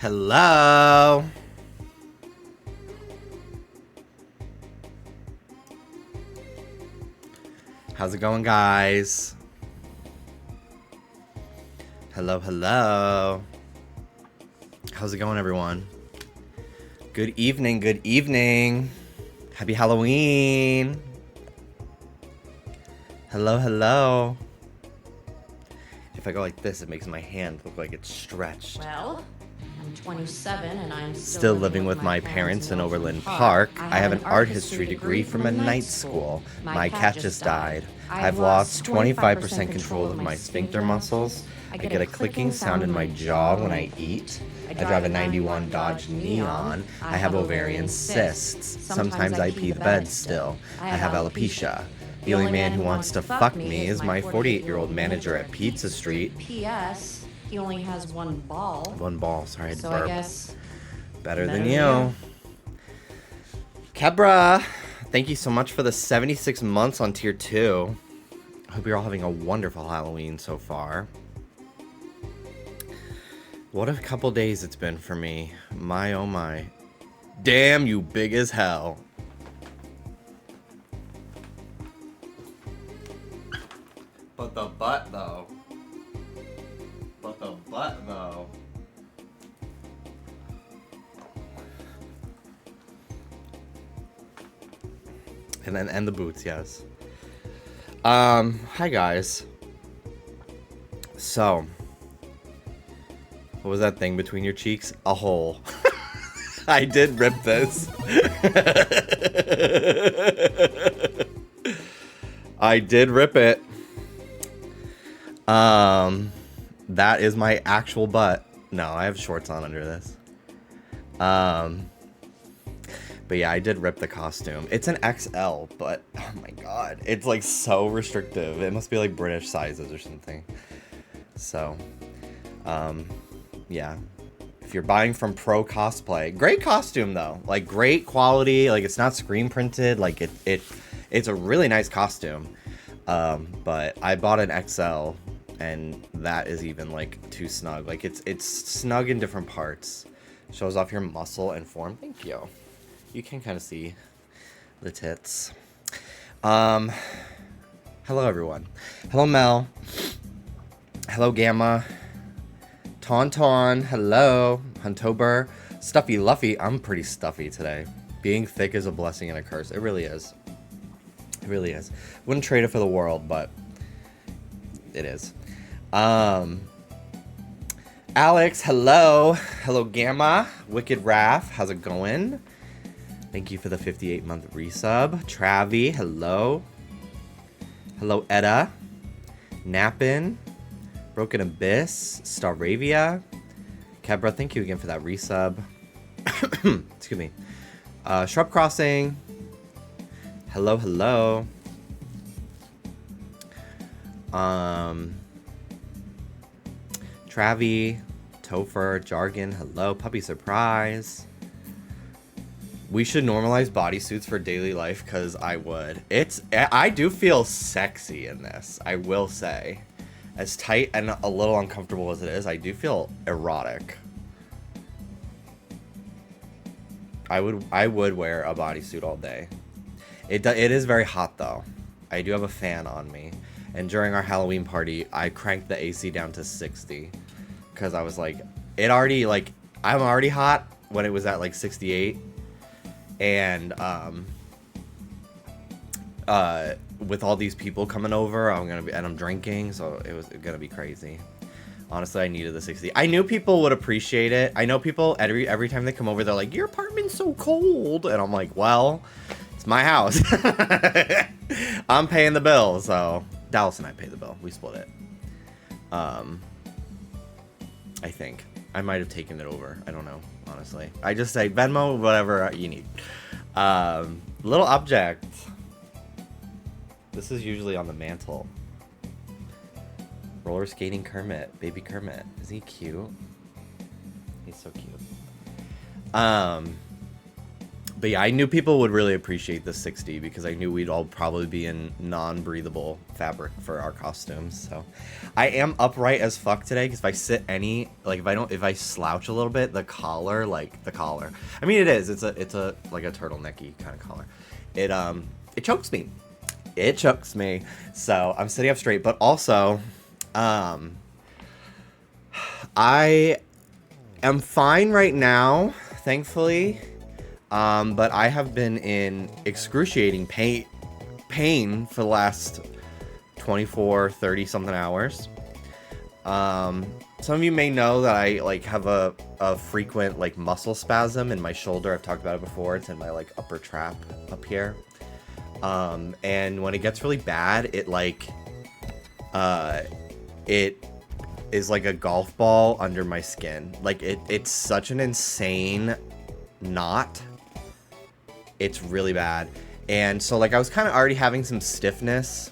Hello. How's it going, guys? Hello, hello. How's it going, everyone? Good evening, good evening. Happy Halloween. Hello, hello. If I go like this, it makes my hand look like it's stretched. Well, I'm 27 and I'm Still living with my parents in Overland Park. I have an art history degree from a night school. My cat just died. I've lost 25% control of my sphincter muscles. I get a clicking sound in my jaw when I eat. I drive a 91 Dodge Neon. I have ovarian cysts. Sometimes I pee the bed still. I have alopecia. The only man who wants to fuck me is my 48-year-old manager at Pizza Street. P.S. He only has one ball. One ball, sorry, I had to So burp. I guess Better than you. Kebra, thank you so much for the 76 months on tier 2. I hope you're all having a wonderful Halloween so far. What a couple days it's been for me. My oh my. Damn, you big as hell. But the butt though. But the butt though. And the boots, yes. Hi guys. So, what was that thing between your cheeks? A hole. I did rip this. I did rip it. That is my actual butt. No, I have shorts on under this. But yeah, I did rip the costume. It's an XL, but oh my god, it's like so restrictive. It must be like British sizes or something. So, yeah. If you're buying from Pro Cosplay, great costume though. Like great quality. Like it's not screen printed. Like it's a really nice costume. But I bought an XL, and that is even like too snug. Like it's snug in different parts. Shows off your muscle and form. Thank you. You can kind of see the tits. Hello everyone. Hello Mel. Hello Gamma. Tauntaun. Hello. Huntober. Stuffy Luffy. I'm pretty stuffy today. Being thick is a blessing and a curse. It really is. It really is. Wouldn't trade it for the world, but it is. Alex, hello. Hello Gamma. Wicked Raph. How's it going? Thank you for the 58-month resub. Travi, hello. Hello, Etta. Nappin. Broken Abyss. Staravia. Kebra, thank you again for that resub. Excuse me. Shrub Crossing. Hello, hello. Travi. Topher. Jargon, hello. Puppy Surprise. We should normalize bodysuits for daily life, because I would. I do feel sexy in this, I will say. As tight and a little uncomfortable as it is, I do feel erotic. I would wear a bodysuit all day. It is very hot though. I do have a fan on me. And during our Halloween party, I cranked the AC down to 60. Because I was like, I'm already hot when it was at like 68. And with all these people coming over, I'm drinking, so it was gonna be crazy. Honestly, I needed the 60. I knew people would appreciate it. I know people every time they come over, they're like, "Your apartment's so cold," and I'm like, "Well, it's my house. I'm paying the bill." So Dallas and I pay the bill. We split it. I think I might have taken it over. I don't know. Honestly, I just say Venmo, whatever you need. Little object. This is usually on the mantle. Roller skating Kermit, baby Kermit. Is he cute? He's so cute. But yeah, I knew people would really appreciate the 60 because I knew we'd all probably be in non-breathable fabric for our costumes. So I am upright as fuck today because if I sit if I slouch a little bit, the collar, I mean, it is. It's a like a turtlenecky kind of collar. It chokes me. It chokes me. So I'm sitting up straight, but also, I am fine right now, thankfully. But I have been in excruciating pain for the last 24, 30 something hours. Some of you may know that I have a frequent muscle spasm in my shoulder. I've talked about it before. It's in my upper trap up here. And when it gets really bad, it is like a golf ball under my skin. It's such an insane knot. It's really bad. And so I was kind of already having some stiffness,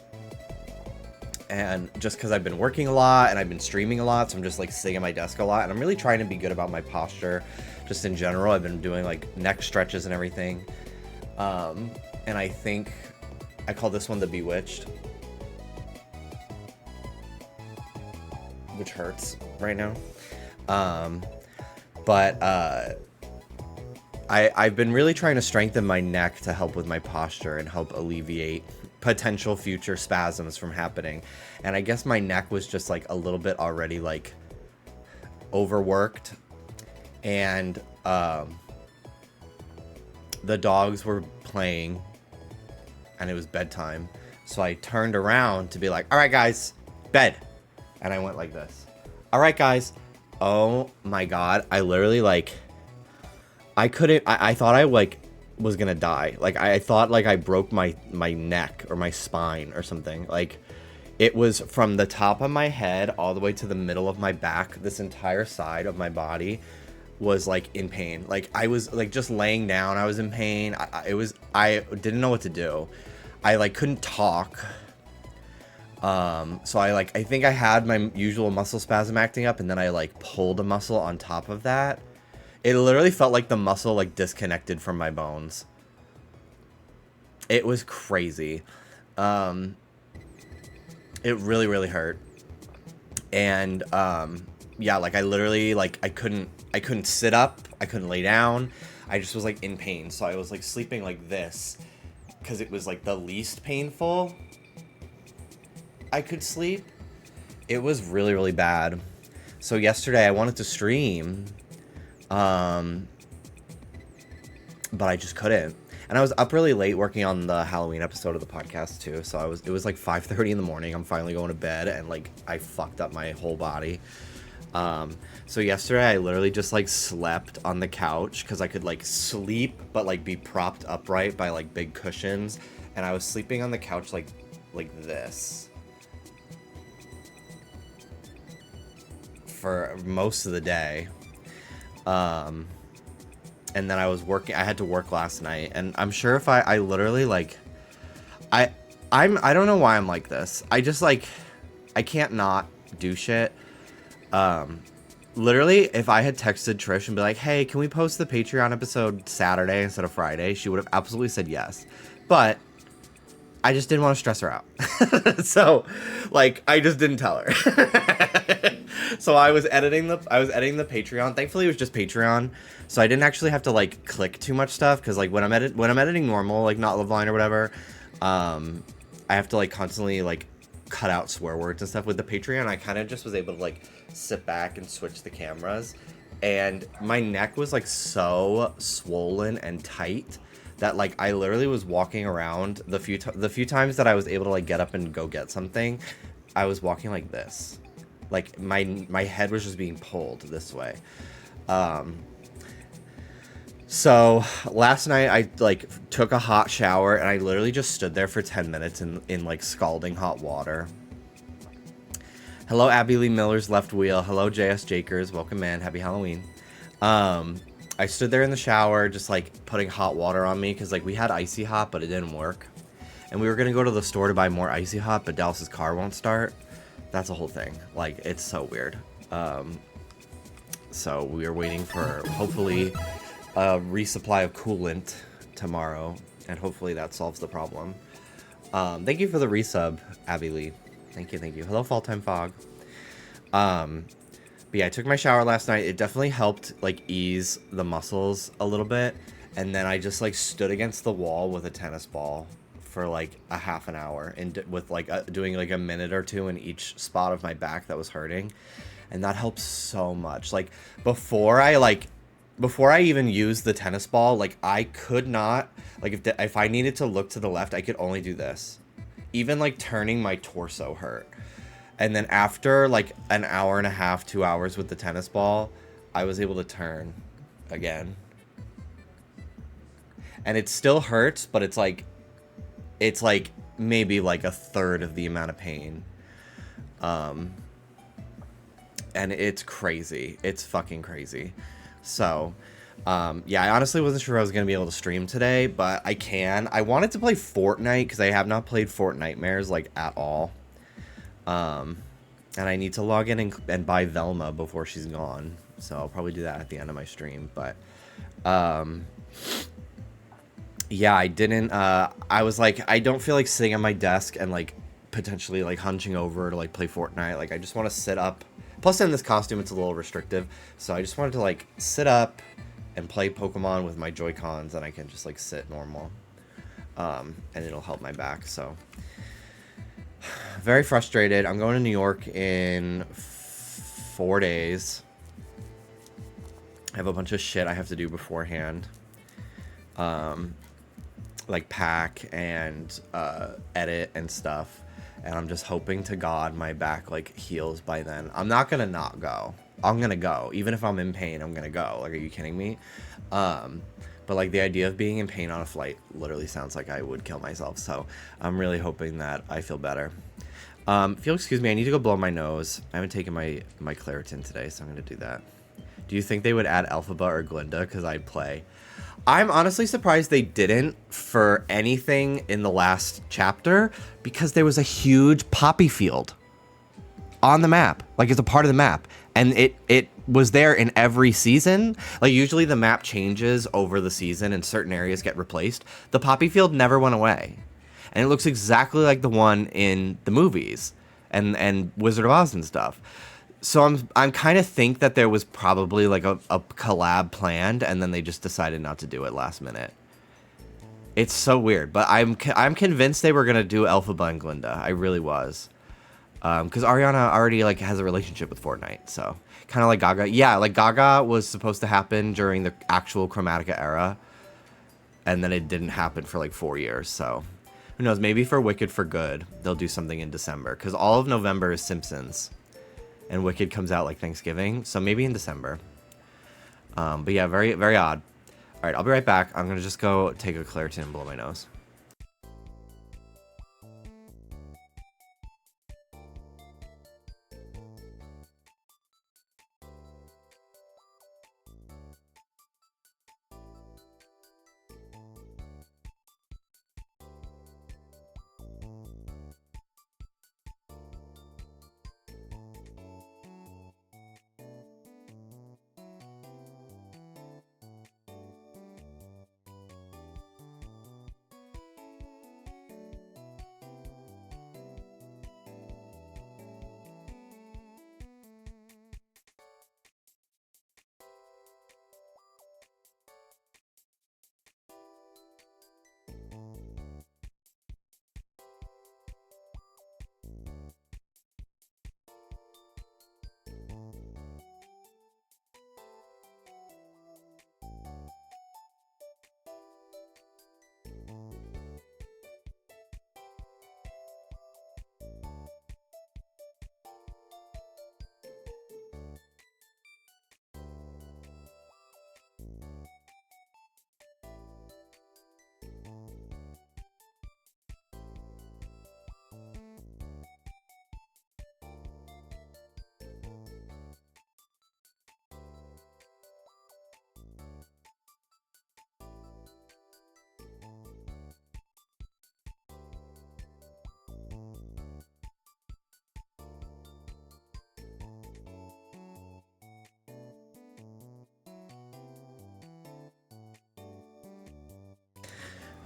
and just because I've been working a lot and I've been streaming a lot, so I'm just sitting at my desk a lot, and I'm really trying to be good about my posture just in general. I've been doing neck stretches and everything. And I think I call this one the Bewitched, which hurts right now. I've been really trying to strengthen my neck to help with my posture and help alleviate potential future spasms from happening. And I guess my neck was just a little bit already overworked. And the dogs were playing and it was bedtime. So I turned around to be like, all right, guys, bed. And I went like this. All right, guys. Oh my God. I literally I couldn't, I thought I was gonna die. I thought I broke my neck or my spine or something. It was from the top of my head all the way to the middle of my back. This entire side of my body was in pain. I was just laying down. I was in pain. I didn't know what to do. I couldn't talk. So I think I had my usual muscle spasm acting up, and then I pulled a muscle on top of that. It literally felt like the muscle disconnected from my bones. It was crazy. It really, really hurt. And yeah, I literally I couldn't sit up, I couldn't lay down. I just was in pain. So I was sleeping like this because it was the least painful I could sleep. It was really, really bad. So yesterday I wanted to stream, but I just couldn't. And I was up really late working on the Halloween episode of the podcast too. So it was 5:30 in the morning. I'm finally going to bed, and I fucked up my whole body. So yesterday I literally just slept on the couch because I could sleep but be propped upright by big cushions, and I was sleeping on the couch like this for most of the day. And then I was working. I had to work last night, and I'm sure if I literally I don't know why I'm like this. I just I can't not do shit. Literally, if I had texted Trish and be like, hey, can we post the Patreon episode Saturday instead of Friday, she would have absolutely said yes. But I just didn't want to stress her out. So I just didn't tell her. So I was editing the Patreon. Thankfully, it was just Patreon, so I didn't actually have to click too much stuff, because when I'm editing normal, not Loveline or whatever, I have to constantly cut out swear words and stuff. With the Patreon, I kind of just was able to sit back and switch the cameras, and my neck was so swollen and tight that I literally was walking around the few times that I was able to get up and go get something. I was walking like this. My head was just being pulled this way. So last night I took a hot shower, and I literally just stood there for 10 minutes in scalding hot water. Hello, Abby Lee Miller's Left Wheel. Hello, JS Jakers. Welcome, man. Happy Halloween. I stood there in the shower just putting hot water on me, because we had Icy Hot, but it didn't work. And we were gonna go to the store to buy more Icy Hot, but Dallas's car won't start. That's a whole thing. It's so weird. So we are waiting for hopefully a resupply of coolant tomorrow, and hopefully that solves the problem. Thank you for the resub, Abby Lee. Thank you, thank you. Hello, Fall Time Fog. But yeah, I took my shower last night. It definitely helped, like, ease the muscles a little bit. And then I just, like, stood against the wall with a tennis ball for, like, a half an hour. And with, like, doing, like, a minute or two in each spot of my back that was hurting. And that helps so much. Like, before I even used the tennis ball, like, I could not, like, if I needed to look to the left, I could only do this. Even, like, turning my torso hurt. And then after, like, an hour and a half, 2 hours with the tennis ball, I was able to turn again. And it still hurts, but it's like maybe, like, a third of the amount of pain. And it's crazy. It's fucking crazy. So, yeah, I honestly wasn't sure if I was going to be able to stream today, but I can. I wanted to play Fortnite, because I have not played Fortnitemares, like, at all. And I need to log in and buy Velma before she's gone. So I'll probably do that at the end of my stream. But, yeah, I didn't, I was like, I don't feel like sitting at my desk and, like, potentially, like, hunching over to, like, play Fortnite. Like, I just want to sit up. Plus, in this costume, it's a little restrictive. So I just wanted to, like, sit up and play Pokemon with my Joy-Cons, and I can just, like, sit normal. And it'll help my back, so. Very frustrated. I'm going to New York in 4 days. I have a bunch of shit I have to do beforehand. Like pack and edit and stuff. And I'm just hoping to God my back, like, heals by then. I'm not gonna not go. I'm gonna go. Even if I'm in pain, I'm gonna go. Like, are you kidding me? But, like, the idea of being in pain on a flight literally sounds like I would kill myself. So I'm really hoping that I feel better. If you'll excuse me, I need to go blow my nose. I haven't taken my Claritin today, so I'm going to do that. Do you think they would add Elphaba or Glinda? Because I'd play. I'm honestly surprised they didn't for anything in the last chapter, because there was a huge poppy field on the map. Like, it's a part of the map. And it was there in every season. Like, usually the map changes over the season and certain areas get replaced. The poppy field never went away. And it looks exactly like the one in the movies and Wizard of Oz and stuff. So I'm kind of think that there was probably, like, a collab planned, and then they just decided not to do it last minute. It's so weird, but I'm convinced they were gonna do Elphaba and Glinda. I really was. Because Ariana already, like, has a relationship with Fortnite, so kind of like Gaga. Yeah, like, Gaga was supposed to happen during the actual Chromatica era, and then it didn't happen for, like, 4 years. So who knows? Maybe for Wicked for Good, they'll do something in December, because all of November is Simpsons, and Wicked comes out, like, Thanksgiving, so maybe in December. But yeah, very, very odd. All right, I'll be right back. I'm gonna just go take a Claritin and blow my nose.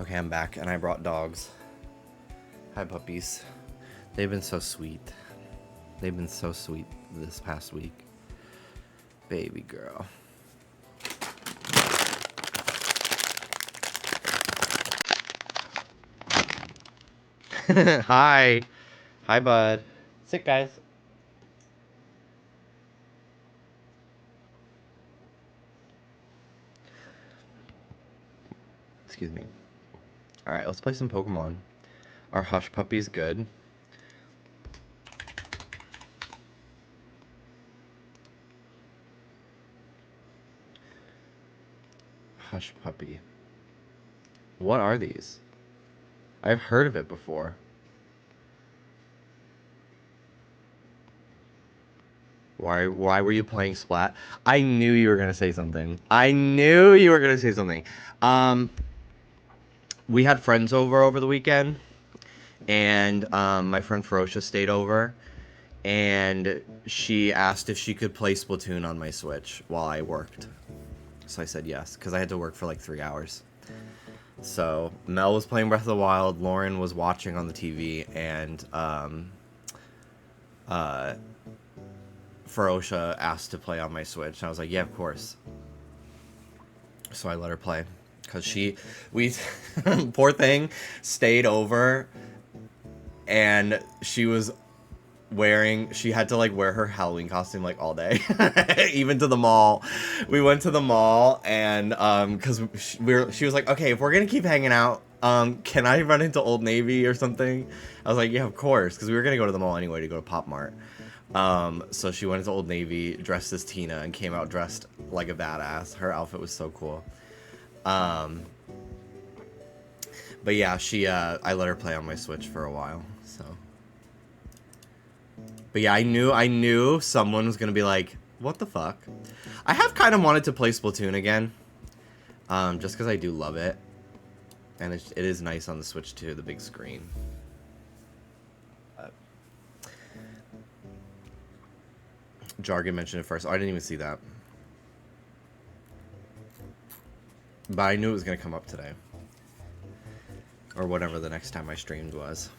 Okay, I'm back, and I brought dogs. Hi, puppies. They've been so sweet. They've been so sweet this past week. Baby girl. Hi. Hi, bud. Sit, guys. Excuse me. Alright, let's play some Pokemon. Our Hush Puppy's good. Hush Puppy. What are these? I've heard of it before. Why were you playing Splat? I knew you were gonna say something. I knew you were gonna say something. We had friends over the weekend, and my friend Ferocia stayed over, and she asked if she could play Splatoon on my Switch while I worked. So I said yes, because I had to work for like 3 hours. So Mel was playing Breath of the Wild, Lauren was watching on the TV, and Ferocia asked to play on my Switch. And I was like, yeah, of course. So I let her play. Because we, poor thing, stayed over, and she had to like wear her Halloween costume like all day, even to the mall. We went to the mall, and because she was like, okay, if we're gonna keep hanging out, can I run into Old Navy or something? I was like, yeah, of course, because we were gonna go to the mall anyway to go to Pop Mart. So she went into Old Navy, dressed as Tina, and came out dressed like a badass. Her outfit was so cool. But yeah, I let her play on my Switch for a while, so. But yeah, I knew someone was gonna be like, what the fuck? I have kind of wanted to play Splatoon again, just because I do love it, and it is nice on the Switch too, the big screen. Jargon mentioned it first. Oh, I didn't even see that. But I knew it was going to come up today. Or whatever the next time I streamed was.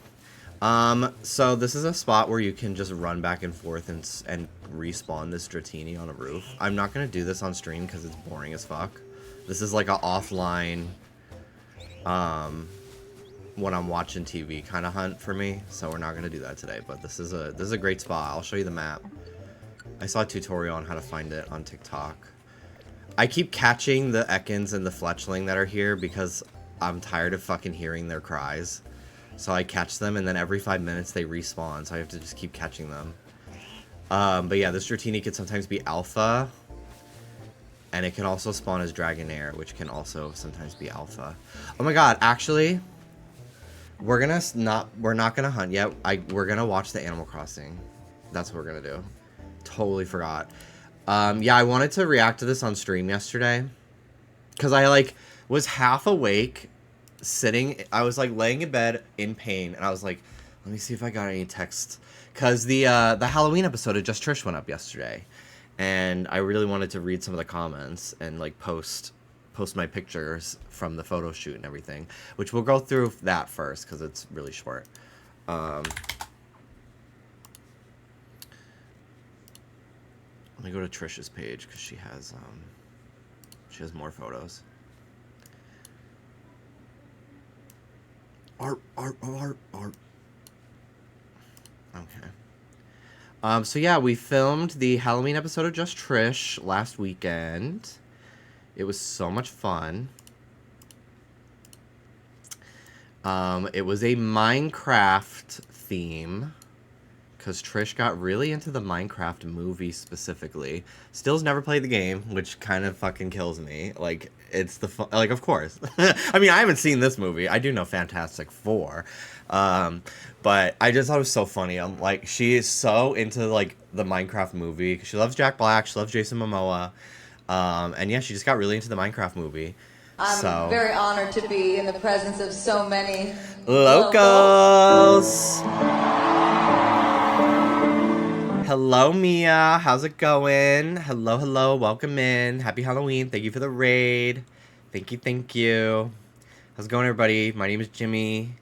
So this is a spot where you can just run back and forth and respawn this Dratini on a roof. I'm not going to do this on stream because it's boring as fuck. This is like a offline, when I'm watching TV kind of hunt for me. So we're not going to do that today. But this is a great spot. I'll show you the map. I saw a tutorial on how to find it on TikTok. I keep catching the Ekans and the Fletchling that are here because I'm tired of fucking hearing their cries. So I catch them, and then every 5 minutes they respawn, so I have to just keep catching them. But yeah, this Dratini can sometimes be alpha, and it can also spawn as Dragonair, which can also sometimes be alpha. Oh my god, actually, we're not gonna hunt yet. We're gonna watch the Animal Crossing. That's what we're gonna do. Totally forgot. Yeah, I wanted to react to this on stream yesterday, because I like was half awake, sitting. I was like laying in bed in pain, and I was like, let me see if I got any texts, because the Halloween episode of Just Trish went up yesterday, and I really wanted to read some of the comments and like post my pictures from the photo shoot and everything, which we'll go through that first because it's really short. Let me go to Trish's page because she has more photos. Art. Okay. So yeah, we filmed the Halloween episode of Just Trish last weekend. It was so much fun. It was a Minecraft theme, because Trish got really into the Minecraft movie specifically. Still's never played the game, which kind of fucking kills me. Like, it's like, of course. I mean, I haven't seen this movie. I do know Fantastic Four. But I just thought it was so funny. I'm like, she is so into, like, the Minecraft movie. She loves Jack Black. She loves Jason Momoa. And yeah, she just got really into the Minecraft movie. I'm very honored to be in the presence of so many locals. Hello, Mia. How's it going? Hello. Welcome in. Happy Halloween. Thank you for the raid. Thank you. How's it going, everybody? My name is Jimmy.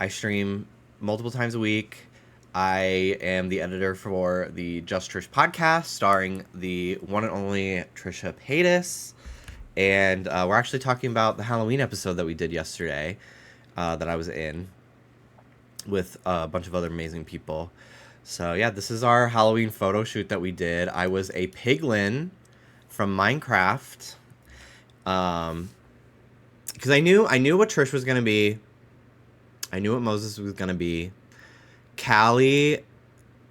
I stream multiple times a week. I am the editor for the Just Trish podcast, starring the one and only Trisha Paytas. And we're actually talking about the Halloween episode that we did yesterday that I was in with a bunch of other amazing people. So, yeah, this is our Halloween photo shoot that we did. I was a piglin from Minecraft. Because I knew what Trish was going to be. I knew what Moses was going to be. Callie,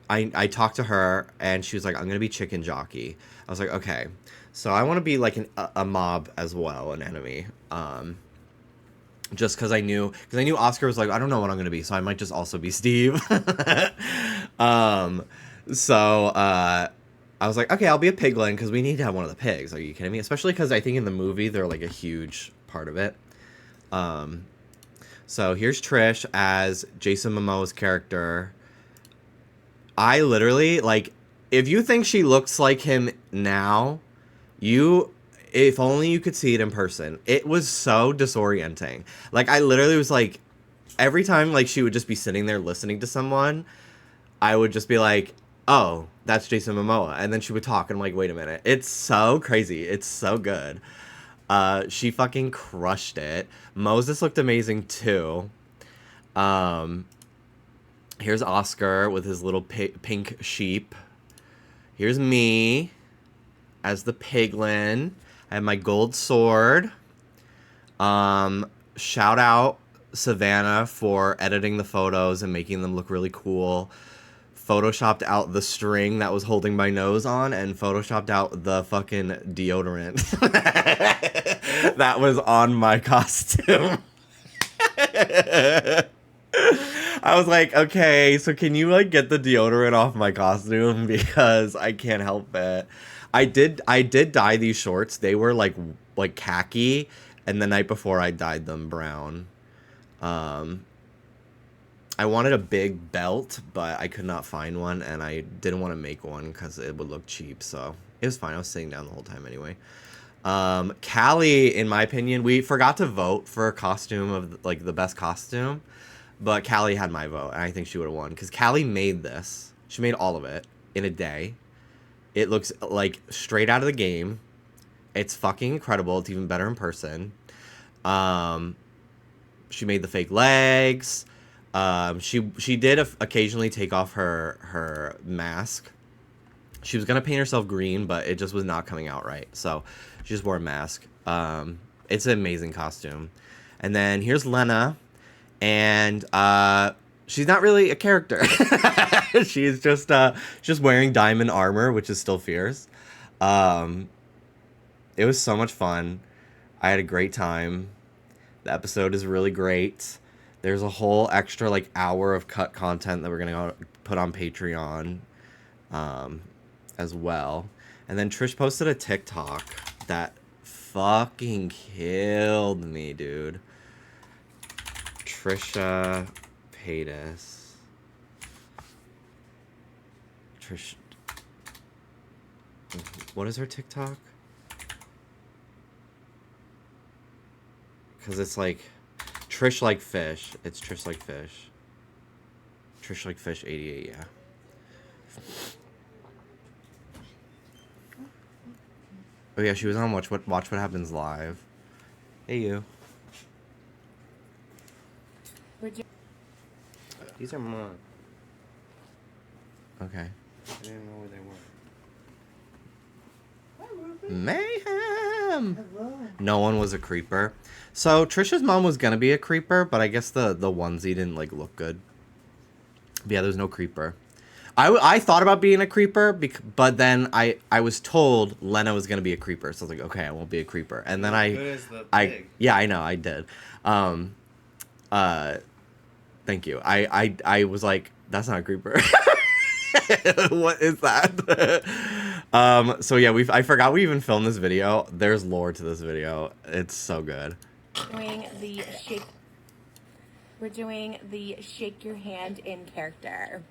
I talked to her, and she was like, I'm going to be chicken jockey. I was like, okay. So I want to be like a mob as well, an enemy. Just because I knew Oscar was like, I don't know what I'm going to be, so I might just also be Steve. So I was like, okay, I'll be a piglin because we need to have one of the pigs. Are you kidding me? Especially because I think in the movie they're like a huge part of it. So here's Trish as Jason Momoa's character. I literally, like, if you think she looks like him now, if only you could see it in person. It was so disorienting. Like, I literally was like, every time, like, she would just be sitting there listening to someone, I would just be like, oh, that's Jason Momoa. And then she would talk, and I'm like, wait a minute. It's so crazy. It's so good. She fucking crushed it. Moses looked amazing, too. Here's Oscar with his little pink sheep. Here's me as the piglin. I have my gold sword. Shout out Savannah for editing the photos and making them look really cool. Photoshopped out the string that was holding my nose on and photoshopped out the fucking deodorant that was on my costume. I was like, okay, so can you like get the deodorant off my costume because I can't help it. I did dye these shorts. They were like khaki, and the night before I dyed them brown. I wanted a big belt, but I could not find one, and I didn't want to make one because it would look cheap, so it was fine. I was sitting down the whole time anyway. Callie, in my opinion, we forgot to vote for a costume of, like, the best costume, but Callie had my vote, and I think she would have won, because Callie made this. She made all of it in a day. It looks, like, straight out of the game. It's fucking incredible. It's even better in person. She made the fake legs. She did occasionally take off her mask. She was gonna paint herself green, but it just was not coming out right. So she just wore a mask. It's an amazing costume. And then here's Lena, and she's not really a character. She's just wearing diamond armor, which is still fierce. It was so much fun. I had a great time. The episode is really great. There's a whole extra, like, hour of cut content that we're going to put on Patreon as well. And then Trish posted a TikTok that fucking killed me, dude. Trisha Paytas. Trish. What is her TikTok? Because it's like... Trish Like Fish. It's Trish Like Fish. Trish Like Fish 88, yeah. Oh yeah, she was on Watch What Happens Live. Hey you. These are mine. Okay. I didn't know where they were. Mayhem! Hello. No one was a creeper. So Trisha's mom was gonna be a creeper, but I guess the onesie didn't like look good. But yeah, there's no creeper. I thought about being a creeper, but then I was told Lena was gonna be a creeper, so I was like, okay, I won't be a creeper. And then yeah, I know, I did. Thank you. I was like, that's not a creeper. What is that? So yeah, I forgot we even filmed this video. There's lore to this video. It's so good. We're doing the shake your hand in character.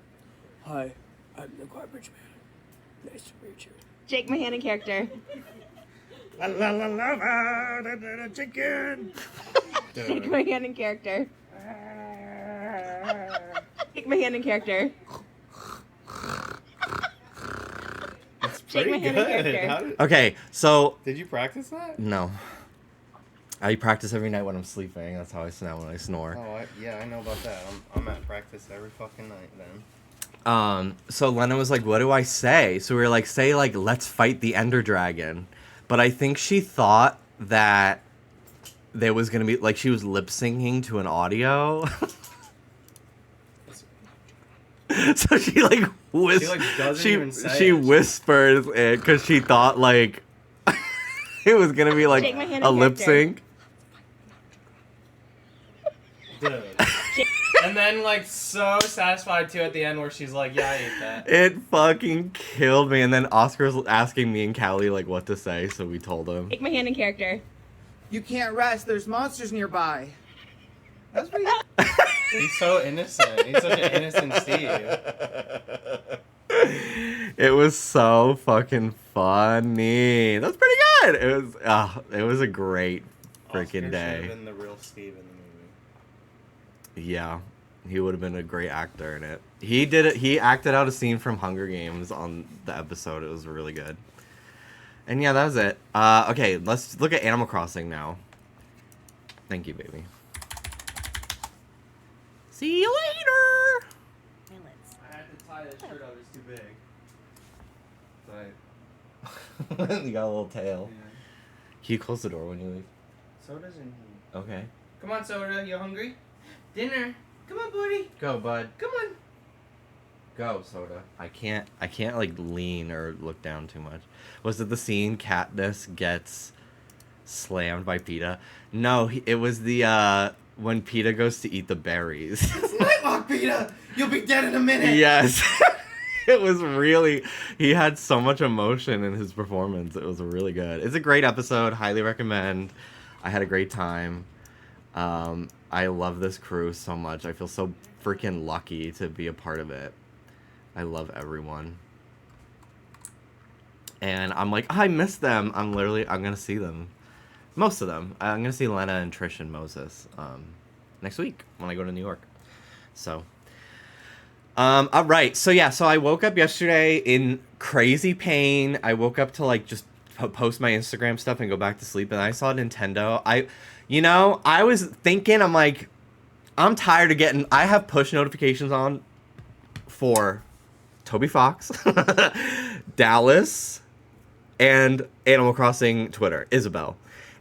Hi, I'm the garbage man. Nice to meet you. Shake my hand in character. La la la la, chicken. Shake my hand in character. Shake my hand in character. It's Shake my pretty hand in good. character. How did, Okay, so did you practice that? no. I practice every night when I'm sleeping. That's how I sound when I snore. Oh, yeah, I know about that. I'm at practice every fucking night then. So Lena was like, what do I say? So we were like, say like, let's fight the Ender Dragon. But I think she thought that there was going to be, like, she was lip syncing to an audio. So she like doesn't even say she it. whispered it because she thought like it was going to be like Shake my hand a in lip character. sync. Dude. And then, like, so satisfied, too, at the end where she's like, yeah, I ate that. It fucking killed me. And then Oscar was asking me and Callie like what to say, so we told him. Shake my hand in character. You can't rest. There's monsters nearby. That's pretty. He's so innocent. He's such an innocent Steve. It was so fucking funny. That's pretty good. It was a great freaking Oscar should day. have been the real Steve in the movie. Yeah, he would have been a great actor in it. He did it. He acted out a scene from Hunger Games on the episode. It was really good. And yeah, that was it. Okay, let's look at Animal Crossing now. Thank you, baby. See you later. I had to tie this shirt up. It's too big. You got a little tail. Can you close the door when you leave? Soda's in here. Okay. Come on, Soda. You hungry? Dinner. Come on, buddy. Go, bud. Come on. Go, Soda. I can't like lean or look down too much. Was it the scene Katniss gets slammed by PETA? No, it was the when PETA goes to eat the berries. It's Nightlock, Peter. You'll be dead in a minute. Yes. It was really, he had so much emotion in his performance. It was really good. It's a great episode. Highly recommend. I had a great time. I love this crew so much. I feel so freaking lucky to be a part of it. I love everyone. And I'm like, I miss them. I'm going to see them. Most of them. I'm going to see Lena and Trish and Moses next week when I go to New York. So, all right. So, yeah. So I woke up yesterday in crazy pain. I woke up to like just post my Instagram stuff and go back to sleep. And I saw Nintendo. I was thinking, I'm like, I'm tired of getting, I have push notifications on for Toby Fox, Dallas, and Animal Crossing Twitter, Isabel.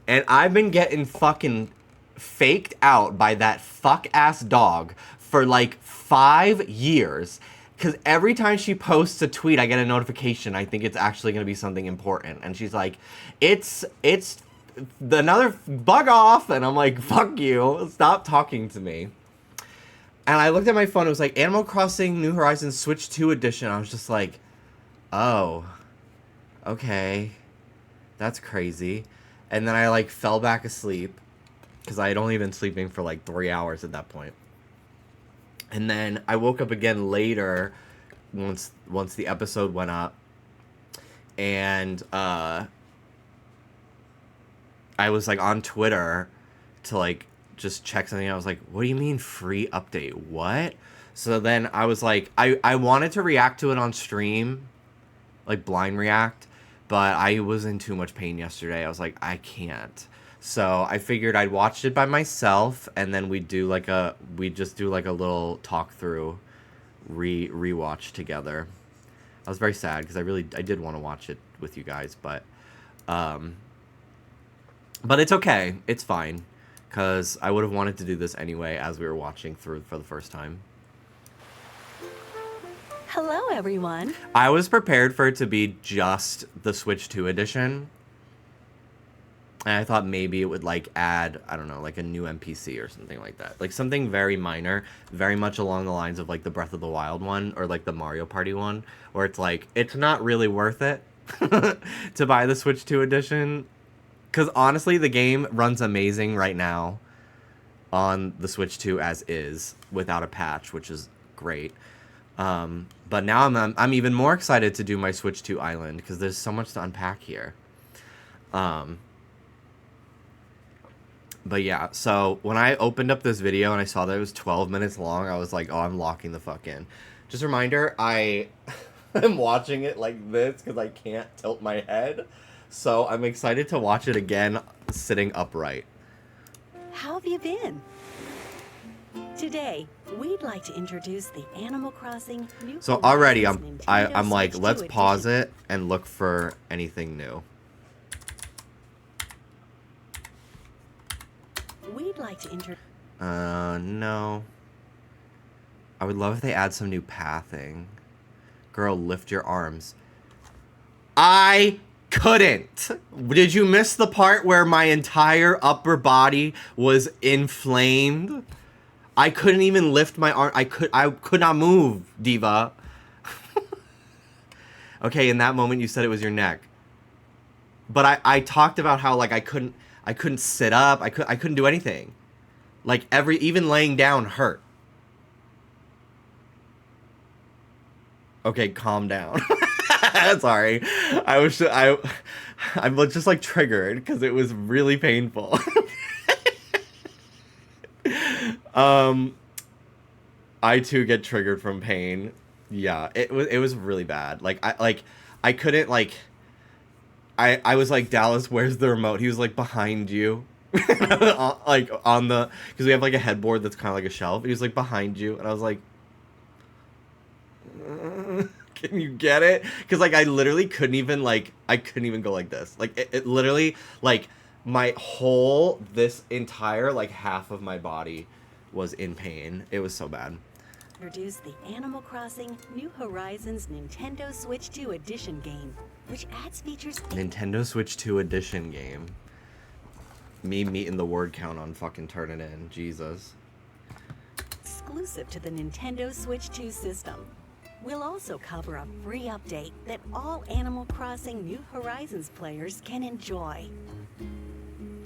And I've been getting fucking faked out by that fuck-ass dog for like 5 years. Because every time she posts a tweet, I get a notification. I think it's actually going to be something important. And she's like, it's another bug off. And I'm like, fuck you. Stop talking to me. And I looked at my phone. It was like Animal Crossing New Horizons Switch 2 edition. I was just like, oh, okay. That's crazy. And then I like fell back asleep because I had only been sleeping for like 3 hours at that point. And then I woke up again later once the episode went up. And I was like on Twitter to like just check something. I was like, what do you mean free update? What? So then I was like, I wanted to react to it on stream, like blind react, but I was in too much pain yesterday. I was like, I can't. So I figured I'd watch it by myself, and then we'd just do like a little talk through rewatch together. I was very sad because I did want to watch it with you guys, but it's okay. It's fine. Because I would have wanted to do this anyway as we were watching through for the first time. Hello, everyone. I was prepared for it to be just the Switch 2 edition. And I thought maybe it would like add, I don't know, like a new NPC or something like that. Like something very minor, very much along the lines of like the Breath of the Wild one or like the Mario Party one. Where it's like, it's not really worth it to buy the Switch 2 edition. Because honestly, the game runs amazing right now on the Switch 2 as is, without a patch, which is great. But now I'm even more excited to do my Switch 2 Island, because there's so much to unpack here. But yeah, so when I opened up this video and I saw that it was 12 minutes long, I was like, oh, I'm locking the fuck in. Just a reminder, I am watching it like this because I can't tilt my head. So I'm excited to watch it again sitting upright. How have you been? Today, we'd like to introduce the Animal Crossing New So already Horizons I'm Nintendo like, Switch let's 2 pause edition. it and look for anything new. We'd like to introduce... No. I would love if they add some new pathing. Girl, lift your arms. I couldn't. Did you miss the part where my entire upper body was inflamed? I couldn't even lift my arm. I could not move, Diva. Okay, in that moment you said it was your neck. But I talked about how like I couldn't sit up. I couldn't do anything. Like even laying down hurt. Okay, calm down. Sorry. I'm just like triggered because it was really painful. I too get triggered from pain. Yeah, it was really bad. I couldn't like I was like, Dallas, where's the remote? He was like, behind you. Like on the, because we have like a headboard that's kind of like a shelf. He was like, behind you, and I was like, can you get it? Because like I literally couldn't even go like this. Like it literally, like my whole, this entire like half of my body was in pain. It was so bad. Introduce the Animal Crossing New Horizons Nintendo Switch 2 Edition game, which adds features Nintendo Switch 2 Edition game. Me meeting the word count on fucking turning in. Jesus. exclusive to the Nintendo Switch 2 system. We'll also cover a free update that all Animal Crossing New Horizons players can enjoy.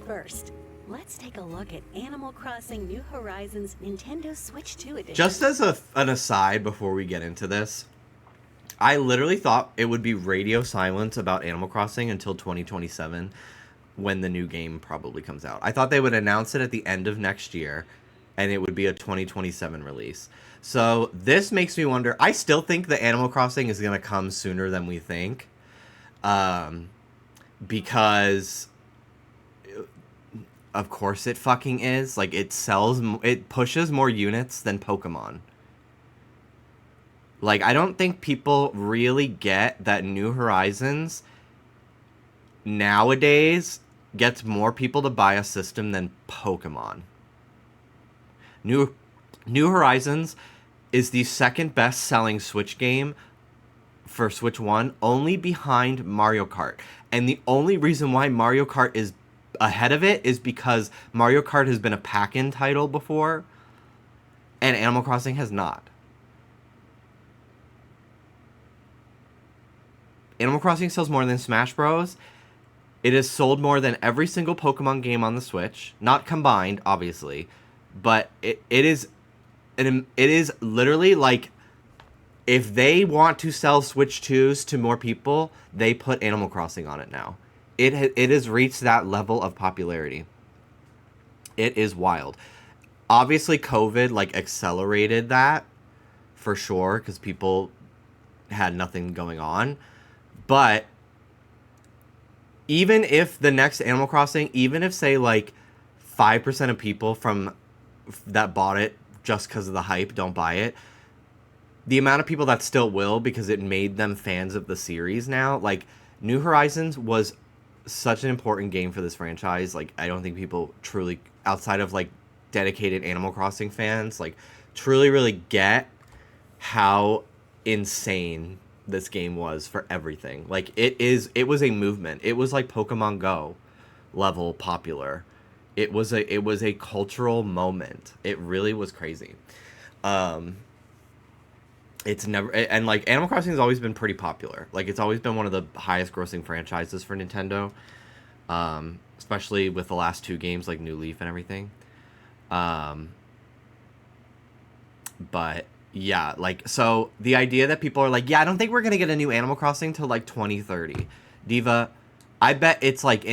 First, let's take a look at Animal Crossing New Horizons Nintendo Switch 2 Edition. Just as an aside before we get into this, I literally thought it would be radio silence about Animal Crossing until 2027, when the new game probably comes out. I thought they would announce it at the end of next year, and it would be a 2027 release. So this makes me wonder. I still think the Animal Crossing is going to come sooner than we think, because of course it fucking is. Like, it pushes more units than Pokemon. Like, I don't think people really get that New Horizons nowadays gets more people to buy a system than Pokemon. New Horizons is the second best selling Switch game for Switch 1, only behind Mario Kart. And the only reason why Mario Kart is ahead of it is because Mario Kart has been a pack-in title before, and Animal Crossing has not. Animal Crossing sells more than Smash Bros. It has sold more than every single Pokemon game on the Switch. Not combined, obviously. But it is literally like, if they want to sell Switch 2s to more people, they put Animal Crossing on it now. It has reached that level of popularity. It is wild. Obviously, COVID like accelerated that for sure, because people had nothing going on. But even if the next Animal Crossing, even if say like 5% of people from that bought it just because of the hype don't buy it, the amount of people that still will, because it made them fans of the series now. Like, New Horizons was such an important game for this franchise. Like, I don't think people truly, outside of like dedicated Animal Crossing fans, like truly really get how insane this game was for everything. Like, it was a movement. It was like Pokemon Go level popular. It was a cultural moment. It really was crazy. It's never, and like Animal Crossing has always been pretty popular. Like, it's always been one of the highest grossing franchises for Nintendo, especially with the last two games like New Leaf and everything. But yeah, like, so the idea that people are like, yeah, I don't think we're gonna get a new Animal Crossing till like 2030. Diva, I bet it's like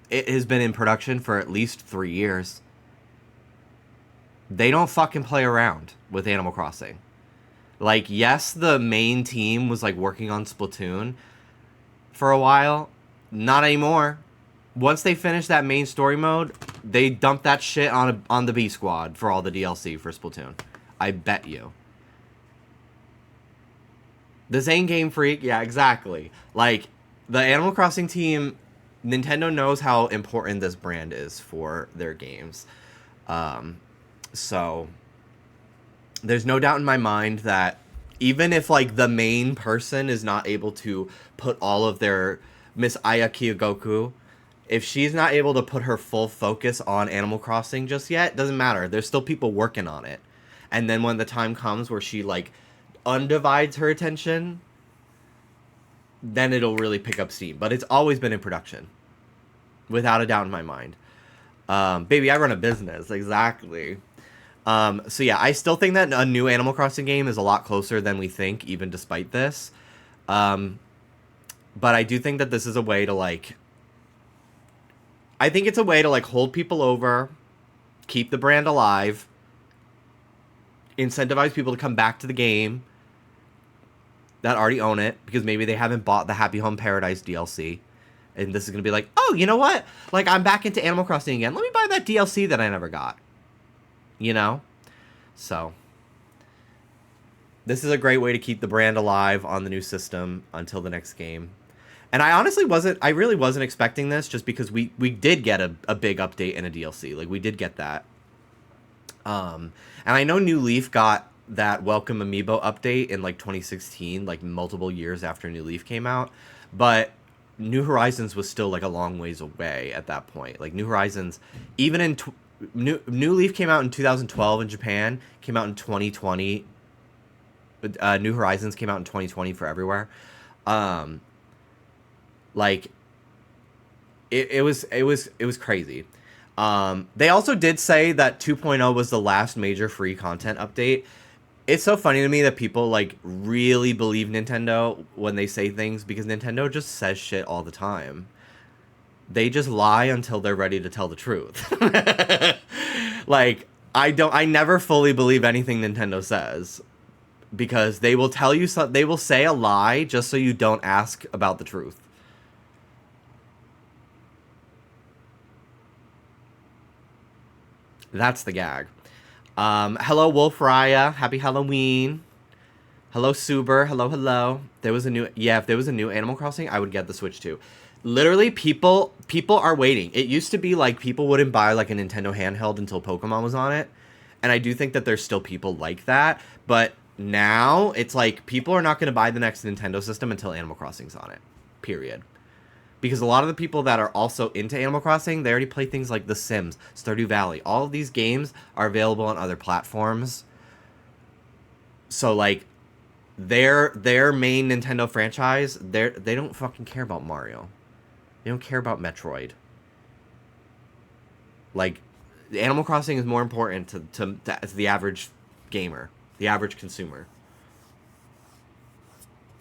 it has been in production for at least 3 years. They don't fucking play around with Animal Crossing. Like, yes, the main team was like working on Splatoon for a while. Not anymore. Once they finish that main story mode, they dump that shit on the B Squad for all the DLC for Splatoon. I bet you. This ain't Game Freak. Yeah, exactly. Like, the Animal Crossing team, Nintendo knows how important this brand is for their games. So, there's no doubt in my mind that even if, like, the main person is not able to put all of their... Miss Aya Kiyogoku, if she's not able to put her full focus on Animal Crossing just yet, doesn't matter. There's still people working on it. And then when the time comes where she, like, undivides her attention, then it'll really pick up steam. But it's always been in production. Without a doubt in my mind. Baby, I run a business. Exactly. So yeah, I still think that a new Animal Crossing game is a lot closer than we think, even despite this. But I do think that this is a way to, like... I think it's a way to, like, hold people over, keep the brand alive, incentivize people to come back to the game that already own it, because maybe they haven't bought the Happy Home Paradise DLC. And this is going to be like, oh, you know what? Like, I'm back into Animal Crossing again. Let me buy that DLC that I never got. You know? So, this is a great way to keep the brand alive on the new system until the next game. And I honestly really wasn't expecting this, just because we did get a big update and a DLC. Like, we did get that. And I know New Leaf got that Welcome Amiibo update in, like, 2016, like, multiple years after New Leaf came out. But New Horizons was still, like, a long ways away at that point. Like, New Horizons, even in... New Leaf came out in 2012 in Japan, came out in 2020. New Horizons came out in 2020 for everywhere. Like, it was crazy. They also did say that 2.0 was the last major free content update. It's so funny to me that people, like, really believe Nintendo when they say things, because Nintendo just says shit all the time. They just lie until they're ready to tell the truth. Like, I never fully believe anything Nintendo says, because they will tell you they will say a lie just so you don't ask about the truth. That's the gag. Hello, Wolf Raya. Happy Halloween. Hello, Suber. Hello. If there was a new Animal Crossing, I would get the Switch too. Literally, people are waiting. It used to be like people wouldn't buy like a Nintendo handheld until Pokemon was on it. And I do think that there's still people like that. But now it's like people are not going to buy the next Nintendo system until Animal Crossing's on it. Period. Because a lot of the people that are also into Animal Crossing, they already play things like The Sims, Stardew Valley. All of these games are available on other platforms. So, like, their main Nintendo franchise, they don't fucking care about Mario. They don't care about Metroid. Like, Animal Crossing is more important to the average gamer, the average consumer.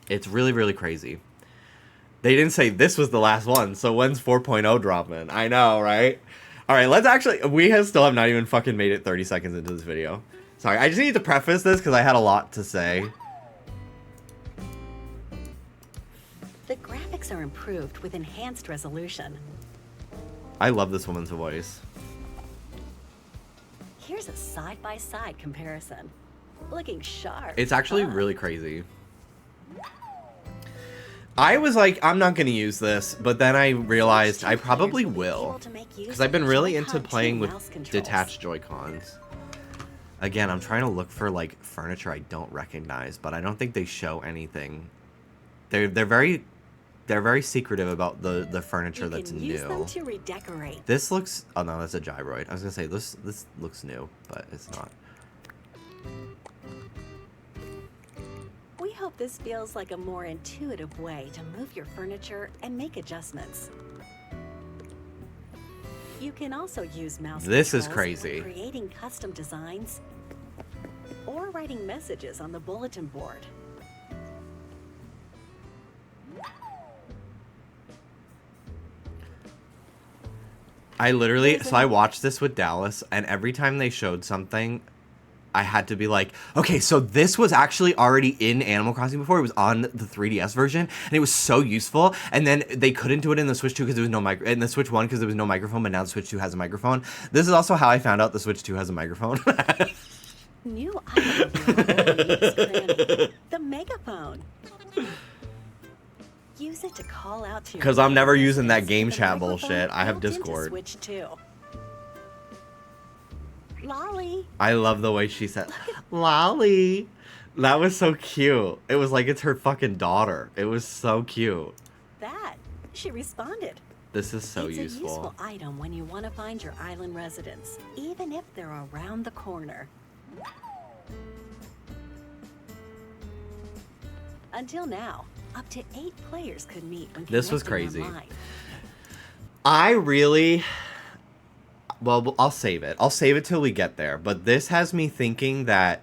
It's really, really crazy. They didn't say this was the last one, so when's 4.0 dropping? I know, right? Alright, let's actually... still have not even fucking made it 30 seconds into this video. Sorry, I just need to preface this because I had a lot to say. The graphics are improved with enhanced resolution. I love this woman's voice. Here's a side-by-side comparison. Looking sharp. It's actually really crazy. I was like, I'm not going to use this, but then I realized I probably will. Because I've been really into playing with detached Joy-Cons. Again, I'm trying to look for, like, furniture I don't recognize, but I don't think they show anything. They're very secretive about the furniture that's new. Use them to redecorate. This looks... Oh, no, that's a gyroid. I was going to say, this looks new, but it's not. We hope this feels like a more intuitive way to move your furniture and make adjustments. You can also use mouse This is controls crazy. for creating custom designs or writing messages on the bulletin board. I literally, so I watched this with Dallas, and every time they showed something, I had to be like, okay, so this was actually already in Animal Crossing before. It was on the 3DS version, and it was so useful. And then they couldn't do it in the Switch 2 because there was no in the Switch 1 because there was no microphone, but now the Switch 2 has a microphone. This is also how I found out the Switch 2 has a microphone. New item available in Nick's Cranny, the megaphone. Use it to call out to your 'Cause I'm never residents using that with game the chat microphone bullshit. I have built into Discord. Switch 2. Lolly. I love the way she said, Lolly. That was so cute. It was like it's her fucking daughter. It was so cute. That. She responded. This is so it's useful. a useful item when you want to find your island residents, even if they're around the corner. Until now, up to 8 players could meet when This was connecting crazy. online. I really... Well, I'll save it. I'll save it till we get there. But this has me thinking that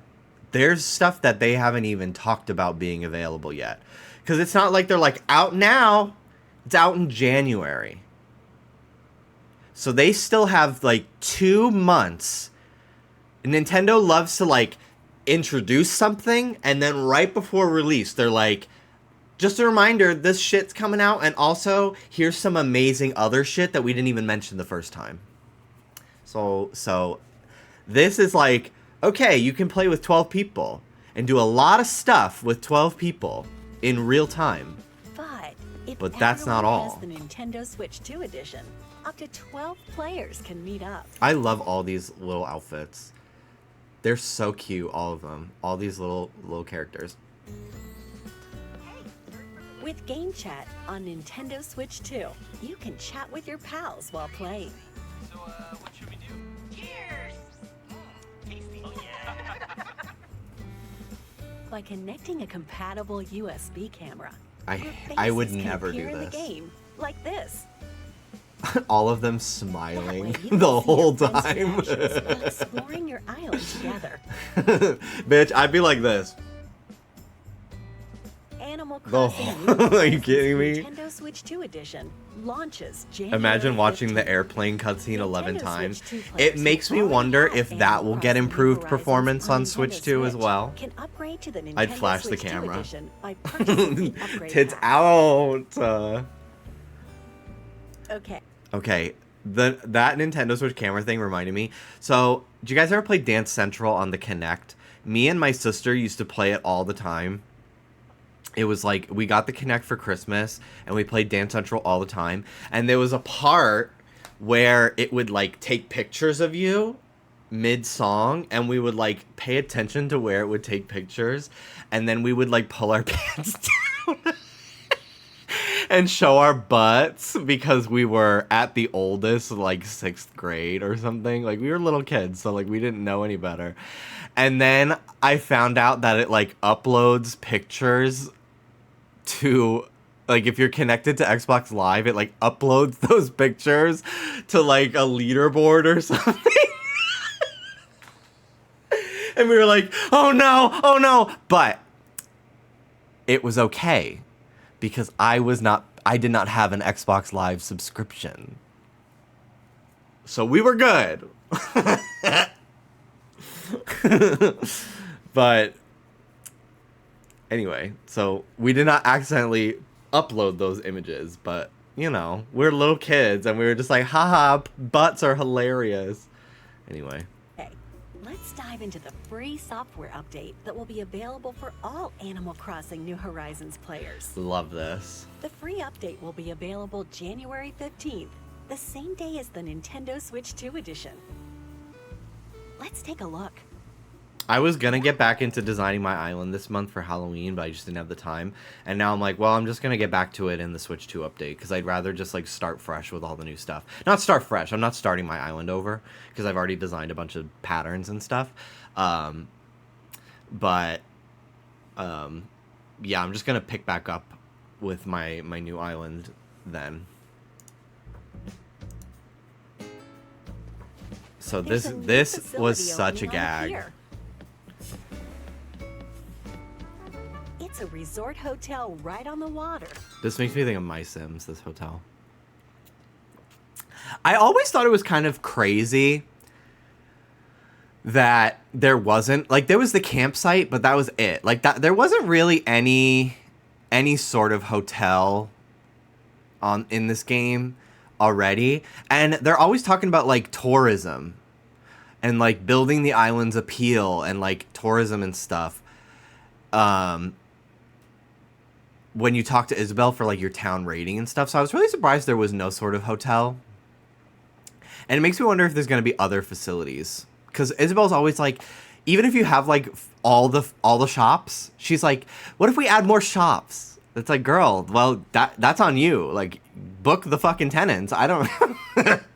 there's stuff that they haven't even talked about being available yet. Because it's not like they're like, out now. It's out in January. So they still have like 2 months. Nintendo loves to like introduce something, and then right before release, they're like, just a reminder, this shit's coming out, and also here's some amazing other shit that we didn't even mention the first time. So this is like, okay, you can play with 12 people and do a lot of stuff with 12 people in real time. But that's not everyone all. has the Nintendo Switch 2 edition, up to 12 players can meet up. I love all these little outfits. They're so cute, all of them. All these little characters. With Game Chat on Nintendo Switch 2, you can chat with your pals while playing. So, what should we do? Cheers! Tasty. Oh, yeah. By connecting a compatible USB camera, your I would faces can never appear do in the this. game, like this. All of them That smiling way you can the see whole your friends' time. reactions while exploring your island together. Bitch, I'd be like this. Animal The Crossing whole- New Are you Horizons kidding me? Nintendo Switch 2 edition launches January Imagine watching the 15th. airplane cutscene 11 Nintendo times. Switch 2 It players makes who me already wonder have if that Animal will get Crossing New improved Horizons performance on Nintendo Switch 2 as Switch well. Can upgrade to the Nintendo I'd flash the Switch 2 camera. edition by purchasing the upgrade Tits pack. out. Okay. Okay, that Nintendo Switch camera thing reminded me. So, did you guys ever play Dance Central on the Kinect? Me and my sister used to play it all the time. It was like, we got the Kinect for Christmas, and we played Dance Central all the time. And there was a part where it would, like, take pictures of you mid-song, and we would, like, pay attention to where it would take pictures. And then we would, like, pull our pants down and show our butts because we were at the oldest, like 6th grade or something. Like, we were little kids, so like we didn't know any better. And then I found out that it like uploads pictures to, like, if you're connected to Xbox Live, it like uploads those pictures to like a leaderboard or something. And we were like, oh no. But it was okay, because I did not have an Xbox Live subscription. So we were good. But anyway, so we did not accidentally upload those images, but you know, we're little kids and we were just like, haha, butts are hilarious. Anyway. Okay, let's dive into the free software update that will be available for all Animal Crossing New Horizons players. Love this. The free update will be available January 15th, the same day as the Nintendo Switch 2 edition. Let's take a look. I was gonna get back into designing my island this month for Halloween, but I just didn't have the time. And now I'm like, well, I'm just gonna get back to it in the Switch 2 update, because I'd rather just like start fresh with all the new stuff. Not start fresh, I'm not starting my island over, because I've already designed a bunch of patterns and stuff. Yeah, I'm just gonna pick back up with my new island then. So There's a new this was facility such a opening on gag. pier. It's a resort hotel right on the water. This makes me think of My Sims, this hotel. I always thought it was kind of crazy that there wasn't, like, there was the campsite, but that was it. Like, that there wasn't really any sort of hotel in this game already. And they're always talking about, like, tourism and, like, building the island's appeal and, like, tourism and stuff. When you talk to Isabel for, like, your town rating and stuff. So I was really surprised there was no sort of hotel. And it makes me wonder if there's going to be other facilities. Because Isabel's always like, even if you have, like, all the shops, she's like, what if we add more shops? It's like, girl, well, that's on you. Like, book the fucking tenants. I don't...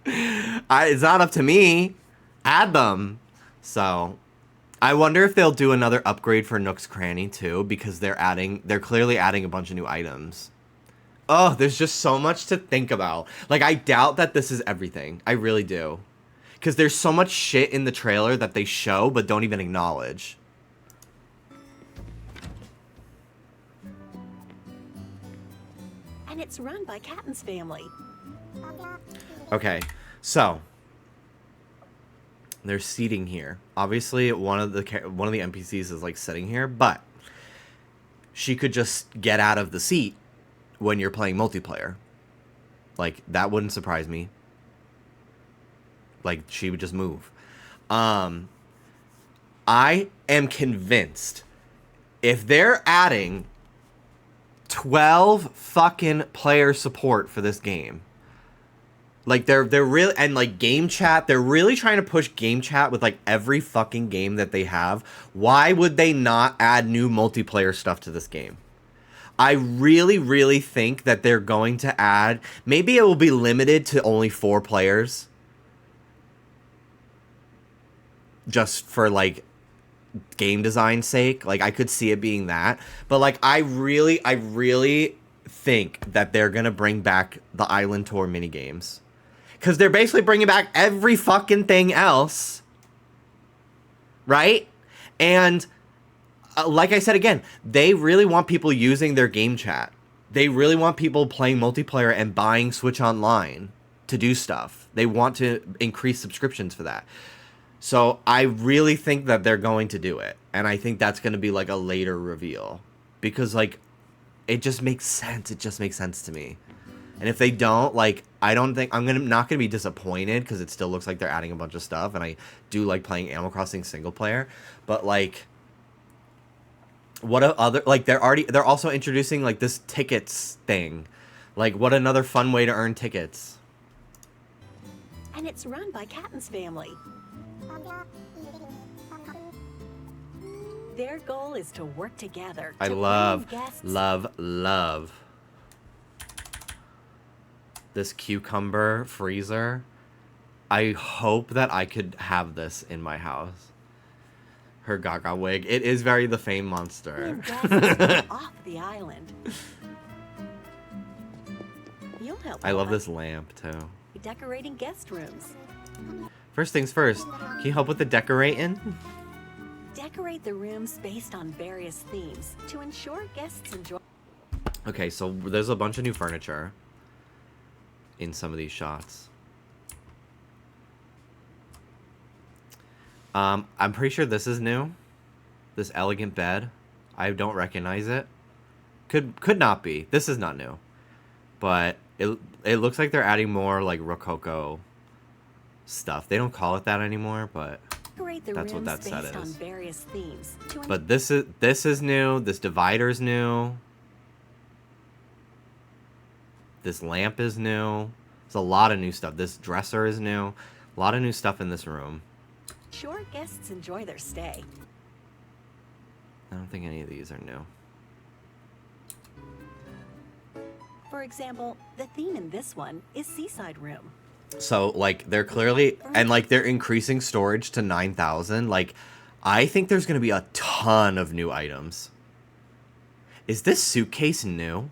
it's not up to me. Add them. So, I wonder if they'll do another upgrade for Nook's Cranny, too, because they're clearly adding a bunch of new items. Oh, there's just so much to think about. Like, I doubt that this is everything. I really do. Because there's so much shit in the trailer that they show but don't even acknowledge. And it's run by Catton's family. Okay, so there's seating here. Obviously, one of the NPCs is, like, sitting here, but she could just get out of the seat when you're playing multiplayer. Like, that wouldn't surprise me. Like, she would just move. I am convinced if they're adding 12 fucking player support for this game, like, they're really, and, like, game chat, they're really trying to push game chat with, like, every fucking game that they have. Why would they not add new multiplayer stuff to this game? I really, really think that they're going to add, maybe it will be limited to only 4 players. Just for, like, game design sake. Like, I could see it being that. But, like, I really think that they're gonna bring back the Island Tour minigames. Because they're basically bringing back every fucking thing else. Right? And, like I said again, they really want people using their game chat. They really want people playing multiplayer and buying Switch Online to do stuff. They want to increase subscriptions for that. So I really think that they're going to do it. And I think that's going to be, like, a later reveal. Because, like, it just makes sense. It just makes sense to me. And if they don't, like, I don't think... not going to be disappointed because it still looks like they're adding a bunch of stuff. And I do like playing Animal Crossing single player. But, like, what other... Like, they're also introducing, like, this tickets thing. Like, what another fun way to earn tickets. And it's run by Catton's family. Their goal is to work together. I love this cucumber freezer. I hope that I could have this in my house. Her Gaga wig. It is very the Fame monster. Off the island. You'll help. I love this lamp too. Decorating guest rooms. First things first, can you help with the decorating? Decorate the rooms based on various themes to ensure guests enjoy. Okay, so there's a bunch of new furniture in some of these shots. I'm pretty sure this is new. This elegant bed. I don't recognize it. Could not be. This is not new. But it looks like they're adding more, like, Rococo stuff. They don't call it that anymore, but that's what that set is. Various themes but this is new. This divider's new. This lamp is new. There's a lot of new stuff. This dresser is new. A lot of new stuff in this room. Sure, guests enjoy their stay. I don't think any of these are new. For example, the theme in this one is Seaside Room. So, like, they're clearly, and, like, they're increasing storage to 9,000. Like, I think there's going to be a ton of new items. Is this suitcase new?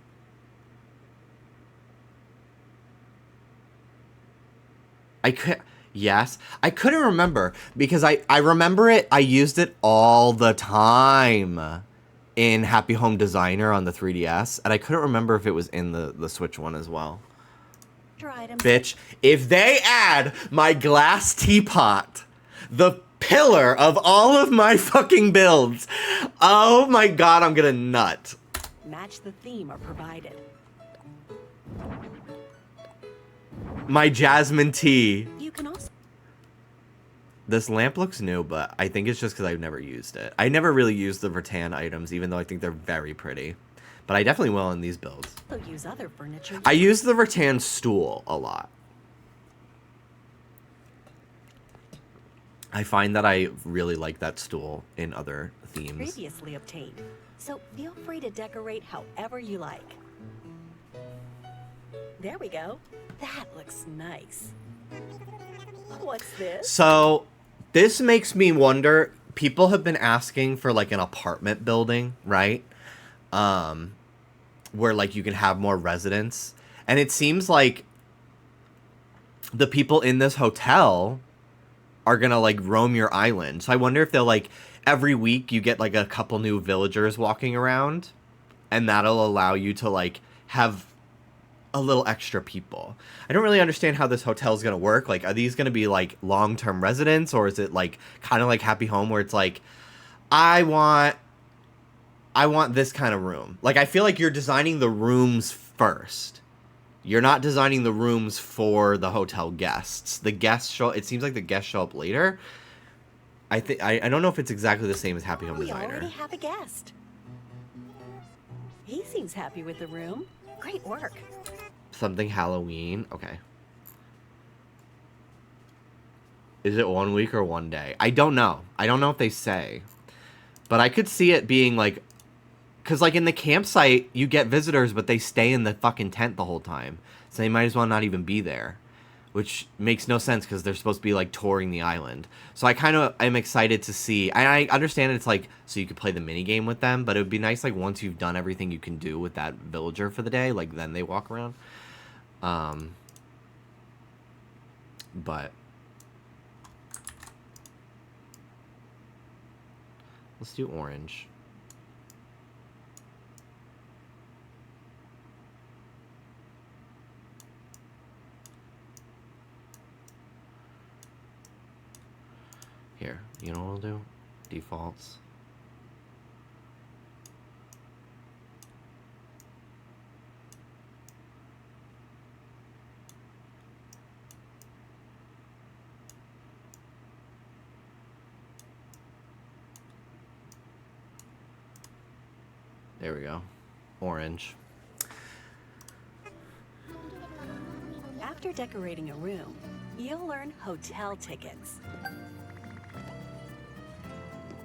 Yes. I couldn't remember because I remember it. I used it all the time in Happy Home Designer on the 3DS. And I couldn't remember if it was in the Switch one as well. items. Bitch, if they add my glass teapot, the pillar of all of my fucking builds, oh my god, I'm gonna nut. Match the theme are provided. My jasmine tea. You can also This lamp looks new, but I think it's just because I've never used it. I never really used the rattan items, even though I think they're very pretty. But I definitely will in these builds. use other furniture. I use the rattan stool a lot. I find that I really like that stool in other themes. Previously obtained. So feel free to decorate however you like. There we go. That looks nice. What's this? So this makes me wonder, people have been asking for like an apartment building, right? Where like you can have more residents. And it seems like the people in this hotel are gonna like roam your island. So I wonder if they'll like every week you get like a couple new villagers walking around, and that'll allow you to like have a little extra people. I don't really understand how this hotel is gonna work. Like, are these gonna be like long-term residents, or is it like kind of like Happy Home where it's like, I want this kind of room. Like, I feel like you're designing the rooms first. You're not designing the rooms for the hotel guests. The guests show. It seems like the guests show up later. I don't know if it's exactly the same as Happy Home We Designer. already have a guest. He seems happy with the room. Great work. Something Halloween. Okay. Is it 1 week or 1 day? I don't know. I don't know if they say. But I could see it being like... Because like in the campsite, you get visitors, but they stay in the fucking tent the whole time. So they might as well not even be there. Which makes no sense because they're supposed to be like touring the island. So I kind of am excited to see. I understand it's like so you could play the mini game with them, but it would be nice like once you've done everything you can do with that villager for the day, like then they walk around. But let's do orange. Here, you know what we'll do? Defaults. There we go. Orange. After decorating a room, you'll earn hotel tickets.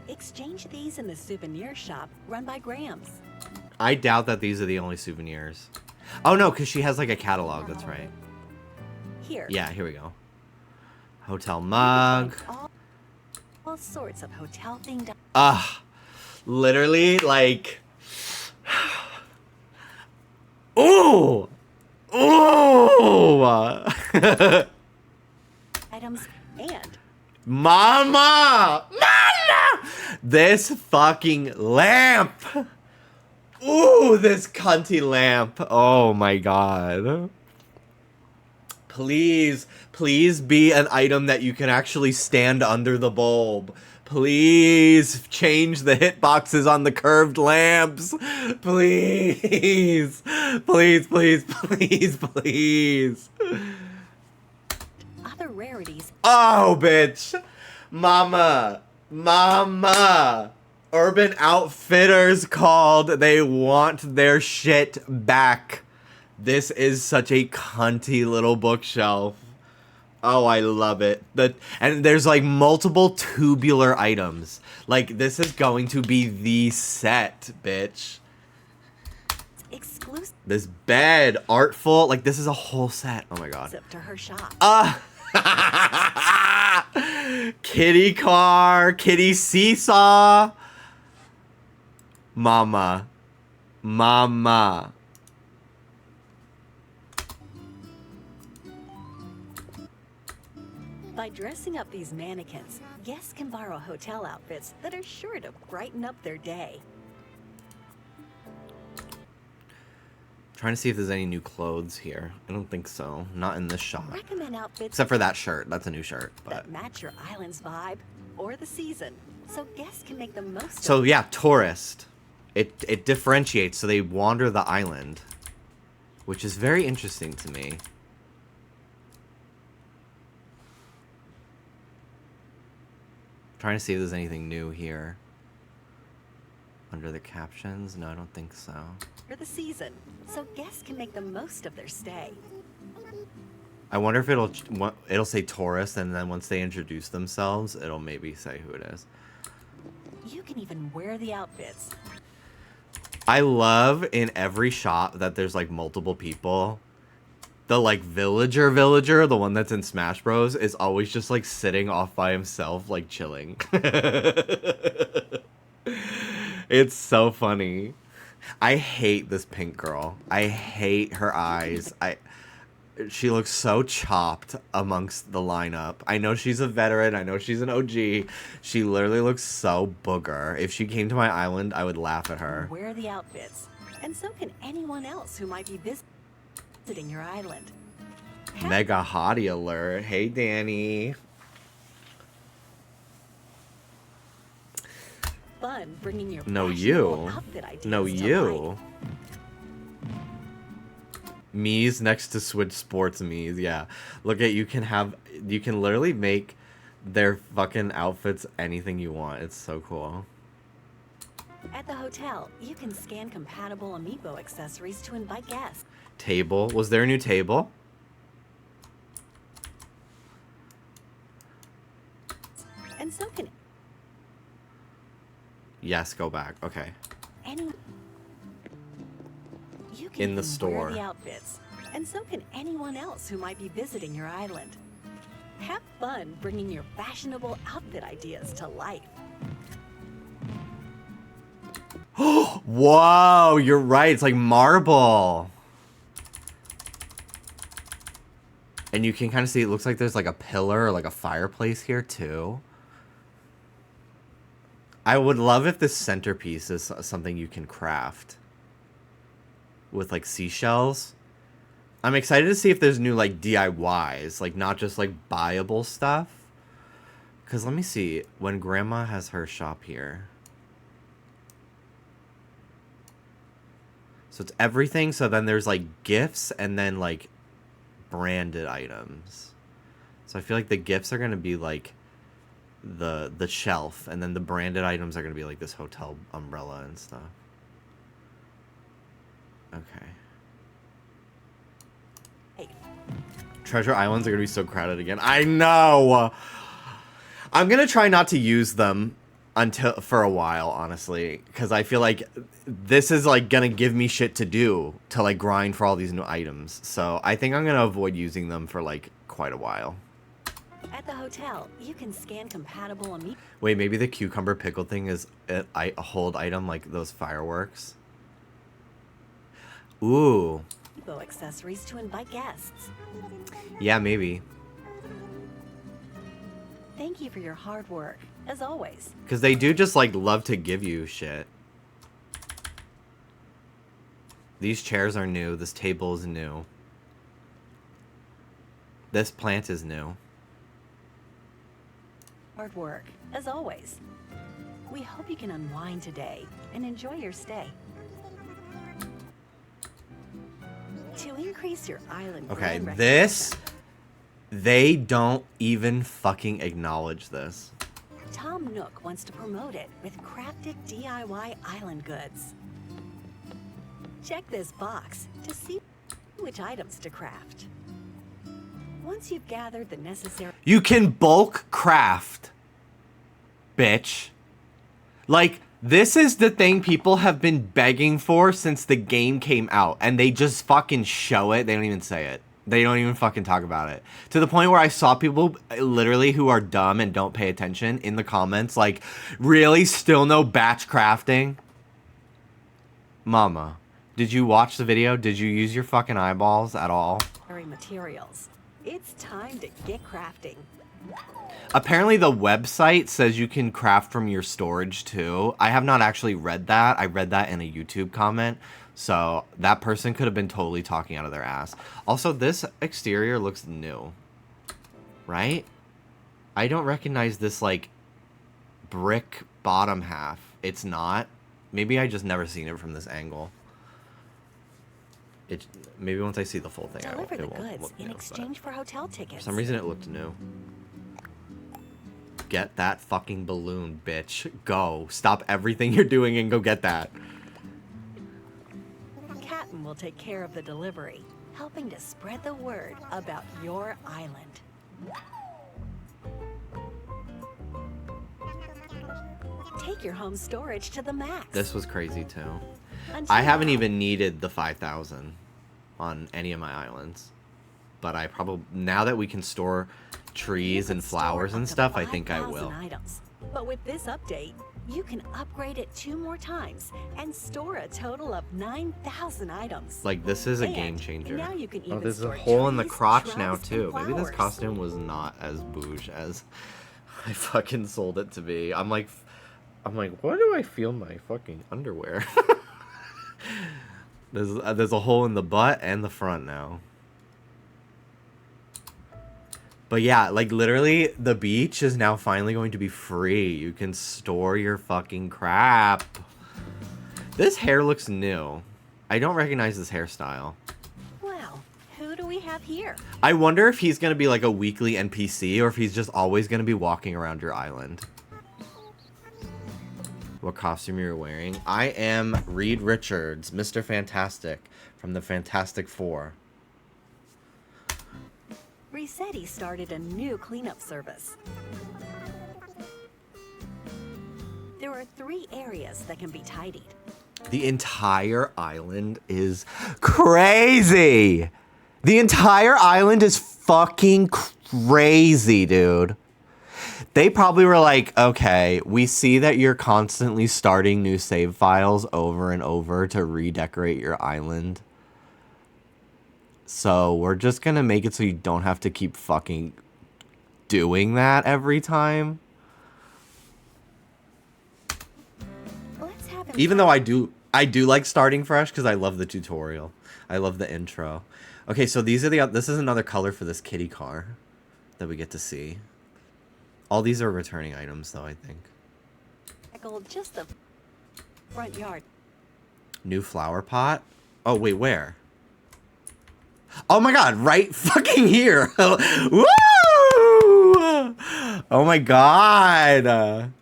Exchange these in the souvenir shop run by Grams. I doubt that these are the only souvenirs. Oh no, because she has like a catalog, that's right. Here. Yeah, here we go. Hotel mug. All sorts of hotel themed. Literally like... Ooh! Ooh! Items and Mama! Mama! This fucking lamp! Ooh, this cunty lamp. Oh my god. Please, please be an item that you can actually stand under the bulb. Please change the hitboxes on the curved lamps. Please. Please, please, please, please. other rarities. Oh, bitch. Mama. Mama. Urban Outfitters called. They want their shit back. This is such a cunty little bookshelf. Oh, I love it. And there's like multiple tubular items. Like, this is going to be the set, bitch. Exclusive This bed, artful. Like, this is a whole set. Oh my god. to her shop. Kitty car, kitty seesaw. Mama. Mama. By dressing up these mannequins, guests can borrow hotel outfits that are sure to brighten up their day. Trying to see if there's any new clothes here. I don't think so. Not in this shop. Recommend outfits Except for that shirt. That's a new shirt. But that match your island's vibe or the season, so guests can make the most so of yeah, tourist. It differentiates, so they wander the island, which is very interesting to me. Trying to see if there's anything new here. Under the captions? No, I don't think so. for the season, so guests can make the most of their stay. I wonder if it'll say tourist, and then once they introduce themselves, it'll maybe say who it is. You can even wear the outfits. I love in every shop that there's like multiple people. The like villager, the one that's in Smash Bros, is always just like sitting off by himself, like chilling. It's so funny. I hate this pink girl. I hate her eyes. She looks so chopped amongst the lineup. I know she's a veteran. I know she's an OG. She literally looks so booger. If she came to my island, I would laugh at her. Wear the outfits, and so can anyone else who might be visiting your island. Mega hottie alert. Hey, Danny. Fun bringing your No, fashionable you. outfit ideas No, to you. life. Mii's next to Switch Sports Mii's. Yeah. Look at, you can literally make their fucking outfits anything you want. It's so cool. At the hotel, you can scan compatible amiibo accessories to invite guests. Table. Was there a new table? And so can Yes, go back. Okay. any. You can In the even store. wear the outfits, and so can anyone else who might be visiting your island. Have fun bringing your fashionable outfit ideas to life. Whoa, you're right. It's like marble. And you can kind of see, it looks like there's like a pillar or like a fireplace here too. I would love if this centerpiece is something you can craft with like seashells. I'm excited to see if there's new like DIYs, like not just like buyable stuff. Because let me see, when Grandma has her shop here. So it's everything. So then there's like gifts and then like branded items. So I feel like the gifts are going to be like the shelf, and then the branded items are going to be like this hotel umbrella and stuff. Okay. Hey, Treasure Islands are going to be so crowded again. I know. I'm going to try not to use them for a while, honestly, because I feel like this is like going to give me shit to do to like grind for all these new items. So I think I'm going to avoid using them for like quite a while. at the hotel, you can scan compatible amiibo Wait, maybe the cucumber pickle thing is a hold item like those fireworks? Ooh. accessories to invite guests. Yeah, maybe. Thank you for your hard work, as always. Because they do just like love to give you shit. These chairs are new. This table is new. This plant is new. Hard work, as always. We hope you can unwind today and enjoy your stay. To increase your island Okay, brand this... They don't even fucking acknowledge this. recognition, Tom Nook wants to promote it with crafted DIY island goods. Check this box to see which items to craft. Once you've gathered the necessary... You can bulk craft, bitch. Like, this is the thing people have been begging for since the game came out, and they just fucking show it. They don't even say it. They don't even fucking talk about it. To the point where I saw people literally who are dumb and don't pay attention in the comments, like, really still no batch crafting? Mama, did you watch the video? Did you use your fucking eyeballs at all? materials. It's time to get crafting. Apparently the website says you can craft from your storage too. I have not actually read that. I read that in a YouTube comment. So that person could have been totally talking out of their ass. Also, this exterior looks new, right? I don't recognize this, like, brick bottom half. It's not. Maybe I just never seen it from this angle. Maybe once I see the full thing, Deliver the it won't goods look in new, exchange for hotel tickets. for some reason, it looked new. Get that fucking balloon, bitch. Go. Stop everything you're doing and go get that. Captain will take care of the delivery, helping to spread the word about your island. Take your home storage to the max. This was crazy, too. Until I haven't now. even needed the 5,000 on any of my islands. But I probably, now that we can store trees and flowers and stuff, I think I will. Items. But with this update, you can upgrade it 2 more times and store a total of 9,000 items. Like, this is a And game changer. now you can Oh, even there's a store hole in the trees, crotch now, shrubs, too. and Maybe this flowers. costume was not as bouge as I fucking sold it to be. I'm like, why do I feel my fucking underwear? There's a hole in the butt and the front now. But yeah, like literally the beach is now finally going to be free. You can store your fucking crap. This hair looks new. I don't recognize this hairstyle. Well, who do we have here? I wonder if he's going to be like a weekly NPC or if he's just always going to be walking around your island. What costume you're wearing? I am Reed Richards, Mr. Fantastic from the Fantastic Four. Resetti started a new cleanup service. There are 3 areas that can be tidied. The entire island is crazy. The entire island is fucking crazy, dude. They probably were like, okay, we see that you're constantly starting new save files over and over to redecorate your island. So we're just going to make it so you don't have to keep fucking doing that every time. Let's have him Even though I do like starting fresh because I love the tutorial. I love the intro. Okay, so this is another color for this kitty car that we get to see. All these are returning items, though, I think. tackle just the front yard. New flower pot? Oh, wait, where? Oh my god, right fucking here! Woo! Oh my god!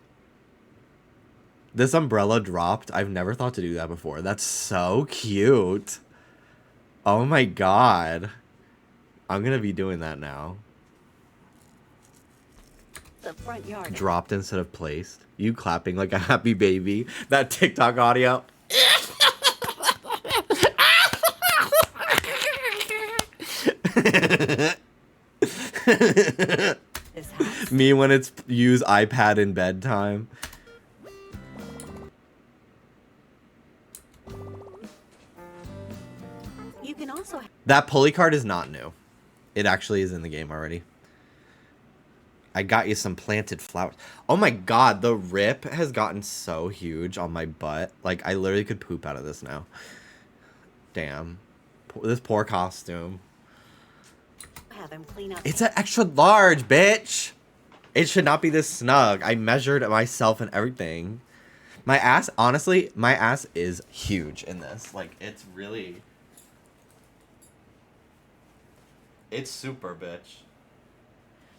This umbrella dropped. I've never thought to do that before. That's so cute. Oh my god. I'm gonna be doing that now. The front yard. Dropped instead of placed. You clapping like a happy baby. That TikTok audio. This house. Me when it's use iPad in bedtime. You can also That pulley card is not new. It actually is in the game already. I got you some planted flowers. Oh my god, the rip has gotten so huge on my butt. Like, I literally could poop out of this now. Damn. This poor costume. have him clean up. It's an extra large, bitch! It should not be this snug. I measured myself and everything. My ass, honestly, my ass is huge in this. Like, it's really... It's super, bitch.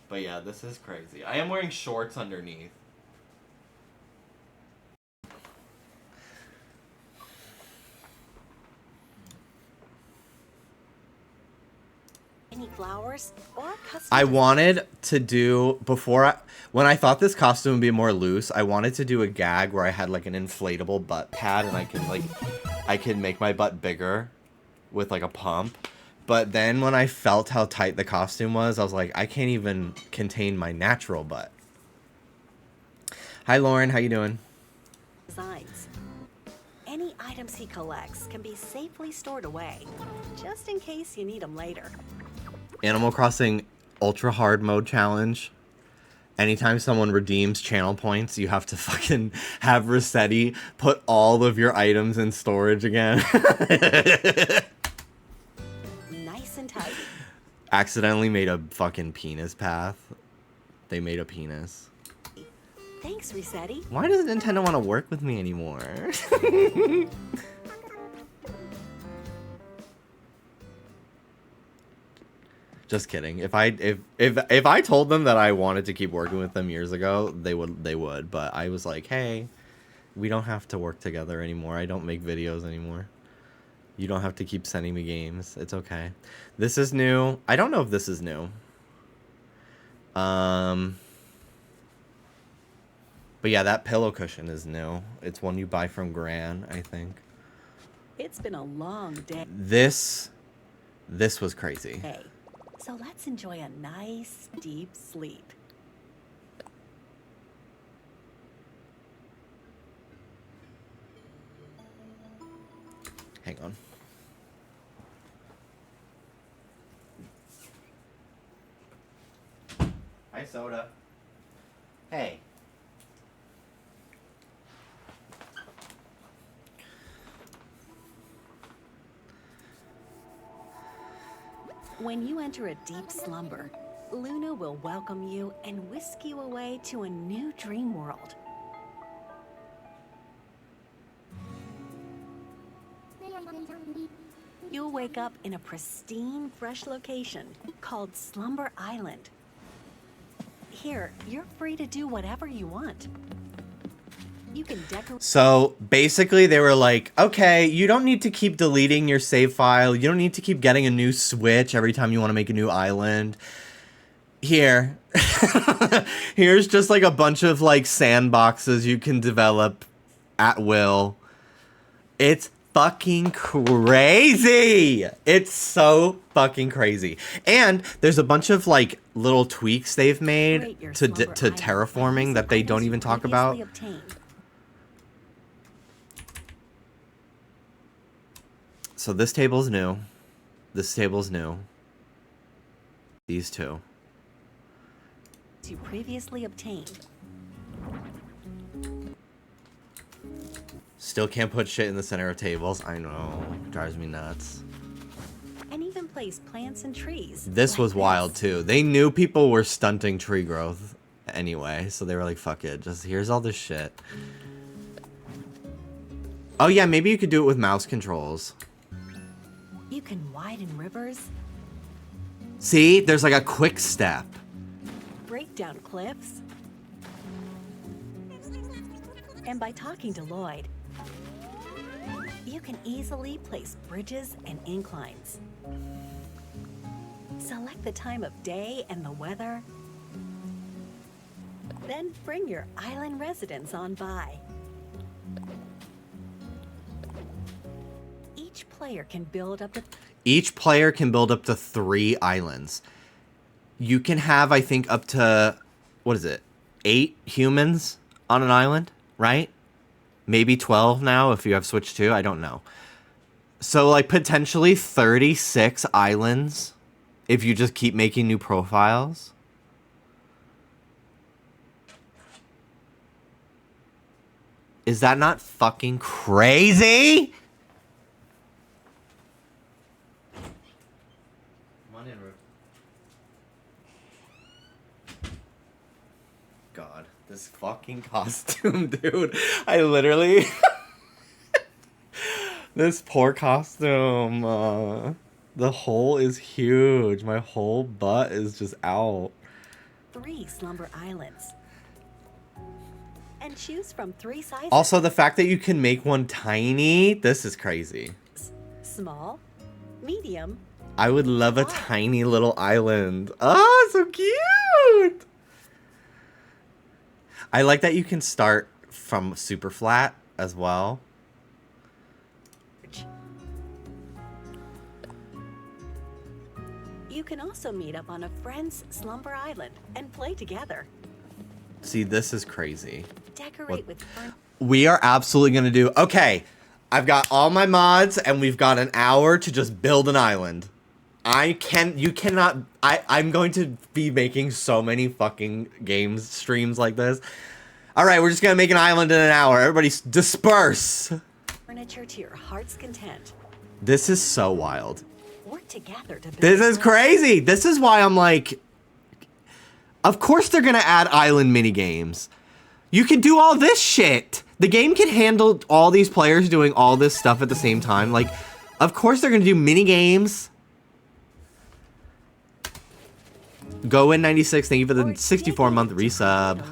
But yeah, this is crazy. I am wearing shorts underneath. Any flowers or custom. I wanted to do, when I thought this costume would be more loose, I wanted to do a gag where I had like an inflatable butt pad and I could make my butt bigger with like a pump. But then when I felt how tight the costume was, I was like, I can't even contain my natural butt. Hi Lauren, how you doing? Designs. Any items he collects can be safely stored away, just in case you need them later. Animal Crossing Ultra Hard Mode Challenge. Anytime someone redeems channel points, you have to fucking have Rossetti put all of your items in storage again. Nice and tidy. Accidentally made a fucking penis path. They made a penis. Thanks, Rossetti. Why does Nintendo want to work with me anymore? Just kidding. If I told them that I wanted to keep working with them years ago, they would. But I was like, hey, we don't have to work together anymore. I don't make videos anymore. You don't have to keep sending me games. It's okay. This is new. I don't know if this is new. But yeah, that pillow cushion is new. It's one you buy from Gran, I think. It's been a long day. This was crazy. So let's enjoy a nice, deep sleep. Hang on. Hi, Soda. Hey. When you enter a deep slumber, Luna will welcome you and whisk you away to a new dream world. You'll wake up in a pristine, fresh location called Slumber Island. Here, you're free to do whatever you want. You can decorate. So basically they were like, okay, you don't need to keep deleting your save file. You don't need to keep getting a new Switch every time you want to make a new island. Here. Here's just like a bunch of like sandboxes you can develop at will. It's fucking crazy. It's so fucking crazy. And there's a bunch of like little tweaks they've made to terraforming that they don't even talk about. So this table's new. This table's new. These two. You previously obtained. Still can't put shit in the center of tables. I know. Drives me nuts. And even place plants and trees. This was wild too. They knew people were stunting tree growth anyway, so they were like, fuck it. Just here's all this shit. Oh yeah, maybe you could do it with mouse controls. You can widen rivers. See, there's like a quick step. Break down cliffs. And by talking to Lloyd, you can easily place bridges and inclines. Select the time of day and the weather. Then bring your island residents on by. Each player can build up to 3 islands. You can have, I think, up to, what is it, 8 humans on an island, right? Maybe 12 now if you have Switch 2, I don't know. So, like, potentially 36 islands if you just keep making new profiles. Is that not fucking crazy? God, this fucking costume, dude. I literally... This poor costume. The hole is huge. My whole butt is just out. 3 slumber islands. And choose from 3 sizes. Also, the fact that you can make one tiny, this is crazy. Small, medium. I would love a tiny little island. Oh, so cute! I like that you can start from super flat as well. You can also meet up on a friend's slumber island and play together. See, this is crazy. Decorate with fun. We are absolutely going to do... Okay, I've got all my mods, and we've got an hour to just build an island. I'm going to be making so many fucking games streams like this. All right, we're just gonna make an island in an hour. Everybody disperse. Furniture to your heart's content. This is so wild. Work together to build This is crazy. This is why I'm like, of course they're gonna add island mini games. You can do all this shit. The game can handle all these players doing all this stuff at the same time. Like, of course they're gonna do mini games. Go in 96. Thank you for the 64-month resub.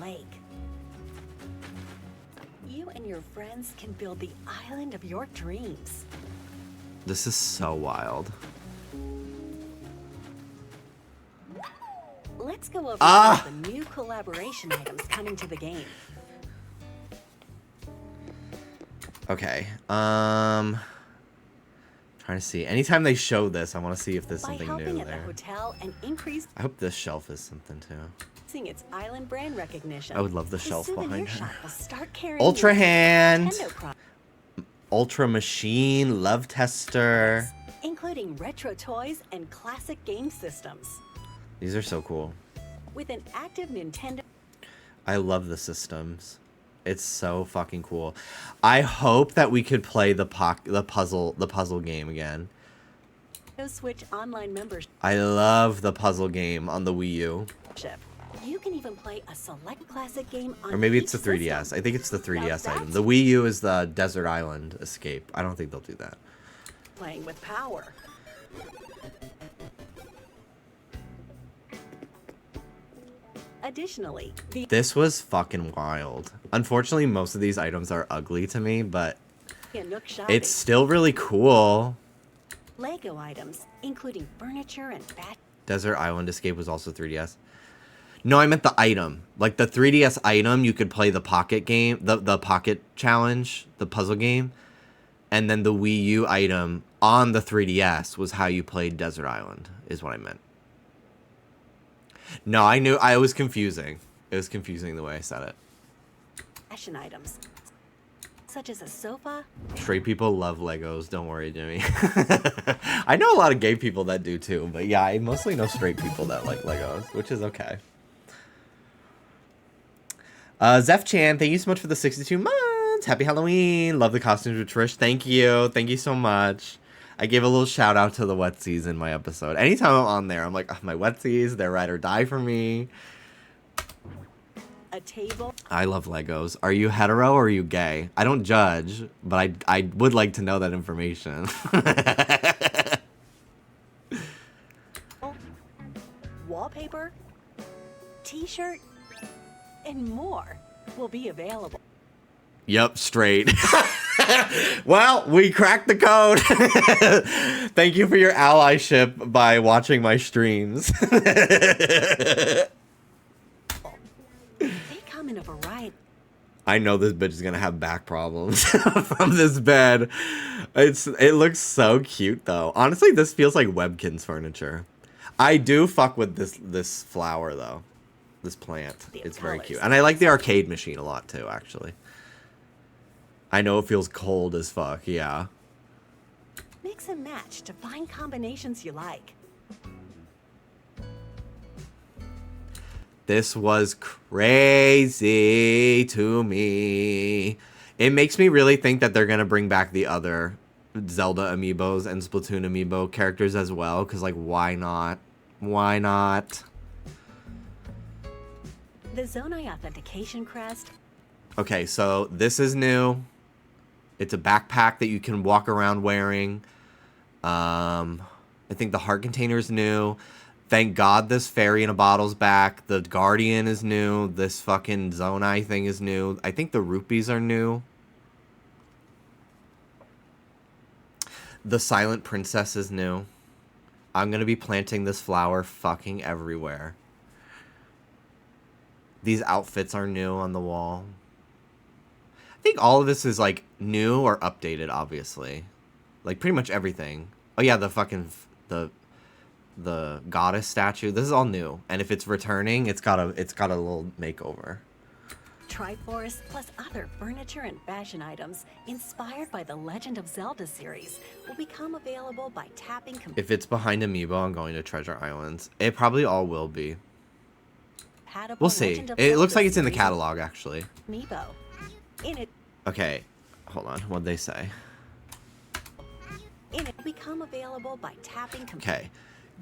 You and your friends can build the island of your dreams. This is so wild. Let's go over some of the new collaboration items coming to the game. Okay. Trying to see. Anytime they show this, I want to see if there's something By helping new at there. the hotel and increasing I hope this shelf is something too. its island brand recognition. I would love the shelf souvenir behind her. shop will start carrying Ultra your Hand. Nintendo products, Ultra Machine, Love Tester. including retro toys and classic game systems. These are so cool. With an active Nintendo I love the systems. It's so fucking cool. I hope that we could play the puzzle game again. Switch online membership, I love the puzzle game on the Wii U. you can even play a select classic game on Or maybe it's the each 3DS. system. I think it's the 3DS Now item. that's The Wii U is the Desert Island Escape. I don't think they'll do that. Playing with power. Additionally, the This was fucking wild. Unfortunately, most of these items are ugly to me, but Nook shopping, it's still really cool. Lego items, including furniture and bat. Desert Island Escape was also 3DS. No, I meant the item. Like the 3DS item, you could play the pocket game, the pocket challenge, the puzzle game. And then the Wii U item on the 3DS was how you played Desert Island, is what I meant. No, I was confusing. It was confusing the way I said it. Fashion items, such as a sofa. Straight people love Legos, don't worry, Jimmy. I know a lot of gay people that do too, but yeah, I mostly know straight people that like Legos, which is okay. Zeph Chan, thank you so much for the 62 months. Happy Halloween. Love the costumes with Trish. Thank you. Thank you so much. I gave a little shout out to the Wetsies in my episode. Anytime I'm on there, I'm like, oh, my Wetsies, they're ride or die for me. A table. I love Legos. Are you hetero or are you gay? I don't judge, but I would like to know that information. Wallpaper, t-shirt, and more will be available. Yep, straight. Well, we cracked the code. Thank you for your allyship by watching my streams. They come in a variety. I know this bitch is gonna have back problems from this bed. It looks so cute though. Honestly, this feels like Webkinz furniture. I do fuck with this flower though. This plant. It's very cute. And I like the arcade machine a lot too, actually. I know it feels cold as fuck, yeah. Mix and match to find combinations you like. This was crazy to me. It makes me really think that they're gonna bring back the other Zelda amiibos and Splatoon amiibo characters as well, because like, why not? Why not? The Zonai authentication crest. Okay, so this is new. It's a backpack that you can walk around wearing. I think the heart container is new. Thank God this fairy in a bottle's back. The Guardian is new. This fucking Zonai thing is new. I think the rupees are new. The Silent Princess is new. I'm gonna be planting this flower fucking everywhere. These outfits are new on the wall. I think all of this is like new or updated, obviously. Like pretty much everything. Oh yeah, the fucking the goddess statue. This is all new. And if it's returning, it's got a little makeover. Triforce, plus other furniture and fashion items inspired by the Legend of Zelda series will become available by tapping If it's behind Amiibo, I'm going to Treasure Islands. It probably all will be. compatible We'll see. Legend of It looks Zelda like it's in the series catalog, actually. Amiibo. Okay, hold on. What'd they say? It will become available by tapping Okay.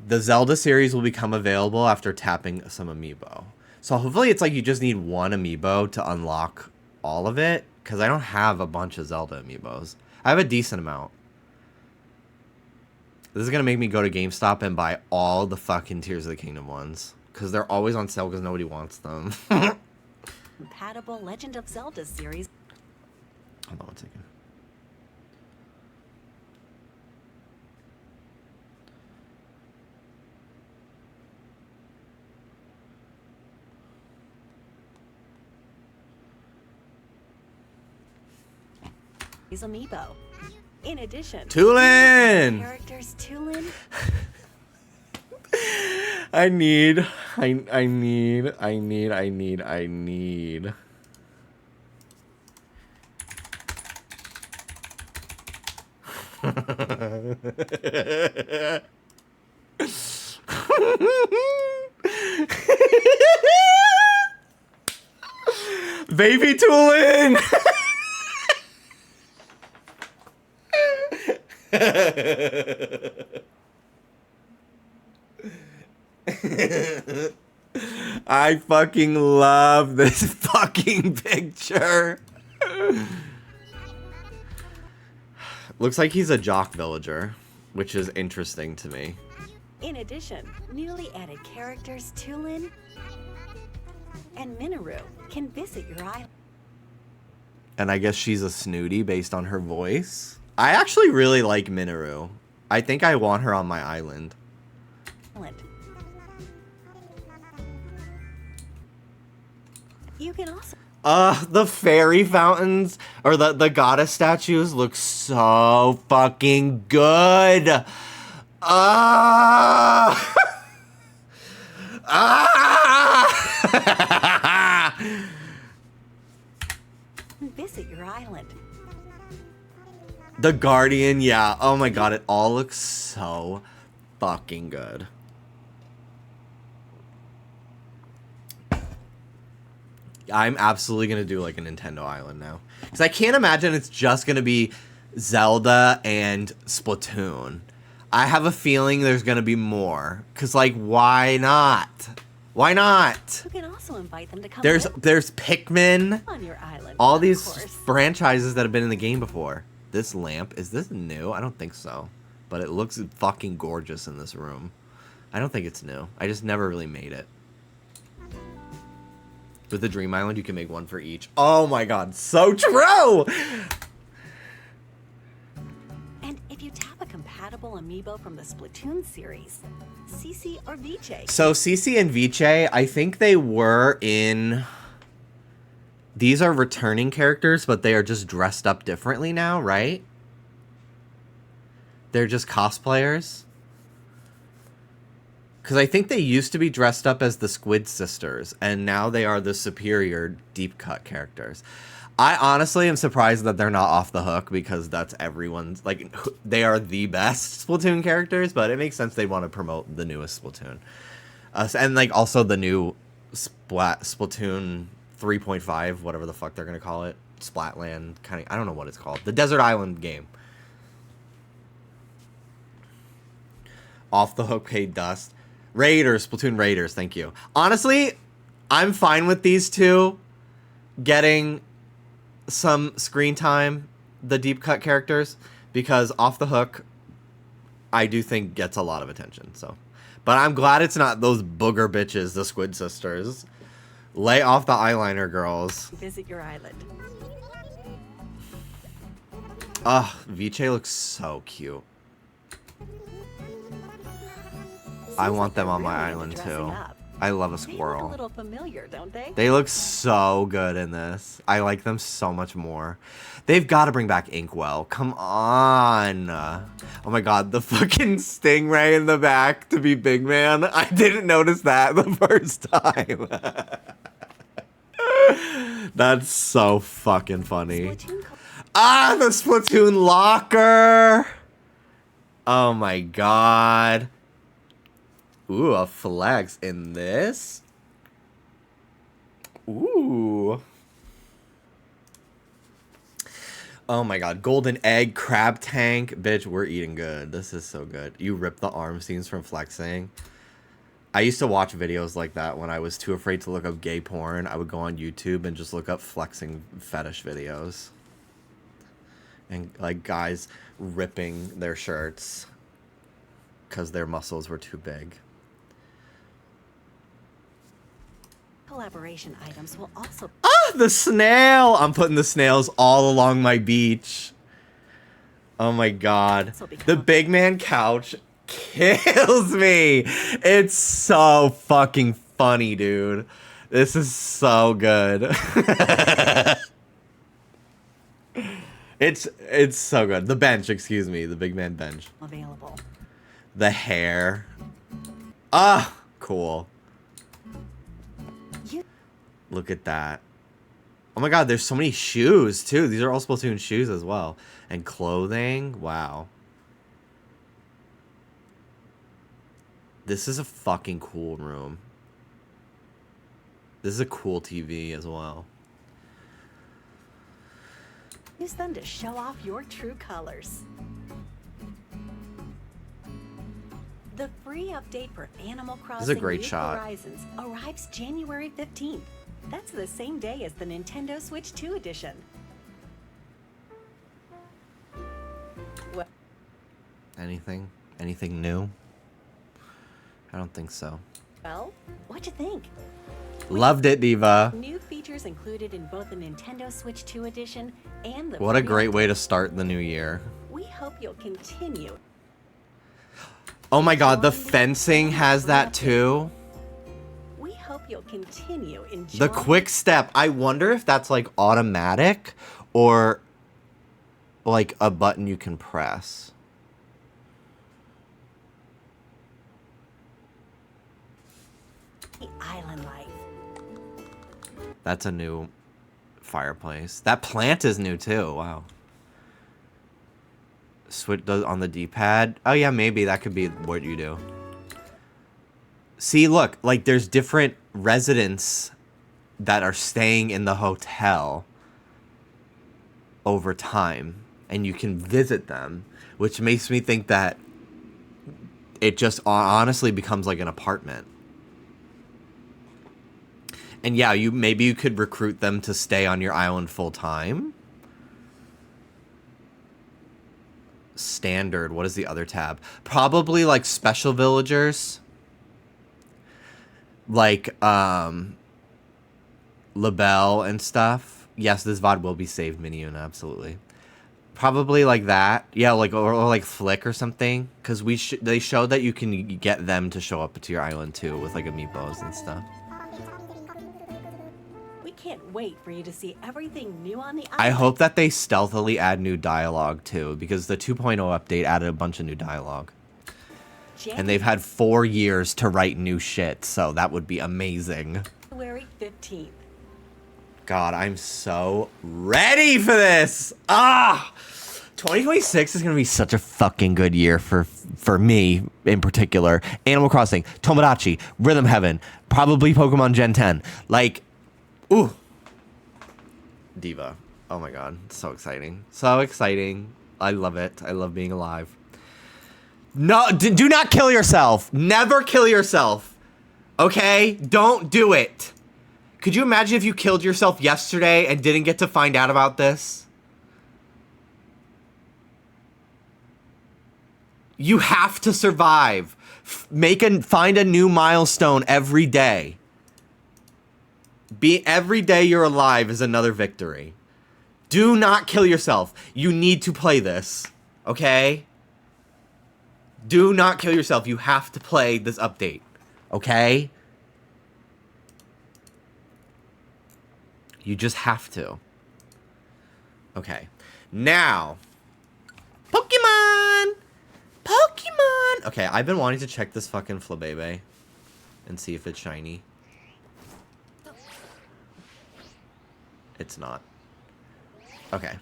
The Zelda series will become available after tapping some Amiibo. So hopefully it's like you just need one Amiibo to unlock all of it. Because I don't have a bunch of Zelda Amiibos. I have a decent amount. This is going to make me go to GameStop and buy all the fucking Tears of the Kingdom ones. Because they're always on sale because nobody wants them. compatible Legend of Zelda series. Hold on one second. Amiibo. In addition, Tulin! characters Tulin I need. Baby Tulin! I fucking love this fucking picture. Looks like he's a jock villager, which is interesting to me. In addition, newly added characters Tulin and Minoru can visit your island. And I guess she's a snooty based on her voice. I actually really like Minoru. I think I want her on my island. You can also The fairy fountains or the goddess statues look so fucking good. visit your island. The Guardian, yeah. Oh my god, it all looks so fucking good. I'm absolutely gonna do like a Nintendo Island now. Because I can't imagine it's just gonna be Zelda and Splatoon. I have a feeling there's gonna be more. Because, like, why not? Why not? You can also invite them to come There's live Pikmin. on your island. All of these course. franchises that have been in the game before. This lamp, is this new? I don't think so. But it looks fucking gorgeous in this room. I don't think it's new. I just never really made it. With the Dream Island, you can make one for each. Oh my god, so true! And if you tap a compatible amiibo from the Splatoon series, Cece or Viche. So Cece and Viche, I think they were in... These are returning characters, but they are just dressed up differently now, right? They're just cosplayers. Because I think they used to be dressed up as the Squid Sisters, and now they are the superior deep cut characters. I honestly am surprised that they're not off the hook, because that's everyone's, like, they are the best Splatoon characters, but it makes sense they want to promote the newest Splatoon. And, like, also the new Splatoon 3.5, whatever the fuck they're going to call it. Splatland, kind of, I don't know what it's called. The Desert Island game. Off the hook, hey, Dust. Raiders, Splatoon Raiders, thank you. Honestly, I'm fine with these two getting some screen time, the deep cut characters, because Off the Hook, I do think gets a lot of attention. So, but I'm glad it's not those booger bitches, the Squid Sisters. Lay off the eyeliner, girls. Visit your island. Ugh, Viche looks so cute. I want them on my island too. I love a They look a squirrel. little familiar, don't they? They look so good in this. I like them so much more. They've got to bring back Inkwell. Come on. Oh my god, the fucking stingray in the back to be Big Man. I didn't notice that the first time. That's so fucking funny. Splatoon Ah, the Splatoon locker. Oh my god. Ooh, a flex in this. Ooh. Oh my god, golden egg crab tank. Bitch, we're eating good. This is so good. You rip the arm scenes from flexing. I used to watch videos like that when I was too afraid to look up gay porn. I would go on YouTube and just look up flexing fetish videos. And like guys ripping their shirts because their muscles were too big. collaboration items will also... Ah, the snail! I'm putting the snails all along my beach. Oh my god. The big man couch kills me. It's so fucking funny, dude. This is so good. It's so good. The bench, excuse me. The big man bench. Available. The hair. Ah, cool. Look at that. Oh my god, there's so many shoes, too. These are all Splatoon shoes as well. And clothing. Wow. This is a fucking cool room. This is a cool TV as well. Use them to show off your true colors. The free update for Animal Crossing great New shot. Horizons arrives January 15th. That's the same day as the Nintendo Switch 2 edition. What? Anything? Anything new? I don't think so. Well, what'd you think? Loved it, Diva. New features included in both the Nintendo Switch 2 edition and the What a free great update. way to start the new year. We hope you'll continue. Oh my god, the fencing has that too. We hope you'll continue enjoying The quick step. I wonder if that's like automatic or like a button you can press. the island life. That's a new fireplace. That plant is new too. Wow. Switch does on the D-pad. Oh yeah, maybe that could be what you do. See, look, like there's different residents that are staying in the hotel over time, and you can visit them, which makes me think that it just honestly becomes like an apartment. And yeah, maybe you could recruit them to stay on your island full time. Standard. What is the other tab? Probably like special villagers. Like LaBelle and stuff. Yes, this VOD will be saved, Miniuna, absolutely. Probably like that. Yeah, like or like Flick or something. Because they showed that you can get them to show up to your island too with like amiibos and stuff. We can't wait for you to see everything new on the island. I hope that they stealthily add new dialogue too, because the 2.0 update added a bunch of new dialogue. And they've had 4 years to write new shit, so that would be amazing. January 15th. God, I'm so ready for this! Ah! 2026 is gonna be such a fucking good year for me in particular. Animal Crossing, Tomodachi, Rhythm Heaven, probably Pokemon Gen 10. Like, ooh. Diva. Oh my god, so exciting. So exciting. I love it. I love being alive. No, do not kill yourself. Never kill yourself. Okay? Don't do it. Could you imagine if you killed yourself yesterday and didn't get to find out about this? You have to survive. Find a new milestone every day. Every day you're alive is another victory. Do not kill yourself. You need to play this. Okay? Do not kill yourself. You have to play this update. Okay? You just have to. Okay. Now. Pokemon! Pokemon! Okay, I've been wanting to check this fucking Flabébé and see if it's shiny. It's not. Okay.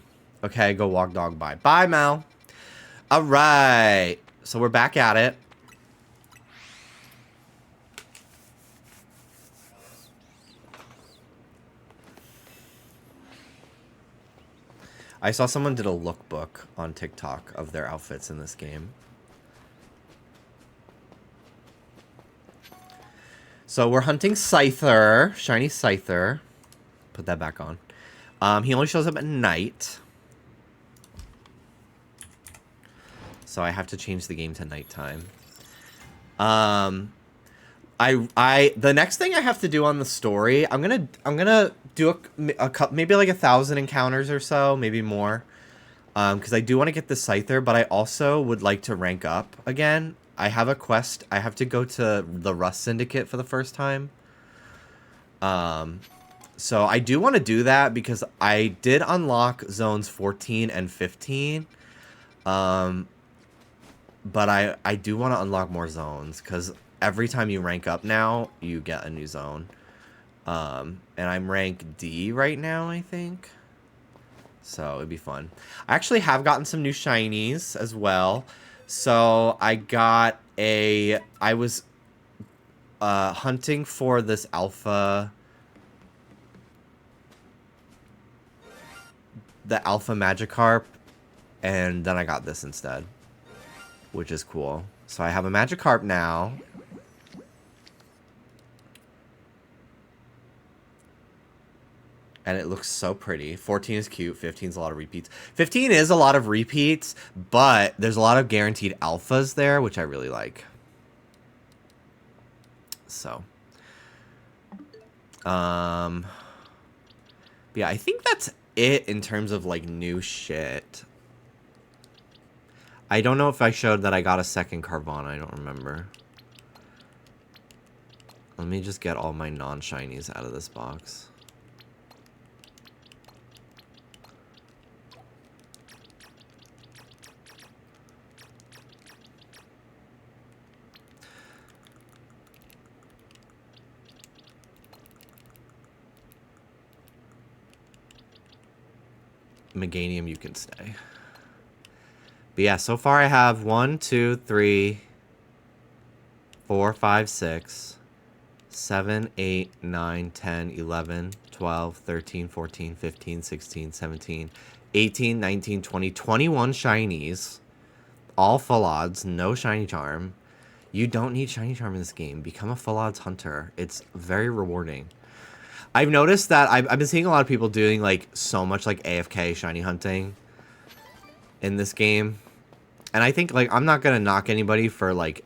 Okay, go walk dog by. Bye, Mal. All right. So we're back at it. I saw someone did a lookbook on TikTok of their outfits in this game. So we're hunting Scyther, shiny Scyther. Put that back on. He only shows up at night. So I have to change the game to nighttime. The next thing I have to do on the story, I'm gonna do a couple, maybe like 1,000 encounters or so, maybe more. Because I do want to get the Scyther, but I also would like to rank up again. I have a quest. I have to go to the Rust Syndicate for the first time. So I do want to do that because I did unlock zones 14 and 15. But I do want to unlock more zones because every time you rank up now, you get a new zone. And I'm rank D right now, I think. So it'd be fun. I actually have gotten some new shinies as well. So I got I was hunting for this alpha. The alpha Magikarp. And then I got this instead. Which is cool. So I have a Magikarp now. And it looks so pretty. 14 is cute. 15 is a lot of repeats. 15 is a lot of repeats, but there's a lot of guaranteed alphas there, which I really like. So. Yeah, I think that's it in terms of, like, new shit. I don't know if I showed that I got a second Carvana. I don't remember. Let me just get all my non-shinies out of this box. Meganium, you can stay. But yeah, so far I have 1, 2, 3, 4, 5, 6, 7, 8, 9, 10, 11, 12, 13, 14, 15, 16, 17, 18, 19, 20, 21 shinies. All full odds, no shiny charm. You don't need shiny charm in this game. Become a full odds hunter. It's very rewarding. I've noticed that I've been seeing a lot of people doing like so much like AFK shiny hunting in this game. And I think like I'm not going to knock anybody for like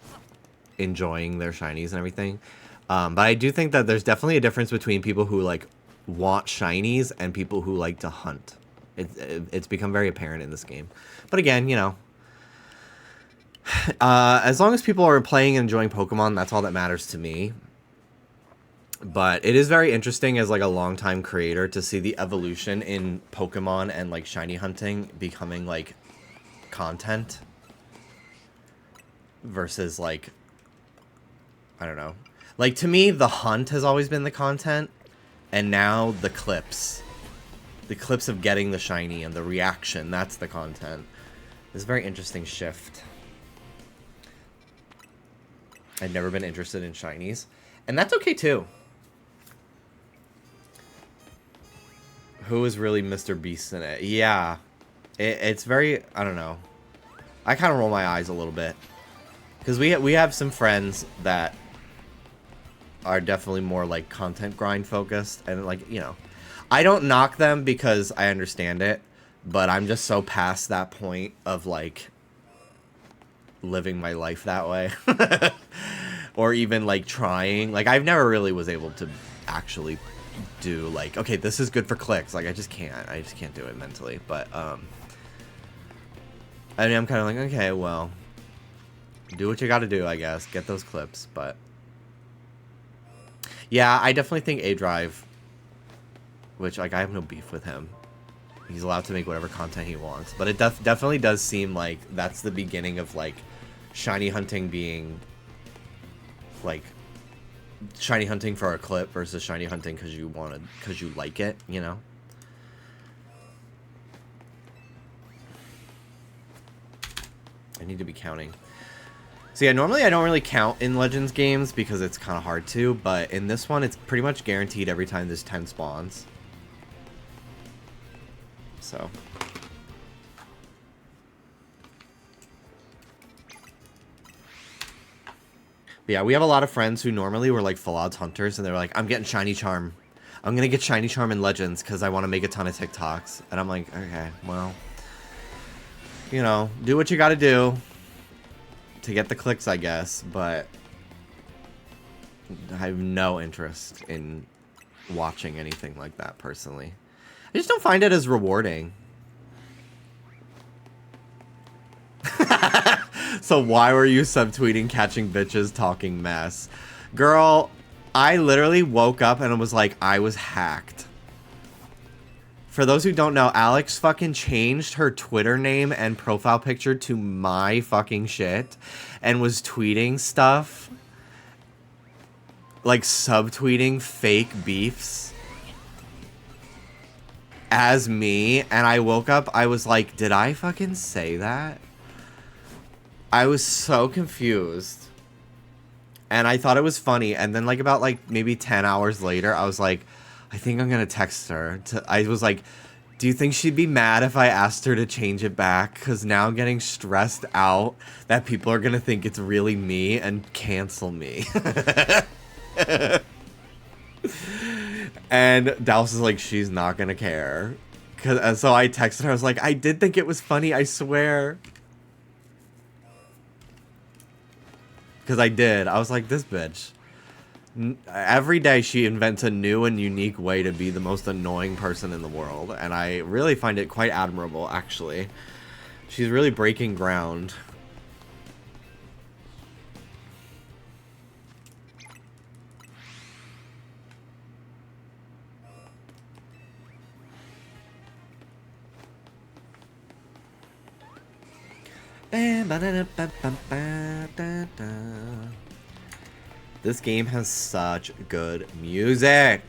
enjoying their shinies and everything. But I do think that there's definitely a difference between people who like want shinies and people who like to hunt. It's become very apparent in this game. But again, you know, as long as people are playing and enjoying Pokemon, that's all that matters to me. But it is very interesting as like a longtime creator to see the evolution in Pokemon and like shiny hunting becoming like content versus like, I don't know. Like to me, the hunt has always been the content and now the clips. The clips of getting the shiny and the reaction, that's the content. It's a very interesting shift. I've never been interested in shinies. And that's okay too. Who is really Mr. Beast in it? Yeah. It's very, I don't know. I kind of roll my eyes a little bit. Because we have some friends that are definitely more like content grind focused. And like, you know. I don't knock them because I understand it. But I'm just so past that point of like living my life that way. Or even like trying. Like I've never really was able to actually do like, okay, this is good for clicks. Like I just can't do it mentally. But I mean, I'm kind of like, okay, well, do what you got to do, I guess. Get those clips. But yeah, I definitely think A-Drive, which like I have no beef with him. He's allowed to make whatever content he wants. But it definitely does seem like that's the beginning of like shiny hunting being like shiny hunting for a clip versus shiny hunting because you like it, you know. I need to be counting. So yeah, normally I don't really count in Legends games because it's kind of hard to, but in this one it's pretty much guaranteed every time there's 10 spawns. So. But yeah, we have a lot of friends who normally were like full odds hunters and they're like, I'm getting Shiny Charm. I'm going to get Shiny Charm in Legends because I want to make a ton of TikToks. And I'm like, okay, well, you know, do what you got to do to get the clicks, I guess, but I have no interest in watching anything like that personally. I just don't find it as rewarding. So why were you subtweeting catching bitches talking mess? Girl, I literally woke up and was like, I was hacked. For those who don't know, Alex fucking changed her Twitter name and profile picture to my fucking shit and was tweeting stuff. Like subtweeting fake beefs as me. And I woke up, I was like, did I fucking say that? I was so confused. And I thought it was funny. And then like about like maybe 10 hours later, I was like, I think I'm going to text her. I was like, do you think she'd be mad if I asked her to change it back? Because now I'm getting stressed out that people are going to think it's really me and cancel me. And Dallas is like, she's not going to care. And so I texted her. I was like, I did think it was funny, I swear. Because I did. I was like, this bitch. Every day she invents a new and unique way to be the most annoying person in the world. And I really find it quite admirable, actually. She's really breaking ground. This game has such good music.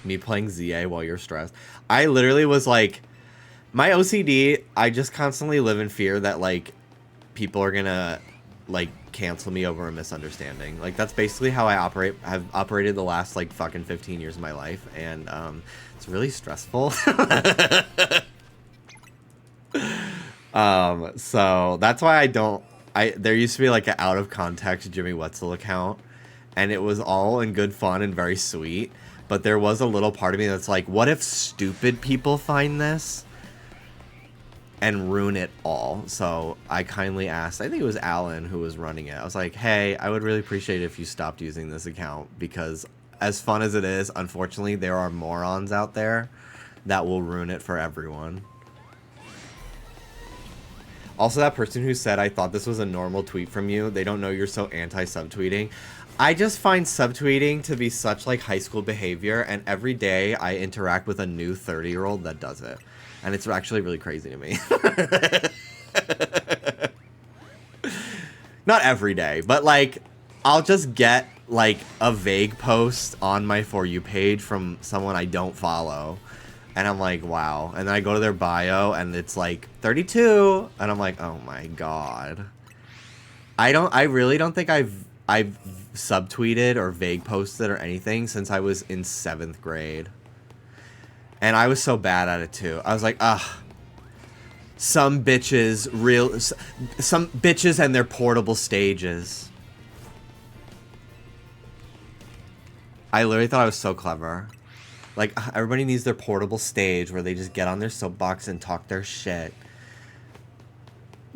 Me playing ZA while you're stressed. I literally was like, my OCD, I just constantly live in fear that like people are gonna like cancel me over a misunderstanding. Like that's basically how I have operated the last like fucking 15 years of my life, and it's really stressful. So that's why there used to be like an out of context Jimmy Wetzel account, and it was all in good fun and very sweet, but there was a little part of me that's like, what if stupid people find this and ruin it all? So I kindly asked, I think it was Alan who was running it. I was like, hey, I would really appreciate it if you stopped using this account, because as fun as it is, unfortunately, there are morons out there that will ruin it for everyone. Also, that person who said, I thought this was a normal tweet from you, they don't know you're so anti-subtweeting. I just find subtweeting to be such like high school behavior, and every day I interact with a new 30-year-old that does it. And it's actually really crazy to me. Not every day, but like, I'll just get like a vague post on my For You page from someone I don't follow. And I'm like, wow. And then I go to their bio and it's like 32. And I'm like, oh my God. I really don't think I've subtweeted or vague posted or anything since I was in 7th grade. And I was so bad at it too. I was like, ugh. Some bitches and their portable stages. I literally thought I was so clever. Like, everybody needs their portable stage where they just get on their soapbox and talk their shit.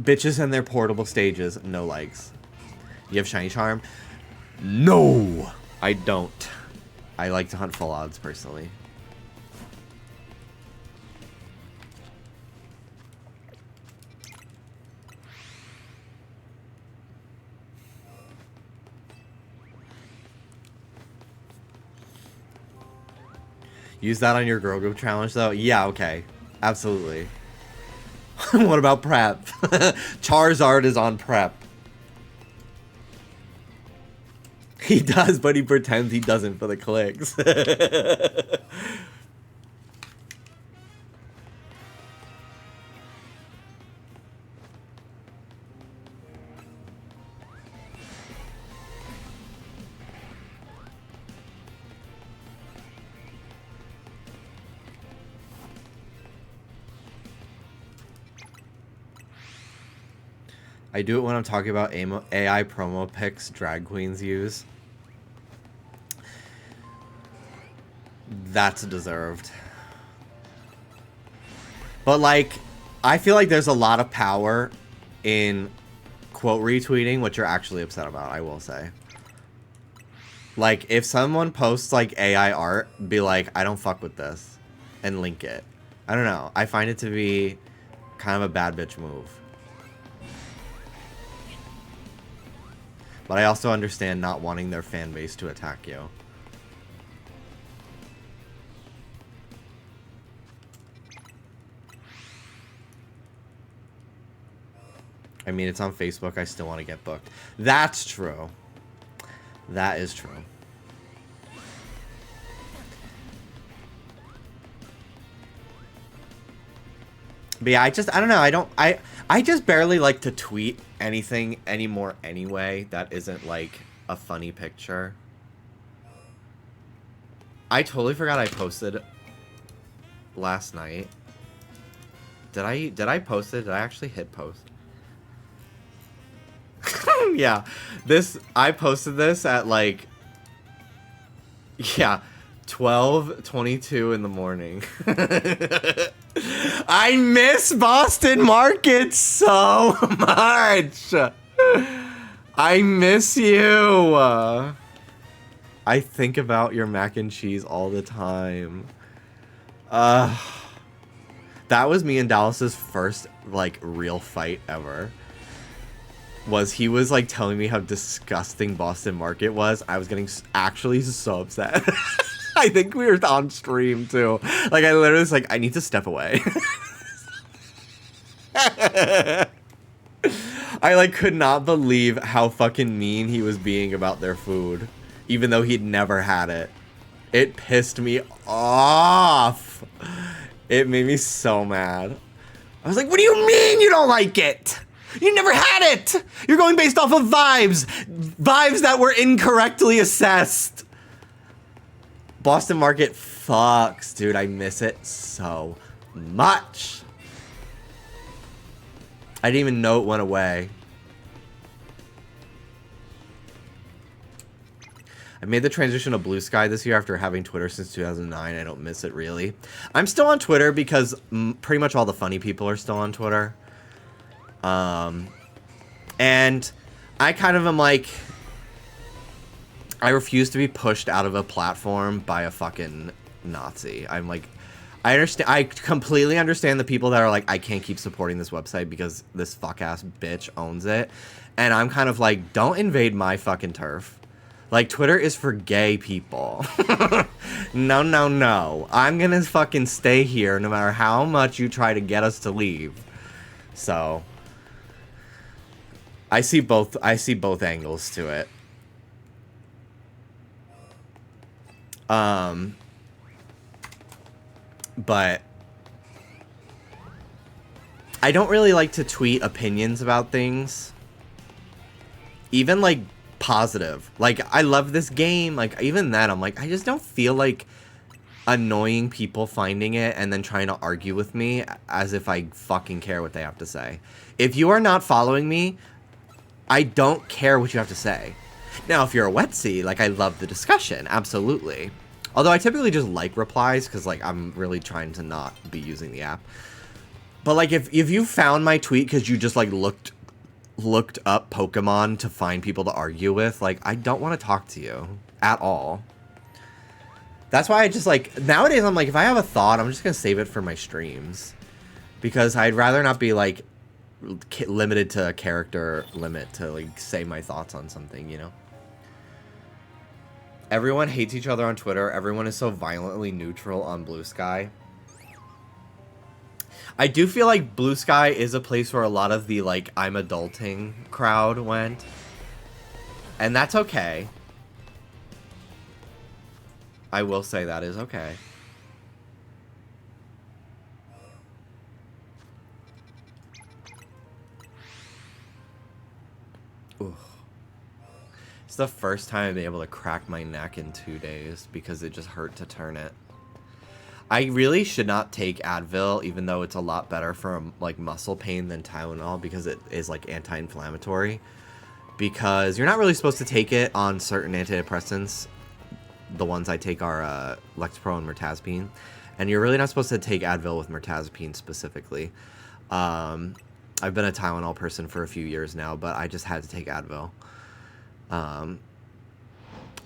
Bitches and their portable stages, no likes. You have Shiny Charm? No! I don't. I like to hunt full odds, personally. Use that on your girl group challenge, though? Yeah, okay. Absolutely. What about prep? Charizard is on prep. He does, but he pretends he doesn't for the clicks. I do it when I'm talking about AI promo pics drag queens use. That's deserved. But, like, I feel like there's a lot of power in quote retweeting what you're actually upset about, I will say. Like, if someone posts, like, AI art, be like, I don't fuck with this, and link it. I don't know. I find it to be kind of a bad bitch move. But I also understand not wanting their fan base to attack you. I mean, it's on Facebook. I still want to get booked. That's true. That is true. But yeah, I don't know. I just barely like to tweet anything anymore anyway that isn't like a funny picture. I totally forgot I posted last night. Did I post it? Did I actually hit post? Yeah. I posted this at like, yeah, 12:22 in the morning. I miss Boston Market so much. I miss you. I think about your mac and cheese all the time. That was me and Dallas's first like real fight ever. He was like telling me how disgusting Boston Market was. I was getting actually so upset. I think we were on stream too. Like I literally was like, I need to step away. I like could not believe how fucking mean he was being about their food, even though he'd never had it. It pissed me off. It made me so mad. I was like, what do you mean you don't like it? You never had it! You're going based off of vibes! Vibes that were incorrectly assessed! Boston Market fucks, dude. I miss it so much. I didn't even know it went away. I made the transition to Blue Sky this year after having Twitter since 2009. I don't miss it, really. I'm still on Twitter because pretty much all the funny people are still on Twitter. And I kind of am like, I refuse to be pushed out of a platform by a fucking Nazi. I'm like, I completely understand the people that are like, I can't keep supporting this website because this fuck-ass bitch owns it. And I'm kind of like, don't invade my fucking turf. Like, Twitter is for gay people. No, no, no. I'm gonna fucking stay here no matter how much you try to get us to leave. So I see both angles to it. But I don't really like to tweet opinions about things. Even like positive. Like, I love this game. Like, even that, I'm like, I just don't feel like annoying people finding it and then trying to argue with me as if I fucking care what they have to say. If you are not following me, I don't care what you have to say. Now, if you're a wetsy, like, I love the discussion, absolutely. Although I typically just like replies because, like, I'm really trying to not be using the app. But, like, if you found my tweet because you just, like, looked up Pokemon to find people to argue with, like, I don't want to talk to you at all. That's why I just, like, nowadays I'm like, if I have a thought, I'm just going to save it for my streams. Because I'd rather not be, like, limited to a character limit to, like, say my thoughts on something, you know? Everyone hates each other on Twitter. Everyone is so violently neutral on Blue Sky. I do feel like Blue Sky is a place where a lot of the, like, I'm adulting crowd went. And that's okay. I will say that is okay. Ooh. It's the first time I've been able to crack my neck in 2 days because it just hurt to turn it. I really should not take Advil, even though it's a lot better for like muscle pain than Tylenol because it is like anti-inflammatory. Because you're not really supposed to take it on certain antidepressants. The ones I take are Lexapro and mirtazapine, and you're really not supposed to take Advil with mirtazapine specifically. I've been a Tylenol person for a few years now, but I just had to take Advil. But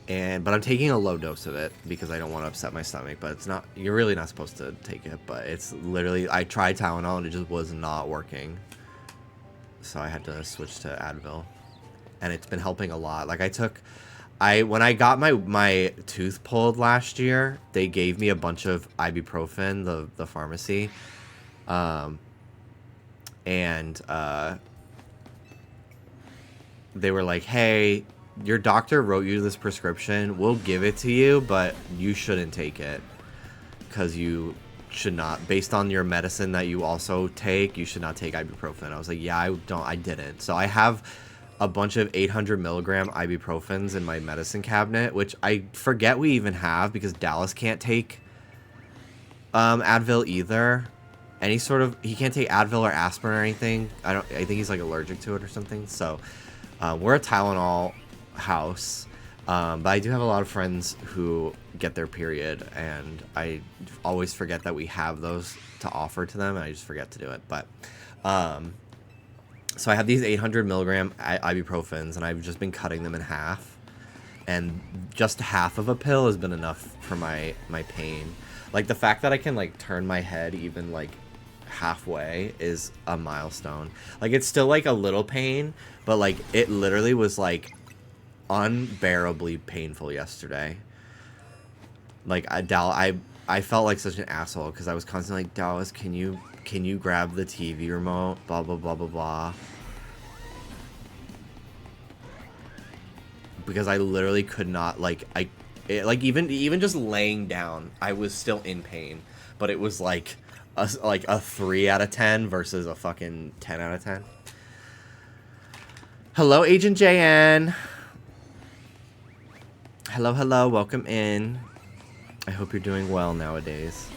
I'm taking a low dose of it because I don't want to upset my stomach. But it's not. You're really not supposed to take it. But it's literally. I tried Tylenol and it just was not working. So I had to switch to Advil, and it's been helping a lot. Like when I got my tooth pulled last year, they gave me a bunch of ibuprofen, the pharmacy, and they were like, hey, your doctor wrote you this prescription. We'll give it to you, but you shouldn't take it because you should not, based on your medicine that you also take, you should not take ibuprofen. I was like, yeah, I didn't. So I have a bunch of 800 milligram ibuprofens in my medicine cabinet, which I forget we even have because Dallas can't take Advil either. He can't take Advil or aspirin or anything. I think he's like allergic to it or something. So we're a Tylenol house, but I do have a lot of friends who get their period, and I always forget that we have those to offer to them, and I just forget to do it. But so I have these 800 milligram ibuprofens, and I've just been cutting them in half, and just half of a pill has been enough for my pain. Like the fact that I can like turn my head even like halfway is a milestone. Like it's still like a little pain, but like it literally was like unbearably painful yesterday. Like I felt like such an asshole because I was constantly like, Dallas, can you grab the TV remote, blah blah blah blah blah, because I literally could not, like, even just laying down I was still in pain, but it was like a 3 out of 10 versus a fucking 10 out of 10. Hello, Agent JN. Hello, welcome in. I hope you're doing well nowadays.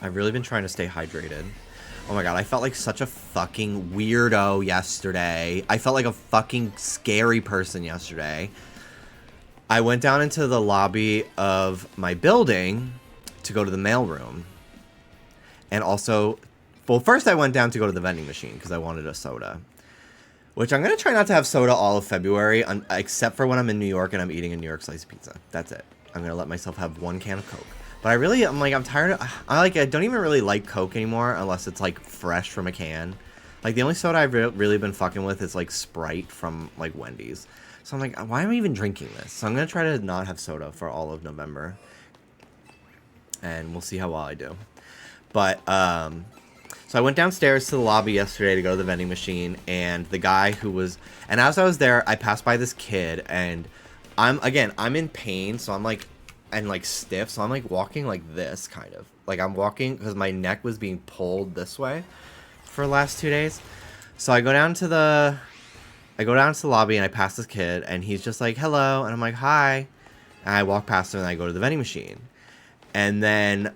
I've really been trying to stay hydrated. Oh my god, I felt like such a fucking weirdo yesterday. I felt like a fucking scary person yesterday. I went down into the lobby of my building to go to the mailroom. And also, well, first I went down to go to the vending machine because I wanted a soda. Which I'm going to try not to have soda all of February, except for when I'm in New York and I'm eating a New York slice of pizza. That's it. I'm going to let myself have 1 can of Coke. But I'm tired of, I don't even really like Coke anymore unless it's like fresh from a can. Like the only soda I've really been fucking with is like Sprite from like Wendy's. So I'm like, why am I even drinking this? So I'm going to try to not have soda for all of November. And we'll see how well I do. But, so I went downstairs to the lobby yesterday to go to the vending machine, and the guy who was, and as I was there, I passed by this kid, and I'm in pain, so I'm like, and like stiff, so I'm like walking like this, kind of. Like I'm walking, because my neck was being pulled this way for the last 2 days. So I go down to the lobby, and I pass this kid, and he's just like, hello, and I'm like, hi. And I walk past him, and I go to the vending machine. And then,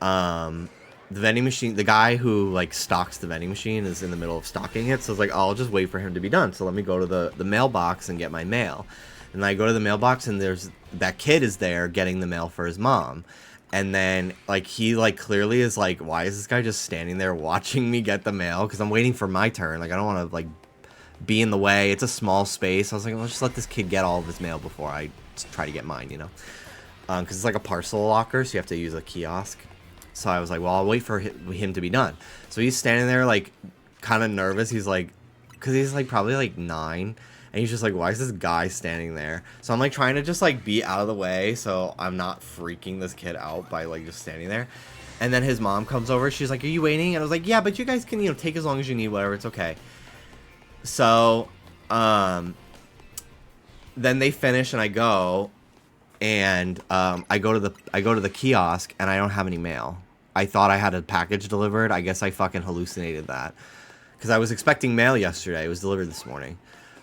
the vending machine, the guy who like stocks the vending machine is in the middle of stocking it, so I was like, oh, I'll just wait for him to be done, so let me go to the mailbox and get my mail. And I go to the mailbox, and there's that kid is there getting the mail for his mom. And then like he like clearly is like, why is this guy just standing there watching me get the mail, because I'm waiting for my turn. Like I don't want to like be in the way. It's a small space. I was like, let's just let this kid get all of his mail before I try to get mine, you know, because it's like a parcel locker, so you have to use a kiosk. So I was like, well, I'll wait for him to be done. So he's standing there, like, kind of nervous. He's like, because he's, like, probably, like, 9. And he's just like, why is this guy standing there? So I'm, like, trying to just, like, be out of the way so I'm not freaking this kid out by, like, just standing there. And then his mom comes over. She's like, are you waiting? And I was like, yeah, but you guys can, you know, take as long as you need, whatever. It's okay. So, then they finish and I go. and I go to the kiosk and I don't have any mail. I thought I had a package delivered. I guess I fucking hallucinated that because I was expecting mail yesterday. It was delivered this morning.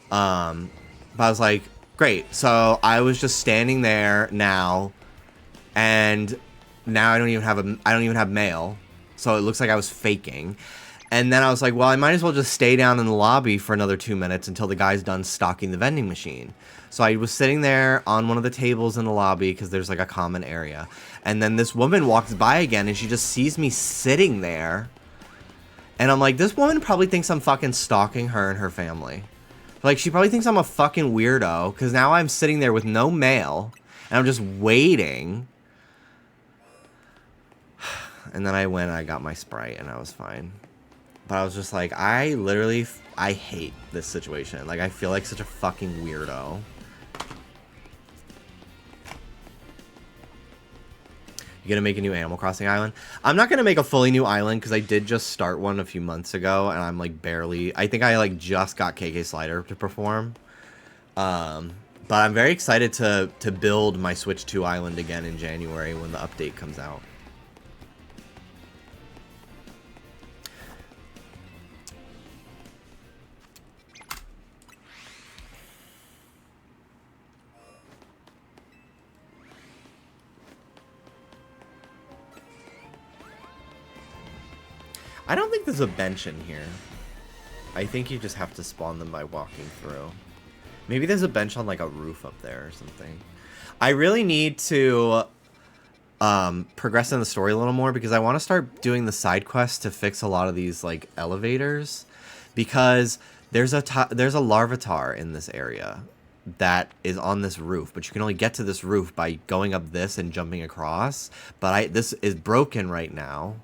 But I was like, great. So I was just standing there now, and now I don't even have mail. So it looks like I was faking. And then I was like, well, I might as well just stay down in the lobby for another 2 minutes until the guy's done stocking the vending machine. So I was sitting there on one of the tables in the lobby because there's like a common area. And then this woman walks by again and she just sees me sitting there. And I'm like, this woman probably thinks I'm fucking stalking her and her family. Like, she probably thinks I'm a fucking weirdo because now I'm sitting there with no mail and I'm just waiting. And then I went and I got my Sprite and I was fine. But I was just like, I hate this situation. Like, I feel like such a fucking weirdo. You gonna make a new Animal Crossing island? I'm not gonna make a fully new island because I did just start one a few months ago and I'm like barely... I think I like just got KK Slider to perform. But I'm very excited to build my Switch 2 island again in January when the update comes out. I don't think there's a bench in here. I think you just have to spawn them by walking through. Maybe there's a bench on like a roof up there or something. I really need to progress in the story a little more because I want to start doing the side quests to fix a lot of these like elevators, because there's a Larvitar in this area that is on this roof, but you can only get to this roof by going up this and jumping across. But this is broken right now.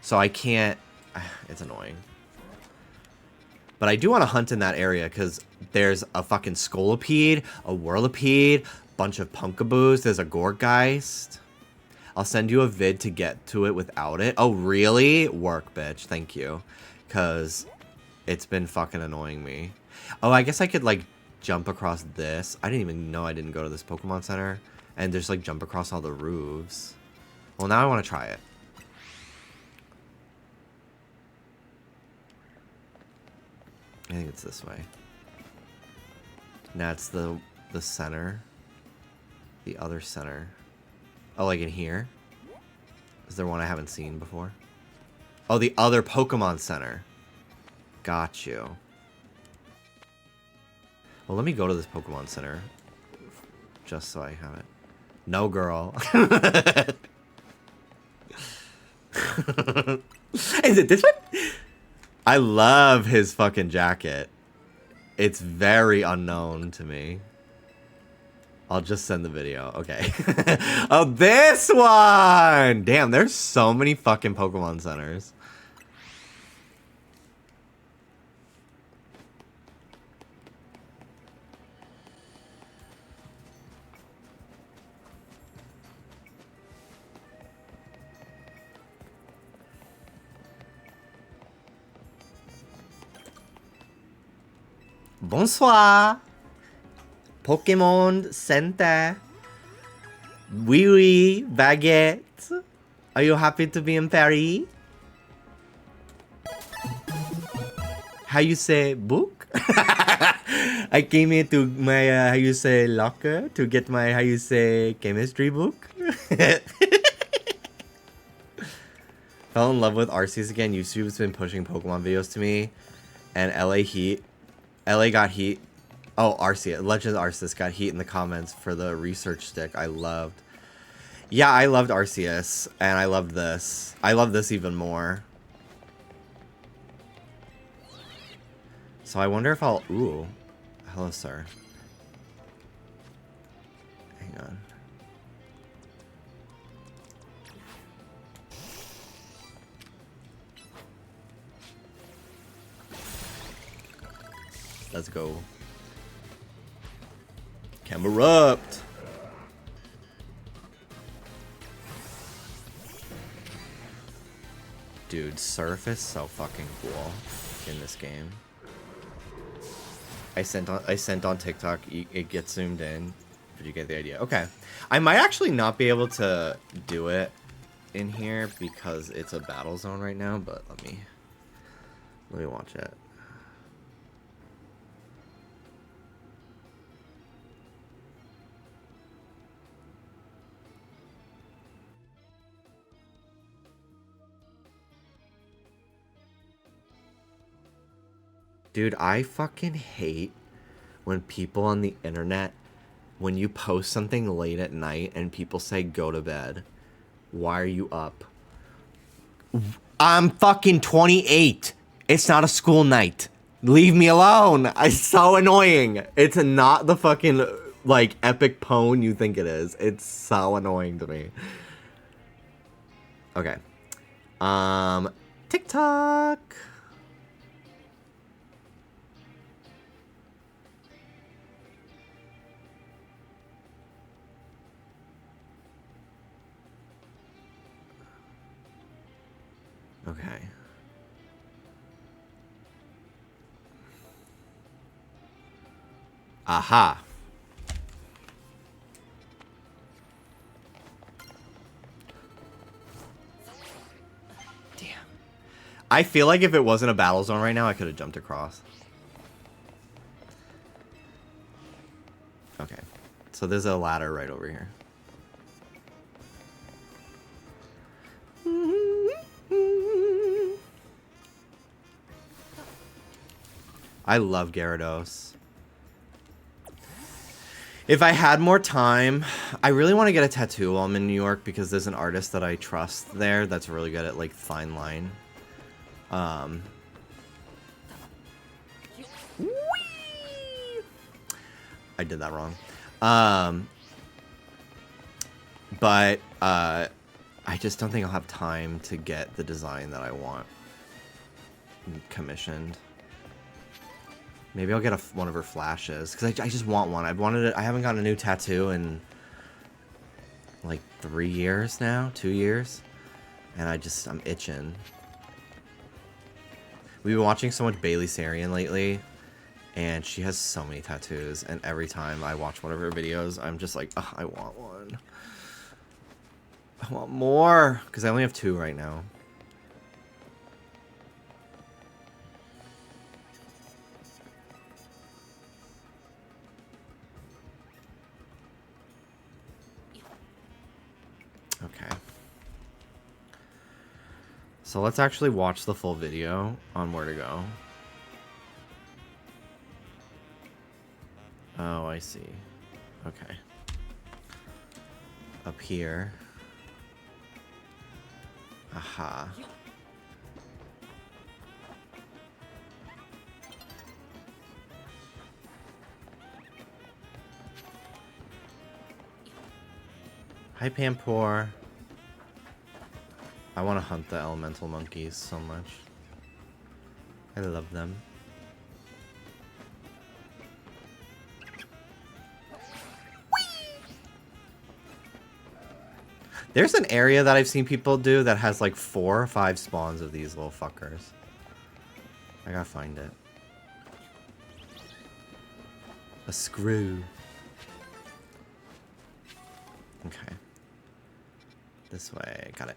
So I can't... It's annoying. But I do want to hunt in that area because there's a fucking Scolipede, a Whirlipede, bunch of Punkaboos, there's a Gorgeist. I'll send you a vid to get to it without it. Oh, really? Work, bitch. Thank you. Because it's been fucking annoying me. Oh, I guess I could, like, jump across this. I didn't even know I didn't go to this Pokemon Center. And just, like, jump across all the roofs. Well, now I want to try it. I think it's this way. Now it's the center. The other center. Oh, like in here? Is there one I haven't seen before? Oh, the other Pokemon Center. Got you. Well, let me go to this Pokemon Center. Just so I have it. No, girl. Is it this one? I love his fucking jacket. It's very unknown to me. I'll just send the video. Okay. Oh, this one! Damn, there's so many fucking Pokemon Centers. Bonsoir. Pokémon Center. Oui, oui, baguette. Are you happy to be in Paris? How you say book? I came here to my, how you say, locker to get my, how you say, chemistry book. Fell in love with Arceus again. YouTube's been pushing Pokemon videos to me. And LA got heat. Oh, Arceus. Legend Arceus got heat in the comments for the research stick I loved. Yeah, I loved Arceus. And I loved this. I love this even more. So I wonder if I'll... Ooh. Hello, sir. Hang on. Let's go. Camerupt. Dude, Surf is so fucking cool in this game. I sent on TikTok. It gets zoomed in. but you get the idea. Okay. I might actually not be able to do it in here because it's a battle zone right now, but let me watch it. Dude, I fucking hate when people on the internet, when you post something late at night and people say go to bed. Why are you up? I'm fucking 28. It's not a school night. Leave me alone. It's so annoying. It's not the fucking, like, epic pwn you think it is. It's so annoying to me. Okay. TikTok. Okay. Aha. Damn. I feel like if it wasn't a battle zone right now, I could have jumped across. Okay. So there's a ladder right over here. I love Gyarados. If I had more time, I really want to get a tattoo while I'm in New York because there's an artist that I trust there that's really good at, like, fine line. I did that wrong. But I just don't think I'll have time to get the design that I want commissioned. Maybe I'll get one of her flashes because I just want one. I've wanted it. I haven't gotten a new tattoo in like 3 years now, 2 years, and I'm itching. We've been watching so much Bailey Sarian lately, and she has so many tattoos. And every time I watch one of her videos, I'm just like, oh, I want one. I want more because I only have 2 right now. Okay. So let's actually watch the full video on where to go. Oh, I see. Okay. Up here. Aha. Hi, Pampor. I want to hunt the elemental monkeys so much. I love them. There's an area that I've seen people do that has like 4 or 5 spawns of these little fuckers. I gotta find it. A screw. Okay. This way. Got it.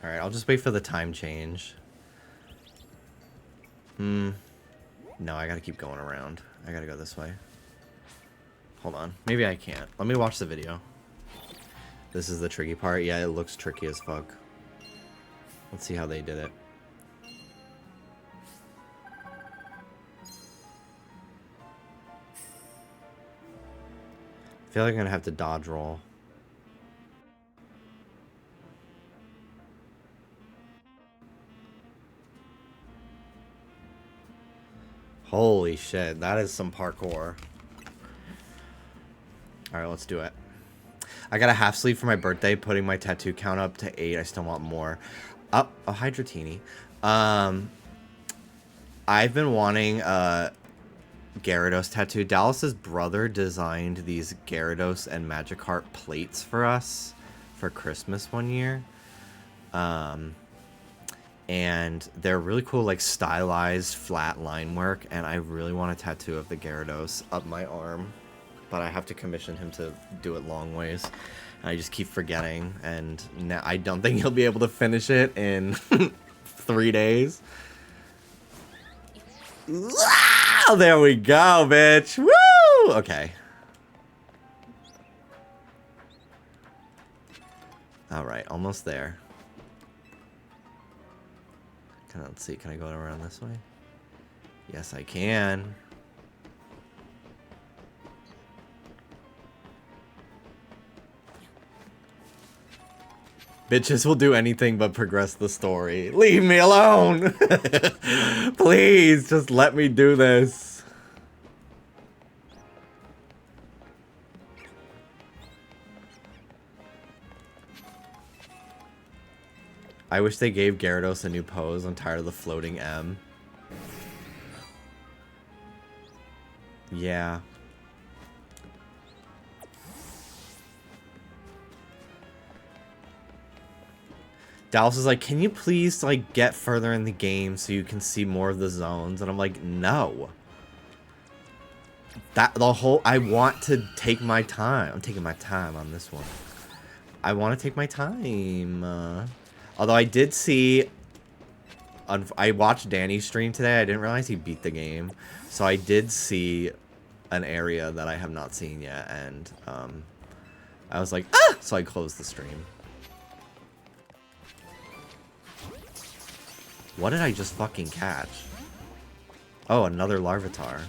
Alright, I'll just wait for the time change. No, I gotta keep going around. I gotta go this way. Hold on. Maybe I can't. Let me watch the video. This is the tricky part. Yeah, it looks tricky as fuck. Let's see how they did it. I feel like I'm gonna have to dodge roll. Holy shit, that is some parkour. Alright, let's do it. I got a half sleeve for my birthday, putting my tattoo count up to 8. I still want more. Oh, a Hydratini. I've been wanting a Gyarados tattoo. Dallas's brother designed these Gyarados and Magikarp plates for us for Christmas one year. And they're really cool, like stylized flat line work, and I really want a tattoo of the Gyarados up my arm, but I have to commission him to do it long ways. And I just keep forgetting, and now I don't think he'll be able to finish it in 3 days. Wow, there we go, bitch. Woo! Okay. All right, almost there. Let's see, can I go around this way? Yes, I can. Bitches will do anything but progress the story. Leave me alone! Please, just let me do this. I wish they gave Gyarados a new pose. I'm tired of the floating M. Yeah. Dallas is like, can you please, like, get further in the game so you can see more of the zones? And I'm like, no. I want to take my time. I'm taking my time on this one. I want to take my time. Although I did see, I watched Danny's stream today. I didn't realize he beat the game. So I did see an area that I have not seen yet. And I was like, ah! So I closed the stream. What did I just fucking catch? Oh, another Larvitar.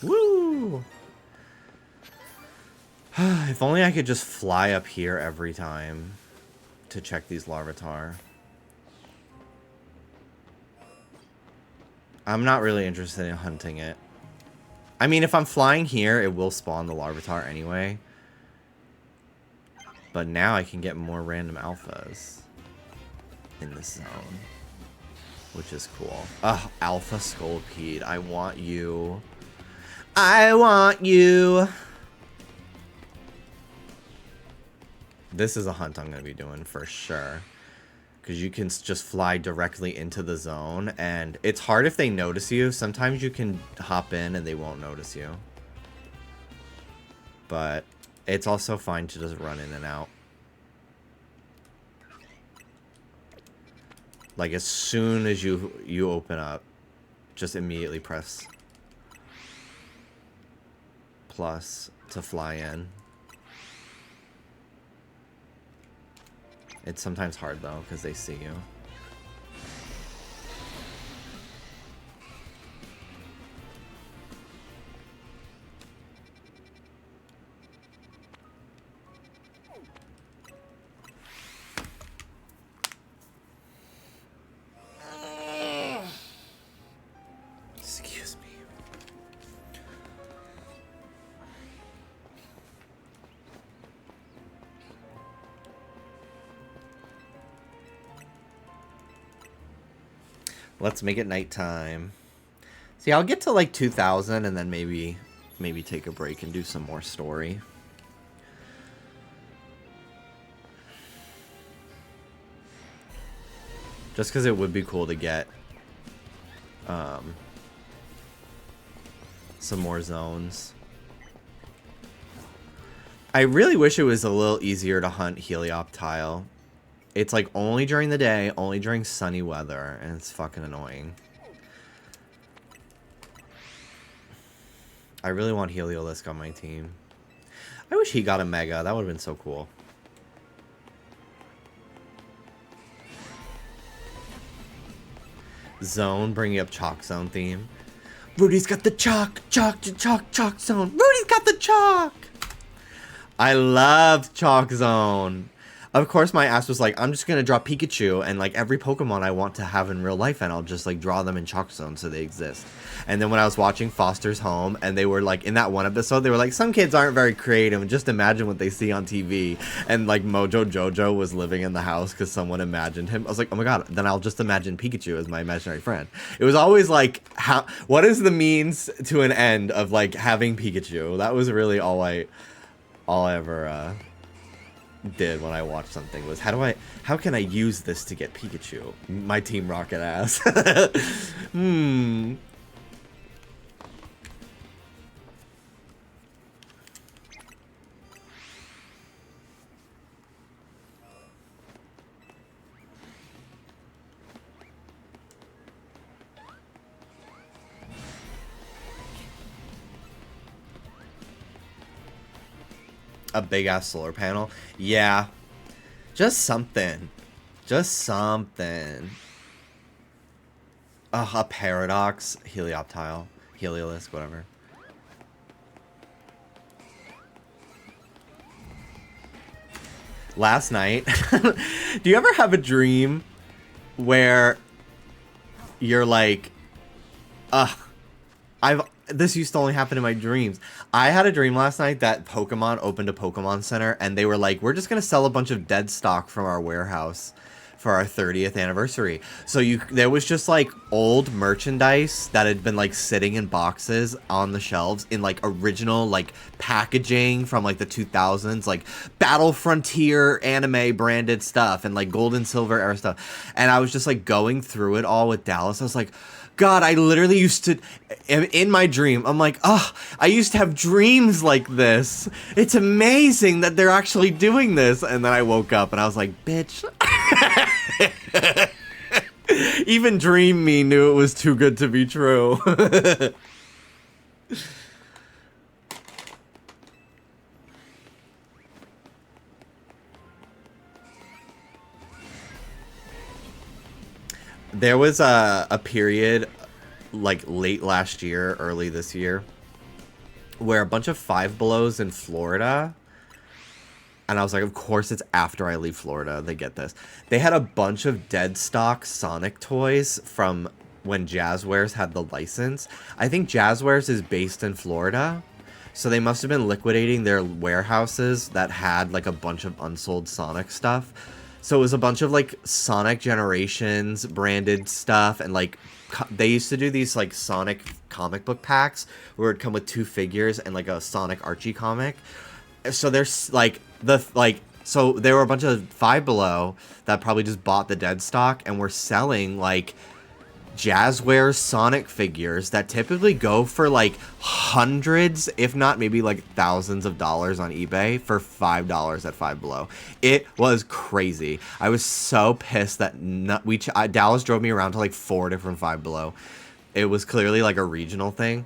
Woo! If only I could just fly up here every time to check these Larvitar. I'm not really interested in hunting it. I mean, if I'm flying here, it will spawn the Larvitar anyway. But now I can get more random alphas in this zone, which is cool. Ugh, Alpha Scolipede. I want you. I want you. This is a hunt I'm going to be doing for sure. Because you can just fly directly into the zone. And it's hard if they notice you. Sometimes you can hop in and they won't notice you. But it's also fine to just run in and out. Like as soon as you open up, just immediately press plus to fly in. It's sometimes hard though because they see you. Excuse me. Let's make it nighttime. See, I'll get to like 2000 and then maybe take a break and do some more story. Just because it would be cool to get some more zones. I really wish it was a little easier to hunt Helioptile. It's like only during the day, only during sunny weather, and it's fucking annoying. I really want Heliolisk on my team. I wish he got a Mega. That would have been so cool. Zone, bringing up Chalk Zone theme. Rudy's got the chalk zone. Rudy's got the chalk. I loved Chalk Zone. Of course, my ass was like, I'm just gonna draw Pikachu and like every Pokemon I want to have in real life, and I'll just like draw them in Chalk Zone so they exist. And then when I was watching Foster's Home, and they were like, in that one episode, they were like, some kids aren't very creative, and just imagine what they see on TV. And like Mojo Jojo was living in the house because someone imagined him. I was like, oh my god, then I'll just imagine Pikachu as my imaginary friend. It was always like, what is the means to an end of like having Pikachu? That was really all I ever did when I watched something, was how can I use this to get Pikachu? My Team Rocket ass. A big ass solar panel. Yeah. Just something. Just something. A paradox. Helioptile. Heliolisk, whatever. Last night. Do you ever have a dream where you're like, this used to only happen in my dreams. I had a dream last night that Pokemon opened a Pokemon Center, and they were like, we're just going to sell a bunch of dead stock from our warehouse for our 30th anniversary. So there was just like old merchandise that had been like sitting in boxes on the shelves in like original like packaging from like the 2000s, like Battle Frontier anime branded stuff and like gold and silver era stuff. And I was just like going through it all with Dallas. I was like, God, I literally used to, in my dream, I'm like, I used to have dreams like this. It's amazing that they're actually doing this. And then I woke up and I was like, bitch. Even Dream Me knew it was too good to be true. There was a period, like late last year, early this year, where a bunch of Five Belows in Florida, and I was like, of course it's after I leave Florida, they get this. They had a bunch of dead stock Sonic toys from when Jazzwares had the license. I think Jazzwares is based in Florida, so they must have been liquidating their warehouses that had like a bunch of unsold Sonic stuff. So it was a bunch of like Sonic Generations branded stuff, and like they used to do these like Sonic comic book packs where it'd come with 2 figures and like a Sonic Archie comic. So there's like so there were a bunch of Five Below that probably just bought the dead stock and were selling like Jazzwares Sonic figures that typically go for like hundreds, if not maybe like thousands of dollars on eBay for $5 at Five Below. It was crazy. I was so pissed that Dallas drove me around to like 4 different Five Below. It was clearly like a regional thing.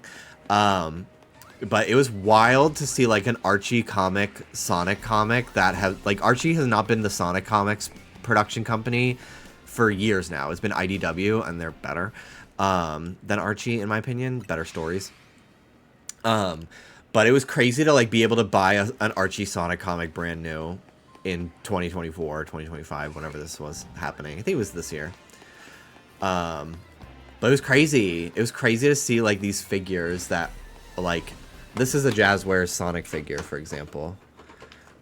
But it was wild to see like an Archie comic, Sonic comic that has like, Archie has not been the Sonic Comics production company for years now. It's been IDW, and they're better than Archie, in my opinion. Better stories. But it was crazy to like be able to buy an Archie Sonic comic brand new in 2024 or 2025, whenever this was happening. I think it was this year. But it was crazy. It was crazy to see like these figures that like, this is a Jazzwares Sonic figure, for example.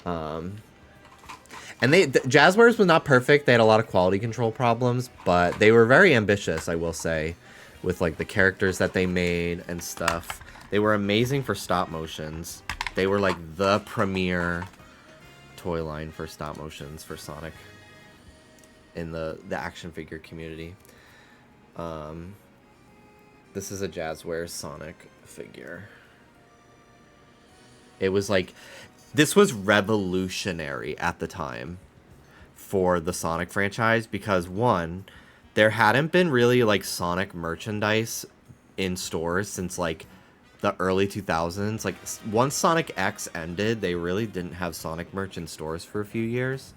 And Jazzwares was not perfect. They had a lot of quality control problems, but they were very ambitious, I will say, with like the characters that they made and stuff. They were amazing for stop motions. They were like the premier toy line for stop motions for Sonic in the action figure community. This is a Jazzwares Sonic figure. It was like, this was revolutionary at the time for the Sonic franchise because, one, there hadn't been really like Sonic merchandise in stores since like the early 2000s. Like once Sonic X ended, they really didn't have Sonic merch in stores for a few years.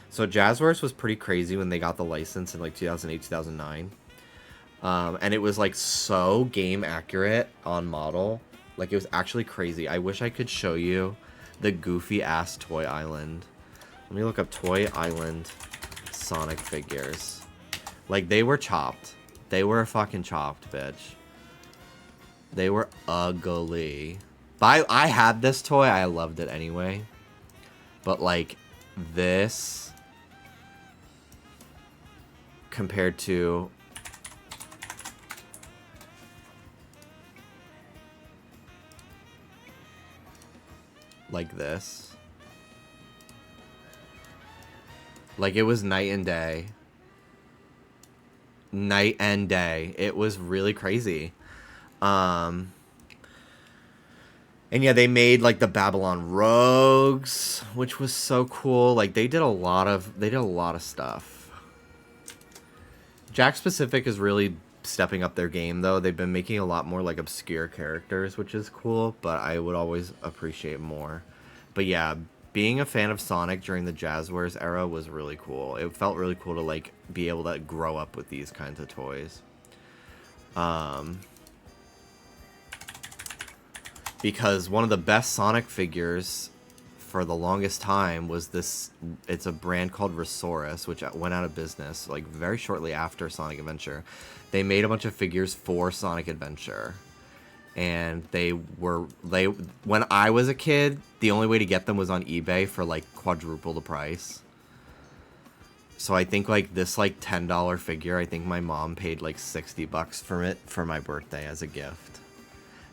So Jazzwares was pretty crazy when they got the license in like 2008, 2009. And it was like so game accurate on model. Like it was actually crazy. I wish I could show you the goofy ass Toy Island. Let me look up Toy Island Sonic figures. Like they were chopped. They were fucking chopped, bitch. They were ugly. But I had this toy. I loved it anyway. But like this compared to like this. Like it was night and day. Night and day. It was really crazy. And yeah, they made like the Babylon Rogues, which was so cool. Like they did a lot of stuff. Jack Specific is really stepping up their game though. They've been making a lot more like obscure characters, which is cool, but I would always appreciate more. But yeah, being a fan of Sonic during the Jazzwares era was really cool. It felt really cool to like be able to grow up with these kinds of toys. Because one of the best Sonic figures for the longest time was this. It's a brand called Resaurus, which went out of business like very shortly after Sonic Adventure. They made a bunch of figures for Sonic Adventure. And when I was a kid, the only way to get them was on eBay for like quadruple the price. So I think like this like $10 figure, I think my mom paid like $60 for it for my birthday as a gift.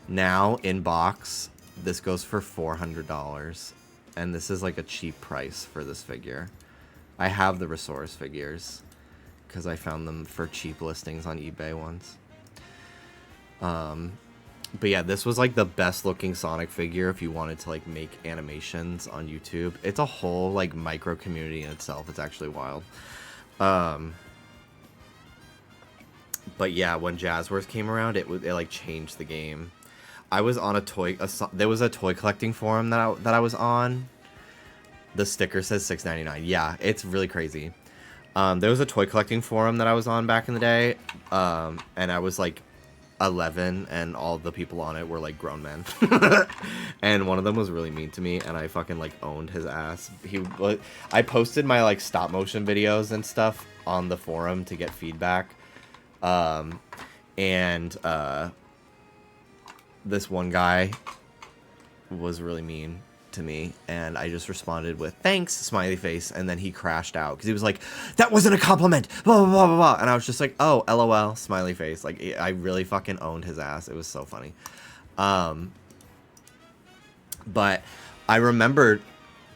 Now in box, this goes for $400, and this is like a cheap price for this figure. I have the Resource figures because I found them for cheap listings on eBay once. But yeah, this was like the best looking Sonic figure if you wanted to like make animations on YouTube. It's a whole like micro community in itself. It's actually wild. But yeah, when Jazzwares came around, it like changed the game. I was on there was a toy collecting forum that I was on. The sticker says $6.99. Yeah, it's really crazy. There was a toy collecting forum that I was on back in the day. And I was like 11, and all the people on it were like grown men. And one of them was really mean to me, and I fucking like owned his ass. I posted my like stop motion videos and stuff on the forum to get feedback. This one guy was really mean to me, and I just responded with thanks, smiley face, and then he crashed out because he was like, that wasn't a compliment, blah blah blah blah blah. And I was just like, oh, LOL, smiley face. Like I really fucking owned his ass. It was so funny. But I remembered,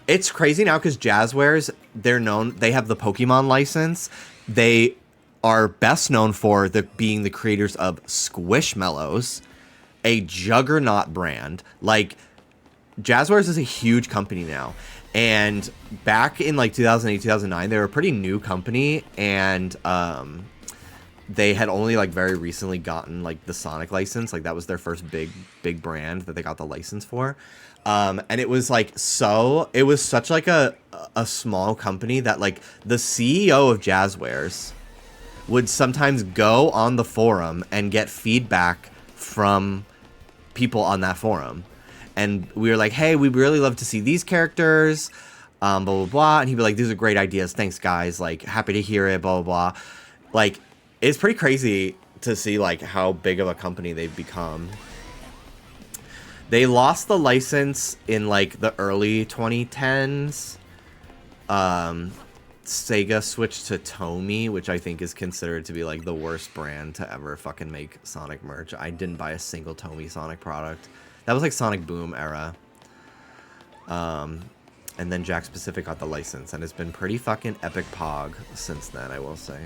it's crazy now because Jazzwares, they have the Pokemon license. They are best known for being the creators of Squishmallows, a juggernaut brand. Like Jazzwares is a huge company now, and back in like 2008, 2009, they were a pretty new company, and they had only like very recently gotten like the Sonic license. Like that was their first big brand that they got the license for. And it was such like a small company that like the CEO of Jazzwares would sometimes go on the forum and get feedback from people on that forum. And we were like, hey, we'd really love to see these characters, blah, blah, blah. And he'd be like, these are great ideas. Thanks, guys. Like, happy to hear it, blah, blah, blah. Like, it's pretty crazy to see, like, how big of a company they've become. They lost the license in, like, the early 2010s. Sega switched to Tomy, which I think is considered to be, like, the worst brand to ever fucking make Sonic merch. I didn't buy a single Tomy Sonic product. That was like Sonic Boom era. And then Jack Specific got the license, and it's been pretty fucking epic pog since then, I will say.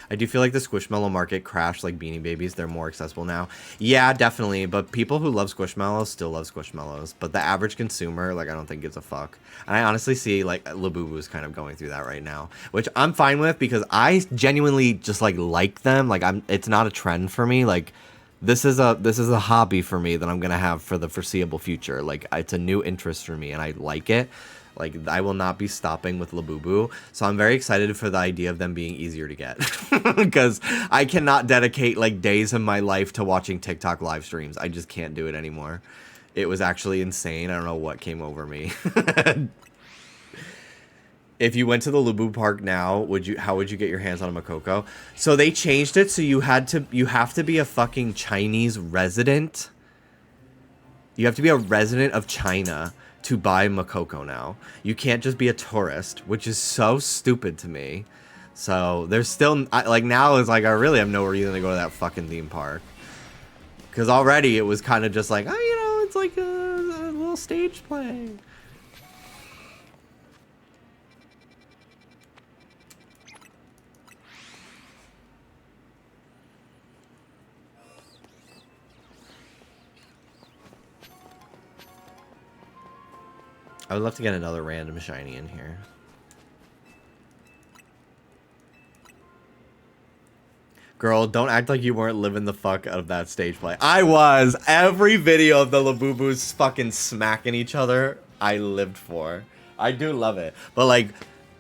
I do feel like the Squishmallow market crashed like Beanie Babies. They're more accessible now. Yeah, definitely. But people who love Squishmallows still love Squishmallows. But the average consumer, like, I don't think gives a fuck. And I honestly see, like, Labubu's kind of going through that right now. Which I'm fine with because I genuinely just, like them. Like, it's not a trend for me. Like, This is a hobby for me that I'm gonna have for the foreseeable future. Like, it's a new interest for me, and I like it. Like, I will not be stopping with Labubu, so I'm very excited for the idea of them being easier to get. Because I cannot dedicate, like, days of my life to watching TikTok live streams. I just can't do it anymore. It was actually insane. I don't know what came over me. If you went to the Labubu Park now, how would you get your hands on a Makoko? So they changed it so you have to be a fucking Chinese resident. You have to be a resident of China to buy Makoko now. You can't just be a tourist, which is so stupid to me. So there's still, like, now it's like I really have no reason to go to that fucking theme park. Because already it was kind of just like, oh, you know, it's like a little stage play. I would love to get another random shiny in here. Girl, don't act like you weren't living the fuck out of that stage play. I was. Every video of the Labubus fucking smacking each other, I lived for. I do love it. But, like,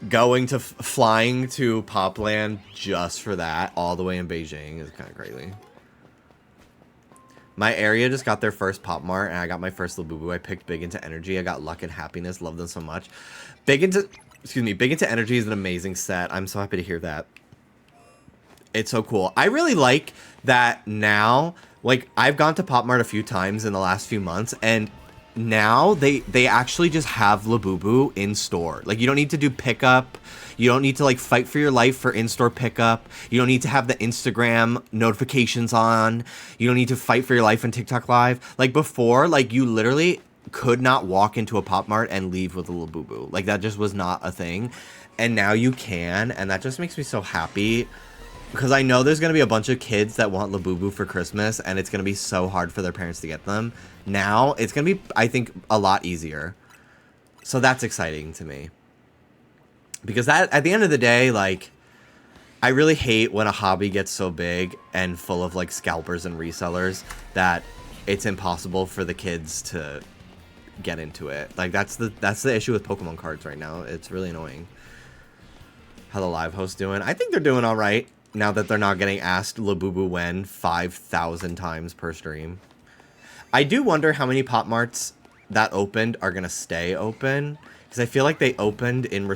going to flying to Popland just for that, all the way in Beijing, is kind of crazy. My area just got their first Pop Mart, and I got my first Labubu. I picked Big Into Energy. I got Luck and Happiness. Love them so much. Big Into Energy is an amazing set. I'm so happy to hear that. It's so cool. I really like that now. Like, I've gone to Pop Mart a few times in the last few months, and now they actually just have Labubu in store. Like, you don't need to do pickup. You don't need to, like, fight for your life for in-store pickup. You don't need to have the Instagram notifications on. You don't need to fight for your life on TikTok Live. Like, before, like, you literally could not walk into a Pop Mart and leave with a Labubu. Like, that just was not a thing. And now you can, and that just makes me so happy. Because I know there's going to be a bunch of kids that want Labubu for Christmas, and it's going to be so hard for their parents to get them. Now, it's going to be, I think, a lot easier. So that's exciting to me. Because that, at the end of the day, like, I really hate when a hobby gets so big and full of, like, scalpers and resellers that it's impossible for the kids to get into it. Like, that's the issue with Pokemon cards right now. It's really annoying. How the live host doing? I think they're doing all right now that they're not getting asked Labubu when 5,000 times per stream. I do wonder how many Pop Marts that opened are going to stay open. Because I feel like they opened in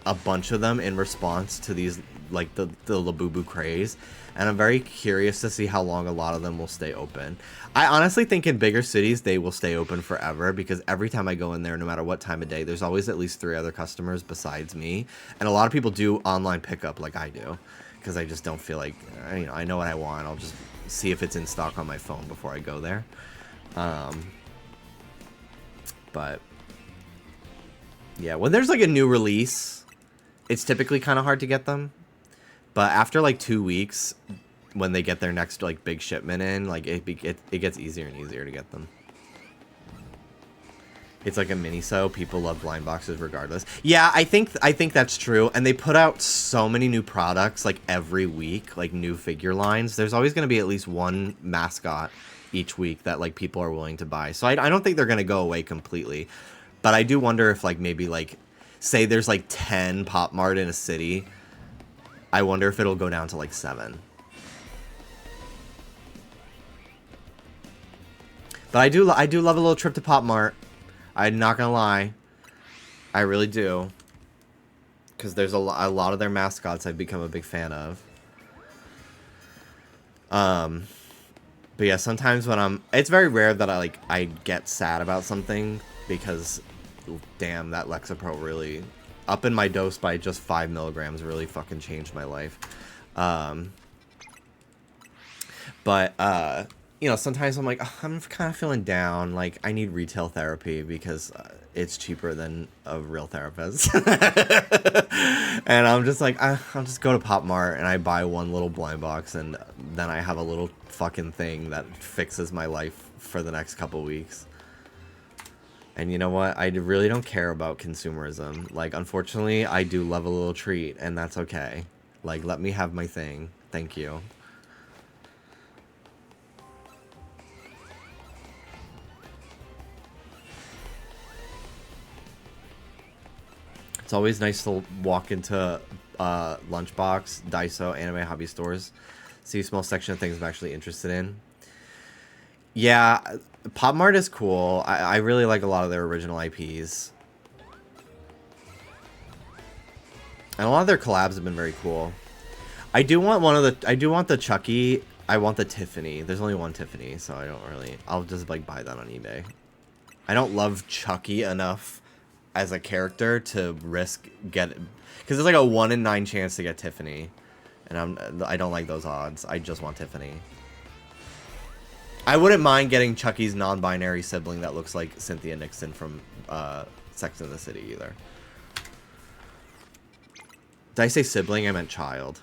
a bunch of them in response to these, like, the Labubu craze. And I'm very curious to see how long a lot of them will stay open. I honestly think in bigger cities, they will stay open forever. Because every time I go in there, no matter what time of day, there's always at least 3 other customers besides me. And a lot of people do online pickup like I do. Because I just don't feel like, you know, I know what I want. I'll just see if it's in stock on my phone before I go there. But yeah, when there's like a new release, it's typically kind of hard to get them. But after like 2 weeks, when they get their next like big shipment in, like it gets easier and easier to get them. It's like a mini-so. People love blind boxes regardless. Yeah, I think that's true. And they put out so many new products like every week, like new figure lines. There's always going to be at least one mascot each week that like people are willing to buy. So I don't think they're going to go away completely. But I do wonder if like maybe like say there's like 10 Pop Mart in a city. I wonder if it'll go down to like 7. But I do love a little trip to Pop Mart. I'm not gonna lie, I really do, because there's a lot of their mascots I've become a big fan of. But yeah, sometimes when it's very rare that I get sad about something because, damn, that Lexapro really upping my dose by just 5 milligrams really fucking changed my life. But you know, sometimes I'm like, oh, I'm kind of feeling down. Like, I need retail therapy because it's cheaper than a real therapist. And I'm just like, I'll just go to Pop Mart and I buy one little blind box, and then I have a little fucking thing that fixes my life for the next couple weeks. And you know what? I really don't care about consumerism. Like, unfortunately, I do love a little treat, and that's okay. Like, let me have my thing. Thank you. It's always nice to walk into Lunchbox, Daiso, anime hobby stores, see a small section of things I'm actually interested in. Yeah, Pop Mart is cool. I really like a lot of their original IPs. And a lot of their collabs have been very cool. I do want the Chucky. I want the Tiffany. There's only one Tiffany, so I don't really... I'll just, like, buy that on eBay. I don't love Chucky enough as a character to risk because there's like a 1 in 9 chance to get Tiffany, and I don't like those odds. I just want Tiffany. I wouldn't mind getting Chucky's non-binary sibling that looks like Cynthia Nixon from Sex and the City either. Did I say sibling? I meant child.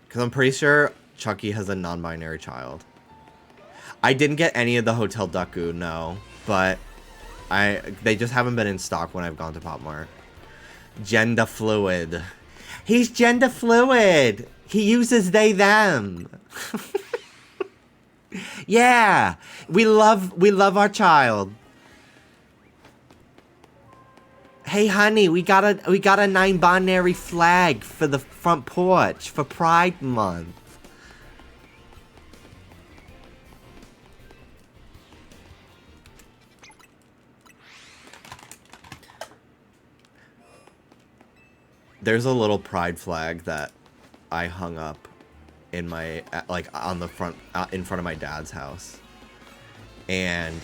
Because I'm pretty sure Chucky has a non-binary child. I didn't get any of the Hotel Deku, no, but they just haven't been in stock when I've gone to Pop Mart. Gender fluid. He's gender fluid. He uses they them. Yeah, we love our child. Hey honey, we got a non-binary flag for the front porch for Pride Month. There's a little pride flag that I hung up in my on the front in front of my dad's house, and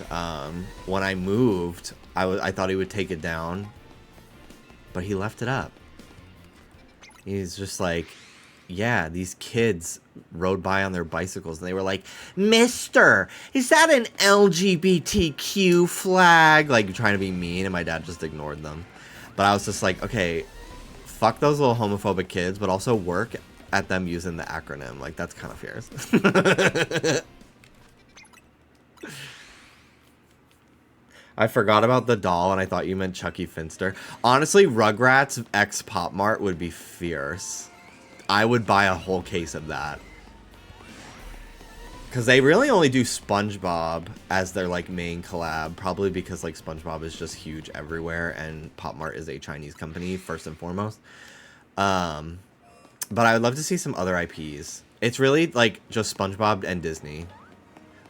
when I moved, I thought he would take it down, but he left it up. He's just like, yeah, these kids rode by on their bicycles and they were like, "Mister, is that an LGBTQ flag?" Like trying to be mean, and my dad just ignored them. But I was just like, okay, fuck those little homophobic kids, but also work at them using the acronym. Like, that's kind of fierce. I forgot about the doll, and I thought you meant Chucky Finster. Honestly, Rugrats X Pop Mart would be fierce. I would buy a whole case of that. Because they really only do SpongeBob as their, like, main collab. Probably because, like, SpongeBob is just huge everywhere, and Pop Mart is a Chinese company, first and foremost. But I would love to see some other IPs. It's really, like, just SpongeBob and Disney.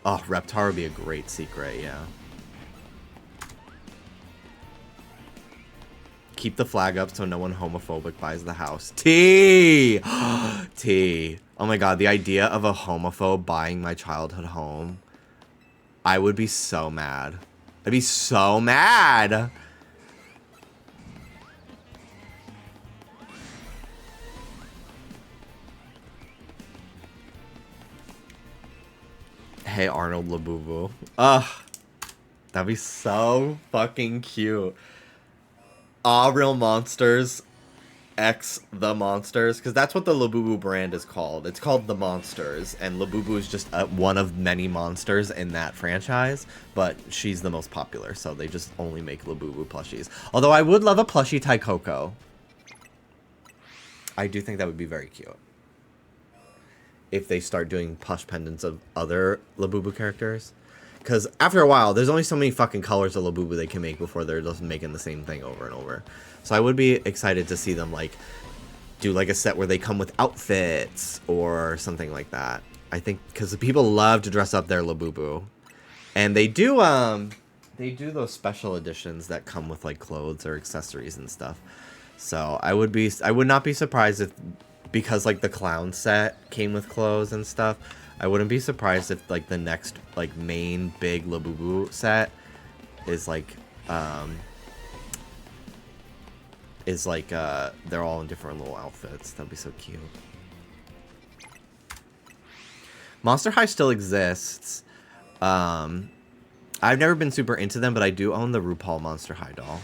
Oh, Reptar would be a great secret, yeah. Keep the flag up so no one homophobic buys the house. T! T. Oh my god, the idea of a homophobe buying my childhood home. I would be so mad. I'd be so mad! Hey Arnold Labubu. Ugh. That'd be so fucking cute. All Real Monsters X The Monsters, because that's what the Labubu brand is called. It's called The Monsters, and Labubu is just one of many monsters in that franchise, but she's the most popular, so they just only make Labubu plushies. Although I would love a plushie Tai Coco. I do think that would be very cute. If they start doing plush pendants of other Labubu characters. Because after a while, there's only so many fucking colors of Labubu they can make before they're just making the same thing over and over. So I would be excited to see them, like, do, like, a set where they come with outfits or something like that. I think, because people love to dress up their Labubu. And they do those special editions that come with, like, clothes or accessories and stuff. So I would not be surprised if, because, like, the clown set came with clothes and stuff, I wouldn't be surprised if, like, the next, like, main big Labubu set is, like, they're all in different little outfits. That'd be so cute. Monster High still exists. I've never been super into them, but I do own the RuPaul Monster High doll.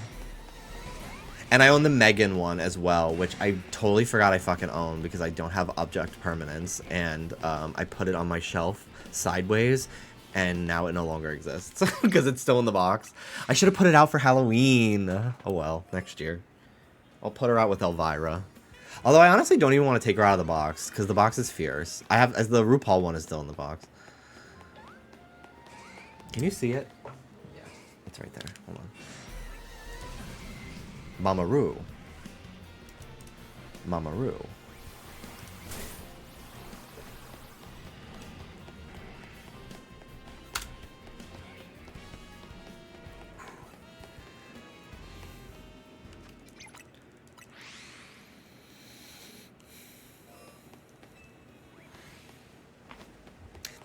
And I own the Megan one as well, which I totally forgot I fucking own because I don't have object permanence. And I put it on my shelf sideways, and now it no longer exists because it's still in the box. I should have put it out for Halloween. Oh well, next year. I'll put her out with Elvira. Although I honestly don't even want to take her out of the box because the box is fierce. The RuPaul one is still in the box. Can you see it? Yeah, it's right there. Hold on. Mamoru. Mamoru.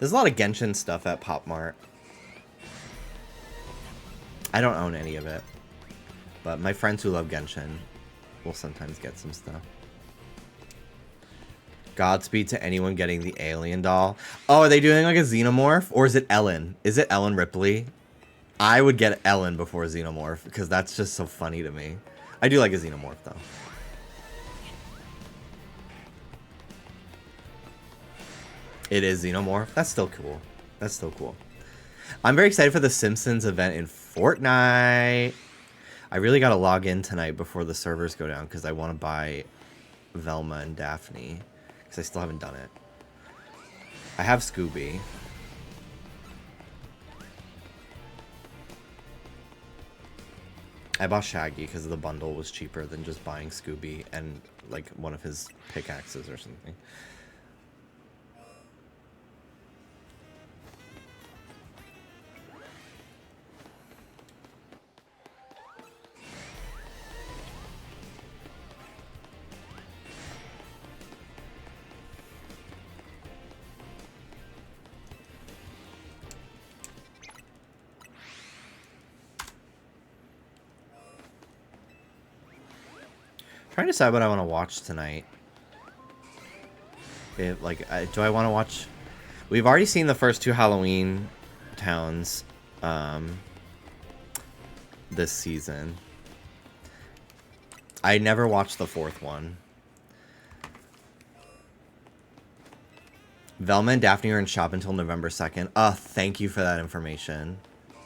There's a lot of Genshin stuff at Pop Mart. I don't own any of it, but my friends who love Genshin will sometimes get some stuff. Godspeed to anyone getting the alien doll. Oh, are they doing like a xenomorph? Or is it Ellen? Is it Ellen Ripley? I would get Ellen before xenomorph because that's just so funny to me. I do like a xenomorph though. It is xenomorph. That's still cool. That's still cool. I'm very excited for the Simpsons event in Fortnite. I really got to log in tonight before the servers go down because I want to buy Velma and Daphne because I still haven't done it. I have Scooby. I bought Shaggy because the bundle was cheaper than just buying Scooby and like one of his pickaxes or something. Trying to decide what I want to watch tonight. Do I want to watch? We've already seen the first two Halloween towns this season. I never watched the fourth one. Velma and Daphne are in shop until November 2nd. Thank you for that information.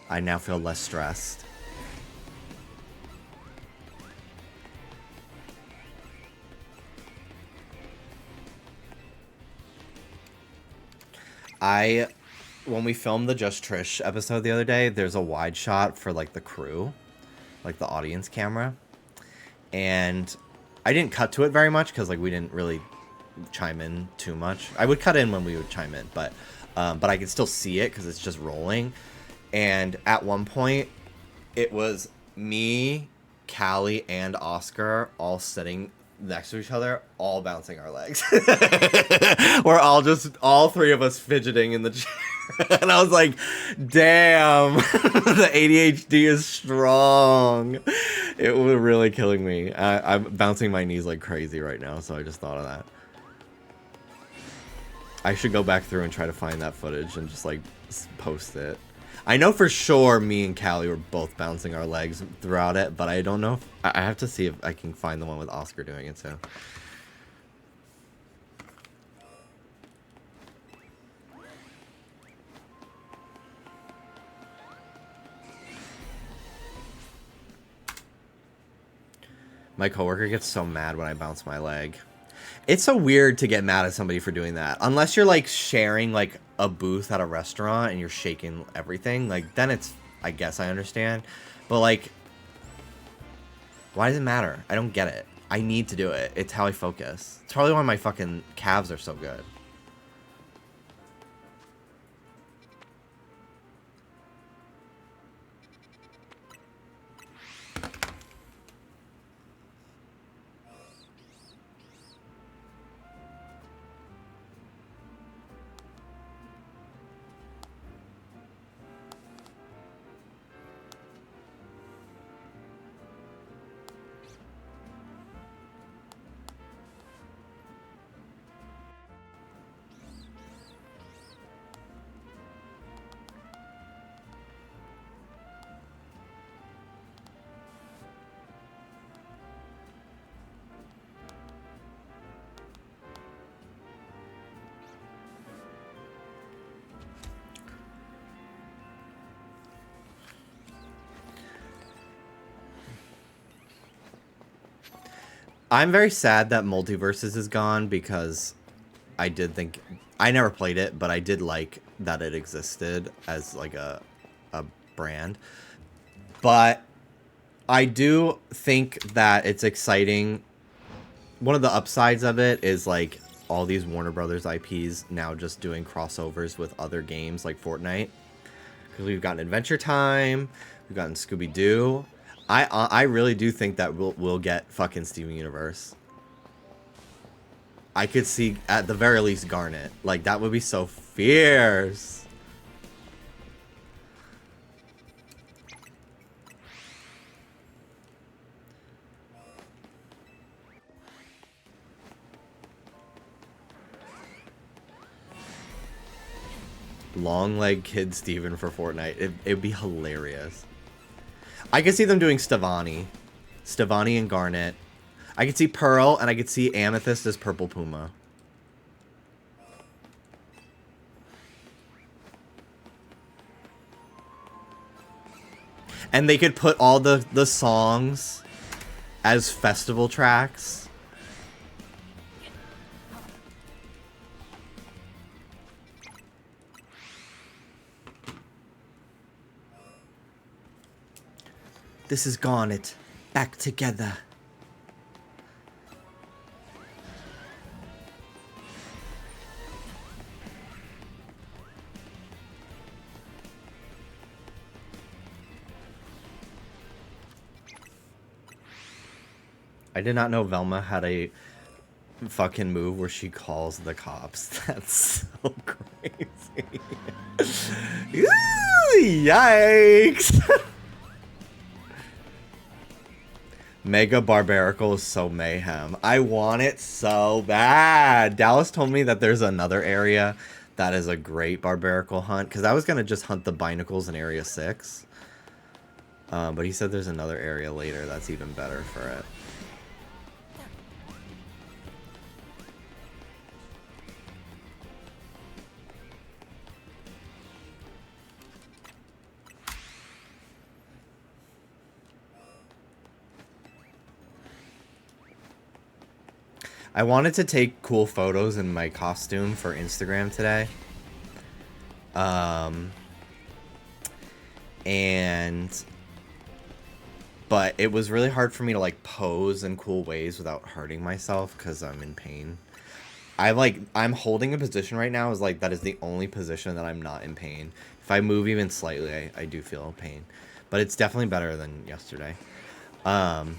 I now feel less stressed. When we filmed the Just Trish episode the other day, there's a wide shot for like the crew, like the audience camera, and I didn't cut to it very much because like we didn't really chime in too much. I would cut in when we would chime in, but I could still see it because it's just rolling. And at one point, it was me, Callie, and Oscar all sitting next to each other, all bouncing our legs. We're all three of us fidgeting in the chair. And I was like, damn, the ADHD is strong. It was really killing me. I'm bouncing my knees like crazy right now, so I just thought of that. I should go back through and try to find that footage and just like post it. I know for sure me and Callie were both bouncing our legs throughout it, but I don't know if I have to see if I can find the one with Oscar doing it too. My coworker gets so mad when I bounce my leg. It's so weird to get mad at somebody for doing that. Unless you're like sharing like a booth at a restaurant and you're shaking everything, like then it's, I guess I understand. But like, why does it matter? I don't get it. I need to do it. It's how I focus. It's probably why my fucking calves are so good. I'm very sad that Multiverses is gone because I did think, I never played it, but I did like that it existed as like a brand. But I do think that it's exciting. One of the upsides of it is like all these Warner Brothers IPs now just doing crossovers with other games like Fortnite. Because we've gotten Adventure Time, we've gotten Scooby-Doo. I really do think that we'll get fucking Steven Universe. I could see at the very least Garnet. Like that would be so fierce. Long leg kid Steven for Fortnite. It'd be hilarious. I could see them doing Stevani and Garnet. I could see Pearl and I could see Amethyst as Purple Puma. And they could put all the songs as festival tracks. This is Garnet. Back together. I did not know Velma had a fucking move where she calls the cops. That's so crazy. Ooh, yikes. Mega Barbarical is so mayhem. I want it so bad. Dallas told me that there's another area that is a great Barbarical hunt. Because I was going to just hunt the Binacles in Area 6. But he said there's another area later that's even better for it. I wanted to take cool photos in my costume for Instagram today. But it was really hard for me to like pose in cool ways without hurting myself because I'm in pain. I'm holding a position right now is like that is the only position that I'm not in pain. If I move even slightly, I do feel pain. But it's definitely better than yesterday. But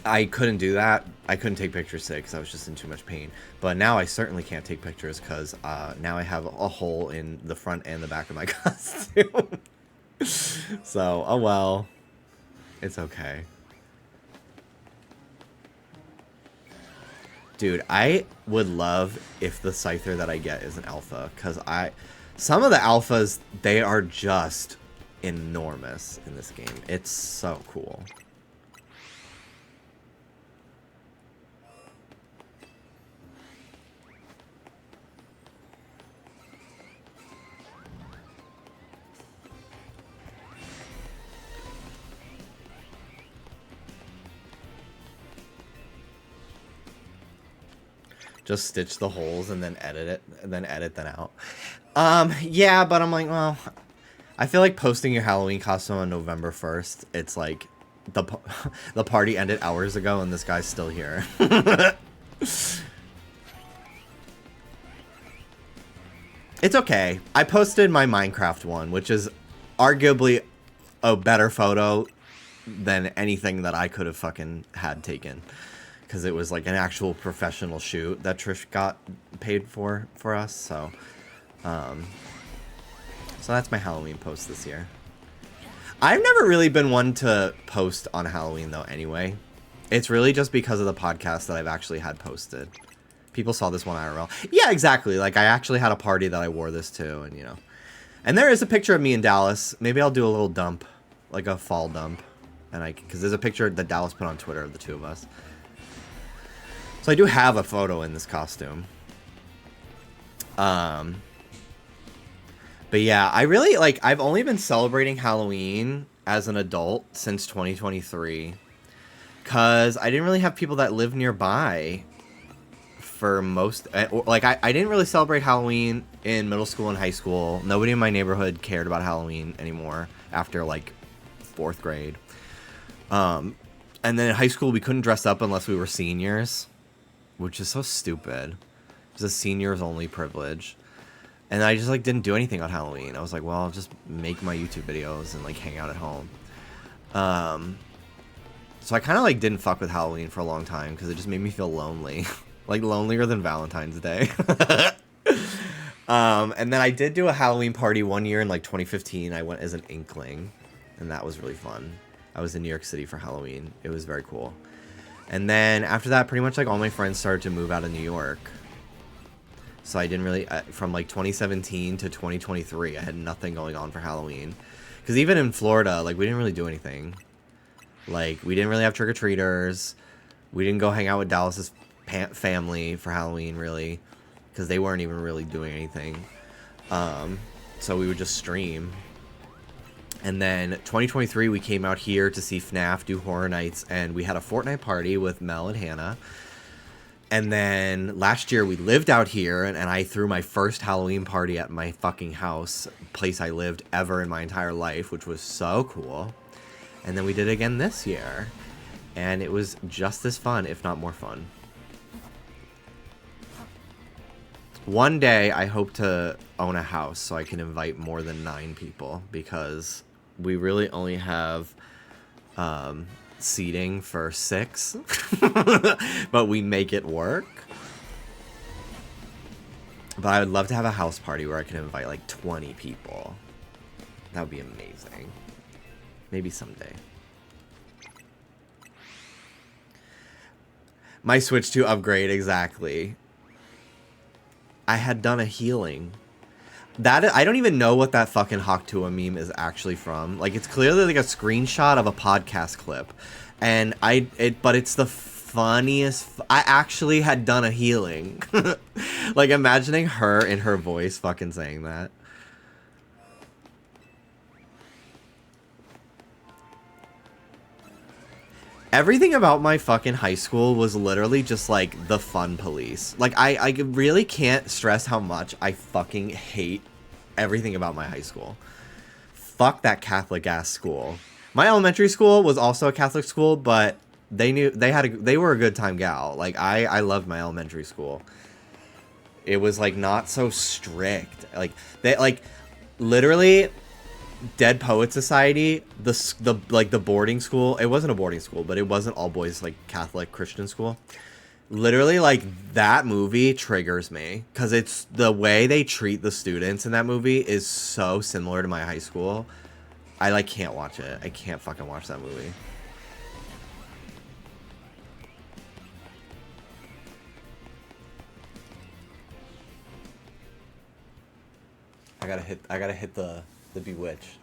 I couldn't do that. I couldn't take pictures today because I was just in too much pain. But now I certainly can't take pictures because now I have a hole in the front and the back of my costume. So, oh well. It's okay. Dude, I would love if the Scyther that I get is an alpha. Because some of the alphas, they are just enormous in this game. It's so cool. Just stitch the holes and then edit it, and then edit them out. Yeah, but I'm like, well, I feel like posting your Halloween costume on November 1st, it's like the party ended hours ago and this guy's still here. It's okay. I posted my Minecraft one, which is arguably a better photo than anything that I could have fucking had taken. Because it was like an actual professional shoot that Trish got paid for us. So that's my Halloween post this year. I've never really been one to post on Halloween though anyway. It's really just because of the podcast that I've actually had posted. People saw this one IRL. Yeah, exactly. Like I actually had a party that I wore this to, and you know. And there is a picture of me in Dallas. Maybe I'll do a little dump, like a fall dump. And because there's a picture that Dallas put on Twitter of the two of us. So I do have a photo in this costume. But yeah, I really, like, I've only been celebrating Halloween as an adult since 2023. Because I didn't really have people that live nearby for most, like, I didn't really celebrate Halloween in middle school and high school. Nobody in my neighborhood cared about Halloween anymore after, like, 4th grade. And then in high school, we couldn't dress up unless we were seniors, which is so stupid. It's a seniors only privilege. And I just, like, didn't do anything on Halloween. I was like, well, I'll just make my YouTube videos and, like, hang out at home. So I kind of, like, didn't fuck with Halloween for a long time because it just made me feel lonely. Like, lonelier than Valentine's Day. And then I did do a Halloween party one year in, like, 2015. I went as an Inkling, and that was really fun. I was in New York City for Halloween. It was very cool. And then after that, pretty much, like, all my friends started to move out of New York. So I didn't really, from, like, 2017 to 2023, I had nothing going on for Halloween. Because even in Florida, like, we didn't really do anything. Like, we didn't really have trick-or-treaters. We didn't go hang out with Dallas's family for Halloween, really. Because they weren't even really doing anything. So we would just stream. And then 2023, we came out here to see FNAF do Horror Nights. And we had a Fortnite party with Mel and Hannah. And then last year, we lived out here. And I threw my first Halloween party at my fucking house. Place I lived ever in my entire life, which was so cool. And then we did it again this year. And it was just as fun, if not more fun. One day, I hope to own a house so I can invite more than 9 people. Because we really only have seating for 6. But we make it work. But I would love to have a house party where I can invite like 20 people. That would be amazing. Maybe someday. My Switch to upgrade, exactly. I had done a healing. That I don't even know what that fucking Hawktua meme is actually from. Like, it's clearly like a screenshot of a podcast clip. And but it's the funniest. I actually had done a healing. Like, imagining her in her voice fucking saying that. Everything about my fucking high school was literally just, like, the fun police. Like, I really can't stress how much I fucking hate everything about my high school. Fuck that Catholic-ass school. My elementary school was also a Catholic school, but they were a good time gal. Like, I loved my elementary school. It was, like, not so strict. Like, they, like, literally... Dead Poet Society, the boarding school, it wasn't a boarding school, but it wasn't all boys, like, Catholic Christian school. Literally, like, that movie triggers me, because it's the way they treat the students in that movie is so similar to my high school. I, like, can't watch it. I can't fucking watch that movie. I gotta hit the Bewitch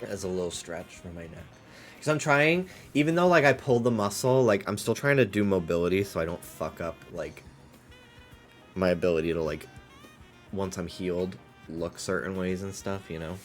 as a little stretch for my neck, because I'm trying, even though, like, I pulled the muscle, like, I'm still trying to do mobility so I don't fuck up, like, my ability to, like, once I'm healed, look certain ways and stuff, you know.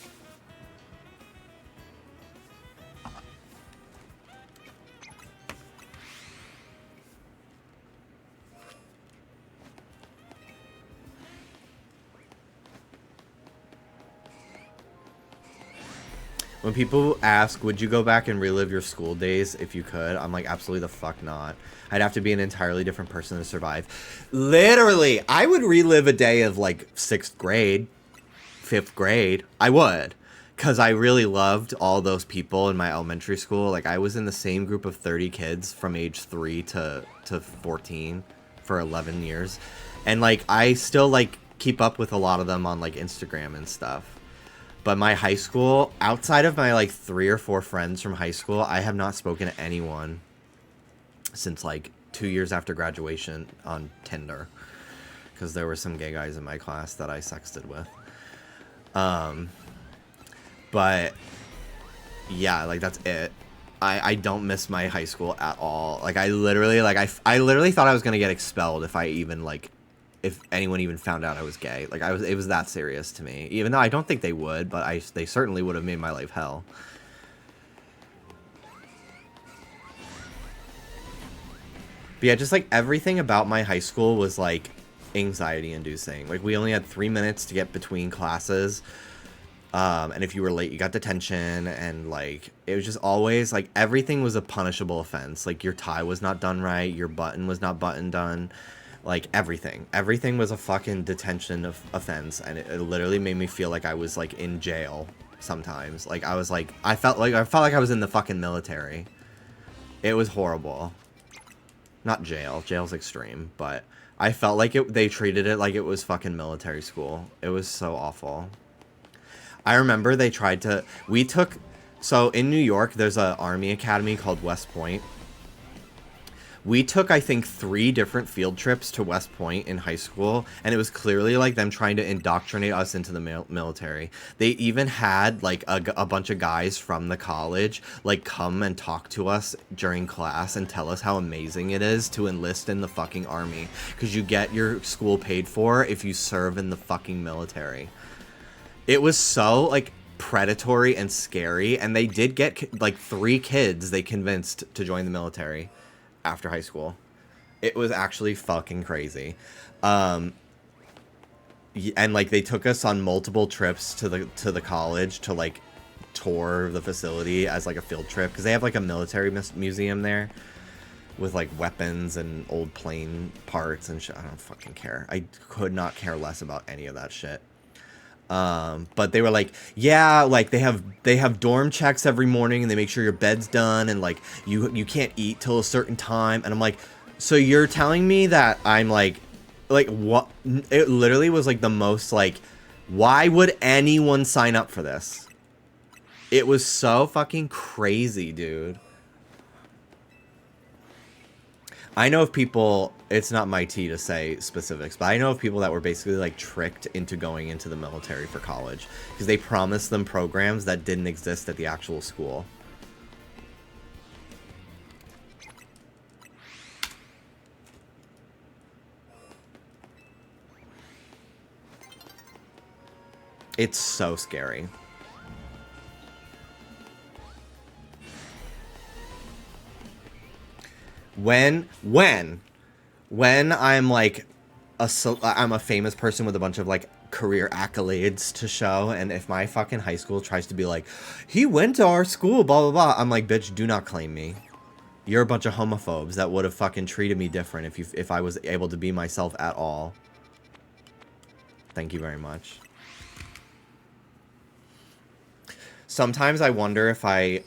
When people ask, would you go back and relive your school days if you could? I'm like, absolutely the fuck not. I'd have to be an entirely different person to survive. Literally, I would relive a day of, like, 6th grade, 5th grade. I would. Because I really loved all those people in my elementary school. Like, I was in the same group of 30 kids from age 3 to 14 for 11 years. And, like, I still, like, keep up with a lot of them on, like, Instagram and stuff. But my high school, outside of my, like, 3 or 4 friends from high school, I have not spoken to anyone since, like, 2 years after graduation on Tinder. Because there were some gay guys in my class that I sexted with. But, yeah, like, that's it. I don't miss my high school at all. Like, I literally thought I was going to get expelled if I even, like, if anyone even found out I was gay. Like, it was that serious to me. Even though I don't think they would, but they certainly would have made my life hell. But yeah, just like everything about my high school was like anxiety inducing. Like we only had 3 minutes to get between classes. And if you were late, you got detention, and like it was just always like everything was a punishable offense. Like your tie was not done right, your button was not buttoned done, like everything was a fucking detention of offense, and it literally made me feel like I was like in jail sometimes. Like I felt like I was in the fucking military. It was horrible. Not jail. Jail's extreme, but I felt like they treated it like it was fucking military school. It was so awful. I remember they tried to... So in New York, there's an army academy called West Point. We took, I think, 3 different field trips to West Point in high school, and it was clearly like them trying to indoctrinate us into the military. They even had like a bunch of guys from the college like come and talk to us during class and tell us how amazing it is to enlist in the fucking army, because you get your school paid for if you serve in the fucking military. It was so like predatory and scary, and they did get like 3 kids they convinced to join the military after high school. It was actually fucking crazy. And like they took us on multiple trips to the college to like tour the facility as like a field trip, because they have like a military museum there with like weapons and old plane parts and shit. I don't fucking care. I could not care less about any of that shit. But they were like, yeah, like they have dorm checks every morning, and they make sure your bed's done, and like you can't eat till a certain time. And I'm like, so you're telling me that I'm like what? It literally was like the most like, why would anyone sign up for this? It was so fucking crazy, dude. I know of people, it's not my tea to say specifics, but I know of people that were basically like tricked into going into the military for college because they promised them programs that didn't exist at the actual school. It's so scary. When I'm like I'm a famous person with a bunch of like career accolades to show, and if my fucking high school tries to be like, he went to our school, blah blah blah, I'm like, bitch, do not claim me. You're a bunch of homophobes that would have fucking treated me different if I was able to be myself at all. Thank you very much. Sometimes I wonder if I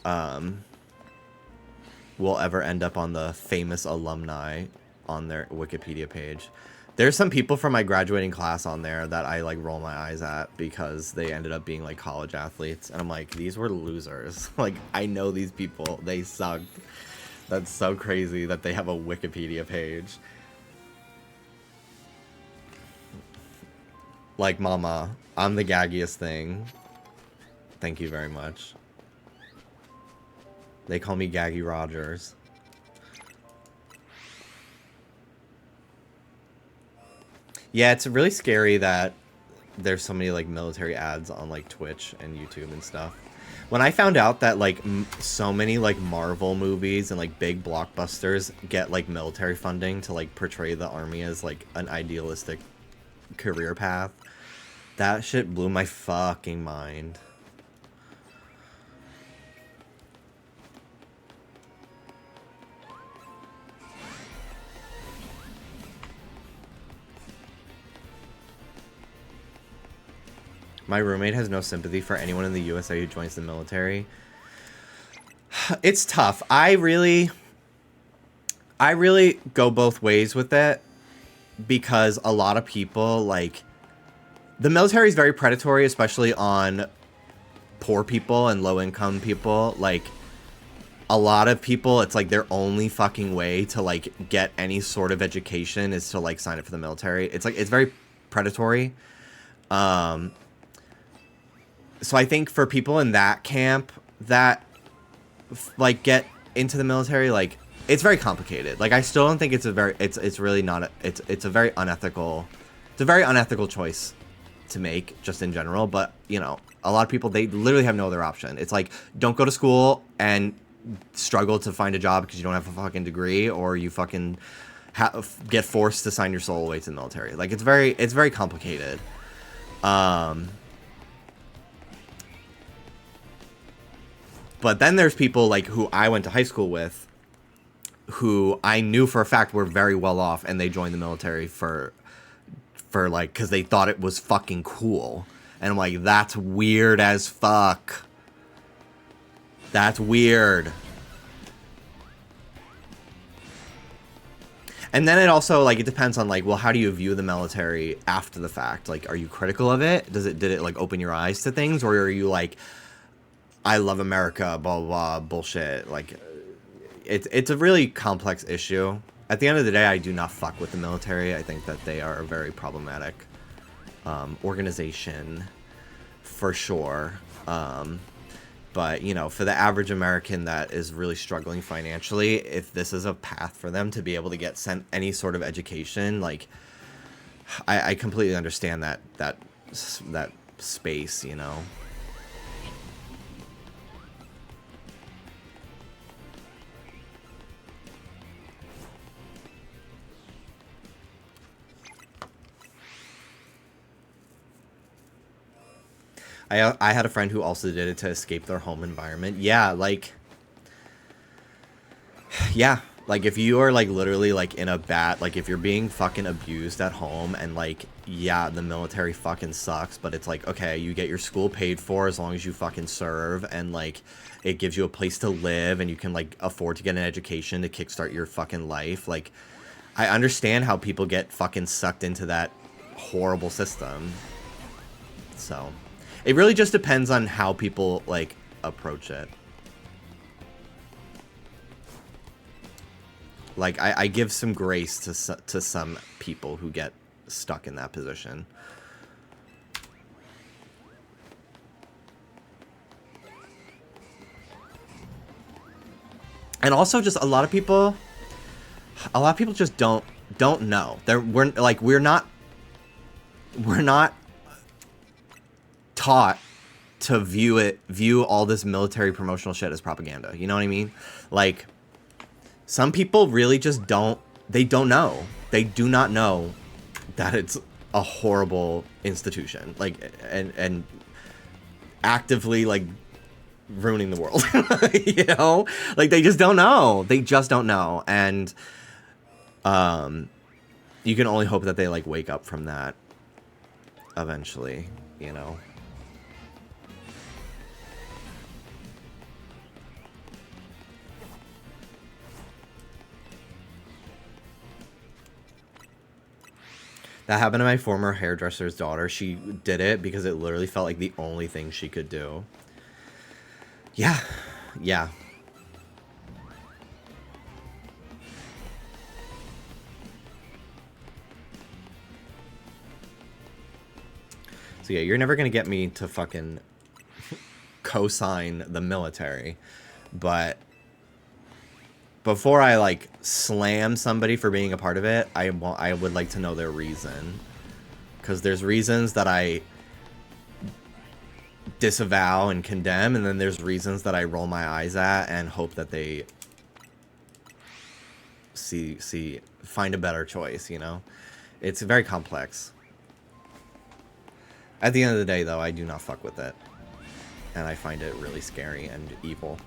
will ever end up on the famous alumni on their Wikipedia page. There's some people from my graduating class on there that I like roll my eyes at because they ended up being like college athletes, and I'm like, these were losers. Like, I know these people, they sucked. That's so crazy that they have a Wikipedia page. Like, mama, I'm the gaggiest thing. Thank you very much. They call me Gaggy Rogers. Yeah, it's really scary that there's so many like military ads on like Twitch and YouTube and stuff. When I found out that like so many like Marvel movies and like big blockbusters get like military funding to like portray the army as like an idealistic career path, that shit blew my fucking mind. My roommate has no sympathy for anyone in the USA who joins the military. It's tough. I really go both ways with it, because a lot of people, like, the military is very predatory, especially on poor people and low-income people. Like, a lot of people, it's like their only fucking way to like get any sort of education is to like sign up for the military. It's like, it's very predatory. So I think for people in that camp that like get into the military, like, it's very complicated. Like, I still don't think it's a very, it's really not, it's a very unethical choice to make just in general. But, you know, a lot of people, they literally have no other option. It's like, don't go to school and struggle to find a job because you don't have a fucking degree, or you fucking get forced to sign your soul away to the military. Like, it's very complicated. But then there's people like who I went to high school with, who I knew for a fact were very well off, and they joined the military for like, because they thought it was fucking cool. And I'm like, that's weird as fuck. That's weird. And then it also, like, it depends on, like, well, how do you view the military after the fact? Like, are you critical of it? Did it, like, open your eyes to things? Or are you, like, I love America, blah, blah, blah, bullshit? Like, it's a really complex issue. At the end of the day, I do not fuck with the military. I think that they are a very problematic organization, for sure. But, you know, for the average American that is really struggling financially, if this is a path for them to be able to get sent any sort of education, like, I completely understand that space, you know. I had a friend who also did it to escape their home environment. Yeah, like if you are, like, literally, like, in a bad, like, if you're being fucking abused at home, and, like, yeah, the military fucking sucks, but it's like, okay, you get your school paid for as long as you fucking serve, and, like, it gives you a place to live, and you can, like, afford to get an education to kickstart your fucking life. Like, I understand how people get fucking sucked into that horrible system. So it really just depends on how people, like, approach it. Like, I give some grace to some people who get stuck in that position. And also, just a lot of people just don't know. We're not taught to view all this military promotional shit as propaganda. You know what I mean? Like, some people really just don't know. They do not know that it's a horrible institution. Like, and actively, like, ruining the world. You know? Like, they just don't know. They just don't know. And you can only hope that they, like, wake up from that eventually, you know? That happened to my former hairdresser's daughter. She did it because it literally felt like the only thing she could do. Yeah. Yeah. So yeah, you're never gonna get me to fucking co-sign the military. But before I, like, slam somebody for being a part of it, I would like to know their reason. Because there's reasons that I disavow and condemn, and then there's reasons that I roll my eyes at and hope that they find a better choice, you know? It's very complex. At the end of the day, though, I do not fuck with it. And I find it really scary and evil.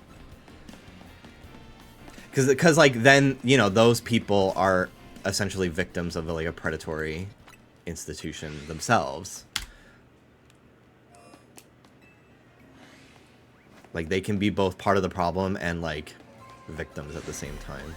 Because, like, then, you know, those people are essentially victims of, like, a predatory institution themselves. Like, they can be both part of the problem and, like, victims at the same time.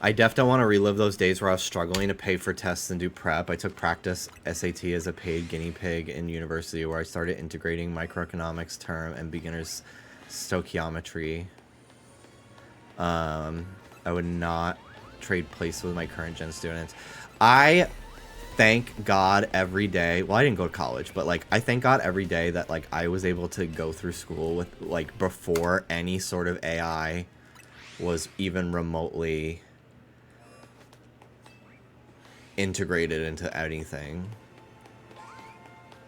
I def don't want to relive those days where I was struggling to pay for tests and do prep. I took practice SAT as a paid guinea pig in university, where I started integrating microeconomics term and beginner's stoichiometry. I would not trade place with my current gen students. I thank God every day. Well, I didn't go to college, but like I thank God every day that like I was able to go through school with like before any sort of AI was even remotely integrated into anything.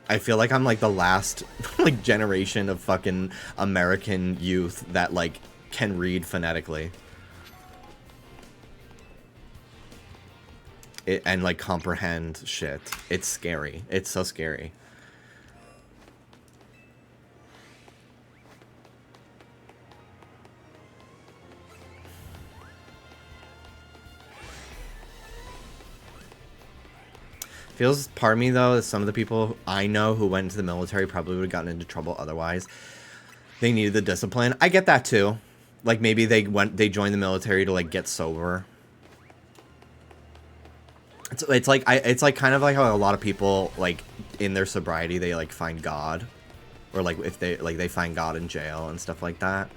I feel like I'm like the last like generation of fucking American youth that like can read phonetically. And like comprehend shit. It's scary. It's so scary. Feels part of me though that some of the people I know who went into the military probably would have gotten into trouble otherwise. They needed the discipline. I get that too. Like maybe they joined the military to like get sober. It's like kind of like how a lot of people like in their sobriety they like find God, or like if they find God in jail and stuff like that.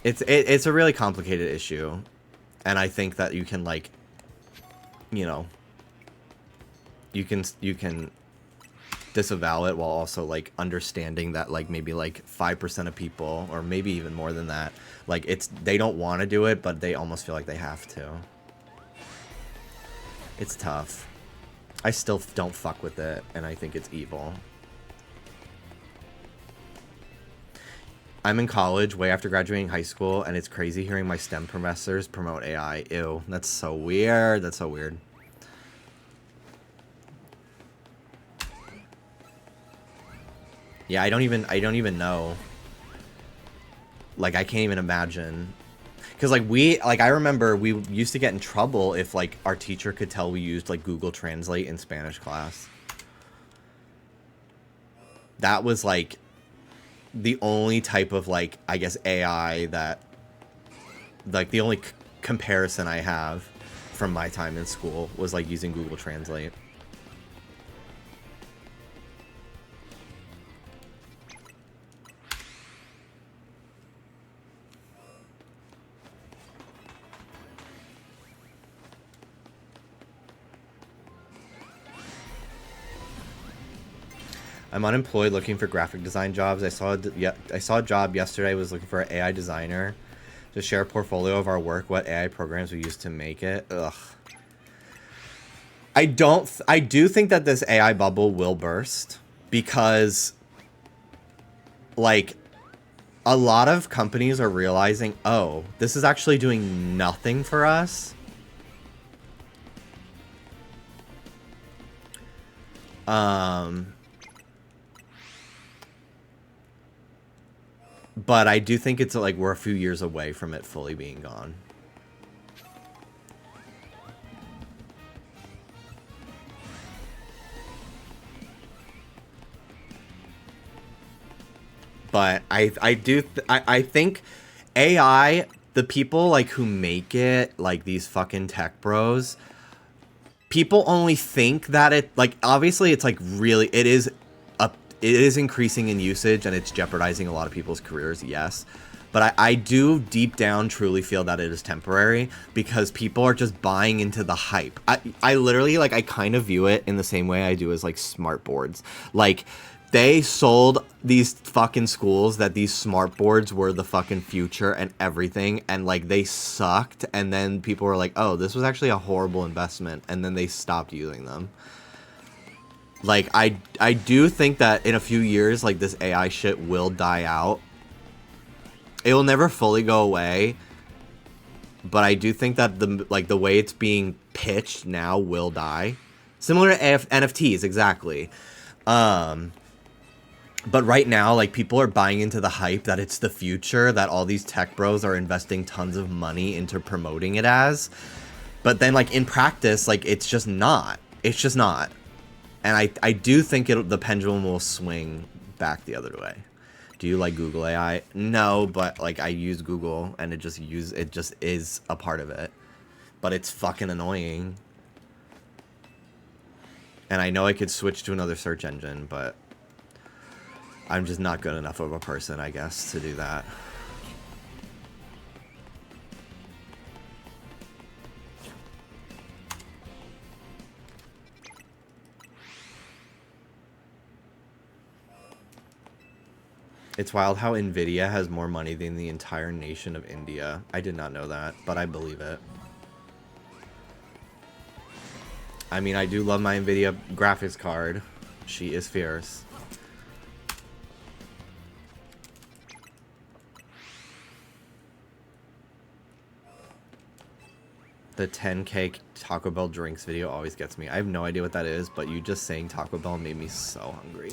It's a really complicated issue, and I think that you can like, you know, you can disavow it while also like understanding that like maybe like 5% of people, or maybe even more than that, like they don't want to do it, but they almost feel like they have to. It's tough. I still don't fuck with it, and I think it's evil. I'm in college way after graduating high school, and it's crazy hearing my STEM professors promote AI. Ew, that's so weird. That's so weird. Yeah, I don't even know. Like, I can't even imagine. Because, like, I remember we used to get in trouble if, like, our teacher could tell we used, like, Google Translate in Spanish class. That was, like, the only type of, like, I guess AI that, like, the only comparison I have from my time in school was, like, using Google Translate. I'm unemployed looking for graphic design jobs. I saw a job yesterday. I was looking for an AI designer to share a portfolio of our work, what AI programs we use to make it. Ugh. I do think that this AI bubble will burst because, like, a lot of companies are realizing, oh, this is actually doing nothing for us. But I do think it's like we're a few years away from it fully being gone. But I think AI, the people like who make it, like these fucking tech bros, people only think that it, like, obviously it's like really, it is increasing in usage and it's jeopardizing a lot of people's careers, yes. But I do deep down truly feel that it is temporary because people are just buying into the hype. I literally, like, I kind of view it in the same way I do as, like, smart boards. Like, they sold these fucking schools that these smart boards were the fucking future and everything, and, like, they sucked, and then people were like, oh, this was actually a horrible investment, and then they stopped using them. Like, I do think that in a few years, like, this AI shit will die out. It will never fully go away. But I do think that the way it's being pitched now will die. Similar to NFTs, exactly. But right now, like, people are buying into the hype that it's the future, that all these tech bros are investing tons of money into promoting it as. But then, like, in practice, like, it's just not. It's just not. And I do think the pendulum will swing back the other way. Do you like Google AI? No, but like I use Google and it just is a part of it. But it's fucking annoying. And I know I could switch to another search engine, but I'm just not good enough of a person, I guess, to do that. It's wild how Nvidia has more money than the entire nation of India. I did not know that, but I believe it. I mean, I do love my Nvidia graphics card. She is fierce. The 10K Taco Bell drinks video always gets me. I have no idea what that is, but you just saying Taco Bell made me so hungry.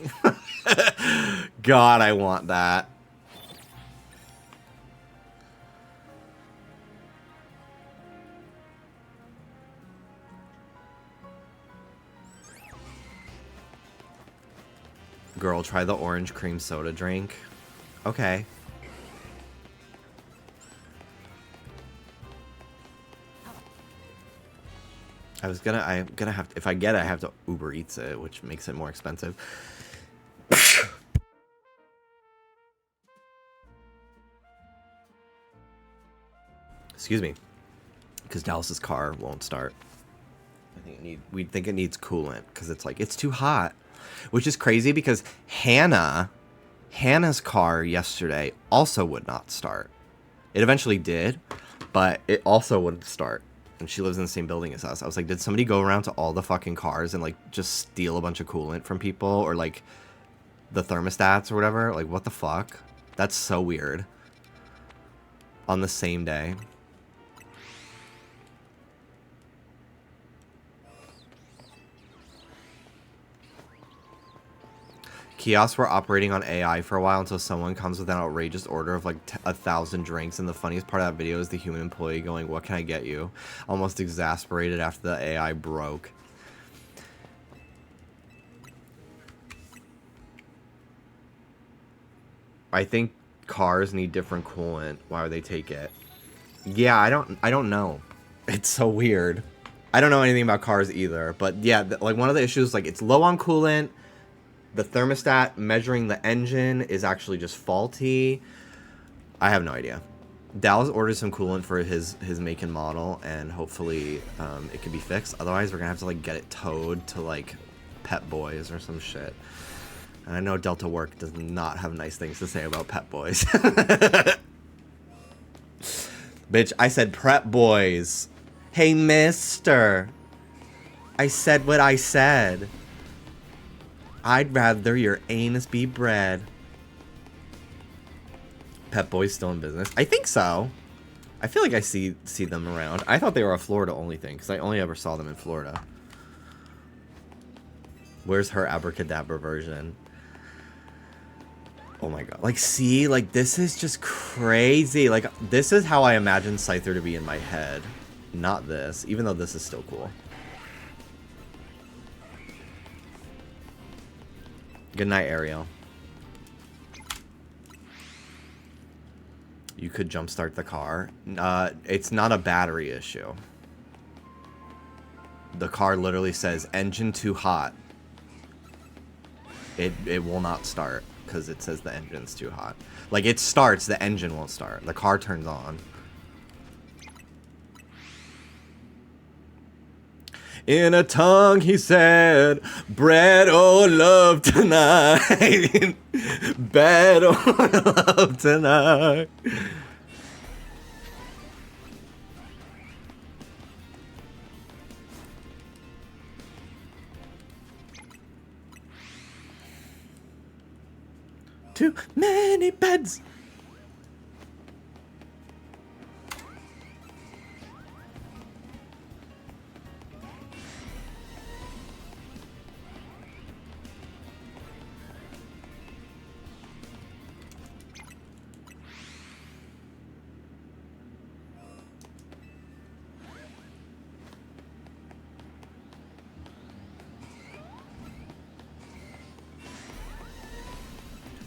God, I want that. Girl, try the orange cream soda drink. Okay. I'm gonna have to, if I get it, I have to Uber Eats it, which makes it more expensive. Excuse me. Because Dallas's car won't start. We think it needs coolant because it's like, it's too hot. Which is crazy because Hannah's car yesterday also would not start. It eventually did, but it also wouldn't start. And she lives in the same building as us. I was like, did somebody go around to all the fucking cars and like just steal a bunch of coolant from people, or like the thermostats or whatever? Like, what the fuck? That's so weird. On the same day. Kiosks were operating on AI for a while until someone comes with an outrageous order of like 1,000 drinks, and the funniest part of that video is the human employee going, "What can I get you?" Almost exasperated after the AI broke. I think cars need different coolant. Why would they take it? Yeah, I don't know. It's so weird. I don't know anything about cars either, but yeah, like one of the issues, like it's low on coolant. The thermostat measuring the engine is actually just faulty. I have no idea. Dallas ordered some coolant for his make and model, and hopefully it can be fixed. Otherwise, we're gonna have to like get it towed to like Pet Boys or some shit. And I know Delta Work does not have nice things to say about Pet Boys. Bitch, I said Prep Boys. Hey, mister. I said what I said. I'd rather your anus be bread. Pet Boys still in business? I think so. I feel like I see them around. I thought they were a Florida only thing, because I only ever saw them in Florida. Where's her abracadabra version? Oh my god. Like, see? Like, this is just crazy. Like, this is how I imagine Scyther to be in my head. Not this, even though this is still cool. Good night, Ariel. You could jumpstart the car. It's not a battery issue. The car literally says, engine too hot. It will not start, because it says the engine's too hot. Like, it starts, the engine won't start. The car turns on. In a tongue he said, bread or love tonight. Bed or love tonight. Too many beds.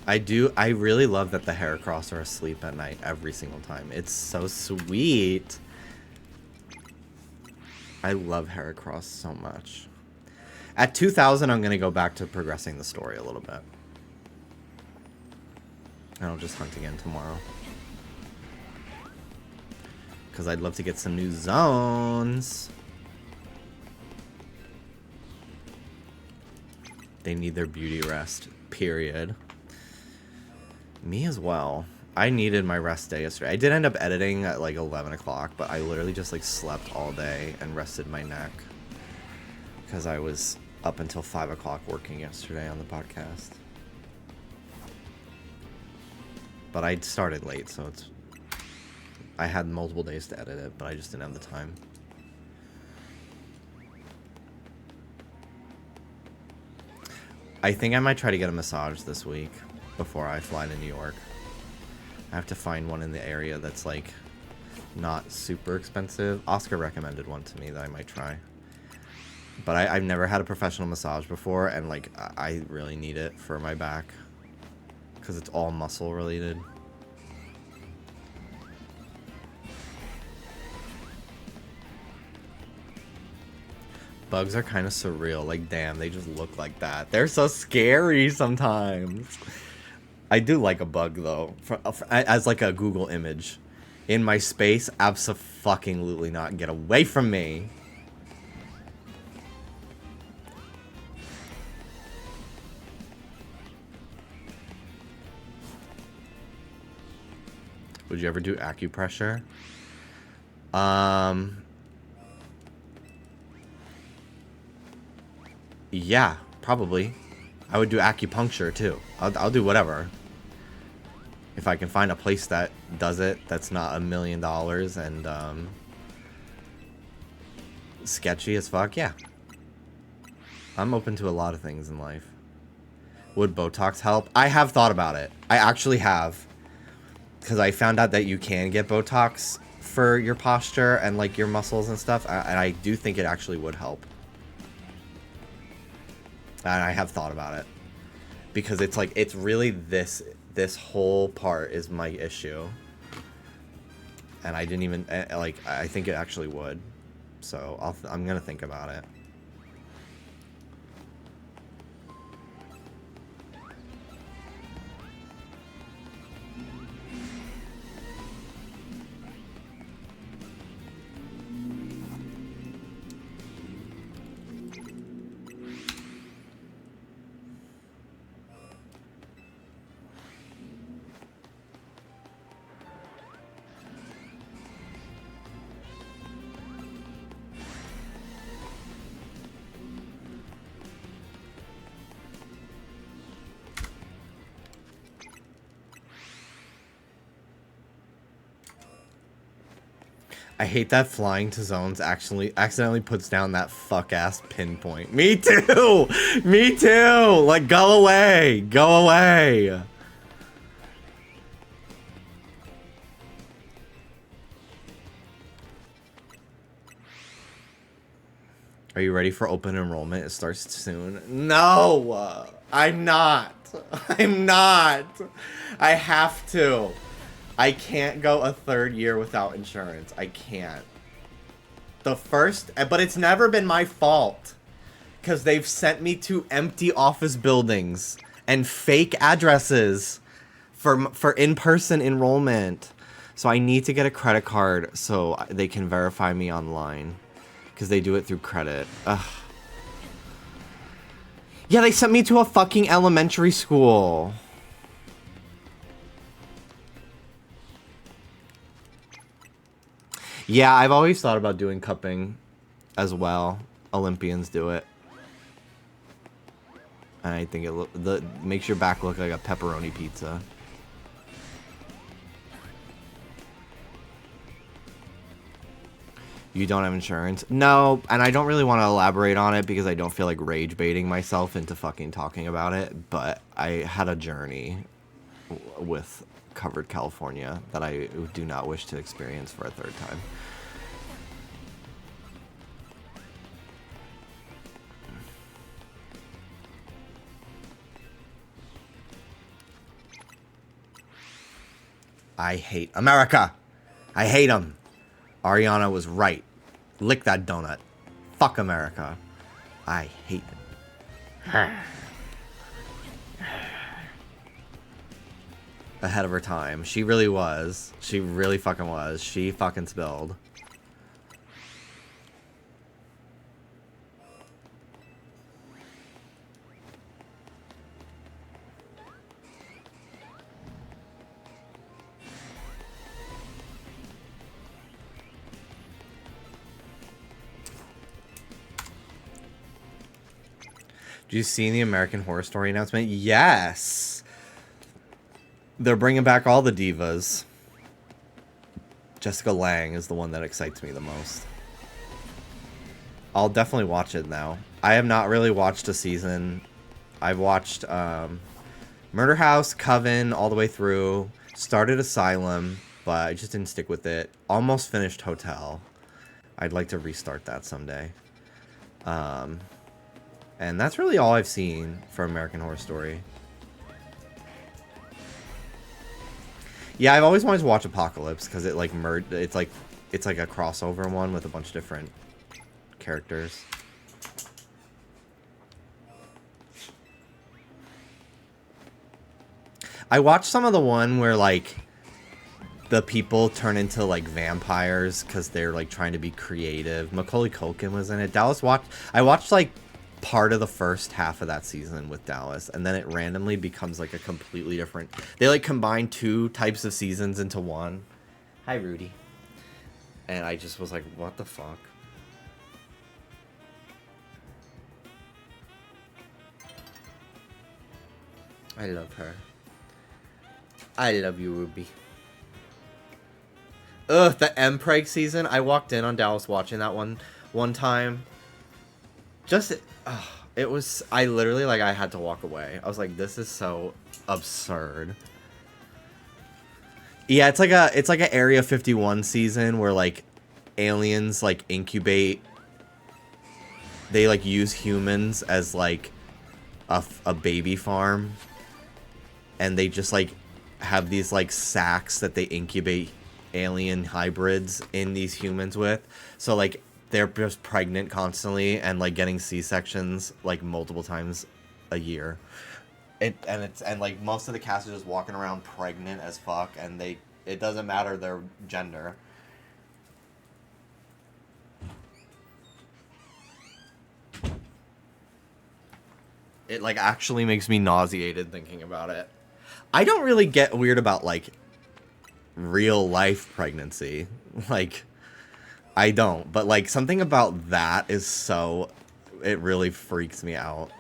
I really love that the Heracross are asleep at night every single time. It's so sweet. I love Heracross so much. At 2,000, I'm going to go back to progressing the story a little bit. And I'll just hunt again tomorrow. Because I'd love to get some new zones. They need their beauty rest. Period. Me as well. I needed my rest day yesterday. I did end up editing at like 11 o'clock, but I literally just like slept all day and rested my neck. Because I was up until 5 o'clock working yesterday on the podcast. But I started late, so it's... I had multiple days to edit it, but I just didn't have the time. I think I might try to get a massage this week before I fly to New York. I have to find one in the area that's like not super expensive. Oscar recommended one to me that I might try. But I've never had a professional massage before, and like I really need it for my back because it's all muscle related. Bugs are kind of surreal. Like, damn, they just look like that. They're so scary sometimes. I do like a bug, though. As, like, a Google image. In my space, abso-fucking-lutely not. Get away from me. Would you ever do acupressure? Yeah, probably. I would do acupuncture too. I'll do whatever. If I can find a place that does it, that's not $1 million and sketchy as fuck, yeah. I'm open to a lot of things in life. Would Botox help? I have thought about it. I actually have. Because I found out that you can get Botox for your posture and like your muscles and stuff. And I do think it actually would help. And I have thought about it. Because it's like, it's really this whole part is my issue. And I didn't even, like, I think it actually would. So I'm going to think about it. I hate that flying to zones actually accidentally puts down that fuck-ass pinpoint. Me too! Me too! Like, go away! Go away! Are you ready for open enrollment? It starts soon. No! I'm not! I'm not! I have to! I can't go a third year without insurance. I can't. The first, but it's never been my fault. Because they've sent me to empty office buildings and fake addresses for in-person enrollment. So I need to get a credit card so they can verify me online. Because they do it through credit. Ugh. Yeah, they sent me to a fucking elementary school. Yeah, I've always thought about doing cupping as well. Olympians do it. And I think it makes your back look like a pepperoni pizza. You don't have insurance? No, and I don't really want to elaborate on it because I don't feel like rage baiting myself into fucking talking about it, but I had a journey with covered California that I do not wish to experience for a third time. I hate America. I hate them. Ariana was right. Lick that donut. Fuck America. I hate it. Ahead of her time. She really was. She really fucking was. She fucking spilled. Did you see the American Horror Story announcement? Yes. They're bringing back all the divas. Jessica Lange is the one that excites me the most. I'll definitely watch it now. I have not really watched a season. I've watched Murder House, Coven, all the way through. Started Asylum, but I just didn't stick with it. Almost finished Hotel. I'd like to restart that someday. And that's really all I've seen for American Horror Story. Yeah, I've always wanted to watch Apocalypse because it like it's like a crossover one with a bunch of different characters. I watched some of the one where like the people turn into like vampires because they're like trying to be creative. Macaulay Culkin was in it. I watched like part of the first half of that season with Dallas, and then it randomly becomes like a completely different. They like combine two types of seasons into one. Hi, Rudy. And I just was like, what the fuck? I love her. I love you, Ruby. Ugh, the Mpreg season. I walked in on Dallas watching that one time. Just, it was, I literally, like, I had to walk away. I was like, this is so absurd. Yeah, it's like a Area 51 season where, like, aliens, like, incubate. They, like, use humans as, like, a baby farm. And they just, like, have these, like, sacks that they incubate alien hybrids in these humans with. So, like, they're just pregnant constantly and, like, getting C-sections, like, multiple times a year. And like, most of the cast are just walking around pregnant as fuck, and it doesn't matter their gender. It, like, actually makes me nauseated thinking about it. I don't really get weird about, like, real life pregnancy. Like, I don't. But, like, something about that is so... It really freaks me out.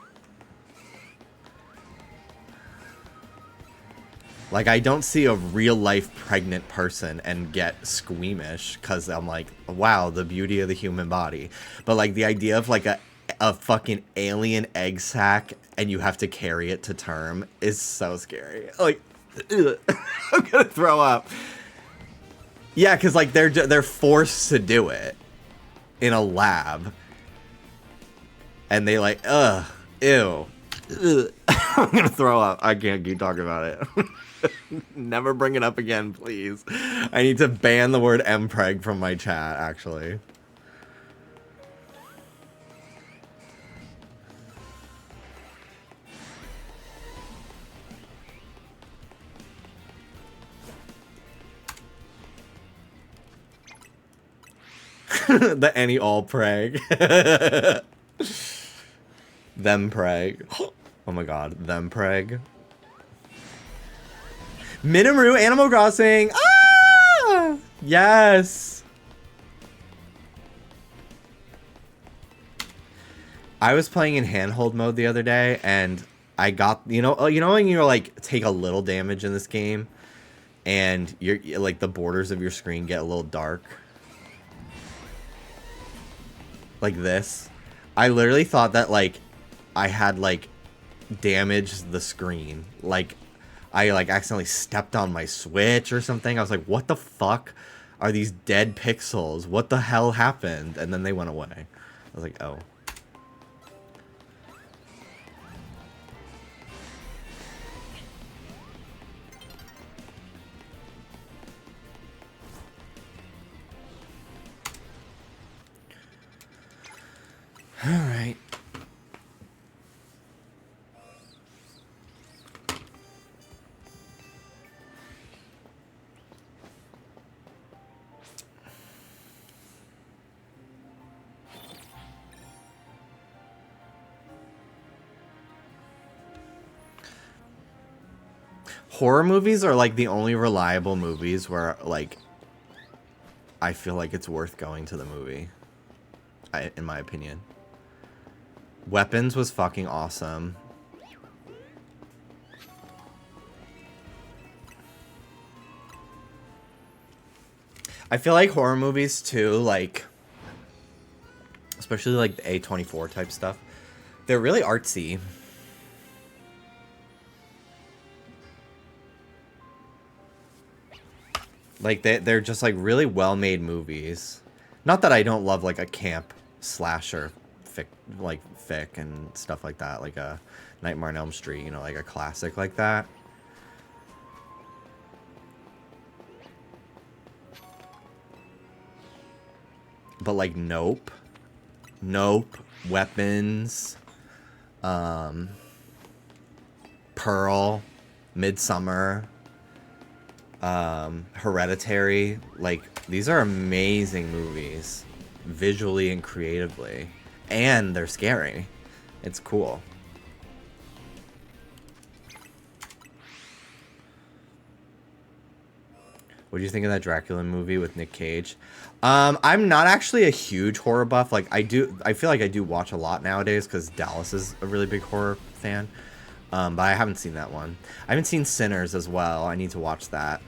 Like, I don't see a real life pregnant person and get squeamish because I'm like, wow, the beauty of the human body. But, like, the idea of, like, a fucking alien egg sac and you have to carry it to term is so scary. Like, ugh, I'm gonna throw up. Yeah, because, like, they're forced to do it in a lab. And they, like, ew. Ugh. I'm gonna throw up. I can't keep talking about it. Never bring it up again, please. I need to ban the word Mpreg from my chat, actually. The any all preg. Them preg. Oh my god, them preg. Minimaru Animal Crossing. Ah! Yes. I was playing in handhold mode the other day, and I got, you know when you're like take a little damage in this game, and you're like the borders of your screen get a little dark. Like this. I literally thought that, like, I had, like, damaged the screen. Like, I, like, accidentally stepped on my Switch or something. I was like, what the fuck are these dead pixels? What the hell happened? And then they went away. I was like, oh. All right. Horror movies are like the only reliable movies where, like, I feel like it's worth going to the movie, in my opinion. Weapons was fucking awesome. I feel like horror movies too, like, especially like the A24 type stuff, they're really artsy. Like they're just like really well-made movies. Not that I don't love like a camp slasher fic and stuff like that, like a Nightmare on Elm Street, you know, like a classic like that. But like Nope, Weapons, Pearl, Midsummer, Hereditary, like these are amazing movies, visually and creatively, and they're scary. It's cool. What do you think of that Dracula movie with Nick Cage? I'm not actually a huge horror buff. Like I feel like I do watch a lot nowadays because Dallas is a really big horror fan. But I haven't seen that one. I haven't seen Sinners as well. I need to watch that.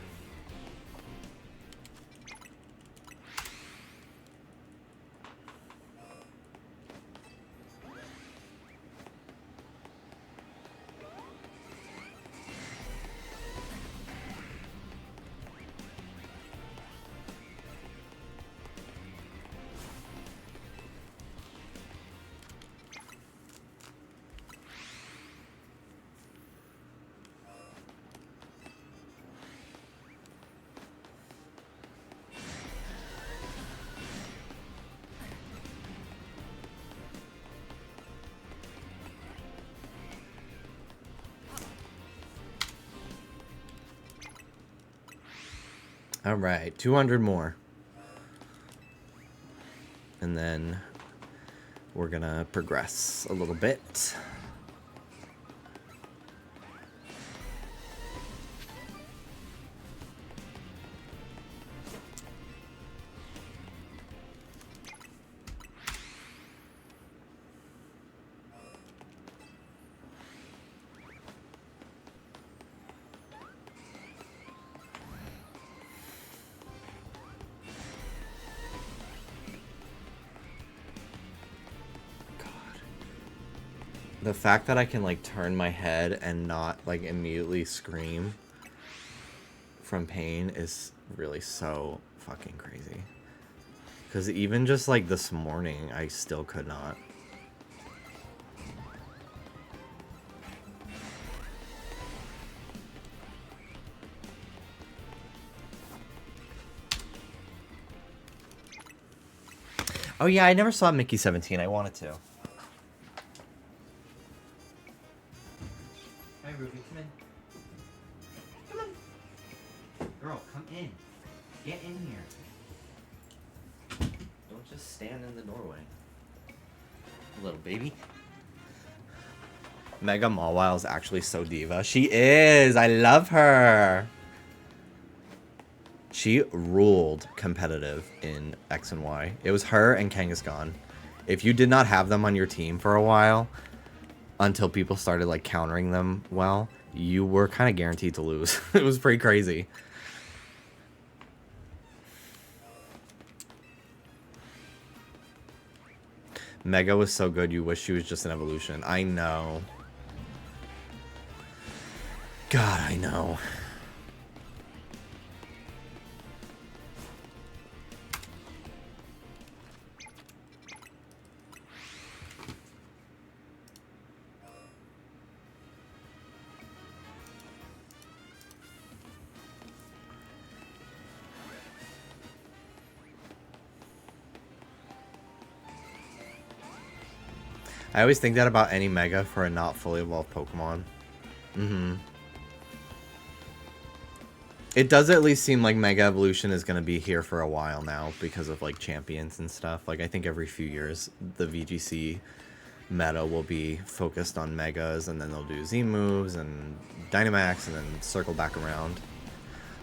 All right, 200 more. And then we're gonna progress a little bit. The fact that I can like turn my head and not like immediately scream from pain is really so fucking crazy. Because even just like this morning, I still could not. Oh yeah, I never saw Mickey 17. I wanted to. Hi, Ruby, come in. Come on. Girl, come in. Get in here. Don't just stand in the doorway. Little baby. Mega Mawile is actually so diva. She is. I love her. She ruled competitive in X and Y. It was her and Kangaskhan. If you did not have them on your team for a while, until people started like countering them well, you were kind of guaranteed to lose. It was pretty crazy. Mega was so good, you wish she was just an evolution. I know. God, I know. I always think that about any Mega for a not fully evolved Pokemon. It does at least seem like Mega Evolution is going to be here for a while now because of like champions and stuff. Like I think every few years the VGC meta will be focused on Megas, and then they'll do Z moves and Dynamax and then circle back around.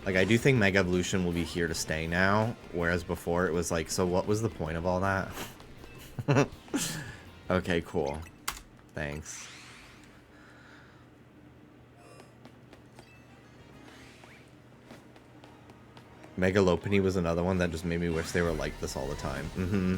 Like I do think Mega Evolution will be here to stay now, whereas before it was like, so what was the point of all that? Okay, cool. Thanks. Megalopony was another one that just made me wish they were like this all the time. Mm-hmm.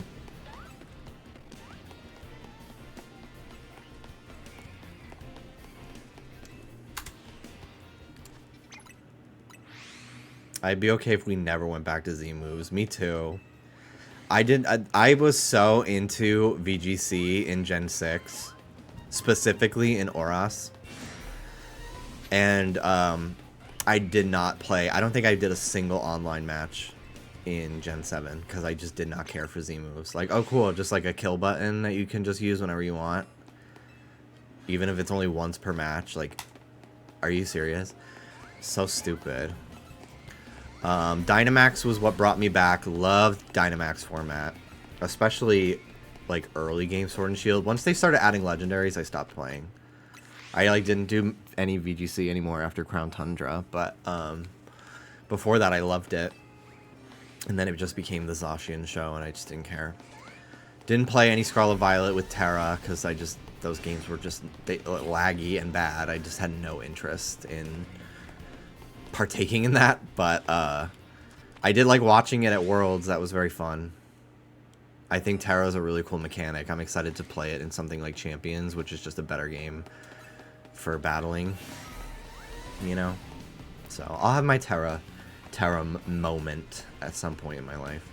I'd be okay if we never went back to Z moves. Me too. I was so into VGC in Gen 6, specifically in Oras. And I did not play. I don't think I did a single online match in Gen 7 because I just did not care for Z moves. Like, oh cool, just like a kill button that you can just use whenever you want. Even if it's only once per match. Like, are you serious? So stupid. Dynamax was what brought me back. Loved Dynamax format. Especially, like, early game Sword and Shield. Once they started adding legendaries, I stopped playing. I, like, didn't do any VGC anymore after Crown Tundra. But, before that, I loved it. And then it just became the Zacian show, and I just didn't care. Didn't play any Scarlet Violet with Terra, because I just... Those games were just laggy and bad. I just had no interest in partaking in that, but I did like watching it at Worlds. That was very fun. I think Terra is a really cool mechanic. I'm excited to play it in something like Champions, which is just a better game for battling, you know? So I'll have my Terra moment at some point in my life.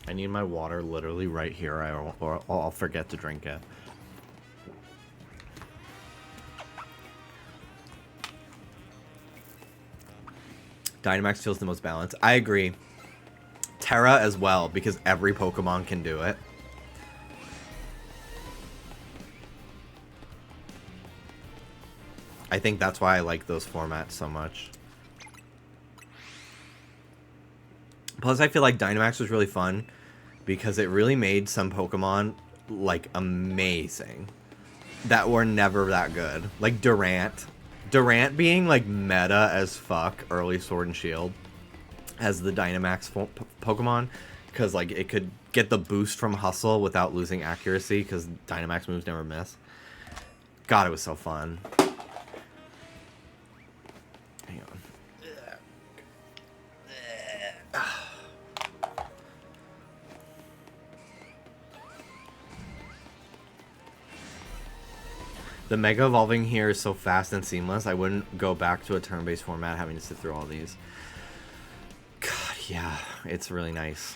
I need my water literally right here, or I'll forget to drink it. Dynamax feels the most balanced. I agree. Terra as well, because every Pokemon can do it. I think that's why I like those formats so much. Plus, I feel like Dynamax was really fun because it really made some Pokemon, like, amazing that were never that good. Like Durant. Durant being, like, meta as fuck early Sword and Shield as the Dynamax Pokemon because, like, it could get the boost from Hustle without losing accuracy because Dynamax moves never miss. God, it was so fun. Hang on. The Mega Evolving here is so fast and seamless, I wouldn't go back to a turn-based format having to sit through all these. God, yeah, it's really nice.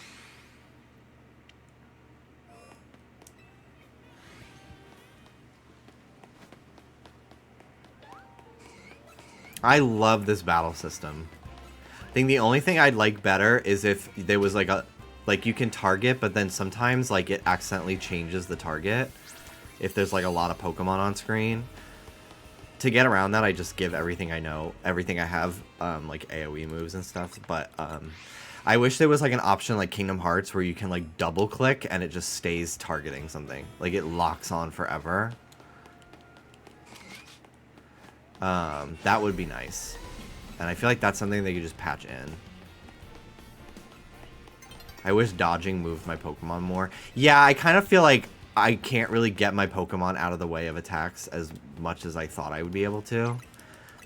I love this battle system. I think the only thing I'd like better is if there was like a... Like, you can target, but then sometimes, like, it accidentally changes the target. If there's like a lot of Pokemon on screen. To get around that, I just give everything I know, everything I have, like AoE moves and stuff. But I wish there was like an option like Kingdom Hearts where you can like double click and it just stays targeting something. Like it locks on forever. That would be nice. And I feel like that's something they could just patch in. I wish dodging moved my Pokemon more. Yeah, I kind of feel like I can't really get my Pokemon out of the way of attacks as much as I thought I would be able to.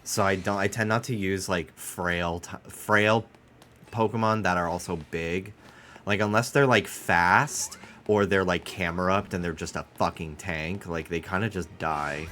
So I tend not to use like frail Pokemon that are also big. Like unless they're like fast or they're like camera-upped and they're just a fucking tank, like they kind of just die.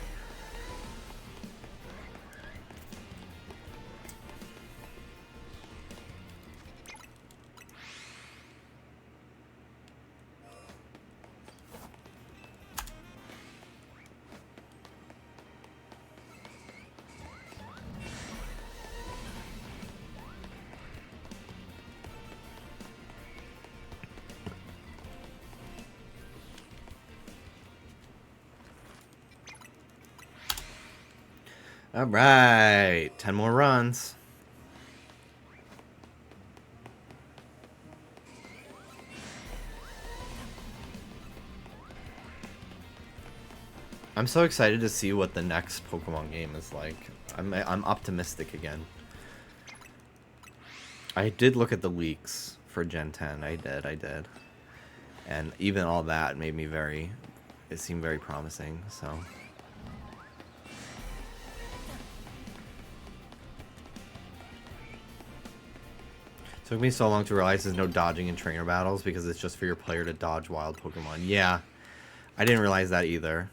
All right, 10 more runs. I'm so excited to see what the next Pokemon game is like. I'm optimistic again. I did look at the leaks for Gen 10. I did. And even all that made me it seemed very promising, so. Took me so long to realize there's no dodging in trainer battles because it's just for your player to dodge wild Pokemon. Yeah, I didn't realize that either.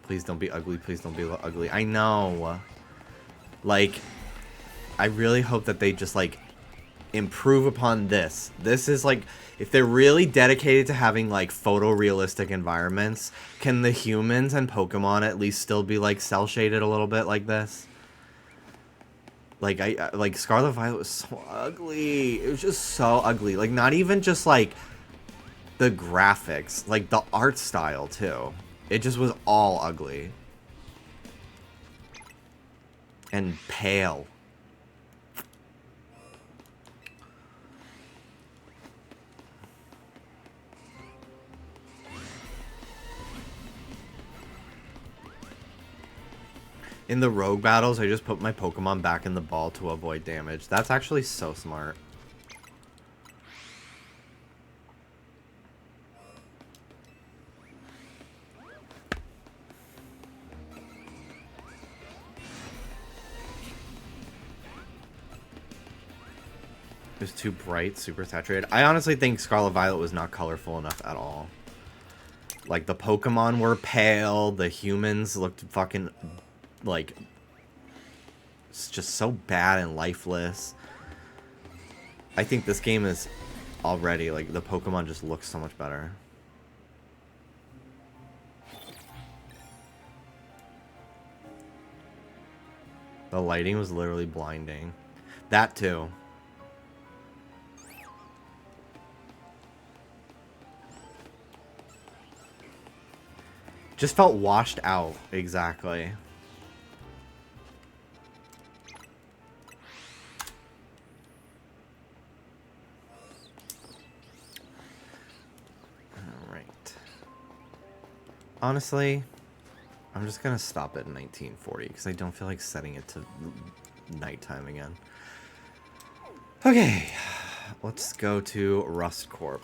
Please don't be ugly. Please don't be ugly. I know. Like, I really hope that they just, like, improve upon this. This is, like, if they're really dedicated to having, like, photorealistic environments, can the humans and Pokemon at least still be, like, cel-shaded a little bit like this? Like, like, Scarlet Violet was so ugly. It was just so ugly. Like, not even just, like, the graphics. Like, the art style, too. It just was all ugly. And pale. In the rogue battles, I just put my Pokemon back in the ball to avoid damage. That's actually so smart. It was too bright, super saturated. I honestly think Scarlet Violet was not colorful enough at all. Like, the Pokemon were pale, the humans looked fucking, like, it's just so bad and lifeless. I think this game is already, like, the Pokemon just looks so much better. The lighting was literally blinding. That too. Just felt washed out, exactly. Alright. Honestly, I'm just gonna stop at 1940 because I don't feel like setting it to nighttime again. Okay, let's go to Rust Corp.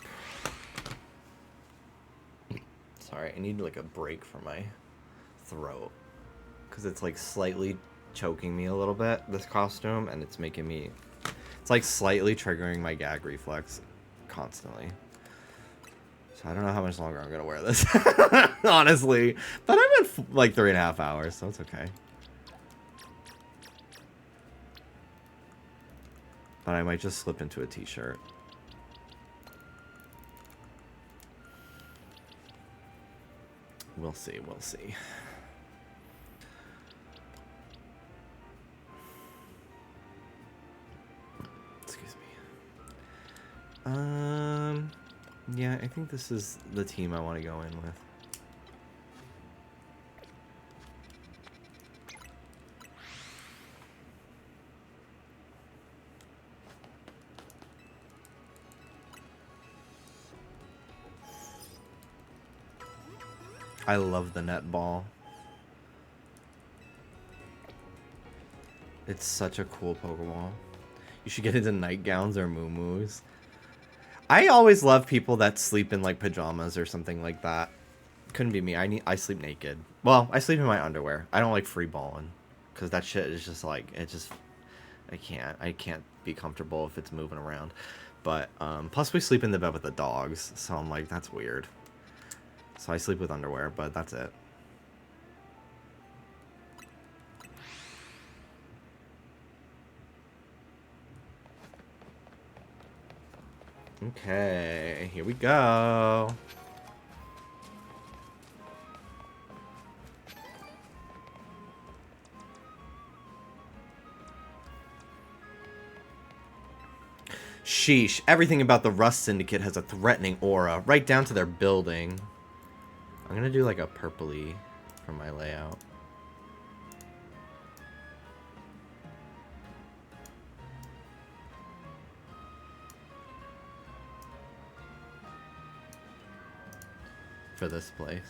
Sorry, I need like a break for my throat because it's like slightly choking me a little bit, this costume, and it's making me, it's like slightly triggering my gag reflex constantly. So I don't know how much longer I'm gonna wear this, honestly, but I'm at like 3.5 hours, so it's okay. But I might just slip into a t-shirt. We'll see, we'll see. Excuse me. Yeah, I think this is the team I want to go in with. I love the netball. It's such a cool Pokemon. You should get into nightgowns or moo-moos. I always love people that sleep in like pajamas or something like that. Couldn't be me. I sleep naked. Well, I sleep in my underwear. I don't like free balling because that shit is just like I can't be comfortable if it's moving around. But plus we sleep in the bed with the dogs, so I'm like, that's weird. So I sleep with underwear, but that's it. Okay, here we go. Sheesh, everything about the Rust Syndicate has a threatening aura, right down to their building. I'm gonna do like a purpley for my layout. For this place.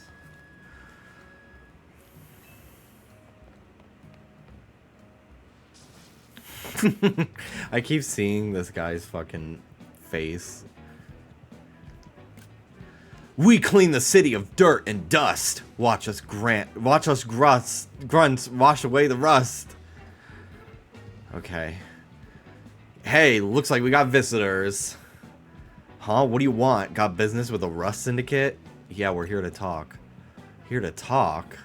I keep seeing this guy's fucking face. We clean the city of dirt and dust. Watch us grunts wash away the rust. Okay. Hey, looks like we got visitors. Huh? What do you want? Got business with a Rust Syndicate? Yeah, we're here to talk. Here to talk?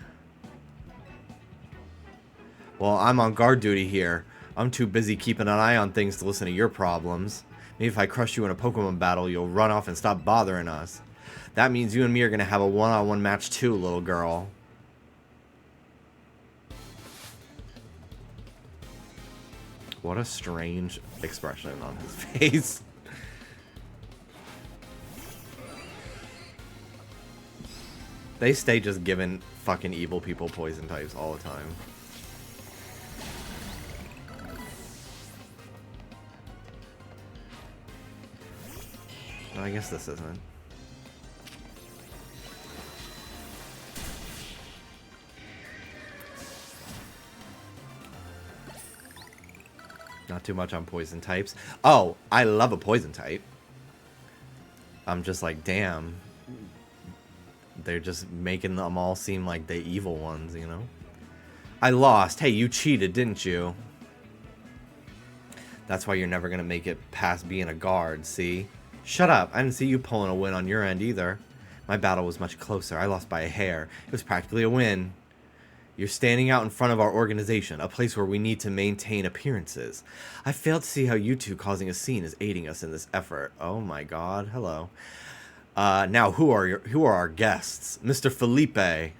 Well, I'm on guard duty here. I'm too busy keeping an eye on things to listen to your problems. Maybe if I crush you in a Pokemon battle, you'll run off and stop bothering us. That means you and me are gonna have a one-on-one match too, little girl. What a strange expression on his face. They stay just giving fucking evil people poison types all the time. I guess this isn't. Not too much on poison types. Oh, I love a poison type. I'm just like, damn. They're just making them all seem like the evil ones, you know? I lost. Hey, you cheated, didn't you? That's why you're never gonna make it past being a guard, see? Shut up. I didn't see you pulling a win on your end either. My battle was much closer. I lost by a hair. It was practically a win. You're standing out in front of our organization, a place where we need to maintain appearances. I fail to see how you two causing a scene is aiding us in this effort. Oh my god. Hello. Now, who are our guests? Mr. Felipe.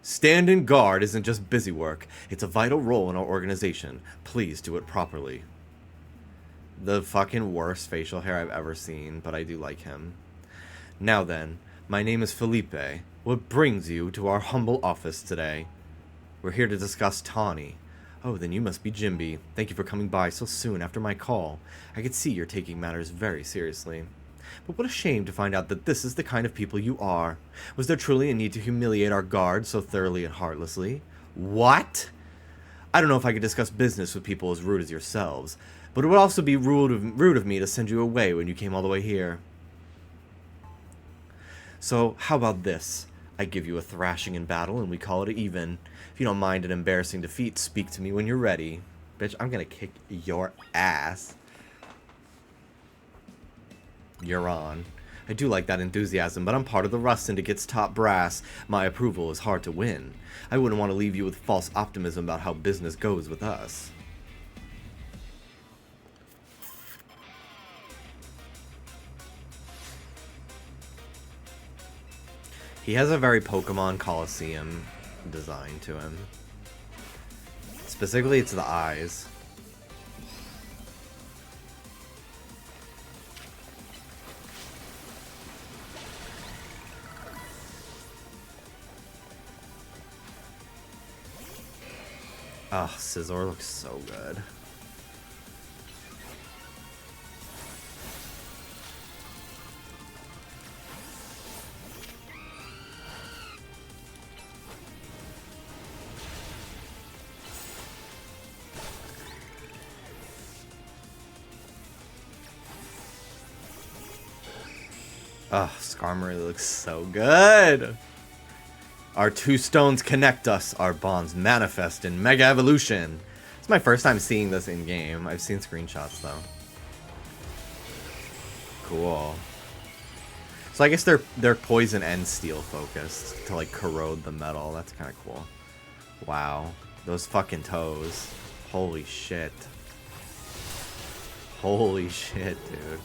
Standing guard isn't just busy work. It's a vital role in our organization. Please do it properly. The fucking worst facial hair I've ever seen, but I do like him. Now then, my name is Felipe. What brings you to our humble office today? We're here to discuss Tawny. Oh, then you must be Jimby. Thank you for coming by so soon after my call. I could see you're taking matters very seriously. But what a shame to find out that this is the kind of people you are. Was there truly a need to humiliate our guards so thoroughly and heartlessly? What? I don't know if I could discuss business with people as rude as yourselves, but it would also be rude of me to send you away when you came all the way here. So, how about this? I give you a thrashing in battle and we call it even. If you don't mind an embarrassing defeat, speak to me when you're ready. Bitch, I'm gonna kick your ass. You're on. I do like that enthusiasm, but I'm part of the Rust Syndicate's top brass. My approval is hard to win. I wouldn't want to leave you with false optimism about how business goes with us. He has a very Pokemon Coliseum design to him. Specifically, it's the eyes. Oh, Scizor looks so good. Oh, Skarmory looks so good. Our two stones connect us. Our bonds manifest in Mega Evolution. It's my first time seeing this in game. I've seen screenshots though. Cool. So I guess they're poison and steel focused to like corrode the metal. That's kind of cool. Wow, those fucking toes. Holy shit. Holy shit, dude.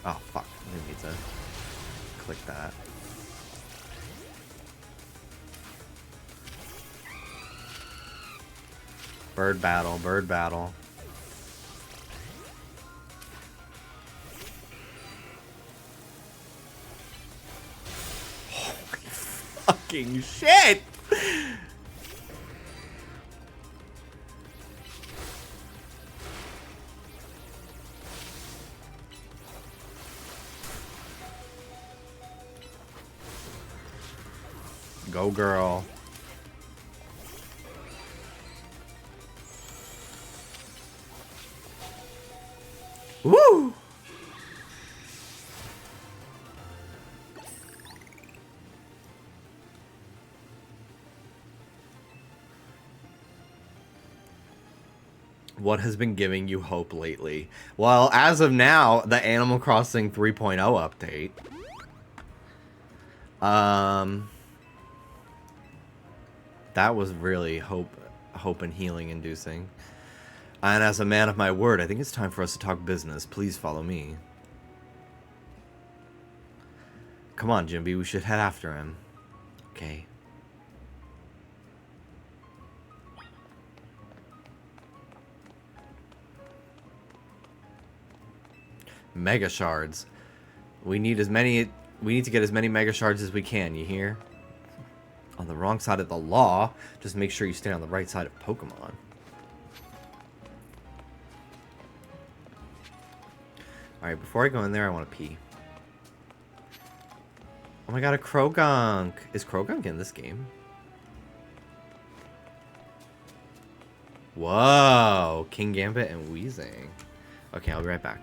Oh fuck! I need to click that. Bird battle, bird battle. fucking shit! Go, girl. Woo! What has been giving you hope lately? Well, as of now, the Animal Crossing 3.0 update. That was really hope and healing inducing. And as a man of my word, I think it's time for us to talk business. Please follow me. Come on, Jimby, we should head after him. Okay. Mega shards. We need to get as many mega shards as we can, you hear? On the wrong side of the law, just make sure you stay on the right side of Pokemon. Alright, before I go in there, I want to pee. Oh my god, a Krogunk! Is Krogunk in this game? Whoa! King Gambit and Weezing. Okay, I'll be right back.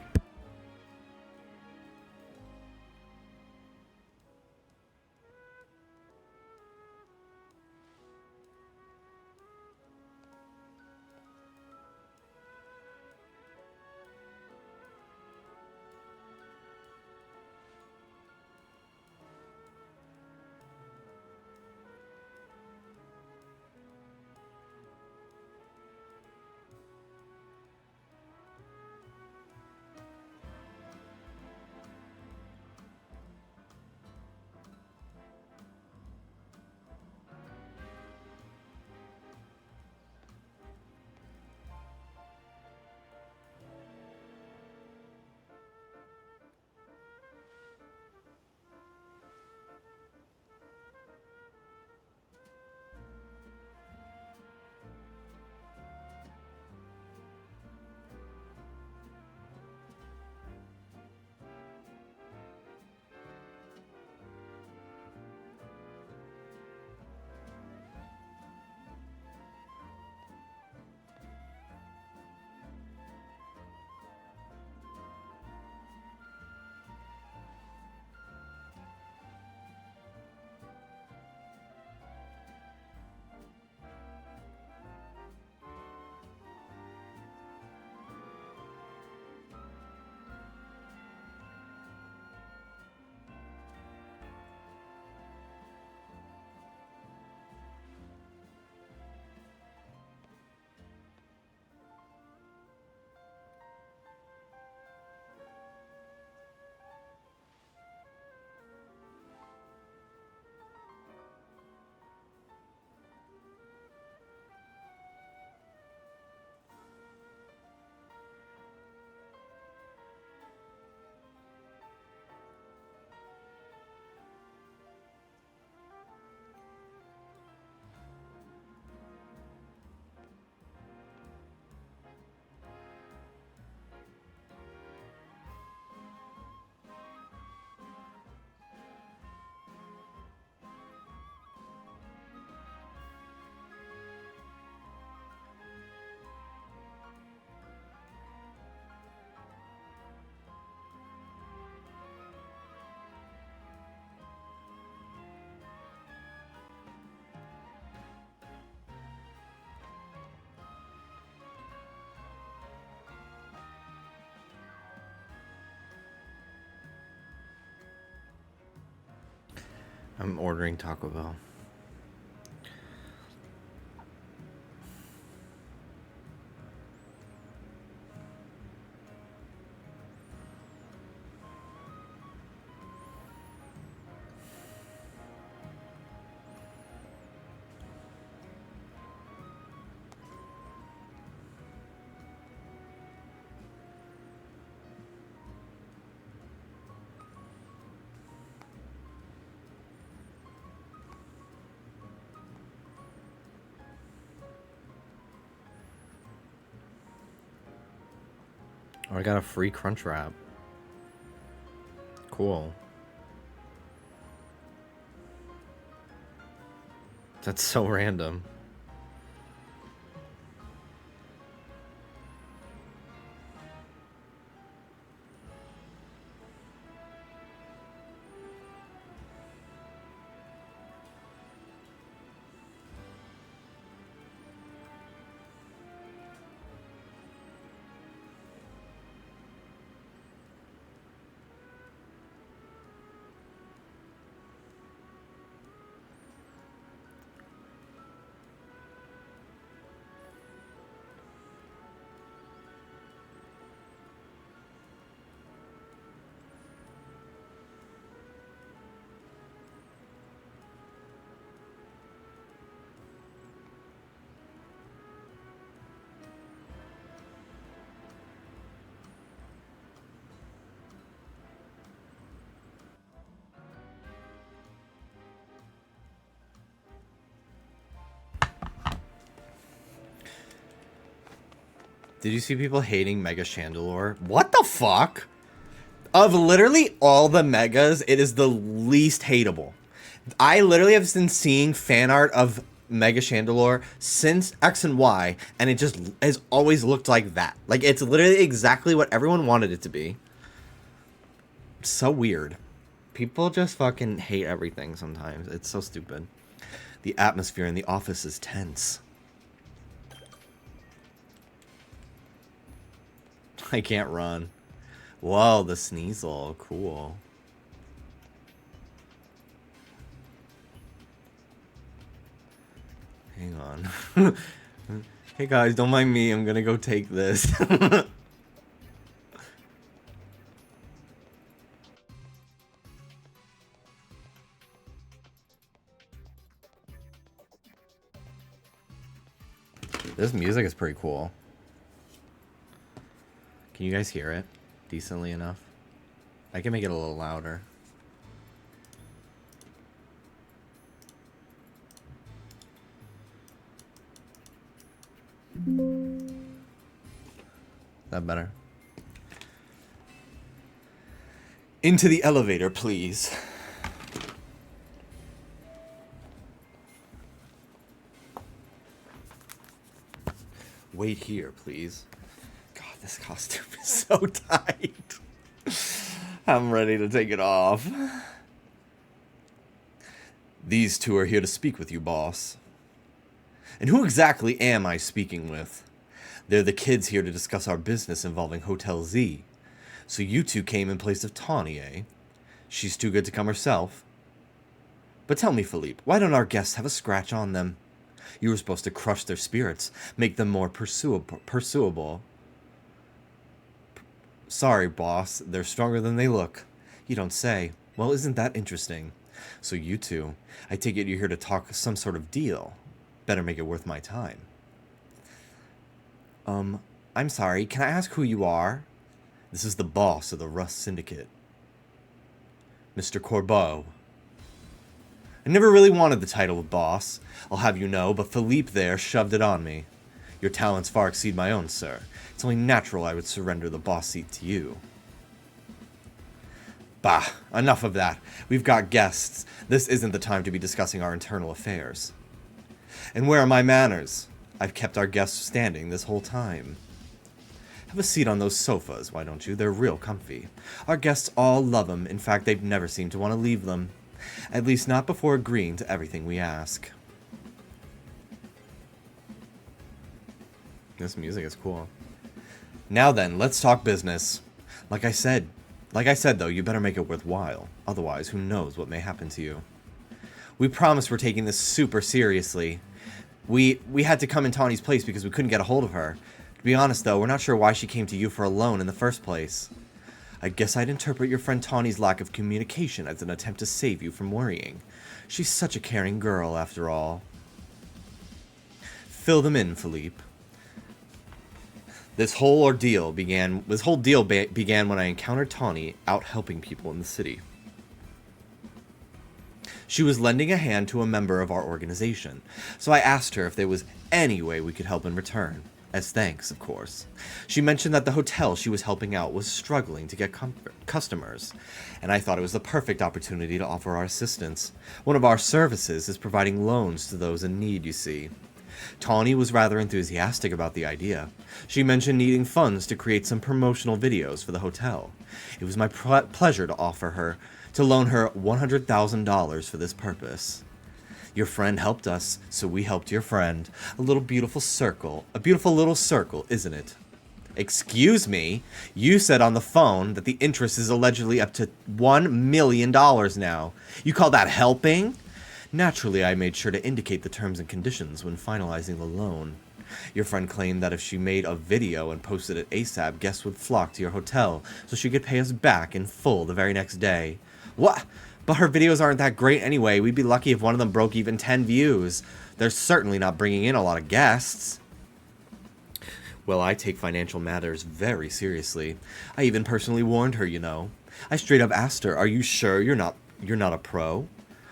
I'm ordering Taco Bell. Oh, I got a free crunch wrap. Cool. That's so random. Did you see people hating Mega Chandelure? What the fuck? Of literally all the megas, it is the least hateable. I literally have been seeing fan art of Mega Chandelure since X and Y, and it just has always looked like that. Like, it's literally exactly what everyone wanted it to be. So weird. People just fucking hate everything sometimes. It's so stupid. The atmosphere in the office is tense. I can't run. Whoa, the Sneasel. Cool. Hang on. Hey guys, don't mind me. I'm gonna go take this. This music is pretty cool. Can you guys hear it decently enough? I can make it a little louder. That better? Into the elevator, please. Wait here, please. God, this costume is so tight. I'm ready to take it off. These two are here to speak with you, boss. And who exactly am I speaking with? They're the kids here to discuss our business involving Hotel Z. So you two came in place of Tawny, eh? She's too good to come herself. But tell me, Philippe, why don't our guests have a scratch on them? You were supposed to crush their spirits, make them more pursuable. Sorry, boss, they're stronger than they look. You don't say. Well, isn't that interesting? So you two, I take it you're here to talk some sort of deal. Better make it worth my time. I'm sorry, can I ask who you are? This is the boss of the Rust Syndicate. Mr. Corbeau. I never really wanted the title of boss, I'll have you know, but Philippe there shoved it on me. Your talents far exceed my own, sir. It's only natural I would surrender the boss seat to you. Bah, enough of that. We've got guests. This isn't the time to be discussing our internal affairs. And where are my manners? I've kept our guests standing this whole time. Have a seat on those sofas, why don't you? They're real comfy. Our guests all love them. In fact, they've never seemed to want to leave them. At least not before agreeing to everything we ask. This music is cool. Now then, let's talk business. Like I said though, you better make it worthwhile. Otherwise, who knows what may happen to you. We promise we're taking this super seriously. We had to come in Tawny's place because we couldn't get a hold of her. To be honest though, we're not sure why she came to you for a loan in the first place. I guess I'd interpret your friend Tawny's lack of communication as an attempt to save you from worrying. She's such a caring girl, after all. Fill them in, Philippe. This whole deal began when I encountered Tawny out helping people in the city. She was lending a hand to a member of our organization, so I asked her if there was any way we could help in return. As thanks, of course. She mentioned that the hotel she was helping out was struggling to get customers, and I thought it was the perfect opportunity to offer our assistance. One of our services is providing loans to those in need, you see. Tawny was rather enthusiastic about the idea. She mentioned needing funds to create some promotional videos for the hotel. It was my pleasure to loan her $100,000 for this purpose. Your friend helped us, so we helped your friend. A beautiful little circle, isn't it? Excuse me? You said on the phone that the interest is allegedly up to $1 million now. You call that helping? Naturally, I made sure to indicate the terms and conditions when finalizing the loan. Your friend claimed that if she made a video and posted it ASAP, guests would flock to your hotel, so she could pay us back in full the very next day. What? But her videos aren't that great anyway. We'd be lucky if one of them broke even 10 views. They're certainly not bringing in a lot of guests. Well, I take financial matters very seriously. I even personally warned her, you know. I straight up asked her, "Are you sure you're not a pro?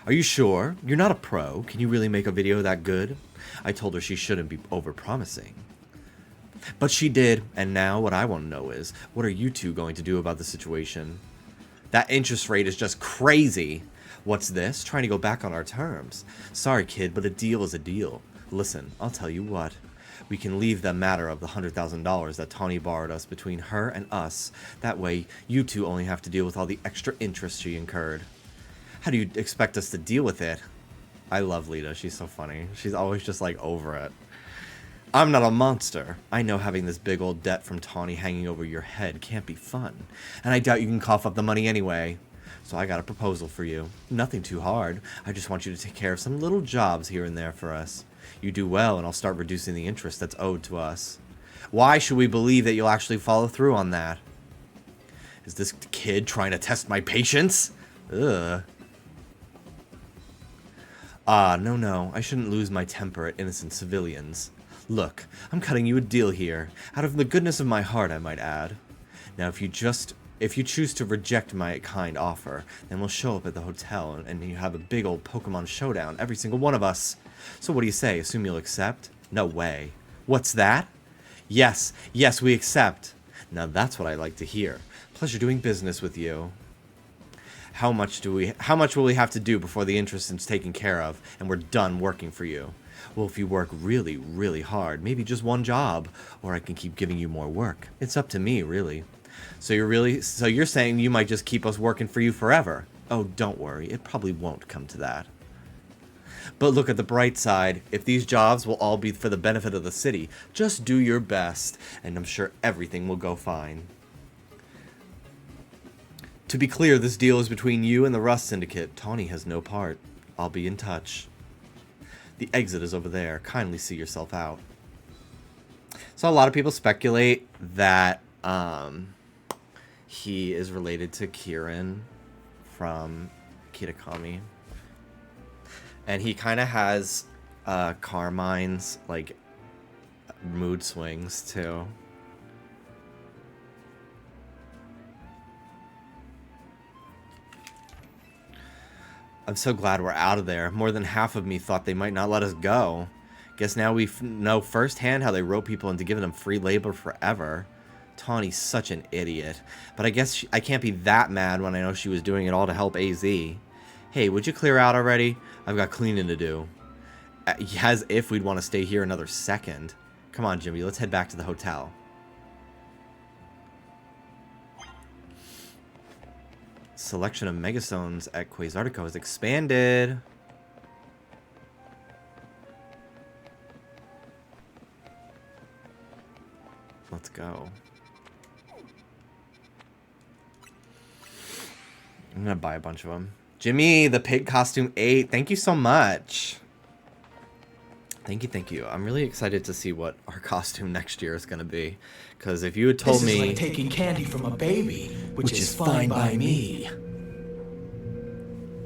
Are you sure you're not a pro? Can you really make a video that good?" I told her she shouldn't be over-promising. But she did, and now what I want to know is, what are you two going to do about the situation? That interest rate is just crazy. What's this? Trying to go back on our terms. Sorry, kid, but a deal is a deal. Listen, I'll tell you what. We can leave the matter of the $100,000 that Tawny borrowed us between her and us. That way, you two only have to deal with all the extra interest she incurred. How do you expect us to deal with it? I love Lita. She's so funny. She's always just like over it. I'm not a monster. I know having this big old debt from Tawny hanging over your head can't be fun. And I doubt you can cough up the money anyway. So I got a proposal for you. Nothing too hard. I just want you to take care of some little jobs here and there for us. You do well and I'll start reducing the interest that's owed to us. Why should we believe that you'll actually follow through on that? Is this kid trying to test my patience? Ugh. No. I shouldn't lose my temper at innocent civilians. Look, I'm cutting you a deal here. Out of the goodness of my heart, I might add. Now, if you choose to reject my kind offer, then we'll show up at the hotel and you have a big old Pokémon showdown, every single one of us. So what do you say? Assume you'll accept? No way. What's that? Yes, we accept. Now that's what I like to hear. Pleasure doing business with you. How much will we have to do before the interest is taken care of and we're done working for you? Well, if you work really, really hard, maybe just one job, or I can keep giving you more work. It's up to me, really. So you're saying you might just keep us working for you forever? Oh, don't worry. It probably won't come to that. But look at the bright side. If these jobs will all be for the benefit of the city, just do your best, and I'm sure everything will go fine. To be clear, this deal is between you and the Rust Syndicate. Tawny has no part. I'll be in touch. The exit is over there. Kindly see yourself out. So a lot of people speculate that he is related to Kieran from Kitakami. And he kind of has Carmine's like mood swings too. I'm so glad we're out of there. More than half of me thought they might not let us go. Guess now we know firsthand how they rope people into giving them free labor forever. Tawny's such an idiot. But I guess I can't be that mad when I know she was doing it all to help AZ. Hey, would you clear out already? I've got cleaning to do. As if we'd want to stay here another second. Come on, Jimmy, let's head back to the hotel. Selection of Megastones at Quasartico has expanded. Let's go. I'm gonna buy a bunch of them. Jimmy, the pig costume 8. Thank you so much. Thank you. I'm really excited to see what our costume next year is gonna be. Because if you had told me... This is like taking candy from a baby, which is fine by me.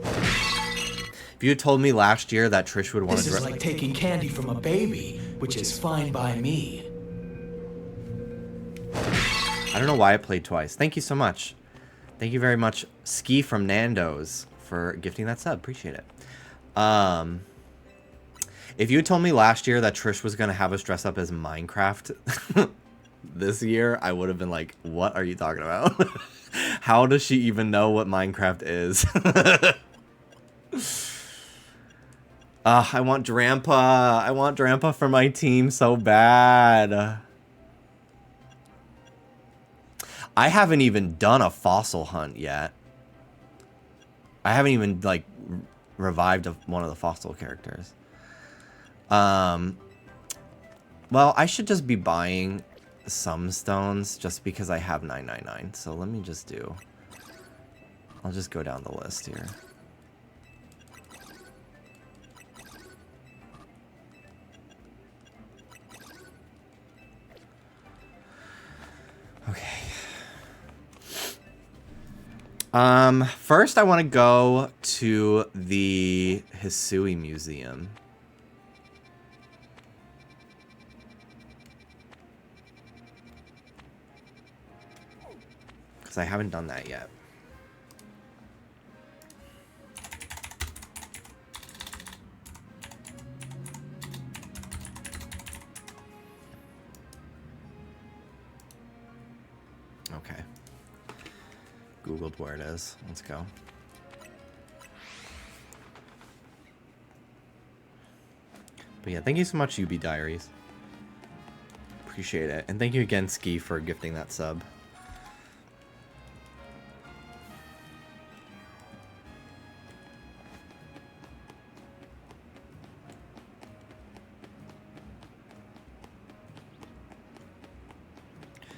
If you had told me last year that Trish would want to... This is like taking candy from a baby, which is fine by me. I don't know why I played twice. Thank you so much. Thank you very much, Ski from Nando's, for gifting that sub. Appreciate it. If you had told me last year that Trish was going to have us dress up as Minecraft this year, I would have been like, what are you talking about? How does she even know what Minecraft is? I want Drampa. I want Drampa for my team so bad. I haven't even done a fossil hunt yet. I haven't even, like, revived one of the fossil characters. Well, I should just be buying some stones just because I have 999. So let me just do... I'll just go down the list here. Okay. First I want to go to the Hisui Museum. Because I haven't done that yet. Okay. Googled where it is. Let's go. But yeah, thank you so much, UB Diaries. Appreciate it. And thank you again, Ski, for gifting that sub.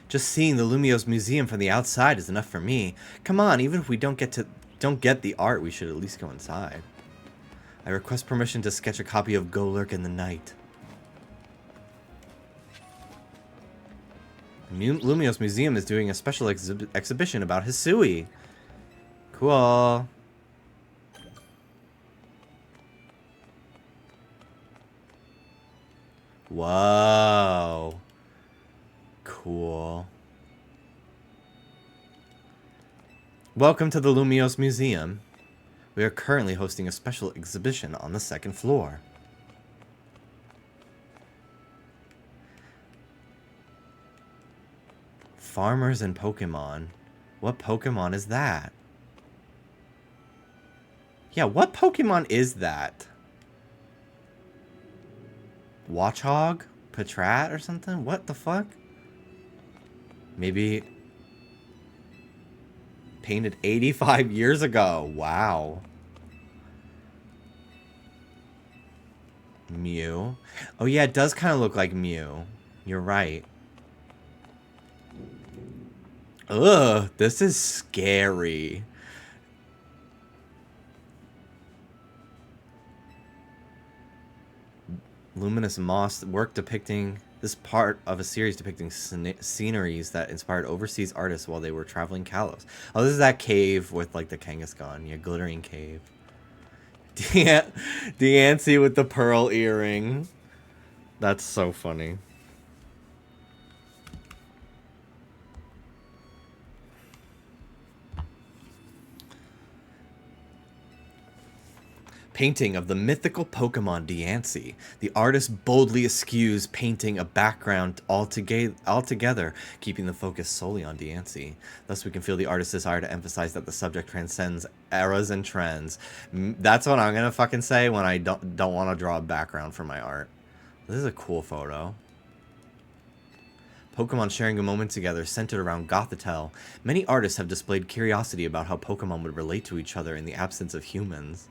Just seeing the Lumiose Museum from the outside is enough for me. Come on, even if we don't get the art, we should at least go inside. I request permission to sketch a copy of Go Lurk in the Night. Lumiose Museum is doing a special exhibition about Hisui. Cool. Whoa. Cool. Welcome to the Lumiose Museum. We are currently hosting a special exhibition on the second floor. Farmers and Pokémon. What Pokémon is that? Yeah, what Pokémon is that? Watchog? Patrat or something? What the fuck? Maybe painted 85 years ago. Wow. Mew. Oh yeah, it does kind of look like Mew. You're right. Ugh, this is scary. Luminous Moss work depicting this part of a series depicting sceneries that inspired overseas artists while they were traveling Kalos. Oh, this is that cave with like the Kangaskhan. Yeah, glittering cave. Deancy with the pearl earring. That's so funny. Painting of the mythical Pokemon Deancy. The artist boldly eschews painting a background altogether, keeping the focus solely on Deancy. Thus, we can feel the artist's desire to emphasize that the subject transcends eras and trends. That's what I'm gonna fucking say when I don't want to draw a background for my art. This is a cool photo. Pokemon sharing a moment together centered around Gothitelle. Many artists have displayed curiosity about how Pokemon would relate to each other in the absence of humans.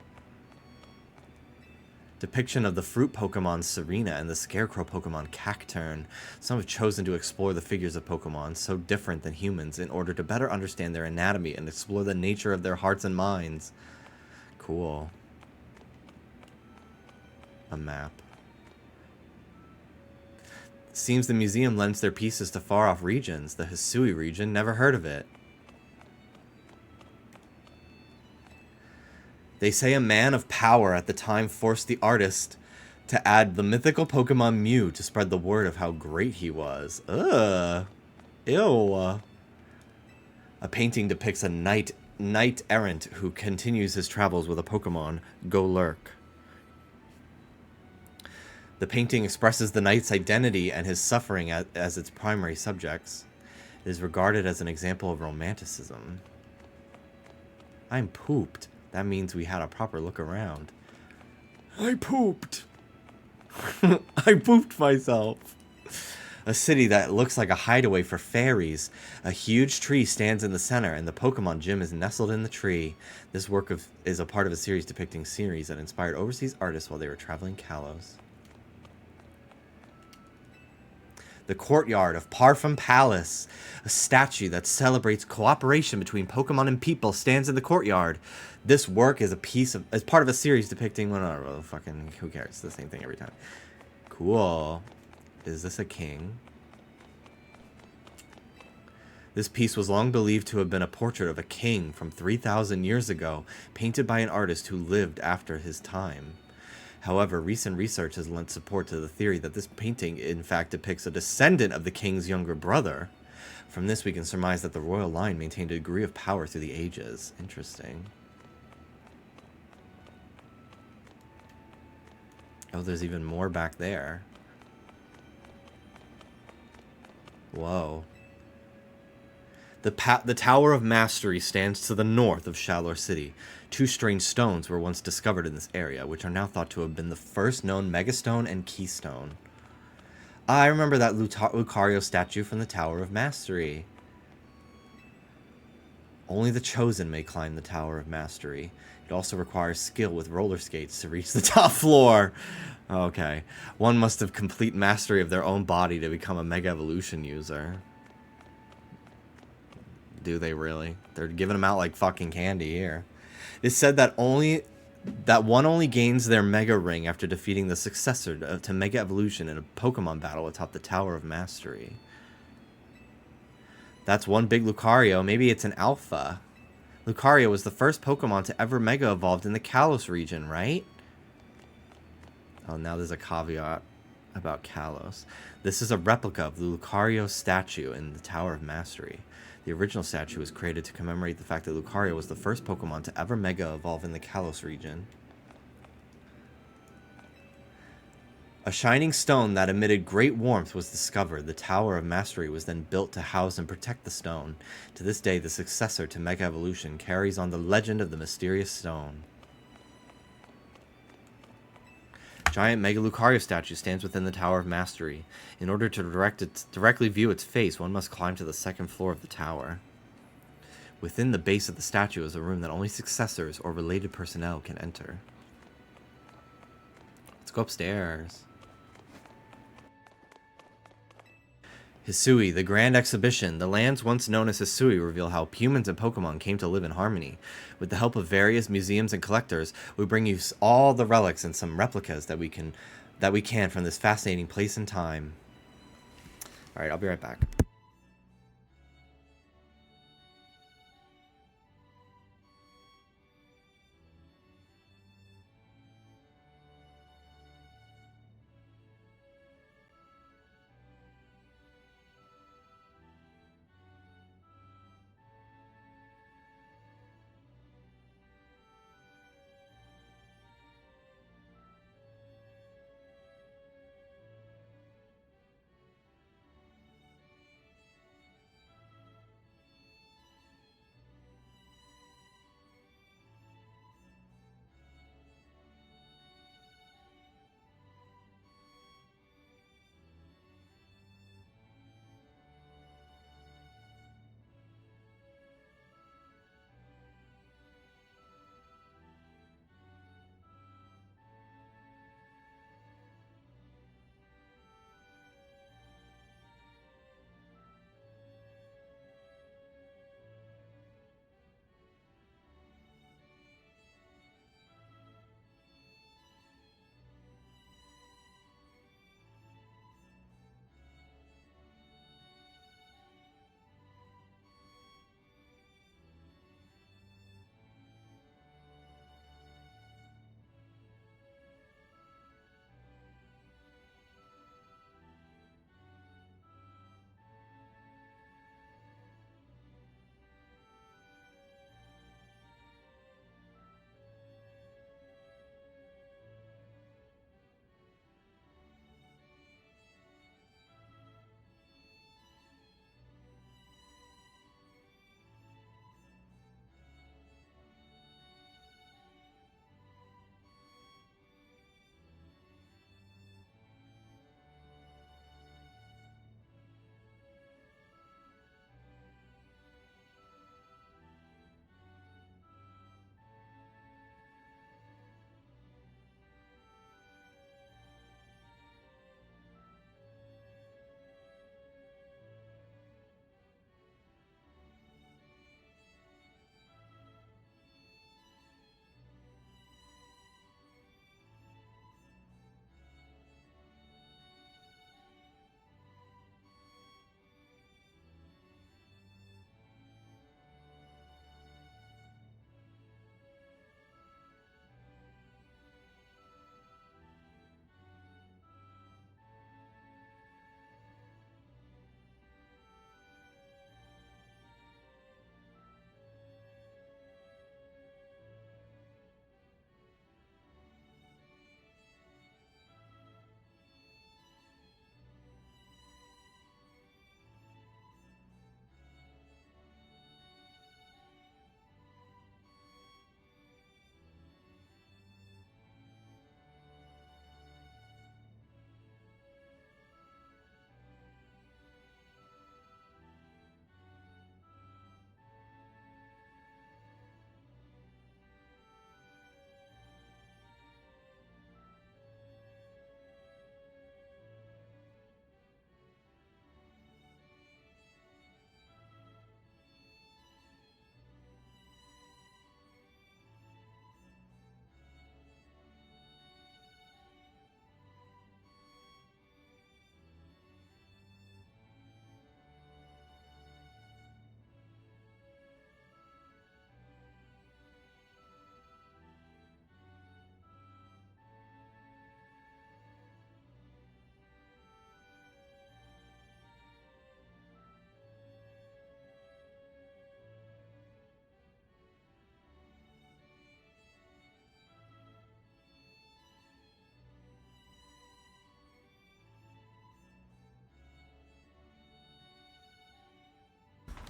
Depiction of the fruit Pokemon Serena and the scarecrow Pokemon Cacturne. Some have chosen to explore the figures of Pokemon, so different than humans, in order to better understand their anatomy and explore the nature of their hearts and minds. Cool. A map. Seems the museum lends their pieces to far-off regions. The Hisui region, never heard of it. They say a man of power at the time forced the artist to add the mythical Pokemon Mew to spread the word of how great he was. Ugh. Ew. A painting depicts a knight errant who continues his travels with a Pokemon, Go Lurk. The painting expresses the knight's identity and his suffering as its primary subjects. It is regarded as an example of romanticism. I'm pooped. That means we had a proper look around. I pooped. I pooped myself. A city that looks like a hideaway for fairies. A huge tree stands in the center, and the Pokemon gym is nestled in the tree. This work is a part of a series depicting sceneries that inspired overseas artists while they were traveling Kalos. The courtyard of Parfum Palace. A statue that celebrates cooperation between Pokemon and people stands in the courtyard. This work is part of a series depicting fucking who cares? It's the same thing every time. Cool. Is this a king? This piece was long believed to have been a portrait of a king from 3,000 years ago, painted by an artist who lived after his time. However, recent research has lent support to the theory that this painting in fact depicts a descendant of the king's younger brother. From this we can surmise that the royal line maintained a degree of power through the ages. Interesting. Oh, there's even more back there. Whoa. The Tower of Mastery stands to the north of Shalor City. Two strange stones were once discovered in this area, which are now thought to have been the first known Megastone and Keystone. I remember that Lucario statue from the Tower of Mastery. Only the chosen may climb the Tower of Mastery. It also requires skill with roller skates to reach the top floor. Okay. One must have complete mastery of their own body to become a Mega Evolution user. Do they really? They're giving them out like fucking candy here. It's said that one only gains their Mega Ring after defeating the successor to Mega Evolution in a Pokemon battle atop the Tower of Mastery. That's one big Lucario. Maybe it's an Alpha. Lucario was the first Pokemon to ever Mega Evolved in the Kalos region, right? Oh, now there's a caveat about Kalos. This is a replica of the Lucario statue in the Tower of Mastery. The original statue was created to commemorate the fact that Lucario was the first Pokemon to ever Mega Evolve in the Kalos region. A shining stone that emitted great warmth was discovered. The Tower of Mastery was then built to house and protect the stone. To this day, the successor to Mega Evolution carries on the legend of the mysterious stone. Giant Mega Lucario statue stands within the Tower of Mastery. In order to directly view its face, one must climb to the second floor of the tower. Within the base of the statue is a room that only successors or related personnel can enter. Let's go upstairs. Hisui, the Grand Exhibition. The lands once known as Hisui reveal how humans and Pokemon came to live in harmony. With the help of various museums and collectors, we bring you all the relics and some replicas that we can from this fascinating place and time. Alright, I'll be right back.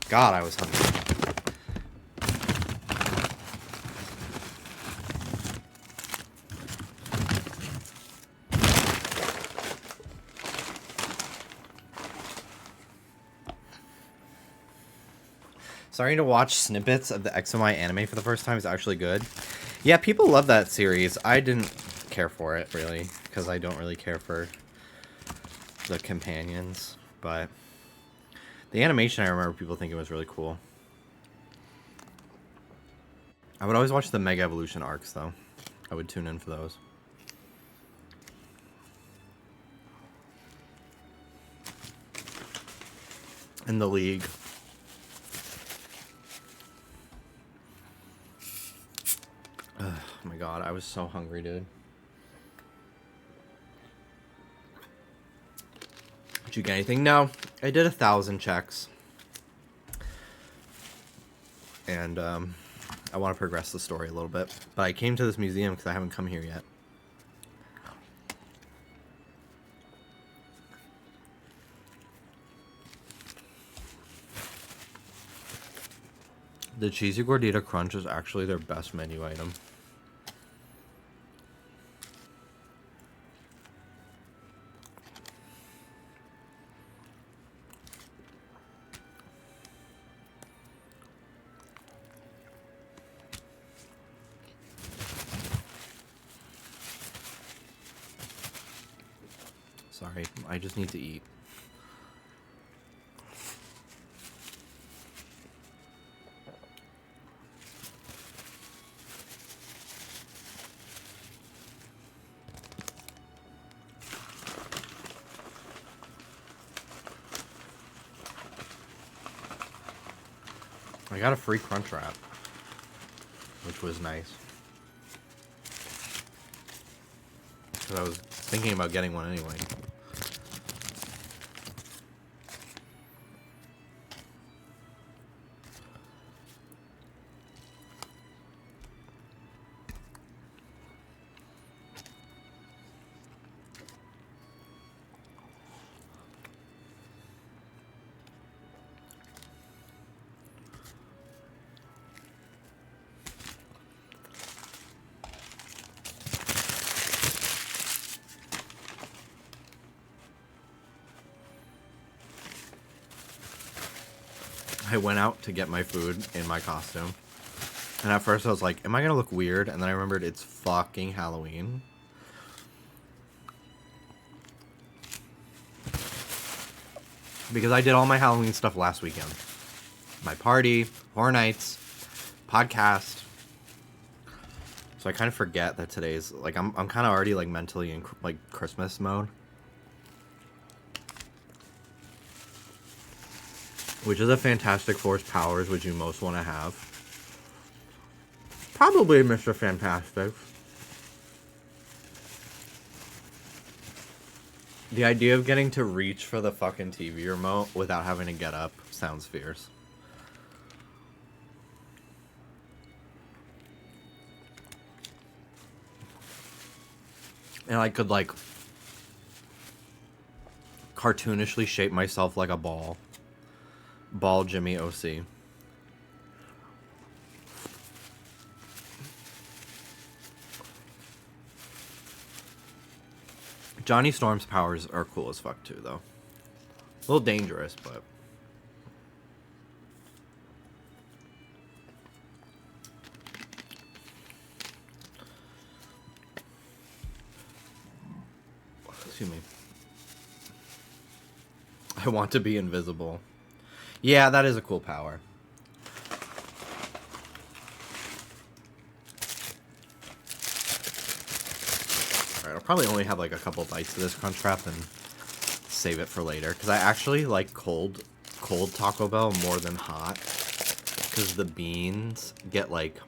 God, I was hungry. Starting to watch snippets of the X and Y anime for the first time is actually good. Yeah, people love that series. I didn't care for it, really, because I don't really care for the companions. But the animation, I remember people thinking was really cool. I would always watch the Mega Evolution arcs, though. I would tune in for those. In the League. Oh my god, I was so hungry, dude. Did you get anything? No, I did 1,000 checks. And, I want to progress the story a little bit. But I came to this museum because I haven't come here yet. The Cheesy Gordita Crunch is actually their best menu item. Sorry, I just need to eat. I got a free Crunch Wrap, which was nice. Because I was thinking about getting one anyway. I went out to get my food in my costume. And at first I was like, am I going to look weird? And then I remembered it's fucking Halloween. Because I did all my Halloween stuff last weekend. My party, Horror Nights, podcast. So I kind of forget that today's, like, I'm kind of already, like, mentally in, like, Christmas mode. Which is a Fantastic Four's powers would you most want to have? Probably Mr. Fantastic. The idea of getting to reach for the fucking TV remote without having to get up sounds fierce. And I could, like, cartoonishly shape myself like a ball. Ball Jimmy OC. Johnny Storm's powers are cool as fuck too, though. A little dangerous, but... Excuse me. I want to be invisible. Yeah, that is a cool power. Alright, I'll probably only have like a couple bites of this Crunch Wrap and save it for later. Because I actually like cold Taco Bell more than hot. Because the beans get like...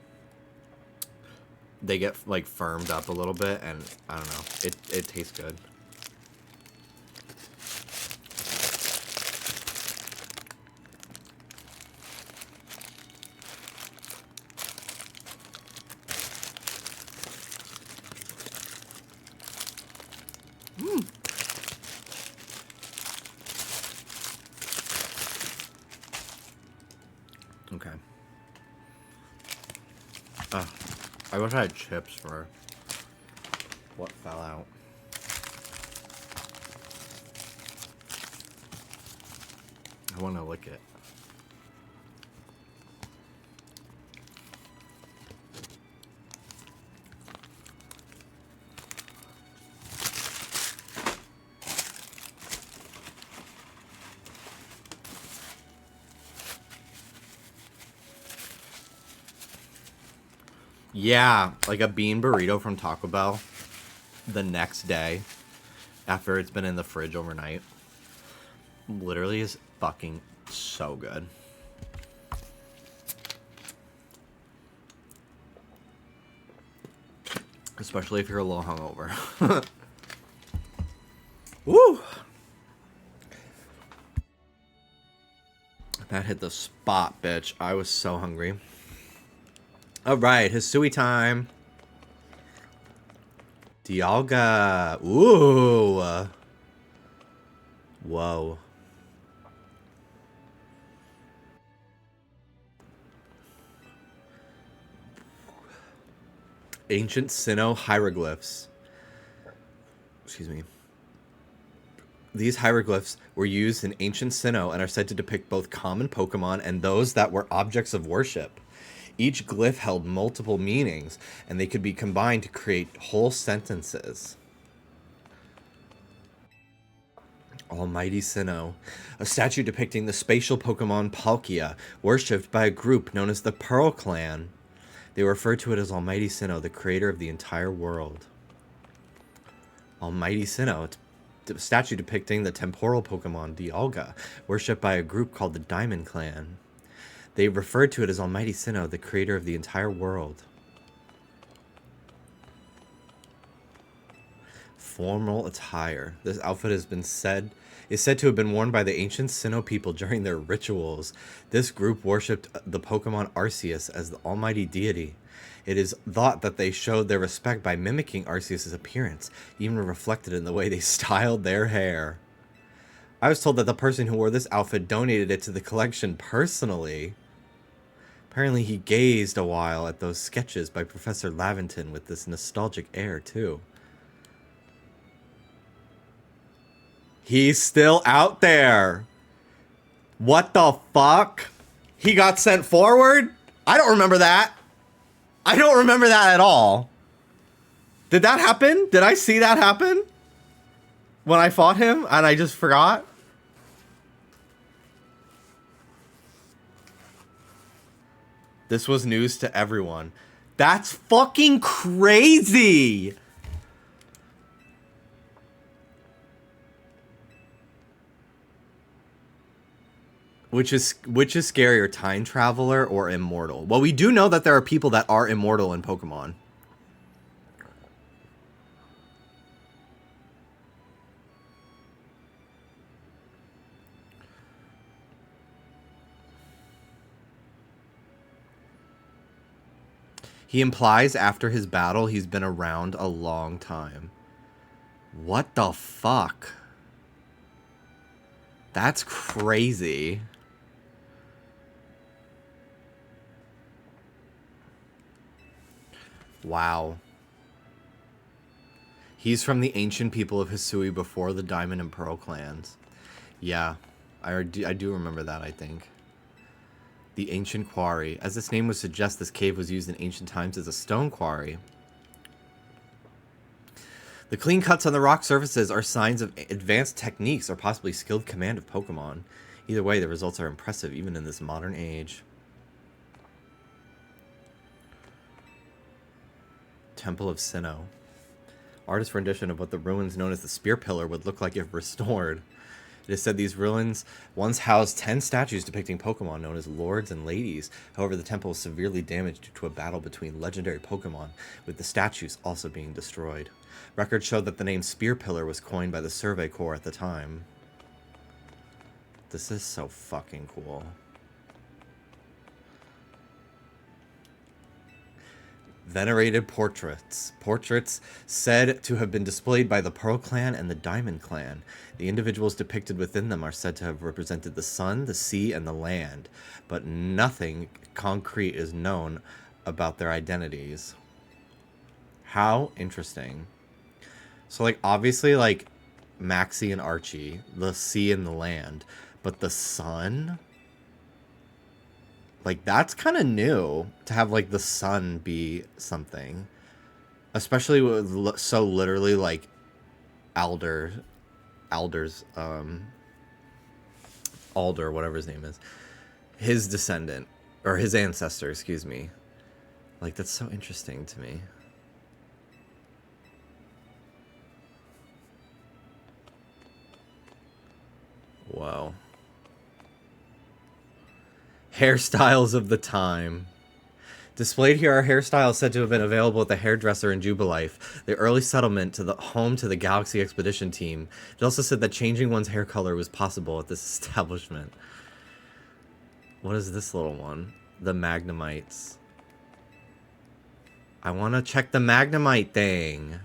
They get like firmed up a little bit and I don't know. It tastes good. Okay. I wish I had chips for what fell out. I want to lick it. Yeah, like a bean burrito from Taco Bell the next day after it's been in the fridge overnight. Literally is fucking so good. Especially if you're a little hungover. Woo! That hit the spot, bitch. I was so hungry. Alright, Hisui time. Dialga. Ooh. Whoa. Ancient Sinnoh hieroglyphs. Excuse me. These hieroglyphs were used in ancient Sinnoh and are said to depict both common Pokemon and those that were objects of worship. Each glyph held multiple meanings, and they could be combined to create whole sentences. Almighty Sinnoh, a statue depicting the spatial Pokemon Palkia, worshipped by a group known as the Pearl Clan. They refer to it as Almighty Sinnoh, the creator of the entire world. Almighty Sinnoh, it's a statue depicting the temporal Pokemon Dialga, worshipped by a group called the Diamond Clan. They referred to it as Almighty Sinnoh, the creator of the entire world. Formal attire. This outfit is said to have been worn by the ancient Sinnoh people during their rituals. This group worshipped the Pokemon Arceus as the almighty deity. It is thought that they showed their respect by mimicking Arceus' appearance, even reflected in the way they styled their hair. I was told that the person who wore this outfit donated it to the collection personally. Apparently he gazed a while at those sketches by Professor Laventon with this nostalgic air, too. He's still out there. What the fuck? He got sent forward? I don't remember that. I don't remember that at all. Did that happen? Did I see that happen? When I fought him and I just forgot? This was news to everyone. That's fucking crazy. Which is scarier, Time Traveler or Immortal? Well, we do know that there are people that are immortal in Pokemon. He implies after his battle he's been around a long time. What the fuck? That's crazy. Wow. He's from the ancient people of Hisui before the Diamond and Pearl clans. Yeah, I do remember that, I think. The Ancient Quarry. As its name would suggest, this cave was used in ancient times as a stone quarry. The clean cuts on the rock surfaces are signs of advanced techniques or possibly skilled command of Pokemon. Either way, the results are impressive even in this modern age. Temple of Sinnoh. Artist rendition of what the ruins known as the Spear Pillar would look like if restored. It is said these ruins once housed 10 statues depicting Pokemon known as Lords and Ladies. However, the temple was severely damaged due to a battle between legendary Pokemon, with the statues also being destroyed. Records show that the name Spear Pillar was coined by the Survey Corps at the time. This is so fucking cool. Venerated portraits. Portraits said to have been displayed by the Pearl Clan and the Diamond Clan. The individuals depicted within them are said to have represented the sun, the sea, and the land, but nothing concrete is known about their identities. How interesting. So, like, obviously, like, Maxie and Archie, the sea and the land, but the sun? Like, that's kind of new to have, like, the sun be something. Especially with so literally, like, Alder, whatever his name is. His descendant, or his ancestor, excuse me. Like, that's so interesting to me. Wow. Hairstyles of the time. Displayed here are hairstyles said to have been available at the hairdresser in Jubilife, the early settlement to the home to the Galaxy Expedition team. It also said that changing one's hair color was possible at this establishment. What is this little one? The Magnemites. I want to check the Magnemite thing.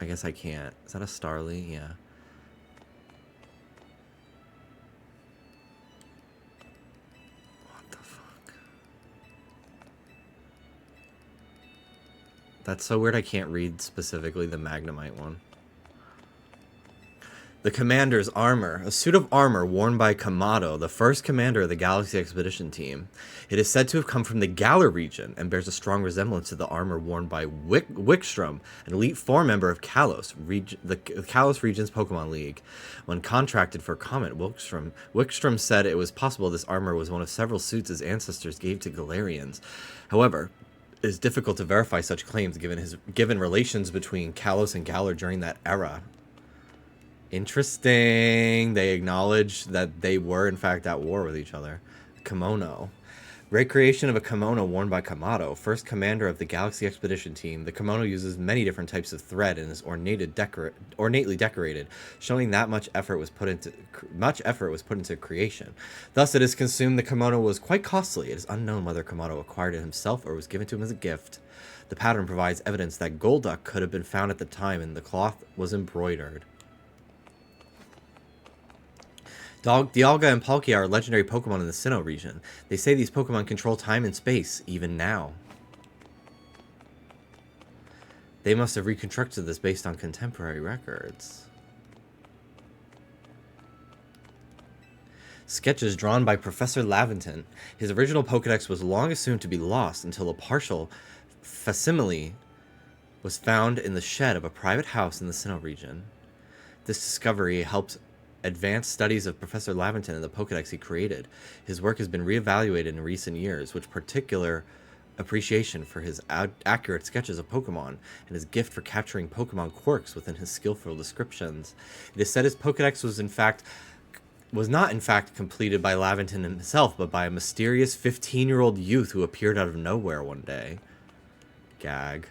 I guess I can't. Is that a Starly? Yeah. That's so weird I can't read specifically the Magnemite one. The Commander's Armor. A suit of armor worn by Kamado, the first commander of the Galaxy Expedition team. It is said to have come from the Galar region and bears a strong resemblance to the armor worn by Wickstrom, an Elite Four member of Kalos, the Kalos region's Pokemon League. When contracted for comment, Wickstrom said it was possible this armor was one of several suits his ancestors gave to Galarians. However, it is difficult to verify such claims given relations between Kalos and Galar during that era. Interesting. They acknowledge that they were, in fact, at war with each other. Kimono. Recreation of a kimono worn by Kamado, first commander of the Galaxy Expedition team. The kimono uses many different types of thread and is ornately decorated, showing that much effort was put into creation. Thus, it is consumed. The kimono was quite costly. It is unknown whether Kamado acquired it himself or was given to him as a gift. The pattern provides evidence that Golduck could have been found at the time, and the cloth was embroidered. Dialga and Palkia are legendary Pokemon in the Sinnoh region. They say these Pokemon control time and space, even now. They must have reconstructed this based on contemporary records. Sketches drawn by Professor Laventon. His original Pokedex was long assumed to be lost until a partial facsimile was found in the shed of a private house in the Sinnoh region. This discovery helped advanced studies of Professor Laventon and the Pokedex he created. His work has been reevaluated in recent years, with particular appreciation for his accurate sketches of Pokemon and his gift for capturing Pokemon quirks within his skillful descriptions. It is said his Pokedex was not in fact completed by Laventon himself, but by a mysterious 15-year-old youth who appeared out of nowhere one day. Gag.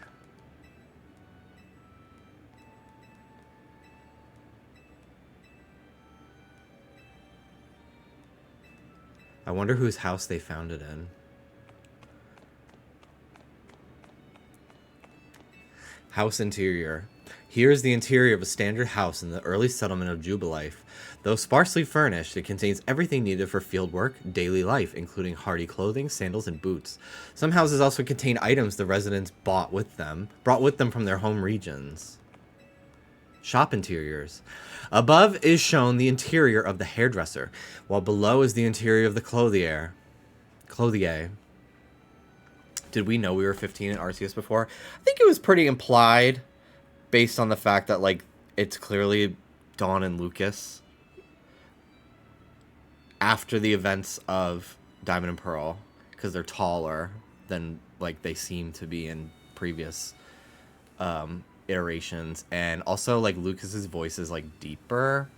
I wonder whose house they found it in. House interior. Here is the interior of a standard house in the early settlement of Jubilife. Though sparsely furnished, it contains everything needed for fieldwork, daily life, including hardy clothing, sandals, and boots. Some houses also contain items the residents brought with them from their home regions. Shop interiors. Above is shown the interior of the hairdresser, while below is the interior of the clothier. Did we know we were 15 at Arceus before? I think it was pretty implied, based on the fact that, like, it's clearly Dawn and Lucas after the events of Diamond and Pearl, because they're taller than, like, they seem to be in previous iterations, and also, like, Lucas's voice is, like, deeper.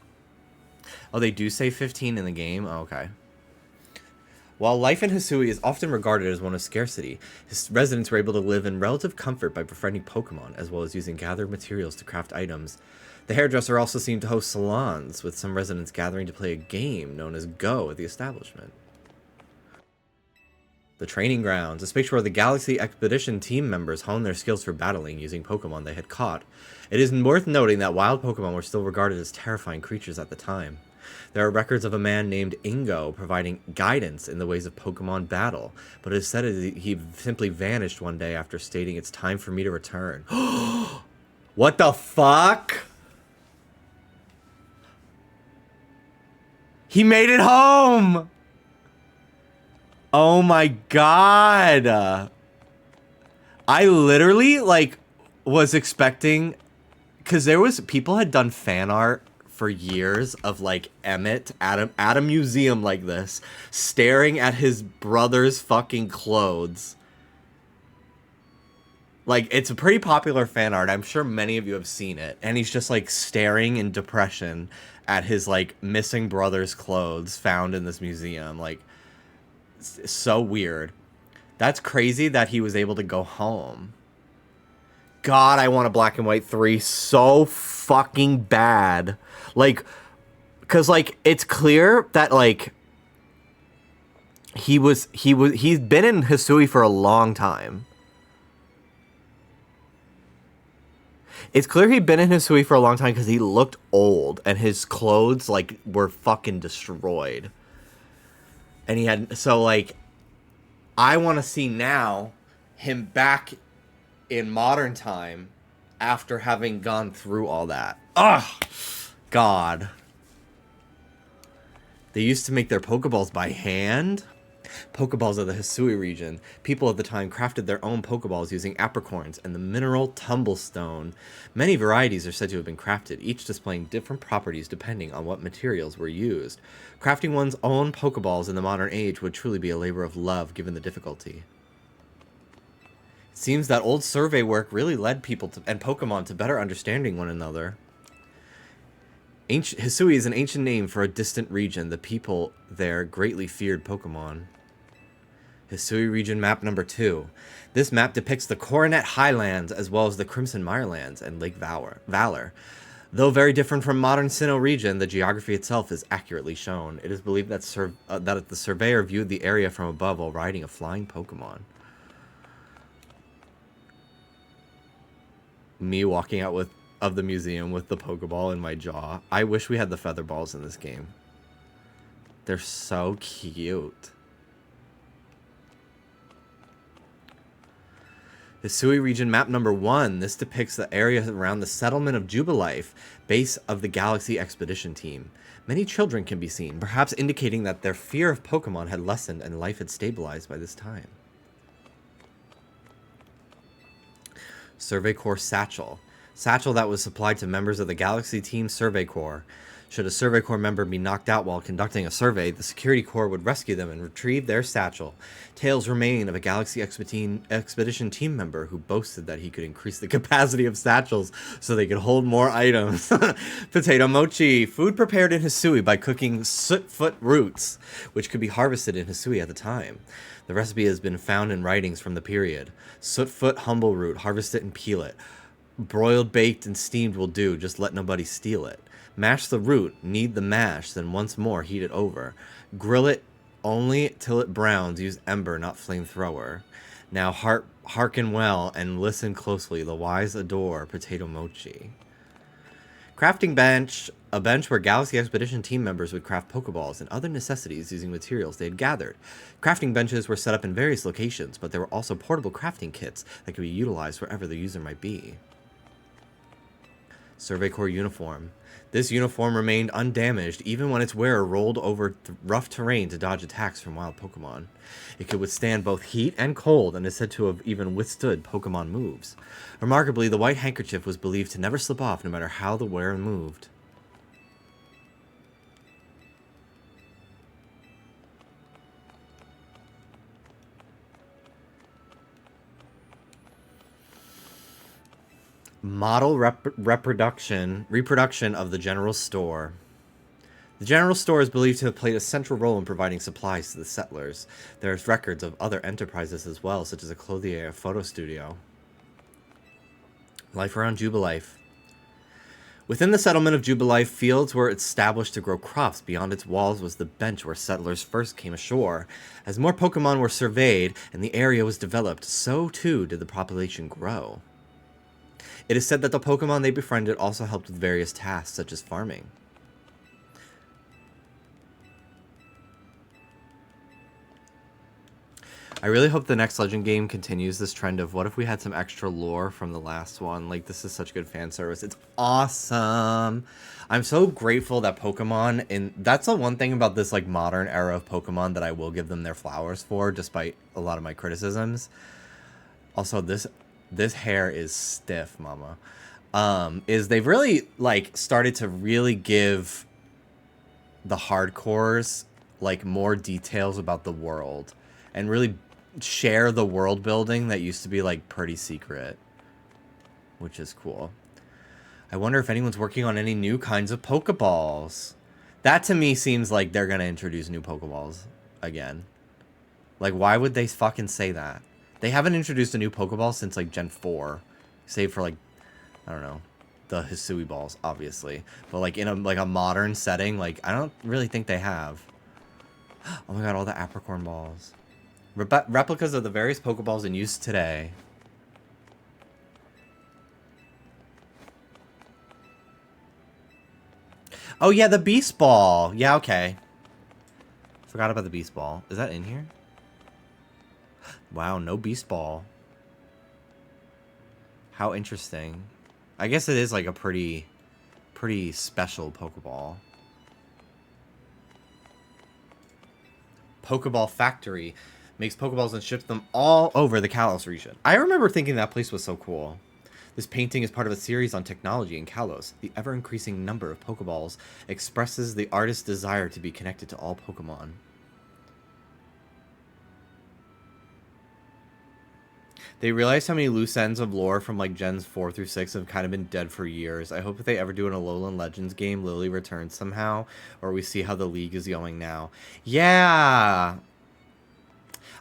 Oh, they do say 15 in the game? Oh, okay. While life in Hisui is often regarded as one of scarcity, his residents were able to live in relative comfort by befriending Pokemon, as well as using gathered materials to craft items. The hairdresser also seemed to host salons, with some residents gathering to play a game known as Go at the establishment. The training grounds, a space where the Galaxy Expedition team members honed their skills for battling using Pokemon they had caught. It is worth noting that wild Pokemon were still regarded as terrifying creatures at the time. There are records of a man named Ingo providing guidance in the ways of Pokemon battle, but it is said that he simply vanished one day after stating, "It's time for me to return." What the fuck? He made it home! Oh my god. I literally, like, was expecting... Because people had done fan art for years of, like, Emmett at a museum like this, staring at his brother's fucking clothes. Like, it's a pretty popular fan art. I'm sure many of you have seen it. And he's just, like, staring in depression at his, like, missing brother's clothes found in this museum. Like, it's so weird. That's crazy that he was able to go home. God, I want a Black and White 3 so fucking bad. Like, because, like, it's clear that, like, he's been in Hisui for a long time. It's clear he'd been in Hisui for a long time because he looked old and his clothes, like, were fucking destroyed. And he had, so, like, I want to see now him back in modern time after having gone through all that. Ugh! God. They used to make their Pokeballs by hand. Pokeballs of the Hisui region. People at the time crafted their own Pokeballs using apricorns and the mineral tumblestone. Many varieties are said to have been crafted, each displaying different properties depending on what materials were used. Crafting one's own Pokeballs in the modern age would truly be a labor of love given the difficulty. It seems that old survey work really led people and Pokemon to better understanding one another. Hisui is an ancient name for a distant region. The people there greatly feared Pokemon. Hisui region map number 2. This map depicts the Coronet Highlands as well as the Crimson Mirelands and Lake Valor. Though very different from modern Sinnoh region, the geography itself is accurately shown. It is believed that the surveyor viewed the area from above while riding a flying Pokemon. Me walking out of the museum with the Pokeball in my jaw. I wish we had the feather balls in this game. They're so cute. Hisui region map number 1. This depicts the area around the settlement of Jubilife, base of the Galaxy Expedition team. Many children can be seen, perhaps indicating that their fear of Pokemon had lessened and life had stabilized by this time. Survey Corps Satchel. Satchel that was supplied to members of the Galaxy Team Survey Corps. Should a Survey Corps member be knocked out while conducting a survey, the Security Corps would rescue them and retrieve their satchel. Tales remain of a Galaxy Expedition team member who boasted that he could increase the capacity of satchels so they could hold more items. Potato mochi, food prepared in Hisui by cooking sootfoot roots, which could be harvested in Hisui at the time. The recipe has been found in writings from the period. Sootfoot humble root, harvest it and peel it. Broiled, baked, and steamed will do, just let nobody steal it. Mash the root, knead the mash, then once more heat it over. Grill it only till it browns, use ember, not flamethrower. Now hearken well and listen closely, the wise adore potato mochi. Crafting bench, a bench where Galaxy Expedition team members would craft Pokeballs and other necessities using materials they had gathered. Crafting benches were set up in various locations, but there were also portable crafting kits that could be utilized wherever the user might be. Survey Corps uniform. This uniform remained undamaged even when its wearer rolled over rough terrain to dodge attacks from wild Pokemon. It could withstand both heat and cold and is said to have even withstood Pokemon moves. Remarkably, the white handkerchief was believed to never slip off no matter how the wearer moved. Model reproduction of the General Store. The General Store is believed to have played a central role in providing supplies to the settlers. There's records of other enterprises as well, such as a clothier photo studio. Life around Jubilife. Within the settlement of Jubilife, fields were established to grow crops. Beyond its walls was the bench where settlers first came ashore. As more Pokemon were surveyed and the area was developed, so too did the population grow. It is said that the Pokemon they befriended also helped with various tasks, such as farming. I really hope the next Legend game continues this trend of what if we had some extra lore from the last one. Like, this is such good fan service. It's awesome. I'm so grateful that Pokemon, and that's the one thing about this like modern era of Pokemon that I will give them their flowers for, despite a lot of my criticisms. Also, this hair is stiff, mama. Is they've really like started to really give the hardcores like more details about the world and really share the world building that used to be like pretty secret, which is cool. I wonder if anyone's working on any new kinds of Pokeballs. That to me seems like they're gonna introduce new Pokeballs again. Like, why would they fucking say that? They haven't introduced a new Pokeball since like Gen 4, save for like, I don't know, the Hisui balls, obviously. But like in a modern setting, like I don't really think they have. Oh my god, all the Apricorn balls. Replicas of the various Pokeballs in use today. Oh yeah, the Beast Ball. Yeah, okay. Forgot about the Beast Ball. Is that in here? Wow, no Beast Ball. How interesting. I guess it is like a pretty special Pokeball. Pokeball Factory makes Pokeballs and ships them all over the Kalos region. I remember thinking that place was so cool. This painting is part of a series on technology in Kalos. The ever-increasing number of Pokeballs expresses the artist's desire to be connected to all Pokemon. They realized how many loose ends of lore from like Gens 4 through 6 have kind of been dead for years. I hope if they ever do an Alolan Legends game, Lily returns somehow, or we see how the league is going now. Yeah!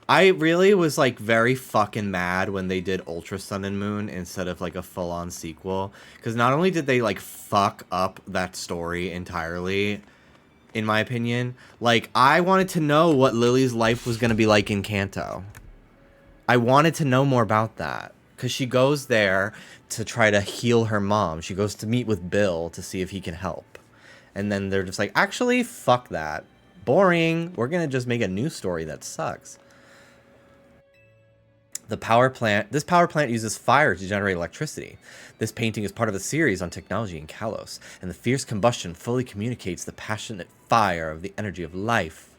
I really was like very fucking mad when they did Ultra Sun and Moon instead of like a full-on sequel. Because not only did they like fuck up that story entirely, in my opinion, like I wanted to know what Lily's life was going to be like in Kanto. I wanted to know more about that. Because she goes there to try to heal her mom. She goes to meet with Bill to see if he can help. And then they're just like, actually, fuck that. Boring. We're going to just make a new story that sucks. This power plant uses fire to generate electricity. This painting is part of a series on technology in Kalos, and the fierce combustion fully communicates the passionate fire of the energy of life.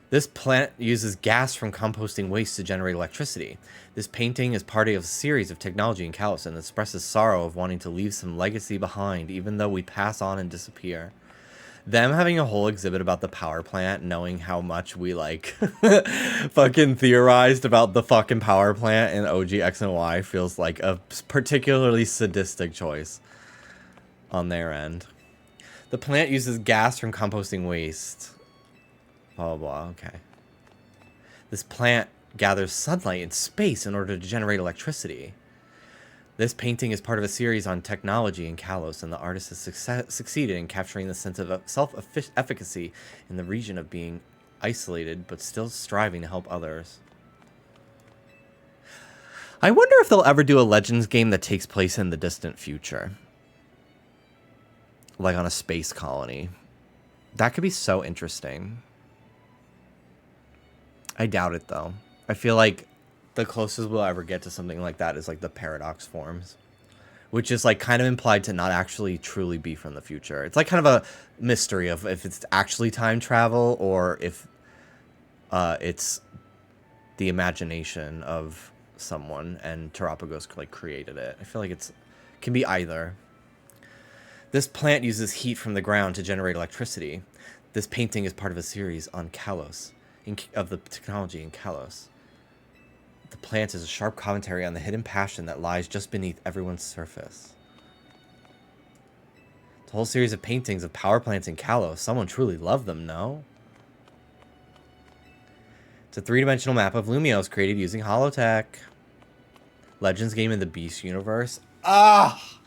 This plant uses gas from composting waste to generate electricity. This painting is part of a series of technology in Kalos and expresses sorrow of wanting to leave some legacy behind, even though we pass on and disappear. Them having a whole exhibit about the power plant, knowing how much we, like, fucking theorized about the fucking power plant in OG X and Y feels like a particularly sadistic choice on their end. The plant uses gas from composting waste. Blah, blah, blah. Okay. This plant gathers sunlight in space in order to generate electricity. This painting is part of a series on technology in Kalos, and the artist has succeeded in capturing the sense of self-efficacy in the region of being isolated, but still striving to help others. I wonder if they'll ever do a Legends game that takes place in the distant future. Like on a space colony. That could be so interesting. I doubt it, though. I feel like the closest we'll ever get to something like that is like the paradox forms, which is like kind of implied to not actually truly be from the future. It's like kind of a mystery of if it's actually time travel or if it's the imagination of someone and Terapagos like created it. I feel like can be either. This plant uses heat from the ground to generate electricity. This painting is part of a series on Kalos. Of the technology in Kalos. The plant is a sharp commentary on the hidden passion that lies just beneath everyone's surface. The whole series of paintings of power plants in Kalos. Someone truly loved them, no? It's a three-dimensional map of Lumios created using Holotech. Legends game in the Beast universe. Ah!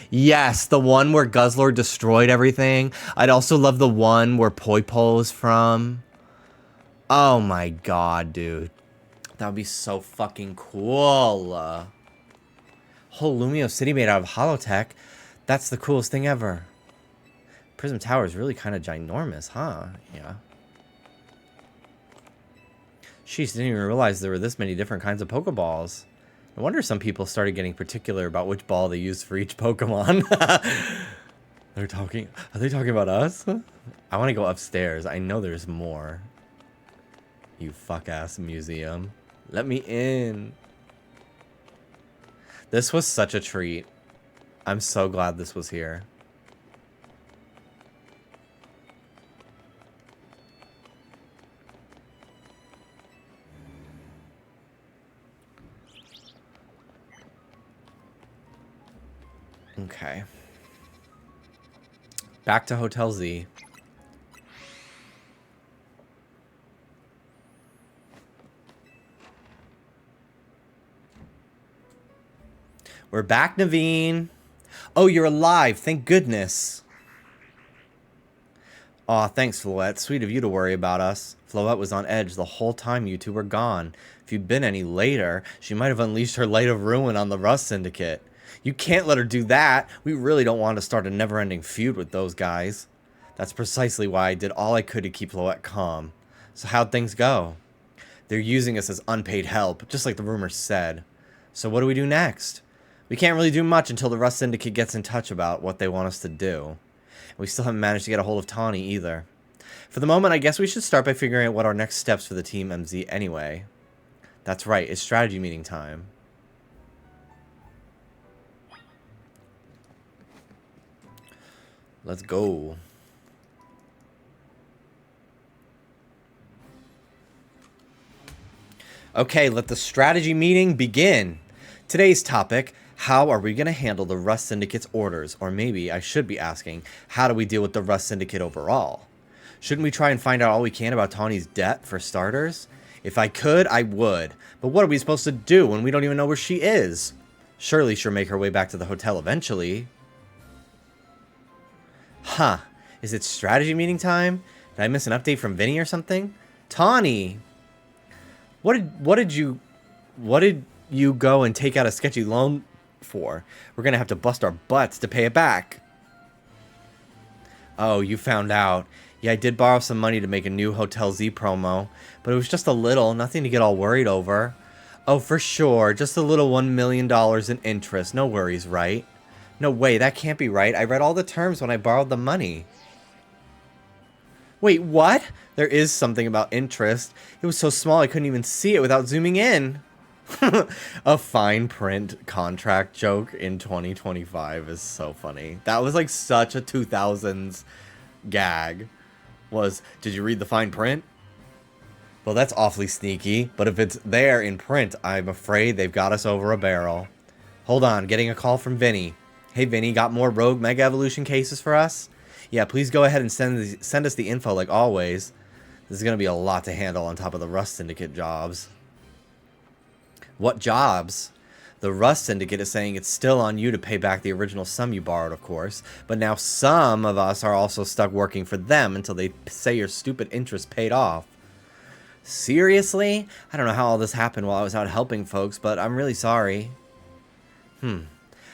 Yes, the one where Guzzlord destroyed everything. I'd also love the one where Poipo is from. Oh my god, dude. That would be so fucking cool. Whole Lumio city made out of Holotech. That's the coolest thing ever. Prism Tower is really kind of ginormous, huh? Yeah. Sheesh, didn't even realize there were this many different kinds of Pokeballs. No wonder some people started getting particular about which ball they used for each Pokemon. Are they talking about us? I want to go upstairs. I know there's more. You fuck-ass museum. Let me in. This was such a treat. I'm so glad this was here. Okay. Back to Hotel Z. We're back, Naveen. Oh, you're alive. Thank goodness. Aw, thanks, Floette. Sweet of you to worry about us. Floette was on edge the whole time you two were gone. If you'd been any later, she might have unleashed her light of ruin on the Rust Syndicate. You can't let her do that. We really don't want to start a never-ending feud with those guys. That's precisely why I did all I could to keep Floette calm. So how'd things go? They're using us as unpaid help, just like the rumors said. So what do we do next? We can't really do much until the Rust Syndicate gets in touch about what they want us to do. We still haven't managed to get a hold of Tawny either. For the moment, I guess we should start by figuring out what our next steps for the Team MZ anyway. That's right, it's strategy meeting time. Let's go. Okay, let the strategy meeting begin. Today's topic, how are we going to handle the Rust Syndicate's orders? Or maybe I should be asking, how do we deal with the Rust Syndicate overall? Shouldn't we try and find out all we can about Tawny's debt, for starters? If I could, I would. But what are we supposed to do when we don't even know where she is? Surely she'll make her way back to the hotel eventually. Huh. Is it strategy meeting time? Did I miss an update from Vinny or something? Tawny! What did you go and take out a sketchy loan for? We're gonna have to bust our butts to pay it back. Oh, you found out. Yeah, I did borrow some money to make a new Hotel Z promo, but it was just a little, nothing to get all worried over. Oh, for sure, just a little $1 million in interest. No worries, right? No way, that can't be right. I read all the terms when I borrowed the money. Wait, what? There is something about interest. It was so small I couldn't even see it without zooming in. A fine print contract joke in 2025 is so funny. That was like such a 2000s gag. Did you read the fine print? Well, that's awfully sneaky, but if it's there in print, I'm afraid they've got us over a barrel. Hold on, getting a call from Vinny. Hey Vinny, got more Rogue Mega Evolution cases for us? Yeah, please go ahead and send us the info like always. This is going to be a lot to handle on top of the Rust Syndicate jobs. What jobs? The Rust Syndicate is saying it's still on you to pay back the original sum you borrowed, of course. But now some of us are also stuck working for them until they say your stupid interest paid off. Seriously? I don't know how all this happened while I was out helping folks, but I'm really sorry.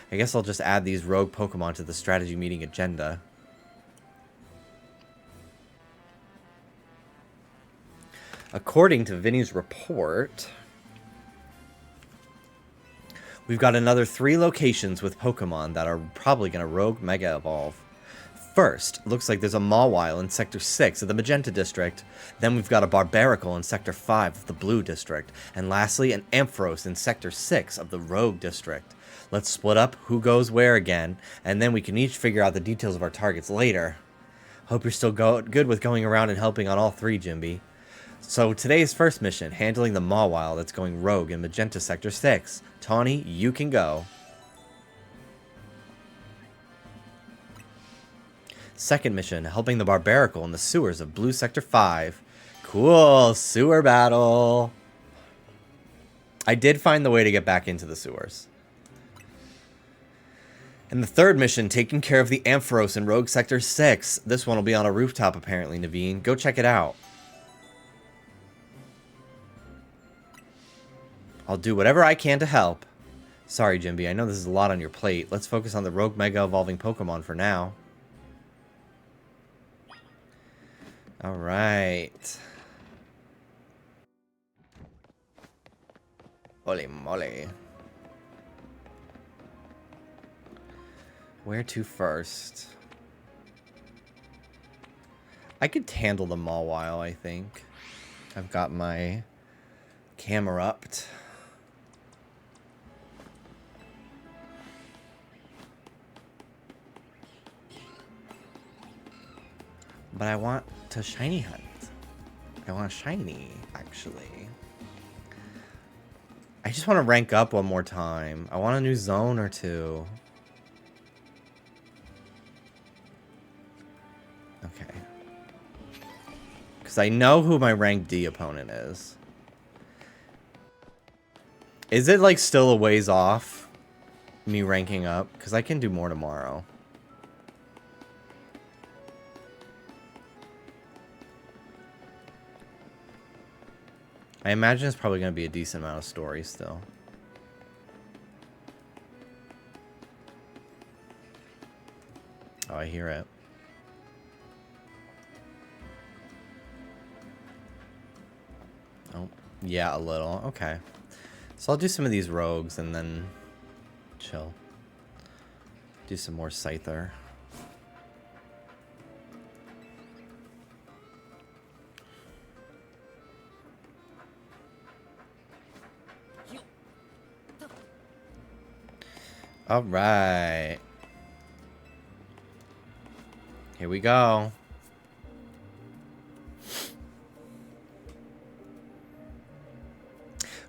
I guess I'll just add these rogue Pokemon to the strategy meeting agenda. According to Vinny's report, we've got another 3 locations with Pokemon that are probably going to rogue Mega Evolve. First, looks like there's a Mawile in Sector 6 of the Magenta District. Then we've got a Barbaracle in Sector 5 of the Blue District. And lastly, an Ampharos in Sector 6 of the Rogue District. Let's split up who goes where again, and then we can each figure out the details of our targets later. Hope you're still good with going around and helping on all 3, Jimby. So today's first mission, handling the Mawile that's going rogue in Magenta Sector 6. Tawny, you can go. Second mission, helping the Barbaracle in the sewers of Blue Sector 5. Cool. Sewer battle. I did find the way to get back into the sewers. And the third mission, taking care of the Ampharos in Rogue Sector 6. This one will be on a rooftop, apparently, Naveen. Go check it out. I'll do whatever I can to help. Sorry, Jimby. I know this is a lot on your plate. Let's focus on the Rogue Mega Evolving Pokemon for now. Alright. Holy moly. Where to first? I could handle the Mawile, I think. I've got my camera upped. But I want to shiny hunt. I want a shiny, actually. I just want to rank up one more time. I want a new zone or two. Okay. Because I know who my rank D opponent is. Is it like still a ways off? Me ranking up? Because I can do more tomorrow. I imagine it's probably going to be a decent amount of story still. Oh, I hear it. Oh, yeah, a little. Okay. So I'll do some of these rogues and then chill. Do some more Scyther. All right. Here we go.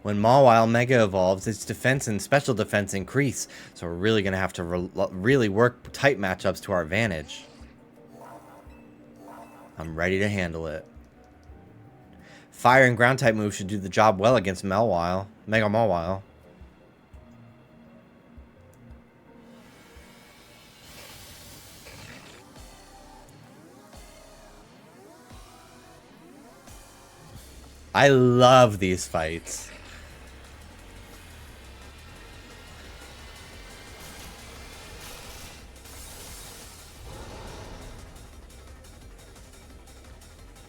When Mawile Mega evolves, its defense and special defense increase. So we're really going to have to really work tight matchups to our advantage. I'm ready to handle it. Fire and ground type moves should do the job well against Mawile. Mega Mawile. I love these fights.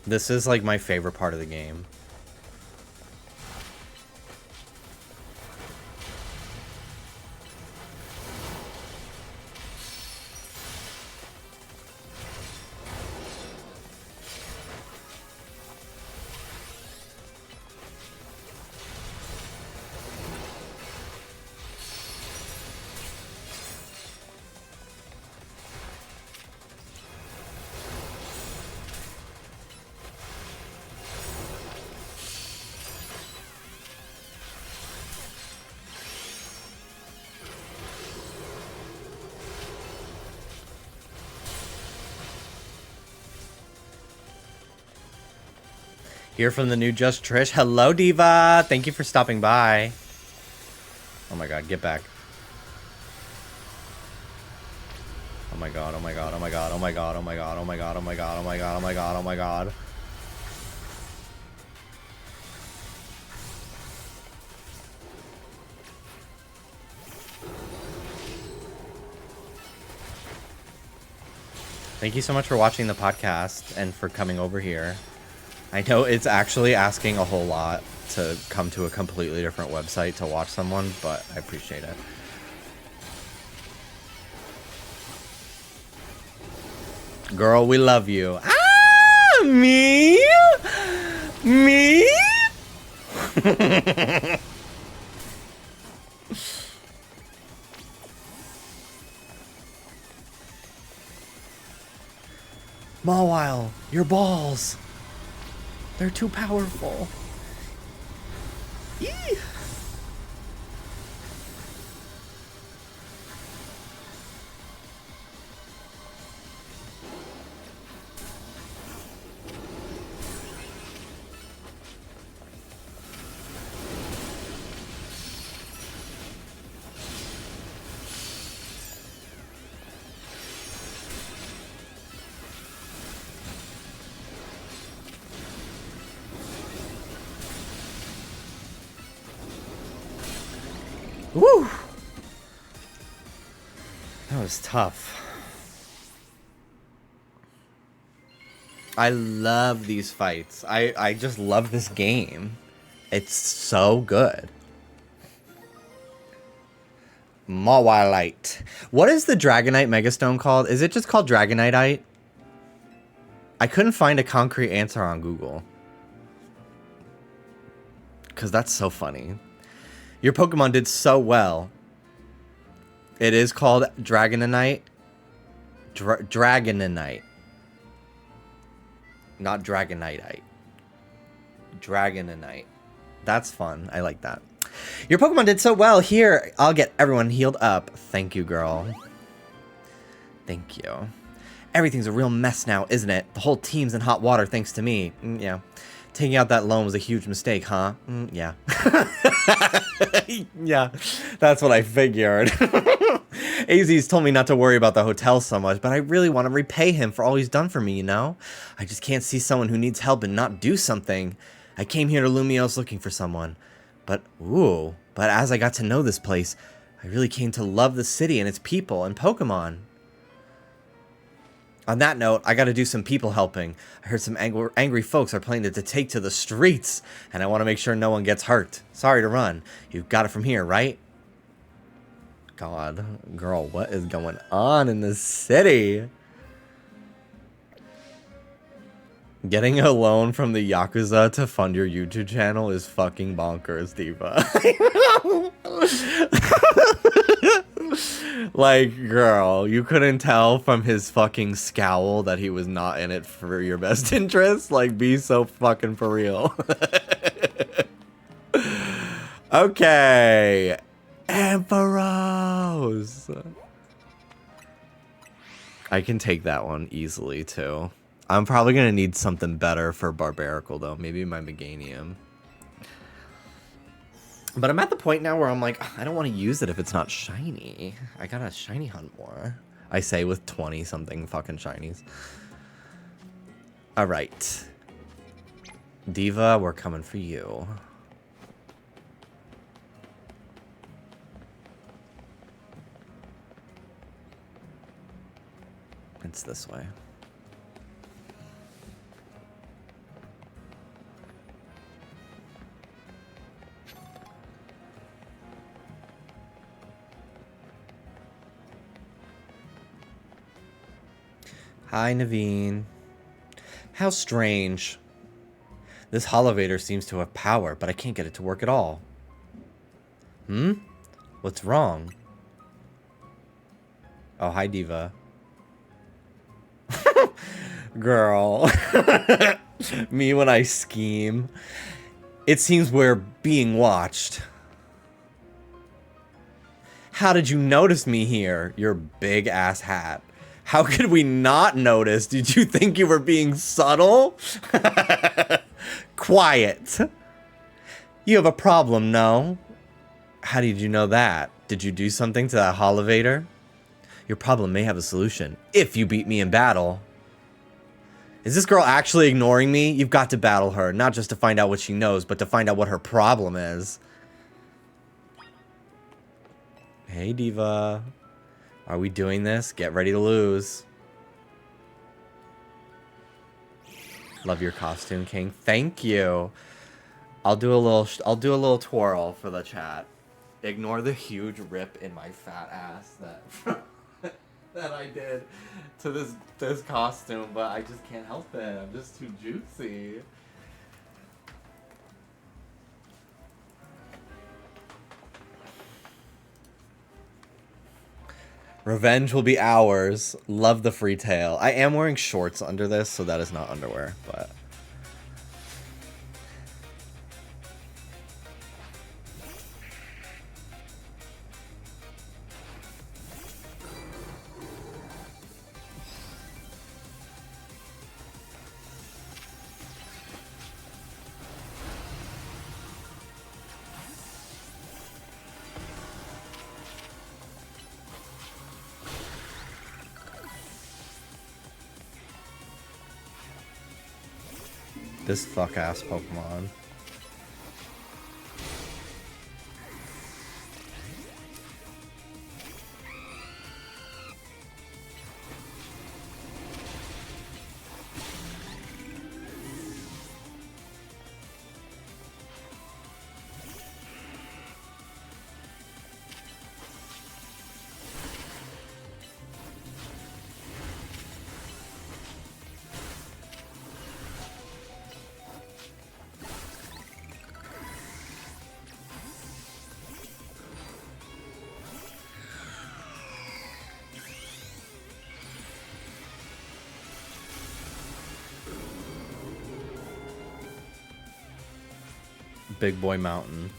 This is like my favorite part of the game. Here from the new Just Trish. Hello, Diva. Thank you for stopping by. Oh my god, get back. Oh my god, oh my god, oh my god, oh my god, oh my god, oh my god, oh my god, oh my god, oh my god, oh my god. Thank you so much for watching the podcast and for coming over here. I know it's actually asking a whole lot to come to a completely different website to watch someone, but I appreciate it. Girl, we love you. Ah, me? Me? Mawile, your balls. They're too powerful. Eee. Woo! That was tough. I love these fights. I just love this game. It's so good. Mawilite. What is the Dragonite Megastone called? Is it just called Dragoniteite? I couldn't find a concrete answer on Google. Because that's so funny. Your Pokemon did so well. It is called Dragonite. Dragonite. Not Dragoniteite. Dragonite. That's fun. I like that. Your Pokemon did so well. Here, I'll get everyone healed up. Thank you, girl. Thank you. Everything's a real mess now, isn't it? The whole team's in hot water thanks to me. Yeah. Taking out that loan was a huge mistake, huh? Yeah. Yeah. That's what I figured. AZ's told me not to worry about the hotel so much, but I really want to repay him for all he's done for me, you know? I just can't see someone who needs help and not do something. I came here to Lumiose looking for someone. But as I got to know this place, I really came to love the city and its people and Pokemon. On that note, I gotta do some people helping. I heard some angry folks are planning to take to the streets, and I want to make sure no one gets hurt. Sorry to run. You got it from here, right? God, girl, what is going on in this city? Getting a loan from the Yakuza to fund your YouTube channel is fucking bonkers, Diva. Like, girl, you couldn't tell from his fucking scowl that he was not in it for your best interest? Like, be so fucking for real. Okay. Ampharos. I can take that one easily, too. I'm probably going to need something better for Barbaracle, though. Maybe my Meganium. But I'm at the point now where I'm like, I don't want to use it if it's not shiny. I gotta shiny hunt more. I say with 20-something fucking shinies. Alright. Diva, we're coming for you. It's this way. Hi, Naveen. How strange. This Holovator seems to have power, but I can't get it to work at all. What's wrong? Oh, hi, Diva. Girl. Me when I scheme. It seems we're being watched. How did you notice me here, your big-ass hat? How could we not notice? Did you think you were being subtle? Quiet. You have a problem, no? How did you know that? Did you do something to that Holovator? Your problem may have a solution, if you beat me in battle. Is this girl actually ignoring me? You've got to battle her, not just to find out what she knows, but to find out what her problem is. Hey, Diva. Are we doing this? Get ready to lose. Love your costume, King. Thank you. I'll do a little twirl for the chat. Ignore the huge rip in my fat ass that I did to this costume, but I just can't help it. I'm just too juicy. Revenge will be ours. Love the free tail. I am wearing shorts under this, so that is not underwear, but... This fuck-ass Pokemon. Big Boy Mountain.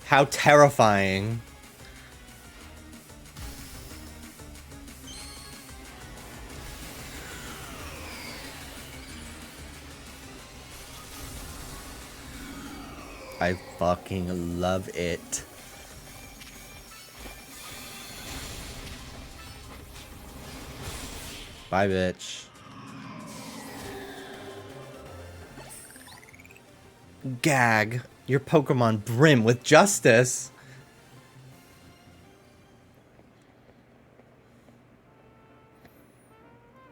How terrifying. I fucking love it. Bye, bitch. Gag. Your Pokemon brim with justice.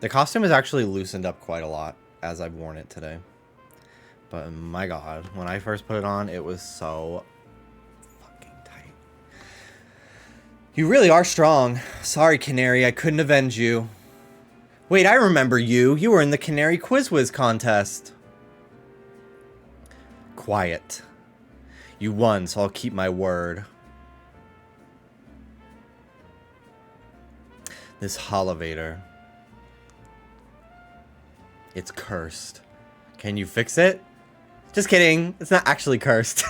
The costume has actually loosened up quite a lot as I've worn it today. But my god, when I first put it on, it was so fucking tight. You really are strong. Sorry, Canary, I couldn't avenge you. Wait, I remember you. You were in the Canary Quiz Whiz contest. Quiet. You won, so I'll keep my word. This Holovator. It's cursed. Can you fix it? Just kidding. It's not actually cursed.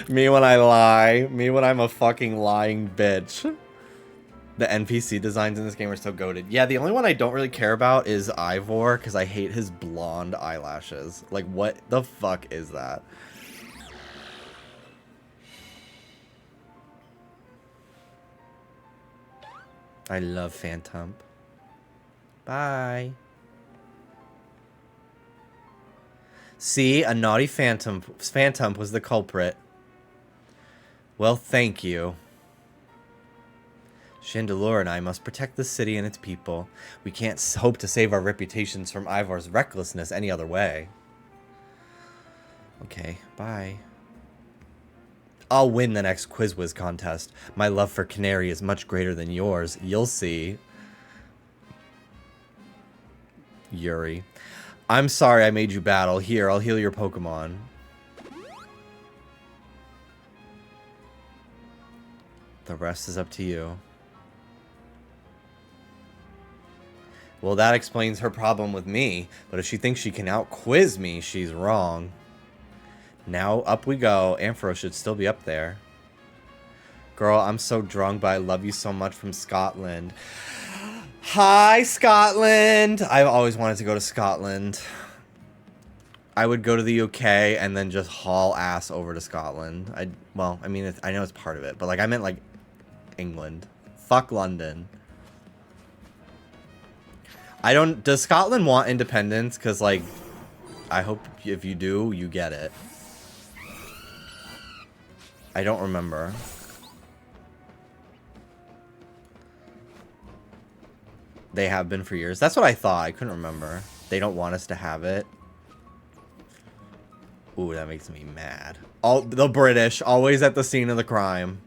Me when I lie. Me when I'm a fucking lying bitch. The NPC designs in this game are so goated. Yeah, the only one I don't really care about is Ivor, because I hate his blonde eyelashes. Like, what the fuck is that? I love Phantom. Bye. See, a naughty Phantom was the culprit. Well, thank you. Chandelure and I must protect the city and its people. We can't hope to save our reputations from Ivor's recklessness any other way. Okay, bye. I'll win the next Quiz Whiz contest. My love for Canary is much greater than yours. You'll see. Yuri. I'm sorry I made you battle. Here, I'll heal your Pokemon. The rest is up to you. Well, that explains her problem with me, but if she thinks she can out-quiz me, she's wrong. Now, up we go. Ampharos should still be up there. Girl, I'm so drunk, but I love you so much from Scotland. Hi, Scotland! I've always wanted to go to Scotland. I would go to the UK and then just haul ass over to Scotland. Well, I mean, I know it's part of it, but like I meant like England. Fuck London. Does Scotland want independence? Because like, I hope if you do, you get it. I don't remember. They have been for years. That's what I thought. I couldn't remember. They don't want us to have it. Ooh, that makes me mad. All the British, always at the scene of the crime.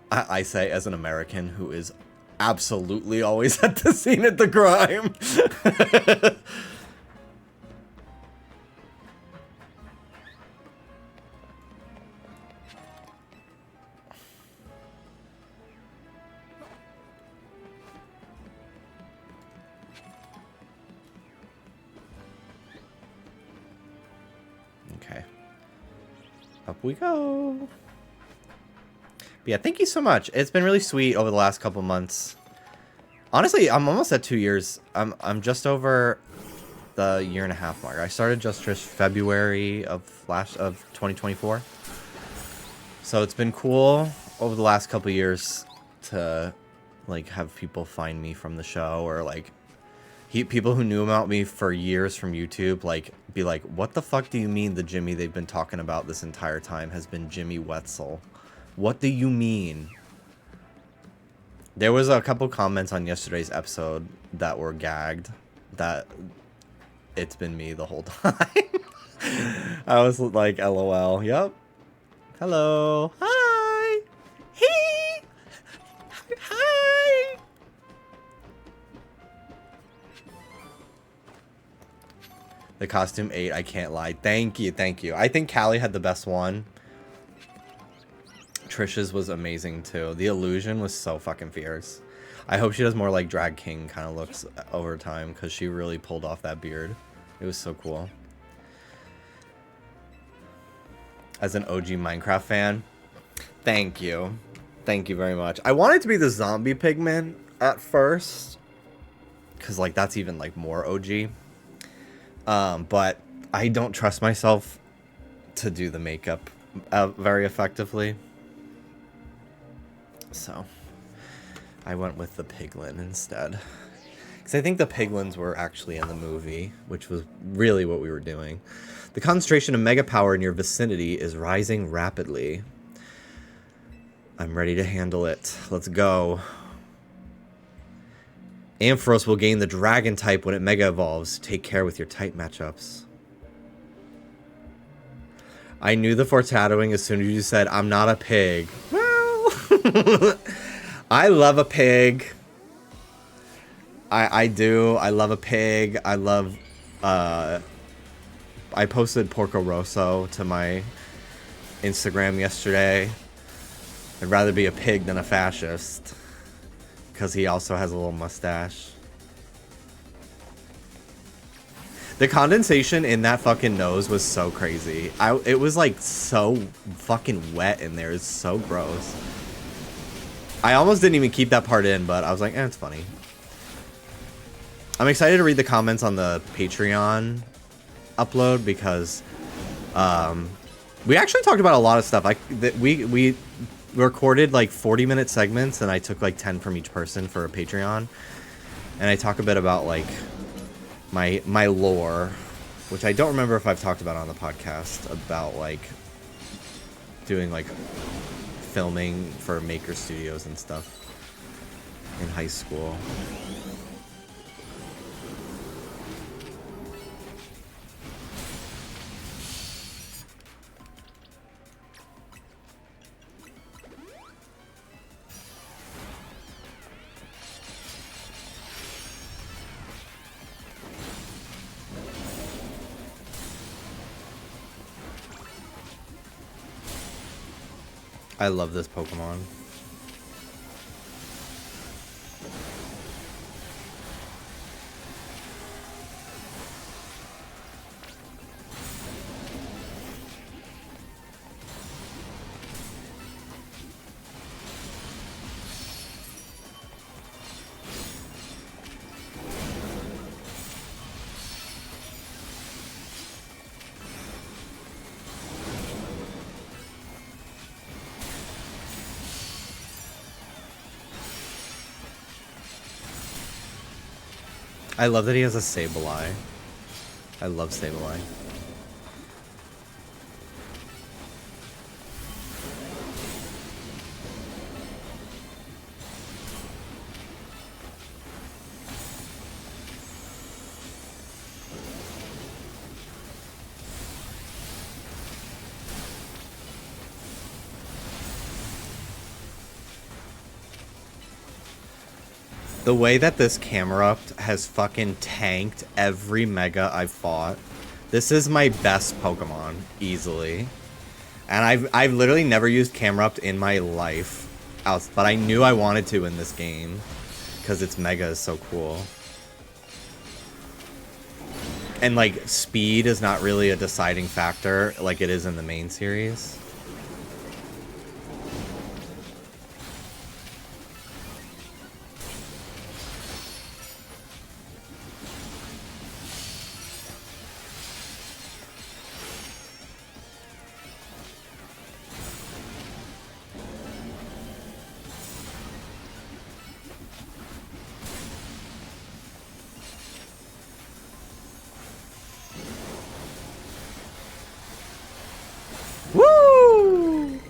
I say as an American who is absolutely always at the scene of the crime. Okay. Up we go. But yeah, thank you so much. It's been really sweet over the last couple months. Honestly, I'm almost at 2 years. I'm just over the 1.5 year mark. I started just February of 2024. So it's been cool over the last couple years to like have people find me from the show, or like people who knew about me for years from YouTube, like be like, what the fuck do you mean the Jimmy they've been talking about this entire time has been Jimmy Wetzel? What do you mean? There was a couple comments on yesterday's episode that were gagged that it's been me the whole time. I was like, LOL. Yep. Hello. Hi. Hey. Hi. The costume 8, I can't lie. Thank you, thank you. I think Callie had the best one. Trish's was amazing too. The illusion was so fucking fierce. I hope she does more like Drag King kind of looks over time, because she really pulled off that beard. It was so cool. As an OG Minecraft fan, thank you. Thank you very much. I wanted to be the zombie pigman at first, because like that's even like more OG. But I don't trust myself to do the makeup very effectively. So I went with the piglin instead. Because I think the piglins were actually in the movie, which was really what we were doing. The concentration of mega power in your vicinity is rising rapidly. I'm ready to handle it. Let's go. Ampharos will gain the dragon type when it mega evolves. Take care with your type matchups. I knew the foreshadowing as soon as you said, I'm not a pig. Well, I love a pig. I do. I love a pig. I love... I posted Porco Rosso to my Instagram yesterday. I'd rather be a pig than a fascist. Because he also has a little mustache. The condensation in that fucking nose was so crazy. It was like so fucking wet in there. It's so gross. I almost didn't even keep that part in, but I was like, it's funny. I'm excited to read the comments on the Patreon upload because we actually talked about a lot of stuff. We recorded like 40-minute segments and I took like 10 from each person for a Patreon. And I talk a bit about like my lore, which I don't remember if I've talked about on the podcast, about like doing like filming for maker studios and stuff in high school. I love this Pokemon. I love that he has a Sableye. I love Sableye. The way that this Camerupt has fucking tanked every Mega I've fought. This is my best Pokemon, easily. And I've literally never used Camerupt in my life. But I knew I wanted to in this game. Because its Mega is so cool. And like, speed is not really a deciding factor like it is in the main series. Woo!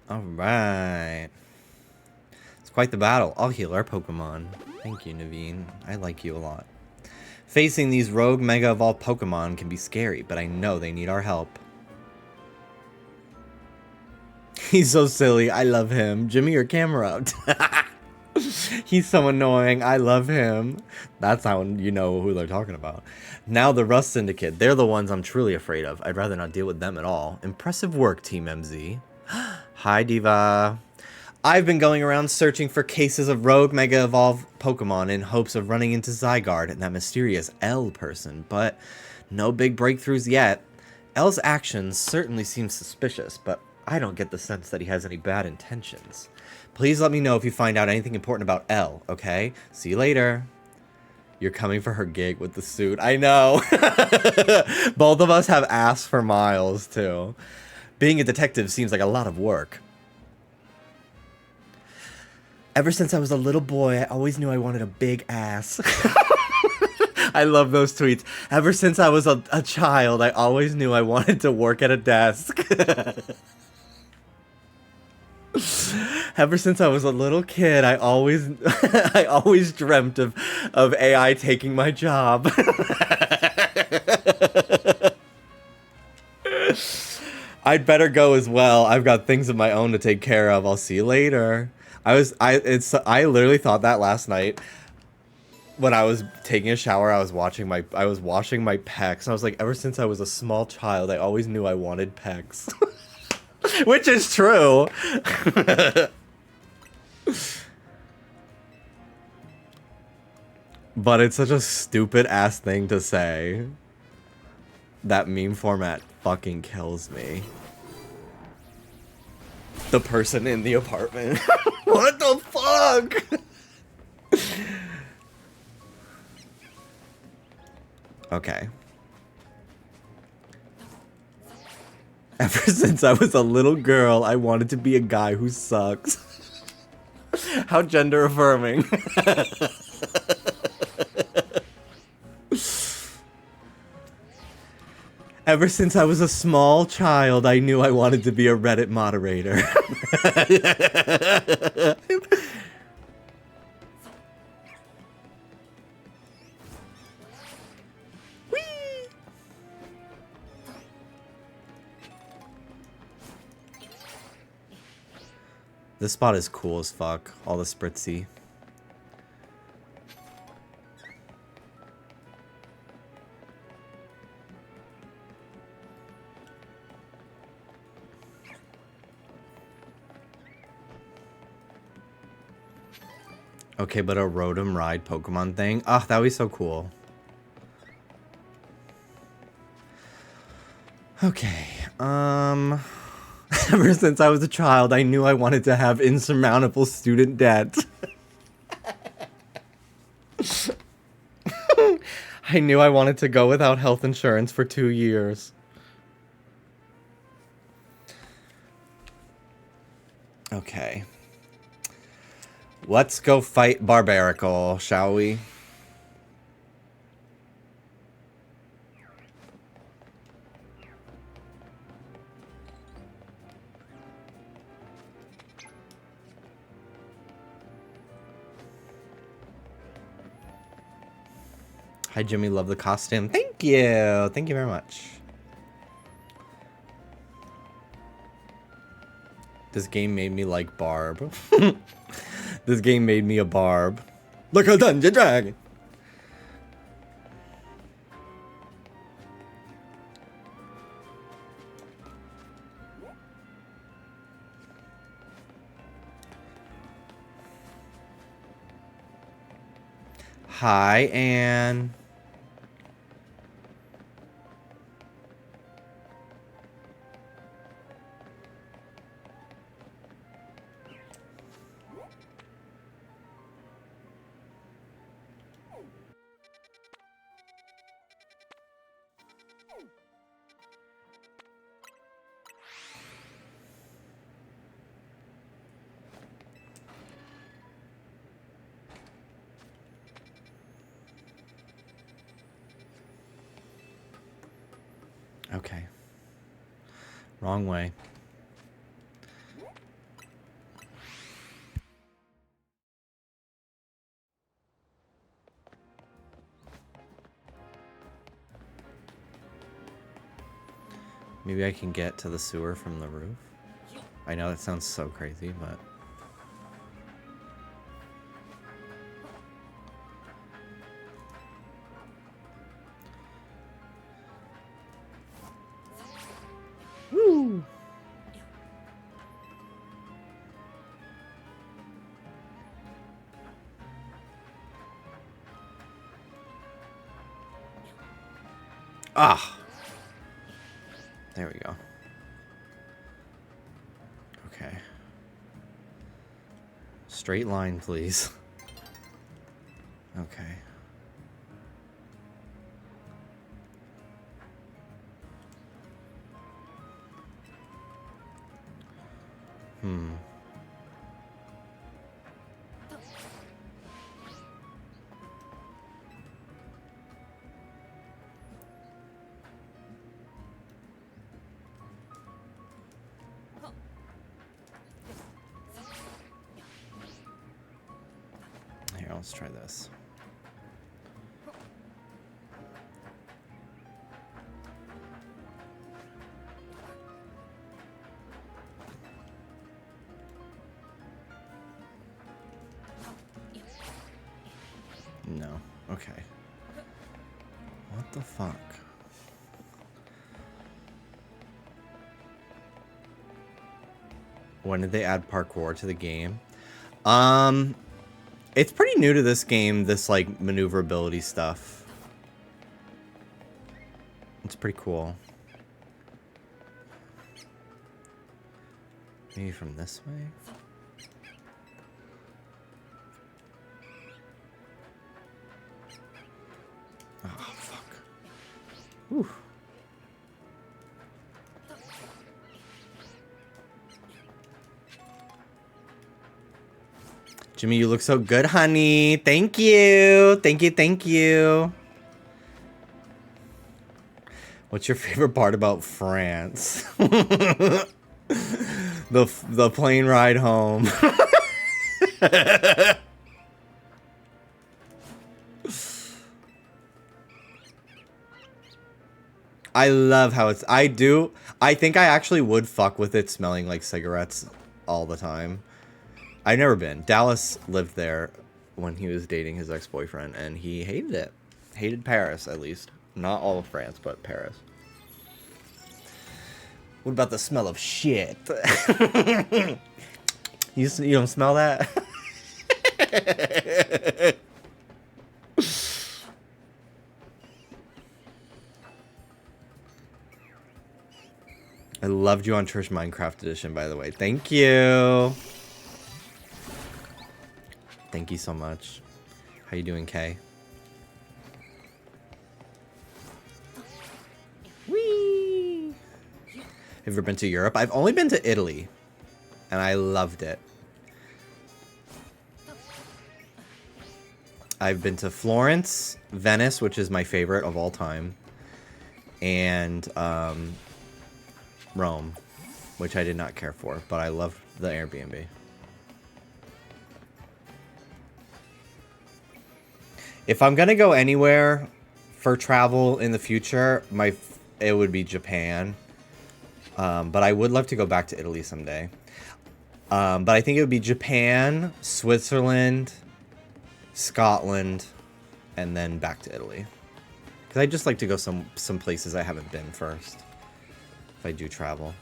All right. It's quite the battle. I'll heal our Pokemon. Thank you, Naveen. I like you a lot. Facing these rogue Mega Evolved Pokemon can be scary, but I know they need our help. He's so silly. I love him. Jimmy or Camerupt. He's so annoying. I love him. That's how you know who they're talking about. Now the Rust Syndicate. They're the ones I'm truly afraid of. I'd rather not deal with them at all. Impressive work, Team MZ. Hi, Diva. I've been going around searching for cases of rogue Mega Evolved Pokemon in hopes of running into Zygarde and that mysterious L person, but no big breakthroughs yet. L's actions certainly seem suspicious, but I don't get the sense that he has any bad intentions. Please let me know if you find out anything important about L, okay? See you later. You're coming for her gig with the suit. I know. Both of us have asked for miles, too. Being a detective seems like a lot of work. Ever since I was a little boy, I always knew I wanted a big ass. I love those tweets. Ever since I was a child, I always knew I wanted to work at a desk. Ever since I was a little kid, I always dreamt of AI taking my job. I'd better go as well. I've got things of my own to take care of. I'll see you later. I literally thought that last night when I was taking a shower. I was washing my pecs. I was like, ever since I was a small child, I always knew I wanted pecs. Which is true. But it's such a stupid ass thing to say. That meme format fucking kills me. The person in the apartment. What the fuck? Okay. Ever since I was a little girl, I wanted to be a guy who sucks. How gender affirming. Ever since I was a small child, I knew I wanted to be a Reddit moderator. This spot is cool as fuck. All the spritzy. Okay, but a Rotom ride Pokemon thing? Oh, that would be so cool. Okay, ever since I was a child, I knew I wanted to have insurmountable student debt. I knew I wanted to go without health insurance for 2 years. Okay. Let's go fight Barbarical, shall we? Hi, Jimmy. Love the costume. Thank you. Thank you very much. This game made me like Barb. This game made me a Barb. Look a Dungeon Dragon. Hi, Anne. Okay. Wrong way. Maybe I can get to the sewer from the roof. I know that sounds so crazy, but... Ah. There we go. Okay. Straight line, please. Okay. Hmm. Here, let's try this. No. Okay. What the fuck? When did they add parkour to the game? It's pretty new to this game, this like maneuverability stuff. It's pretty cool. Maybe from this way? Oh, fuck. Whew. Jimmy, you look so good, honey. Thank you. Thank you, thank you. What's your favorite part about France? The plane ride home. I love how it's... I think I actually would fuck with it smelling like cigarettes all the time. I've never been. Dallas lived there when he was dating his ex-boyfriend, and he hated it. Hated Paris, at least. Not all of France, but Paris. What about the smell of shit? You don't smell that? I loved you on Trish Minecraft Edition, by the way. Thank you. Thank you so much. How you doing, Kay? Whee! Have you ever been to Europe? I've only been to Italy, and I loved it. I've been to Florence, Venice, which is my favorite of all time, and Rome, which I did not care for, but I loved the Airbnb. If I'm gonna go anywhere for travel in the future, it would be Japan. But I would love to go back to Italy someday. But I think it would be Japan, Switzerland, Scotland, and then back to Italy. Because I'd just like to go some places I haven't been first, if I do travel.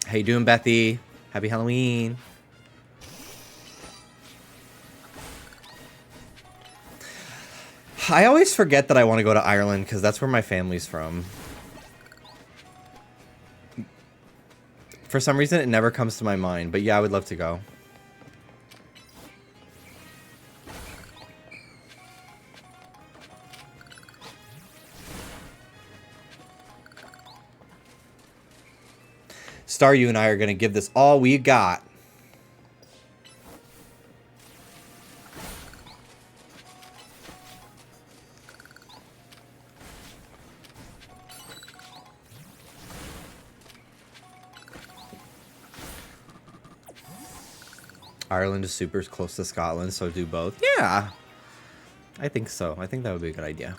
How you doing, Bethy? Happy Halloween. I always forget that I want to go to Ireland because that's where my family's from. For some reason, it never comes to my mind, but yeah, I would love to go. Star, you and I are going to give this all we got. Ireland is super close to Scotland, so do both. Yeah, I think so. I think that would be a good idea.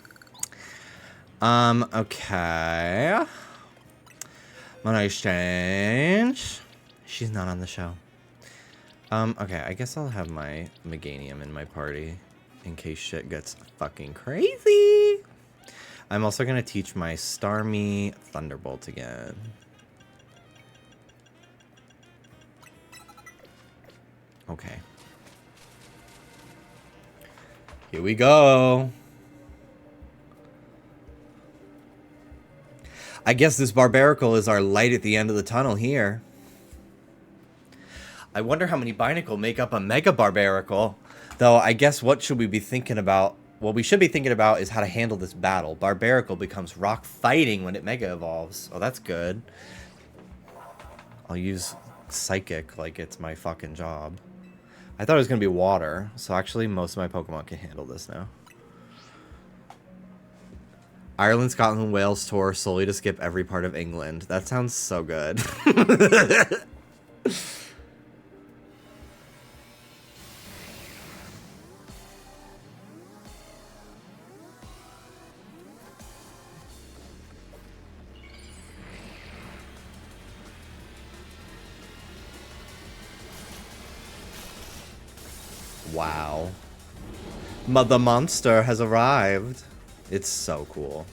Okay. Money exchange. She's not on the show. Okay, I guess I'll have my Meganium in my party in case shit gets fucking crazy. I'm also gonna teach my Starmie Thunderbolt again. Okay. Here we go. I guess this Barbaracle is our light at the end of the tunnel here. I wonder how many Binacle make up a Mega Barbaracle. Though, I guess what should we be thinking about? What we should be thinking about is how to handle this battle. Barbaracle becomes rock fighting when it Mega Evolves. Oh, that's good. I'll use Psychic like it's my fucking job. I thought it was going to be water. So actually, most of my Pokemon can handle this now. Ireland, Scotland, Wales tour solely to skip every part of England. That sounds so good. Wow. Mother Monster has arrived. It's so cool.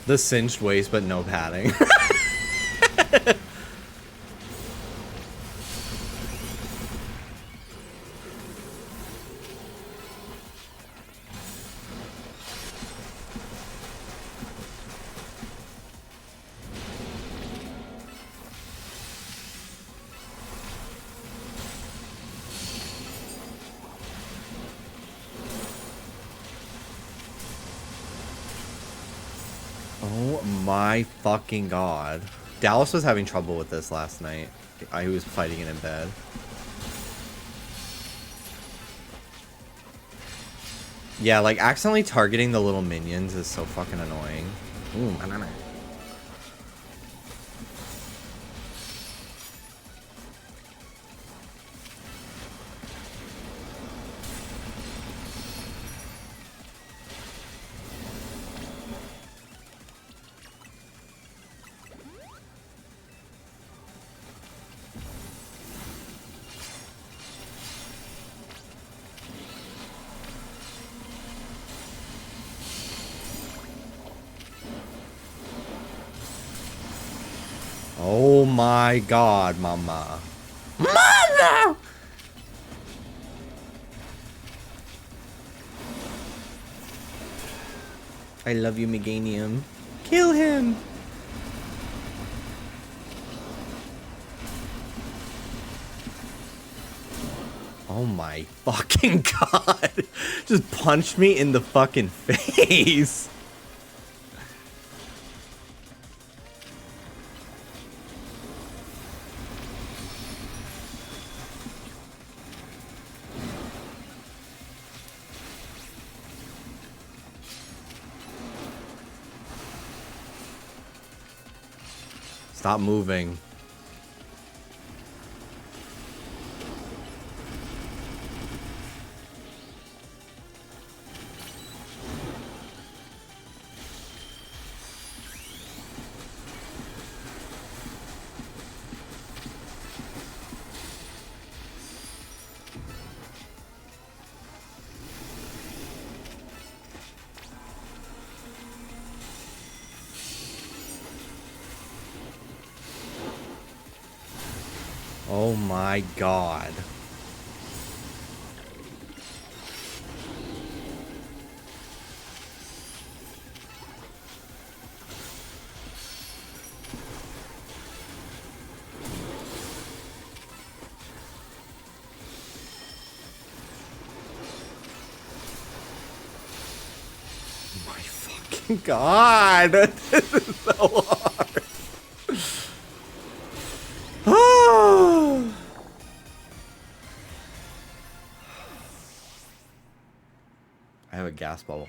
The cinched waist, but no padding. Oh my fucking god. Dallas was having trouble with this last night. I was fighting it in bed. Yeah, like accidentally targeting the little minions is so fucking annoying. Ooh, banana. Oh my god, mama. Mother! I love you, Meganium. Kill him! Oh my fucking god. Just punched me in the fucking face. Stop moving. Oh my god. My fucking god. This is so hard. I have a gas bubble.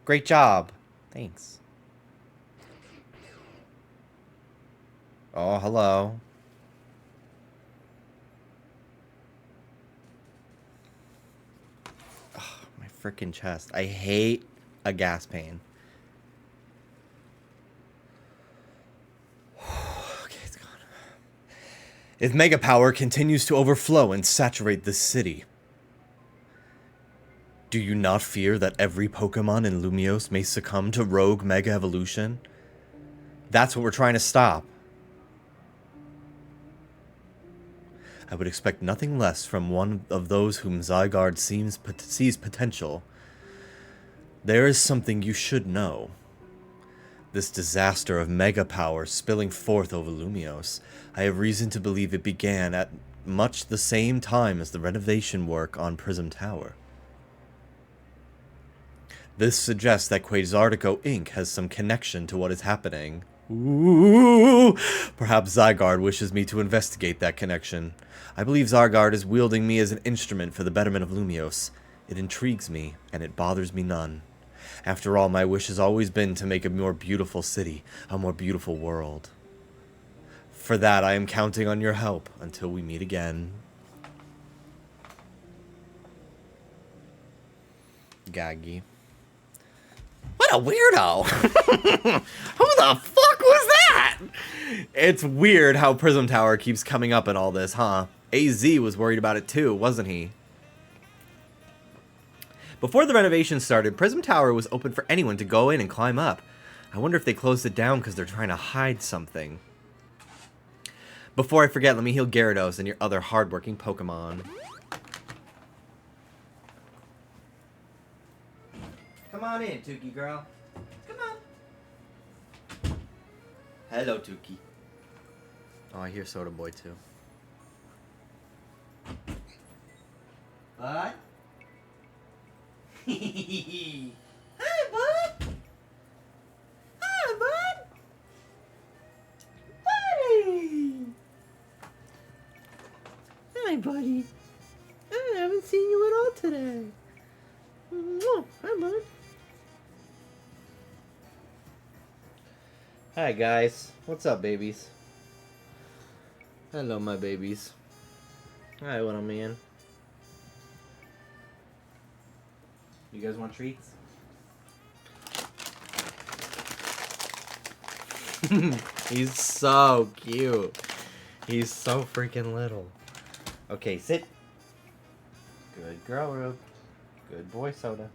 Great job. Thanks. Oh, hello. Oh, my freaking chest. I hate a gas pain. Okay, it's gone. If Mega Power continues to overflow and saturate this city, do you not fear that every Pokémon in Lumiose may succumb to rogue Mega Evolution? That's what we're trying to stop. I would expect nothing less from one of those whom Zygarde sees potential. There is something you should know. This disaster of Mega Power spilling forth over Lumiose, I have reason to believe it began at much the same time as the renovation work on Prism Tower. This suggests that Quasartico Inc. has some connection to what is happening. Ooh, perhaps Zygarde wishes me to investigate that connection. I believe Zygarde is wielding me as an instrument for the betterment of Lumiose. It intrigues me, and it bothers me none. After all, my wish has always been to make a more beautiful city, a more beautiful world. For that, I am counting on your help until we meet again. Gaggy. What a weirdo! Who the fuck was that? It's weird how Prism Tower keeps coming up in all this, huh? AZ was worried about it too, wasn't he? Before the renovation started, Prism Tower was open for anyone to go in and climb up. I wonder if they closed it down because they're trying to hide something. Before I forget, let me heal Gyarados and your other hardworking Pokemon. Come on in, Tuki girl. Come on. Hello, Tuki. Oh, I hear Soda Boy too. Bud? Hi, bud. Hi, bud. Buddy. Hi, buddy. I haven't seen you at all today. Hi, bud. Hi, guys. What's up, babies? Hello, my babies. Hi, little man. You guys want treats? He's so cute. He's so freaking little. Okay, sit. Good girl, Rube. Good boy, Soda.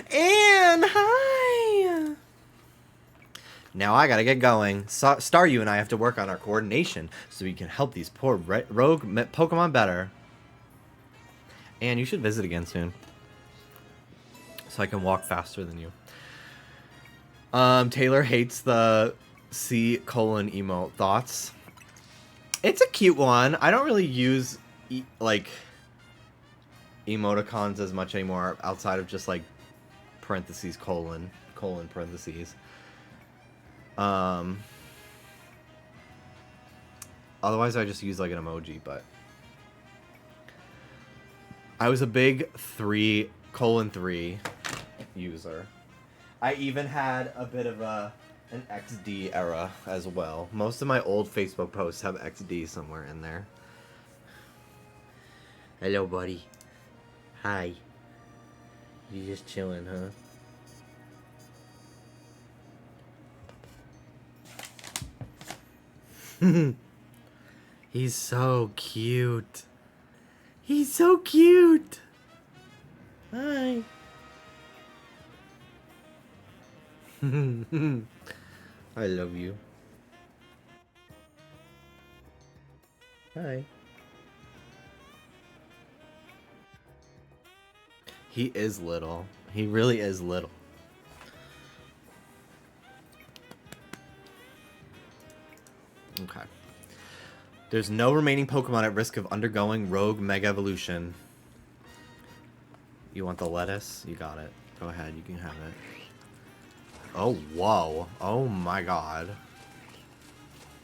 And hi! Now I gotta get going. Star, you and I have to work on our coordination so we can help these poor rogue Pokemon better. And you should visit again soon. So I can walk faster than you. Taylor hates the C: emote. Thoughts? It's a cute one. I don't really use, like, emoticons as much anymore outside of just, like, parentheses, colon parentheses. Otherwise I just use like an emoji, but I was a big 3:3 user. I even had a bit of an XD era as well. Most of my old Facebook posts have XD somewhere in there. Hello, buddy. Hi. You just chilling, huh? He's so cute. He's so cute. Hi. I love you. Hi. He is little. He really is little. Okay. There's no remaining Pokemon at risk of undergoing rogue Mega Evolution. You want the lettuce? You got it. Go ahead, you can have it. Oh, whoa. Oh my god.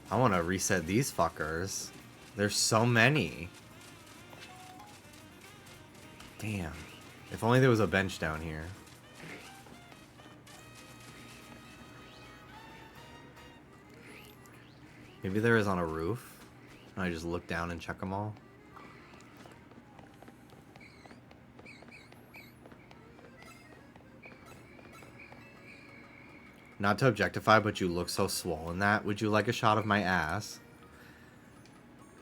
I want to reset these fuckers. There's so many. Damn. If only there was a bench down here. Maybe there is on a roof. And I just look down and check them all. Not to objectify, but you look so swollen that. Would you like a shot of my ass?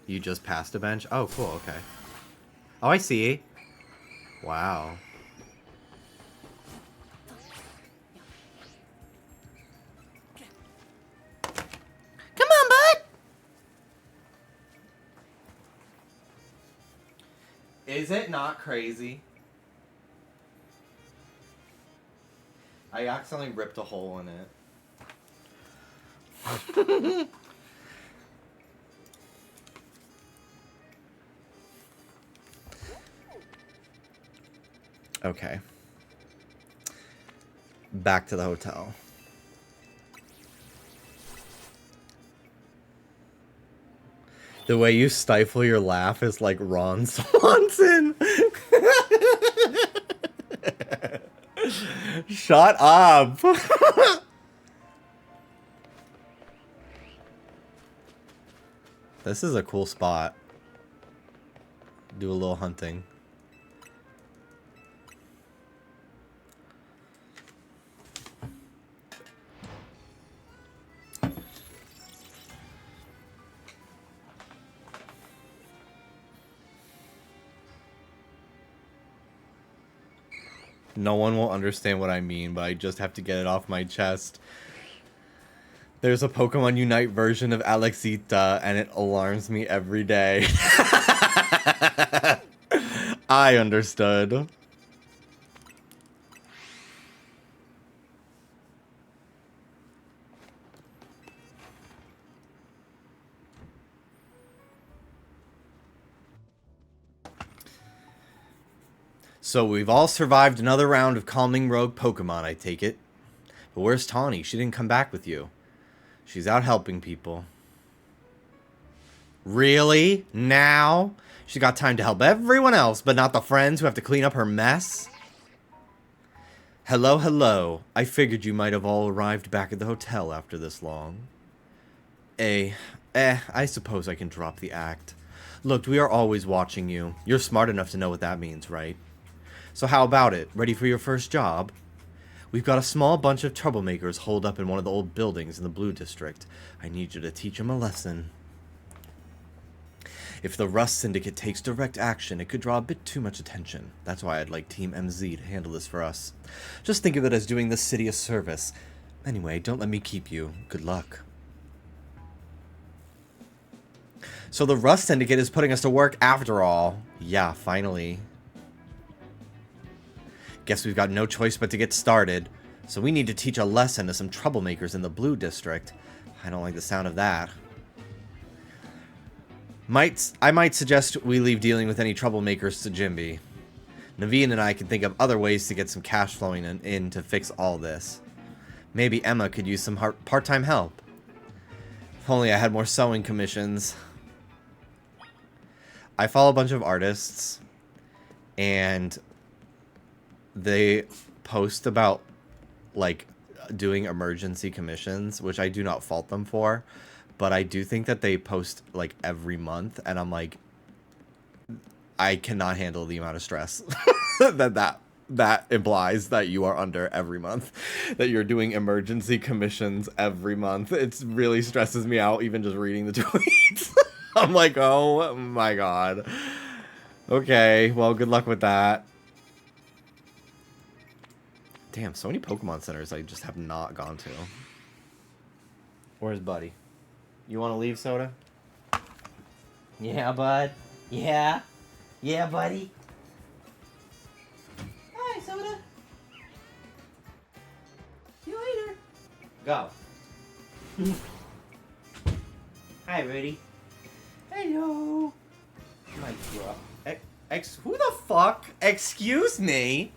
You just passed a bench? Oh, cool, okay. Oh, I see. Wow. Come on, bud! Is it not crazy? I accidentally ripped a hole in it. Okay. Back to the hotel. The way you stifle your laugh is like Ron Swanson. Shut up. This is a cool spot. Do a little hunting. No one will understand what I mean, but I just have to get it off my chest. There's a Pokemon Unite version of Alexita, and it alarms me every day. I understood. So we've all survived another round of calming rogue Pokemon, I take it. But where's Tawny? She didn't come back with you. She's out helping people. Really? Now? She got time to help everyone else, but not the friends who have to clean up her mess? Hello, hello. I figured you might have all arrived back at the hotel after this long. I suppose I can drop the act. Look, we are always watching you. You're smart enough to know what that means, right? So how about it? Ready for your first job? We've got a small bunch of troublemakers holed up in one of the old buildings in the Blue District. I need you to teach them a lesson. If the Rust Syndicate takes direct action, it could draw a bit too much attention. That's why I'd like Team MZ to handle this for us. Just think of it as doing the city a service. Anyway, don't let me keep you. Good luck. So the Rust Syndicate is putting us to work after all. Yeah, finally. Guess we've got no choice but to get started. So we need to teach a lesson to some troublemakers in the Blue District. I don't like the sound of that. I might suggest we leave dealing with any troublemakers to Jimby. Naveen and I can think of other ways to get some cash flowing in to fix all this. Maybe Emma could use some part-time help. If only I had more sewing commissions. I follow a bunch of artists, and they post about, like, doing emergency commissions, which I do not fault them for, but I do think that they post, like, every month, and I'm like, I cannot handle the amount of stress that implies that you are under every month, that you're doing emergency commissions every month. It really stresses me out, even just reading the tweets. I'm like, oh my god. Okay, well, good luck with that. Damn, so many Pokemon centers I just have not gone to. Where's Buddy? You want to leave, Soda? Yeah, bud. Yeah. Yeah, buddy. Hi, Soda. See you later. Go. Hi, Rudy. Hello. My God. Who the fuck? Excuse me?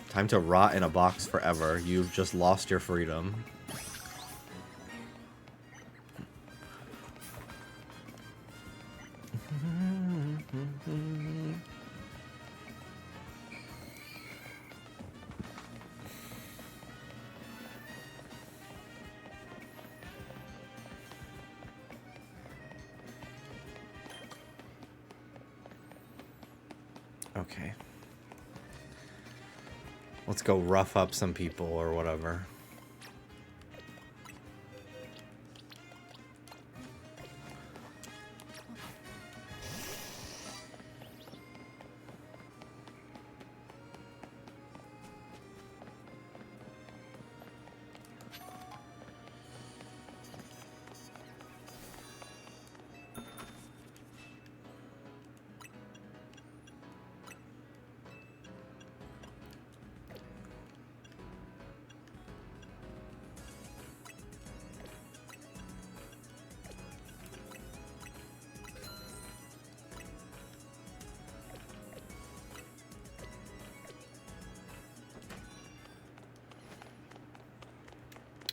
Time to rot in a box forever. You've just lost your freedom. Okay. Let's go rough up some people or whatever.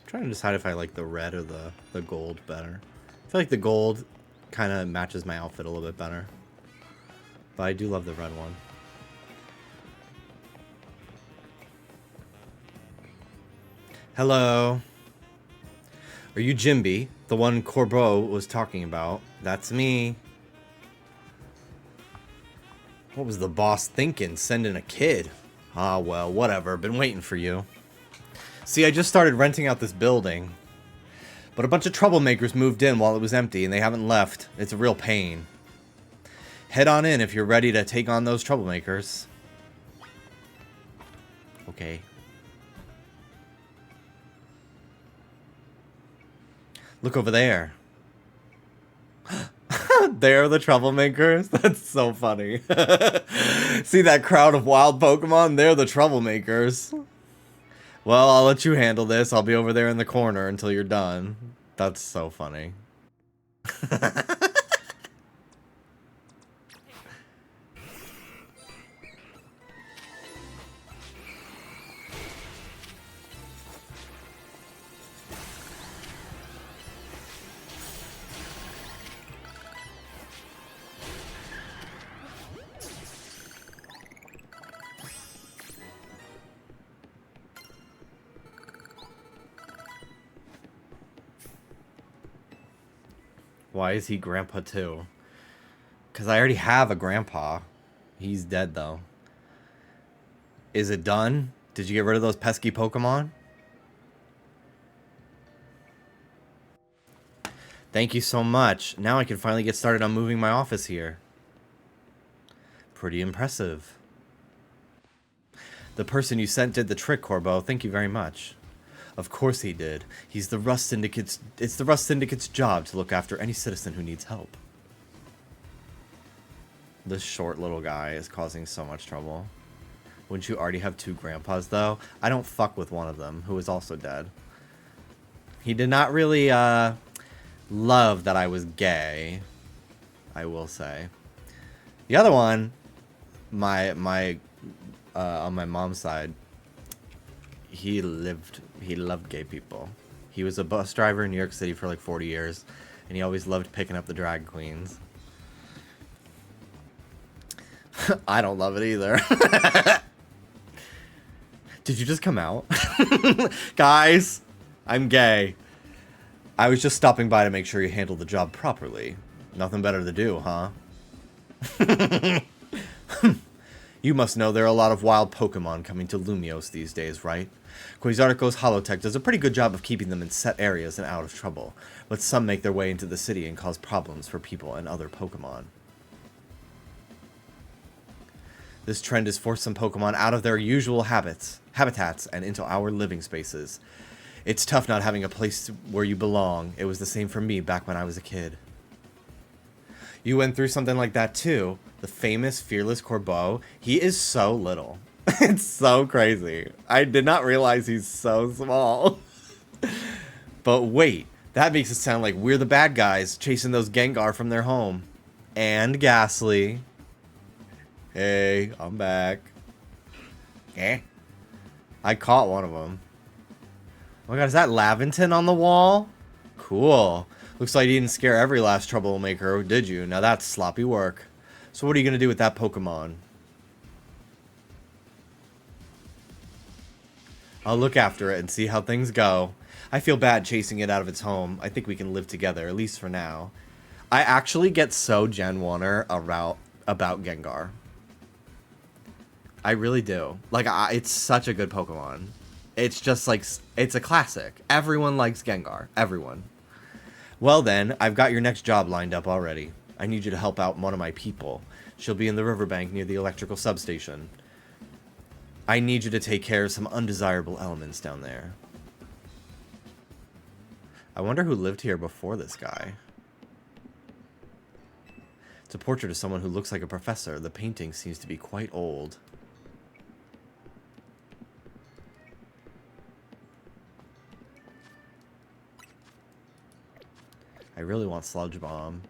Trying to decide if I like the red or the gold better. I feel like the gold kind of matches my outfit a little bit better. But I do love the red one. Hello. Are you Jimby? The one Corbeau was talking about? That's me. What was the boss thinking? Sending a kid? Ah, well, whatever. Been waiting for you. See, I just started renting out this building. But a bunch of troublemakers moved in while it was empty, and they haven't left. It's a real pain. Head on in if you're ready to take on those troublemakers. Okay. Look over there. They're the troublemakers? That's so funny. See that crowd of wild Pokemon? They're the troublemakers. Well, I'll let you handle this. I'll be over there in the corner until you're done. That's so funny. Why is he grandpa too? Because I already have a grandpa. He's dead though. Is it done? Did you get rid of those pesky Pokemon? Thank you so much. Now I can finally get started on moving my office here. Pretty impressive. The person you sent did the trick, Corbeau. Thank you very much. Of course he did. He's the Rust Syndicate's... It's the Rust Syndicate's job to look after any citizen who needs help. This short little guy is causing so much trouble. Wouldn't you already have two grandpas, though? I don't fuck with one of them, who is also dead. He did not really, love that I was gay, I will say. The other one, on my mom's side, he loved gay people. He was a bus driver in New York City for like 40 years, and he always loved picking up the drag queens. I don't love it either. Did you just come out? Guys, I'm gay. I was just stopping by to make sure you handled the job properly. Nothing better to do, huh? You must know there are a lot of wild Pokemon coming to Lumios these days, right? Quasarco's Holotech does a pretty good job of keeping them in set areas and out of trouble, but some make their way into the city and cause problems for people and other Pokemon. This trend has forced some Pokemon out of their usual habitats and into our living spaces. It's tough not having a place where you belong. It was the same for me back when I was a kid. You went through something like that too. The famous Fearless Corbeau, he is so little. It's so crazy. I did not realize he's so small. But wait, that makes it sound like we're the bad guys chasing those Gengar from their home. And Ghastly. Hey, I'm back. Eh? I caught one of them. Oh my god, is that Laventon on the wall? Cool. Looks like you didn't scare every last troublemaker, did you? Now that's sloppy work. So what are you going to do with that Pokemon? I'll look after it and see how things go. I feel bad chasing it out of its home. I think we can live together, at least for now. I actually get so Gen 1-er about Gengar. I really do. Like, it's such a good Pokemon. It's just like, it's a classic. Everyone likes Gengar. Everyone. Well then, I've got your next job lined up already. I need you to help out one of my people. She'll be in the riverbank near the electrical substation. I need you to take care of some undesirable elements down there. I wonder who lived here before this guy. It's a portrait of someone who looks like a professor. The painting seems to be quite old. I really want Sludge Bomb.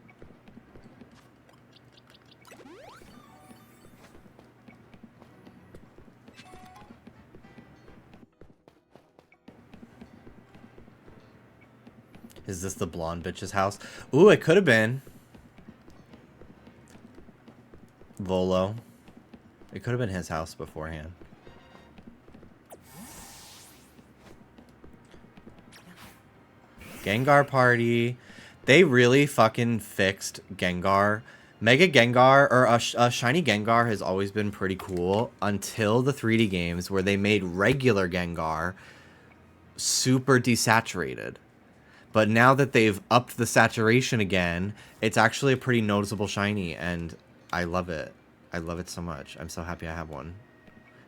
Is this the blonde bitch's house? Ooh, it could have been. Volo. It could have been his house beforehand. Gengar Party. They really fucking fixed Gengar. Mega Gengar, or a shiny Gengar, has always been pretty cool until the 3D games where they made regular Gengar super desaturated. But now that they've upped the saturation again, it's actually a pretty noticeable shiny, and I love it. I love it so much. I'm so happy I have one.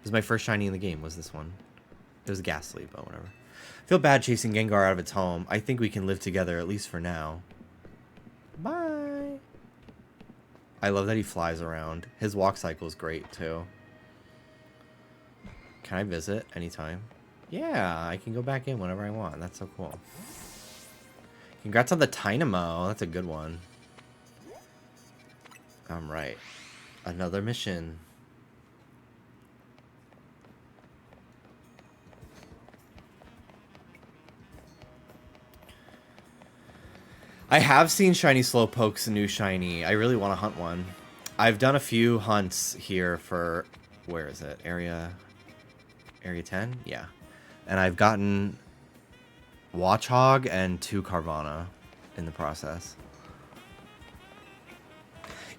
This is my first shiny in the game, was this one. It was Ghastly, but whatever. I feel bad chasing Gengar out of its home. I think we can live together, at least for now. Bye! I love that he flies around. His walk cycle is great, too. Can I visit anytime? Yeah, I can go back in whenever I want. That's so cool. Congrats on the Dynamo. That's a good one. Alright. Another mission. I have seen Shiny Slowpoke's new shiny. I really want to hunt one. I've done a few hunts here for... Where is it? Area 10? Yeah. And I've gotten... Watchog and 2 Carvana in the process.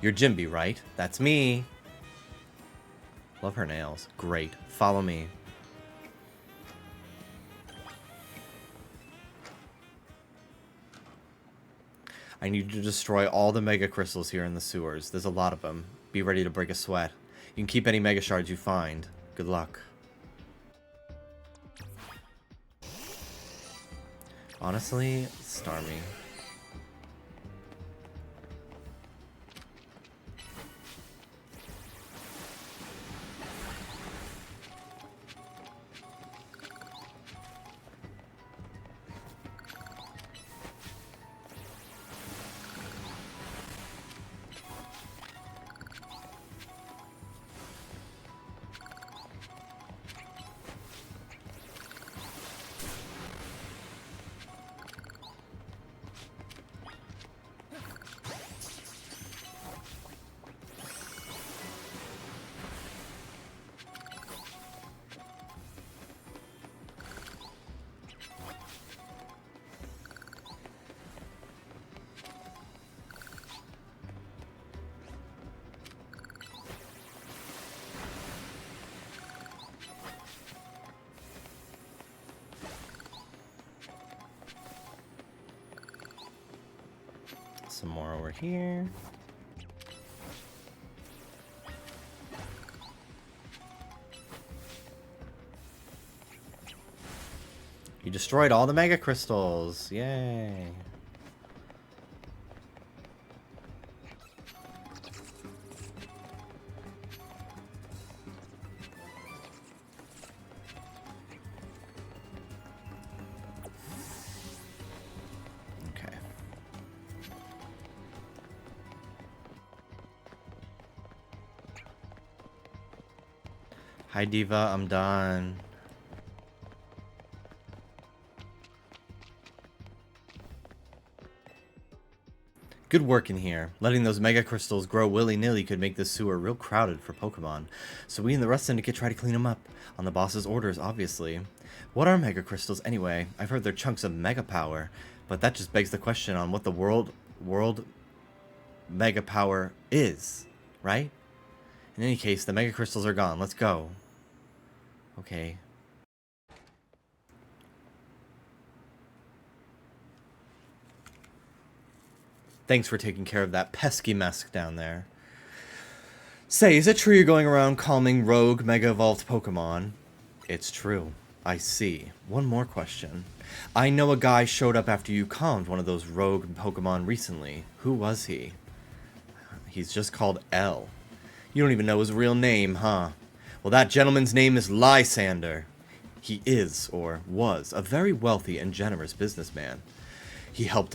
You're Jimby, right? That's me. Love her nails. Great. Follow me. I need you to destroy all the Mega Crystals here in the sewers. There's a lot of them. Be ready to break a sweat. You can keep any Mega Shards you find. Good luck. Honestly, Starmie. Some more over here. You destroyed all the Mega Crystals. Yay. Okay. Hi, Diva. I'm done. Good work in here. Letting those mega crystals grow willy-nilly could make this sewer real crowded for Pokemon. So we and the rest syndicate try to clean them up. On the boss's orders, obviously. What are mega crystals anyway? I've heard they're chunks of mega power. But that just begs the question on what the world mega power is, right? In any case, the mega crystals are gone. Let's go. Okay. Thanks for taking care of that pesky mess down there. Say, is it true you're going around calming rogue Mega Evolved Pokemon? It's true. I see. One more question. I know a guy showed up after you calmed one of those rogue Pokemon recently. Who was he? He's just called L. You don't even know his real name, huh? Well, that gentleman's name is Lysander. He is, or was, a very wealthy and generous businessman. He helped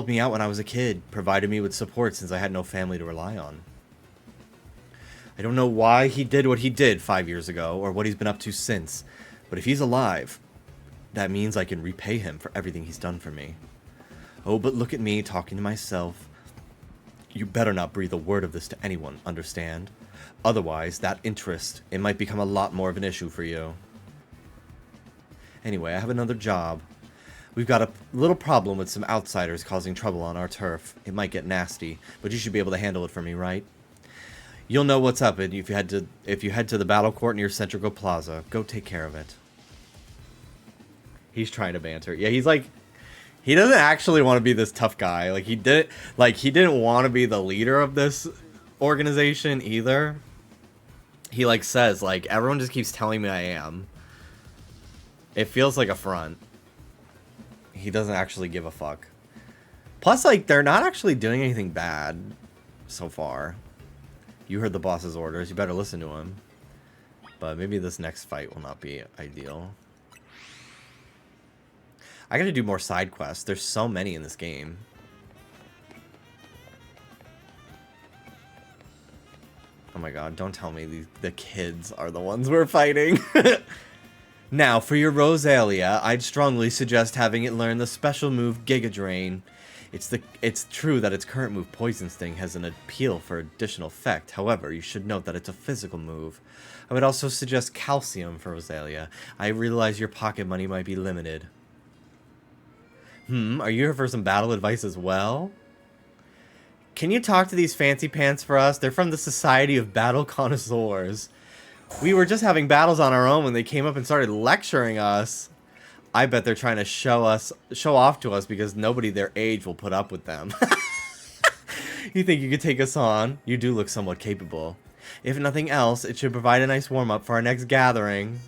me out when I was a kid, provided me with support since I had no family to rely on. I don't know why he did what he did 5 years ago, or what he's been up to since, but if he's alive, that means I can repay him for everything he's done for me. Oh, but look at me talking to myself. You better not breathe a word of this to anyone, understand? Otherwise, that interest, it might become a lot more of an issue for you. Anyway, I have another job. We've got a little problem with some outsiders causing trouble on our turf. It might get nasty, but you should be able to handle it for me, right? You'll know what's up if you head to the battle court near Centrical Plaza. Go take care of it. He's trying to banter. Yeah, he's like, he doesn't actually want to be this tough guy. Like he didn't want to be the leader of this organization either. He like says like everyone just keeps telling me I am. It feels like a front. He doesn't actually give a fuck. Plus, like, they're not actually doing anything bad so far. You heard the boss's orders. You better listen to him. But maybe this next fight will not be ideal. I gotta do more side quests. There's so many in this game. Oh my god, don't tell me the kids are the ones we're fighting. Now, for your Rosalia, I'd strongly suggest having it learn the special move Giga Drain. It's true that its current move Poison Sting has an appeal for additional effect. However, you should note that it's a physical move. I would also suggest Calcium for Rosalia. I realize your pocket money might be limited. Are you here for some battle advice as well? Can you talk to these fancy pants for us? They're from the Society of Battle Connoisseurs. We were just having battles on our own when they came up and started lecturing us. I bet they're trying to show off to us because nobody their age will put up with them. You think you could take us on? You do look somewhat capable. If nothing else, it should provide a nice warm-up for our next gathering.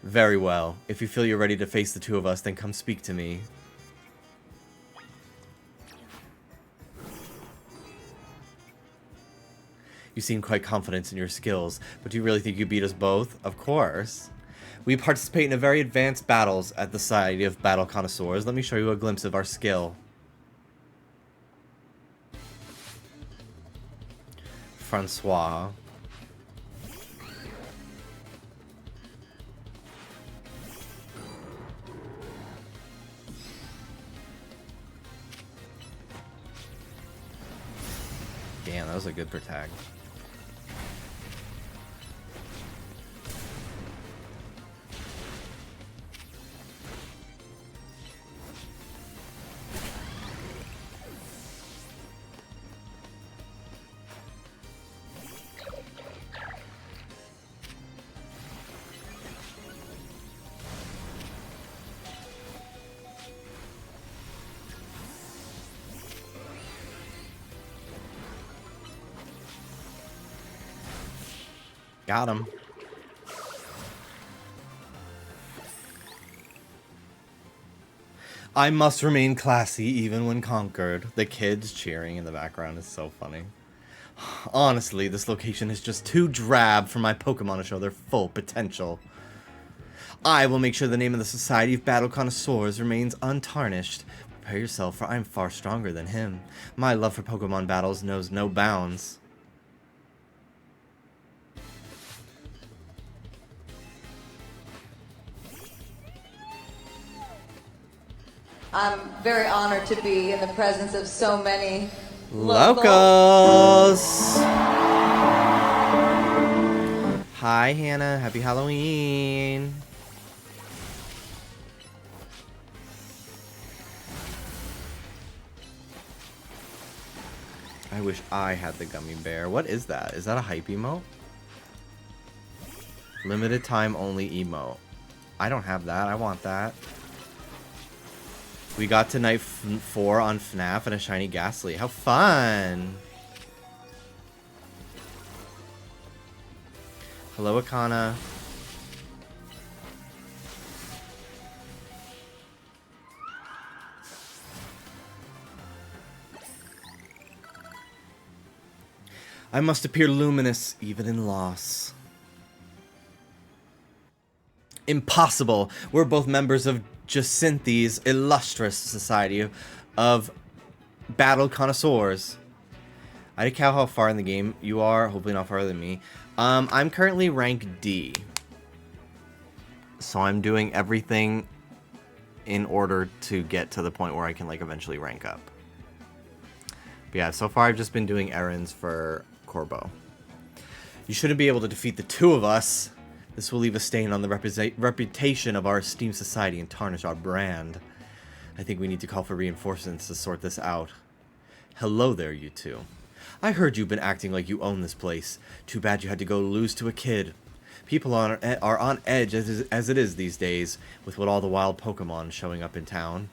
Very well. If you feel you're ready to face the two of us, then come speak to me. You seem quite confident in your skills, but do you really think you beat us both? Of course. We participate in a very advanced battles at the Society of Battle Connoisseurs. Let me show you a glimpse of our skill. Francois. Damn, that was a good protect. Got him. I must remain classy even when conquered. The kids cheering in the background is so funny. Honestly, this location is just too drab for my Pokemon to show their full potential. I will make sure the name of the Society of Battle Connoisseurs remains untarnished. Prepare yourself, for I'm far stronger than him. My love for Pokemon battles knows no bounds. I'm very honored to be in the presence of so many locals. Hi, Hannah. Happy Halloween. I wish I had the gummy bear. What is that? Is that a hype emote? Limited time only emote. I don't have that. I want that. We got to night 4 on FNAF and a shiny Ghastly. How fun! Hello, Akana. I must appear luminous even in loss. Impossible. We're both members of Jacinthi's illustrious society of battle connoisseurs. I didn't count how far in the game you are. Hopefully not farther than me. I'm currently rank D. So I'm doing everything in order to get to the point where I can like eventually rank up. But yeah, so far I've just been doing errands for Corbo. You shouldn't be able to defeat the two of us. This will leave a stain on the reputation of our esteemed society and tarnish our brand. I think we need to call for reinforcements to sort this out. Hello there, you two. I heard you've been acting like you own this place. Too bad you had to go lose to a kid. People are on edge as it is these days, with all the wild Pokémon showing up in town.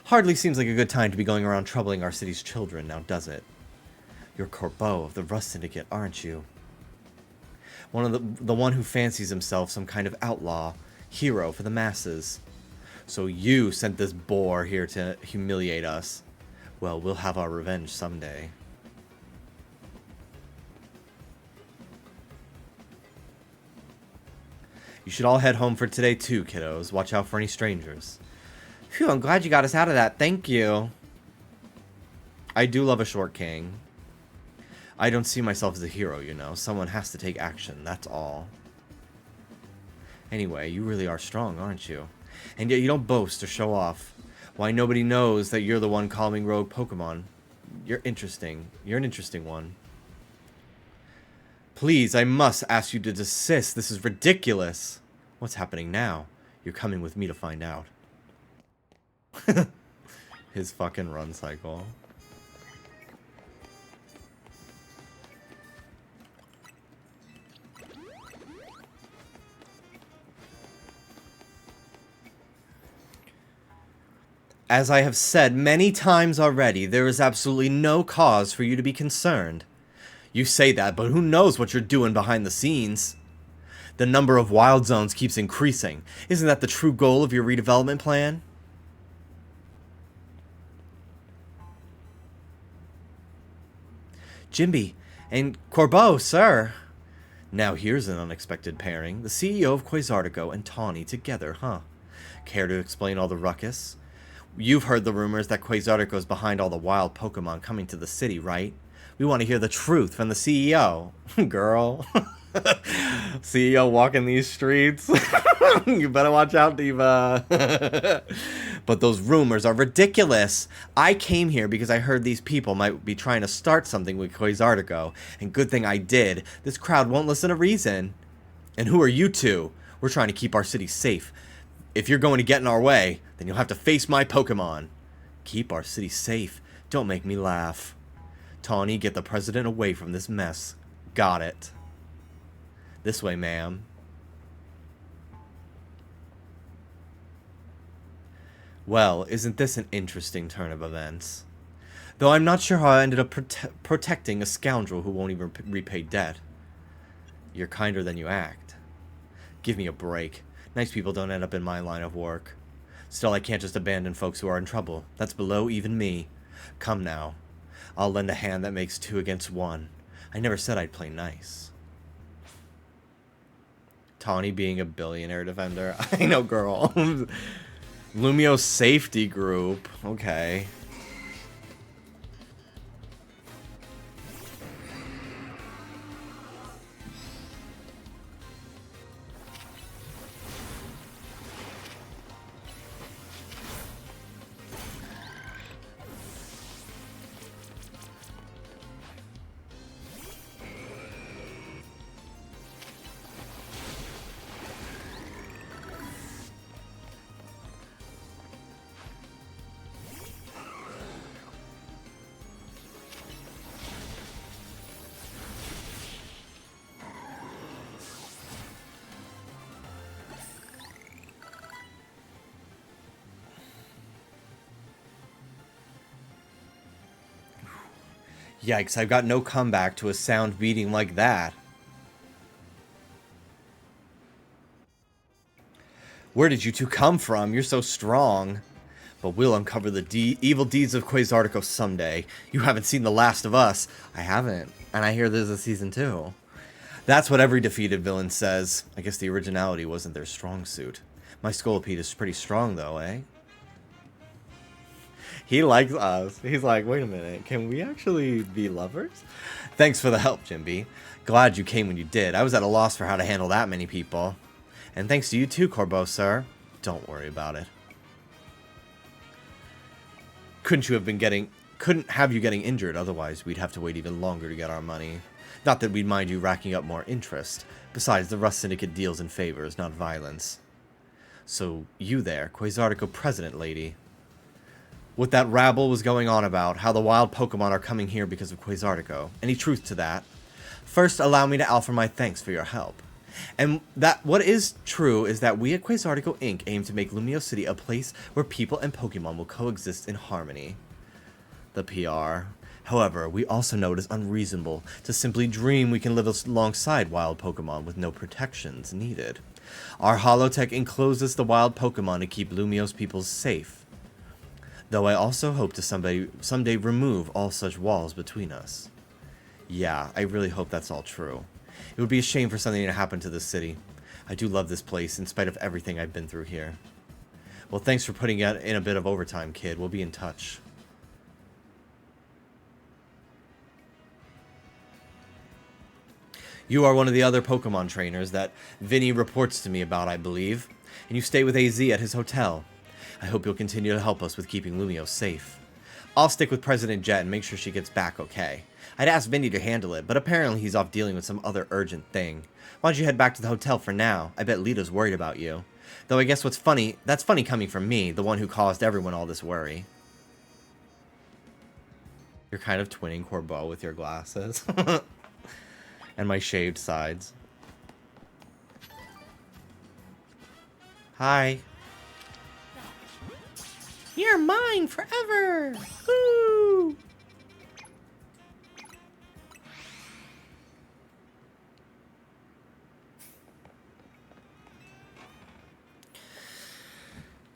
Hardly seems like a good time to be going around troubling our city's children, now does it? You're Corbeau of the Rust Syndicate, aren't you? The one who fancies himself some kind of outlaw, hero for the masses. So you sent this boar here to humiliate us. Well, we'll have our revenge someday. You should all head home for today too, kiddos. Watch out for any strangers. Phew, I'm glad you got us out of that. Thank you. I do love a short king. I don't see myself as a hero, you know. Someone has to take action, that's all. Anyway, you really are strong, aren't you? And yet you don't boast or show off. Why, nobody knows that you're the one calming rogue Pokemon. You're interesting. You're an interesting one. Please, I must ask you to desist. This is ridiculous. What's happening now? You're coming with me to find out. His fucking run cycle. As I have said many times already, there is absolutely no cause for you to be concerned. You say that, but who knows what you're doing behind the scenes? The number of wild zones keeps increasing. Isn't that the true goal of your redevelopment plan? Jimby and Corbeau, sir. Now here's an unexpected pairing. The CEO of Quasartico and Tawny together, huh? Care to explain all the ruckus? You've heard the rumors that Quasartico is behind all the wild Pokemon coming to the city, right? We want to hear the truth from the CEO. Girl. CEO walking these streets. You better watch out, Diva. But those rumors are ridiculous. I came here because I heard these people might be trying to start something with Quasartico. And good thing I did. This crowd won't listen to reason. And who are you two? We're trying to keep our city safe. If you're going to get in our way, then you'll have to face my Pokemon. Keep our city safe. Don't make me laugh. Tawny, get the president away from this mess. Got it. This way, ma'am. Well, isn't this an interesting turn of events? Though I'm not sure how I ended up protecting a scoundrel who won't even repay debt. You're kinder than you act. Give me a break. Nice people don't end up in my line of work. Still, I can't just abandon folks who are in trouble. That's below even me. Come now. I'll lend a hand that makes 2 against 1. I never said I'd play nice. Tawny being a billionaire defender. I know, girl. Lumio's safety group. Okay. Yikes, I've got no comeback to a sound beating like that. Where did you two come from? You're so strong. But we'll uncover the evil deeds of Quasartico someday. You haven't seen The Last of Us. I haven't. And I hear there's a season 2. That's what every defeated villain says. I guess the originality wasn't their strong suit. My Scolipede is pretty strong, though, eh? He likes us. He's like, wait a minute. Can we actually be lovers? Thanks for the help, Jimby. Glad you came when you did. I was at a loss for how to handle that many people. And thanks to you too, Corbeau, sir. Don't worry about it. Couldn't have you getting injured, otherwise we'd have to wait even longer to get our money. Not that we'd mind you racking up more interest. Besides, the Rust Syndicate deals in favors, not violence. So, you there, Quasartico president lady. What that rabble was going on about, how the wild Pokemon are coming here because of Quasartico. Any truth to that? First, allow me to offer my thanks for your help. And that what is true is that we at Quasartico Inc. aim to make Lumio City a place where people and Pokemon will coexist in harmony. The PR. However, we also know it is unreasonable to simply dream we can live alongside wild Pokemon with no protections needed. Our holotech encloses the wild Pokemon to keep Lumio's people safe. Though I also hope to someday remove all such walls between us. Yeah, I really hope that's all true. It would be a shame for something to happen to this city. I do love this place, in spite of everything I've been through here. Well, thanks for putting in a bit of overtime, kid. We'll be in touch. You are one of the other Pokemon trainers that Vinny reports to me about, I believe. And you stay with AZ at his hotel. I hope you'll continue to help us with keeping Lumio safe. I'll stick with President Jet and make sure she gets back okay. I'd asked Vinny to handle it, but apparently he's off dealing with some other urgent thing. Why don't you head back to the hotel for now? I bet Lita's worried about you. Though I guess that's funny coming from me, the one who caused everyone all this worry. You're kind of twinning Corbeau with your glasses. And my shaved sides. Hi. You're mine forever! Woo!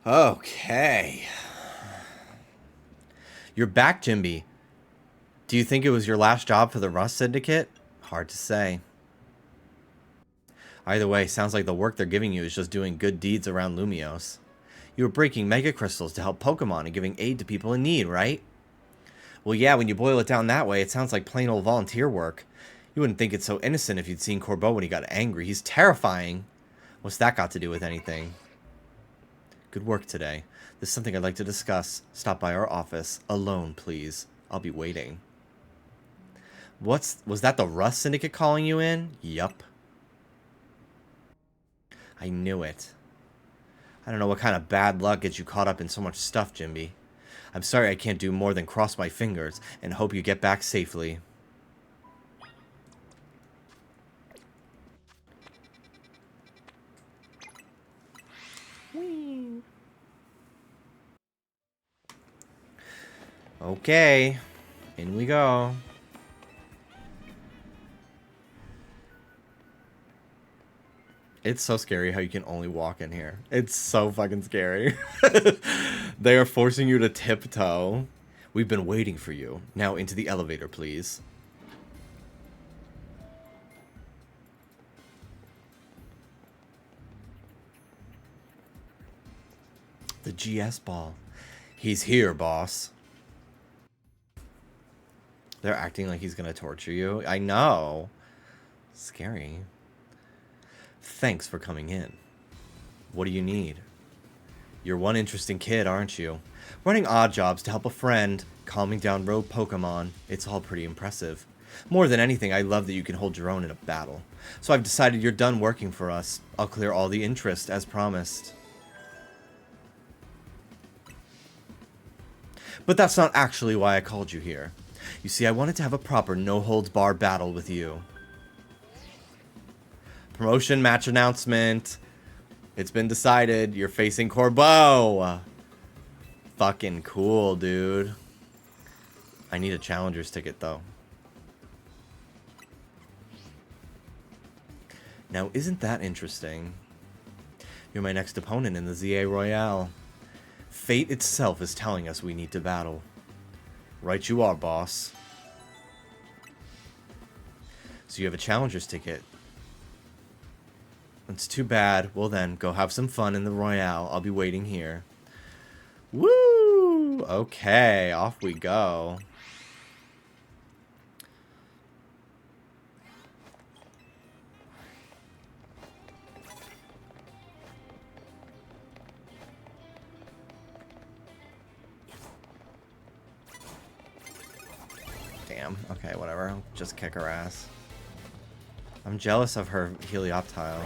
Okay. You're back, Jimby. Do you think it was your last job for the Rust Syndicate? Hard to say. Either way, sounds like the work they're giving you is just doing good deeds around Lumios. You were breaking Mega Crystals to help Pokemon and giving aid to people in need, right? Well, yeah, when you boil it down that way, it sounds like plain old volunteer work. You wouldn't think it's so innocent if you'd seen Corbeau when he got angry. He's terrifying. What's that got to do with anything? Good work today. There's something I'd like to discuss. Stop by our office. Alone, please. I'll be waiting. Was that the Rust Syndicate calling you in? Yup. I knew it. I don't know what kind of bad luck gets you caught up in so much stuff, Jimby. I'm sorry I can't do more than cross my fingers and hope you get back safely. Whee. Okay, in we go. It's so scary how you can only walk in here. It's so fucking scary. They are forcing you to tiptoe. We've been waiting for you. Now into the elevator, please. The GS ball. He's here, boss. They're acting like he's gonna torture you. I know. Scary. Thanks for coming in. What do you need? You're one interesting kid, aren't you? Running odd jobs to help a friend, calming down rogue Pokemon. It's all pretty impressive. More than anything, I love that you can hold your own in a battle. So I've decided you're done working for us. I'll clear all the interest, as promised. But that's not actually why I called you here. You see, I wanted to have a proper no-holds-barred battle with you. Promotion match announcement. It's been decided. You're facing Corbeau. Fucking cool, dude. I need a challenger's ticket, though. Now, isn't that interesting? You're my next opponent in the ZA Royale. Fate itself is telling us we need to battle. Right you are, boss. So you have a challenger's ticket. It's too bad. Well then, go have some fun in the Royale. I'll be waiting here. Woo! Okay, off we go. Damn. Okay, whatever. I'll just kick her ass. I'm jealous of her Helioptile.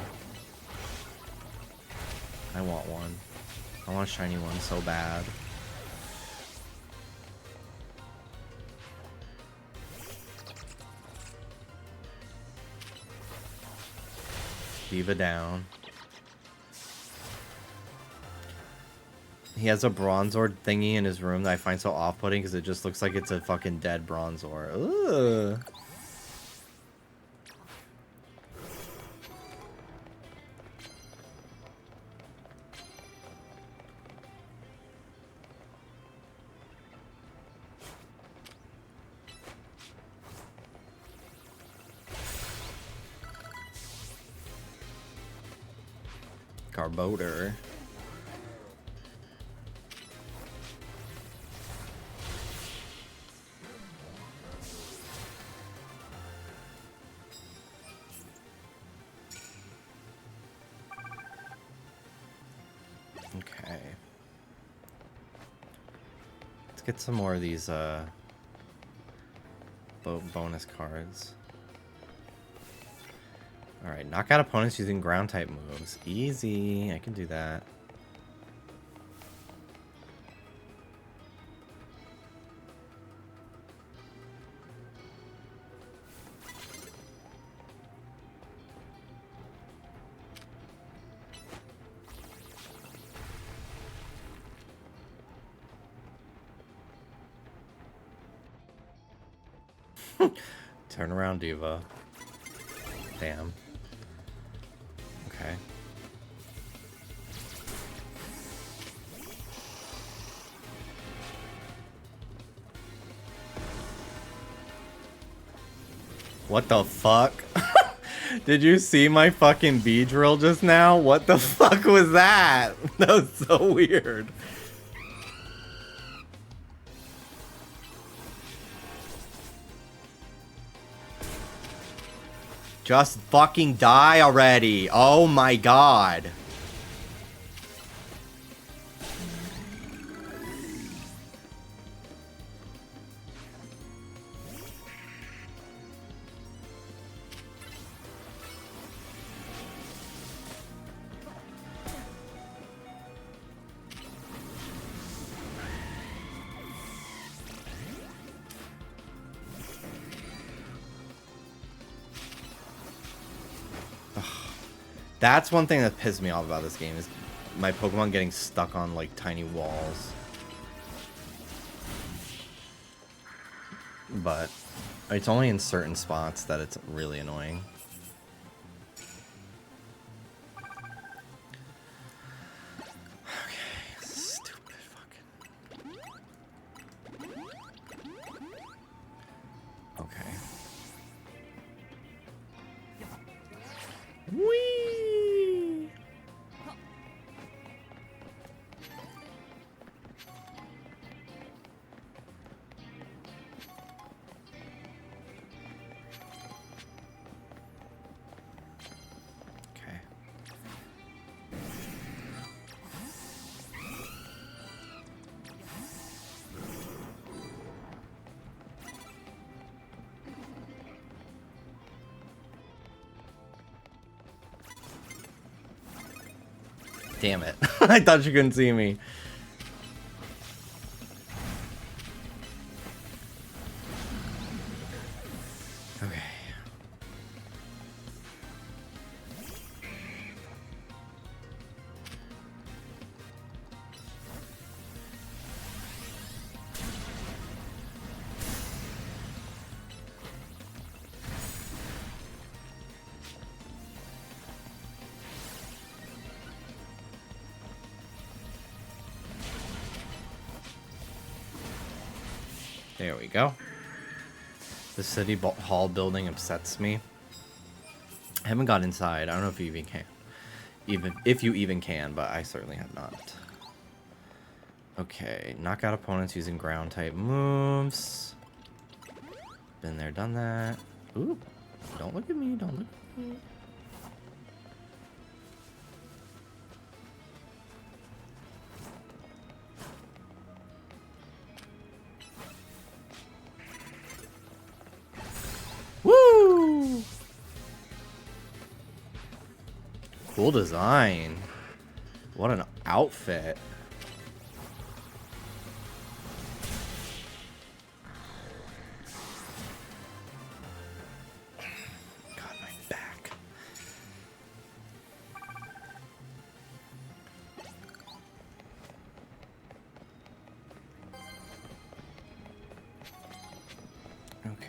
I want one. I want a shiny one so bad. Diva down. He has a Bronzor thingy in his room that I find so off-putting because it just looks like it's a fucking dead Bronzor. Ugh. Carboder. Okay. Let's get some more of these bonus cards. Alright, knock out opponents using ground type moves. Easy, I can do that. Turn around, Diva. Damn. Okay. What the fuck? Did you see my fucking bee drill just now? What the fuck was that? That was so weird. Just fucking die already. Oh my god. That's one thing that pissed me off about this game is my Pokemon getting stuck on like tiny walls. But it's only in certain spots that it's really annoying. Okay, stupid fucking. Okay. Whee! Okay. Damn it. I thought you couldn't see me. Okay. There we go. The city hall building upsets me. I haven't got inside. I don't know if you even can. Even if you even can, but I certainly have not. Okay, knock out opponents using ground type moves. Been there, done that. Ooh, don't look at me, don't look at me. Woo! Cool design. What an outfit. God, my back. Okay.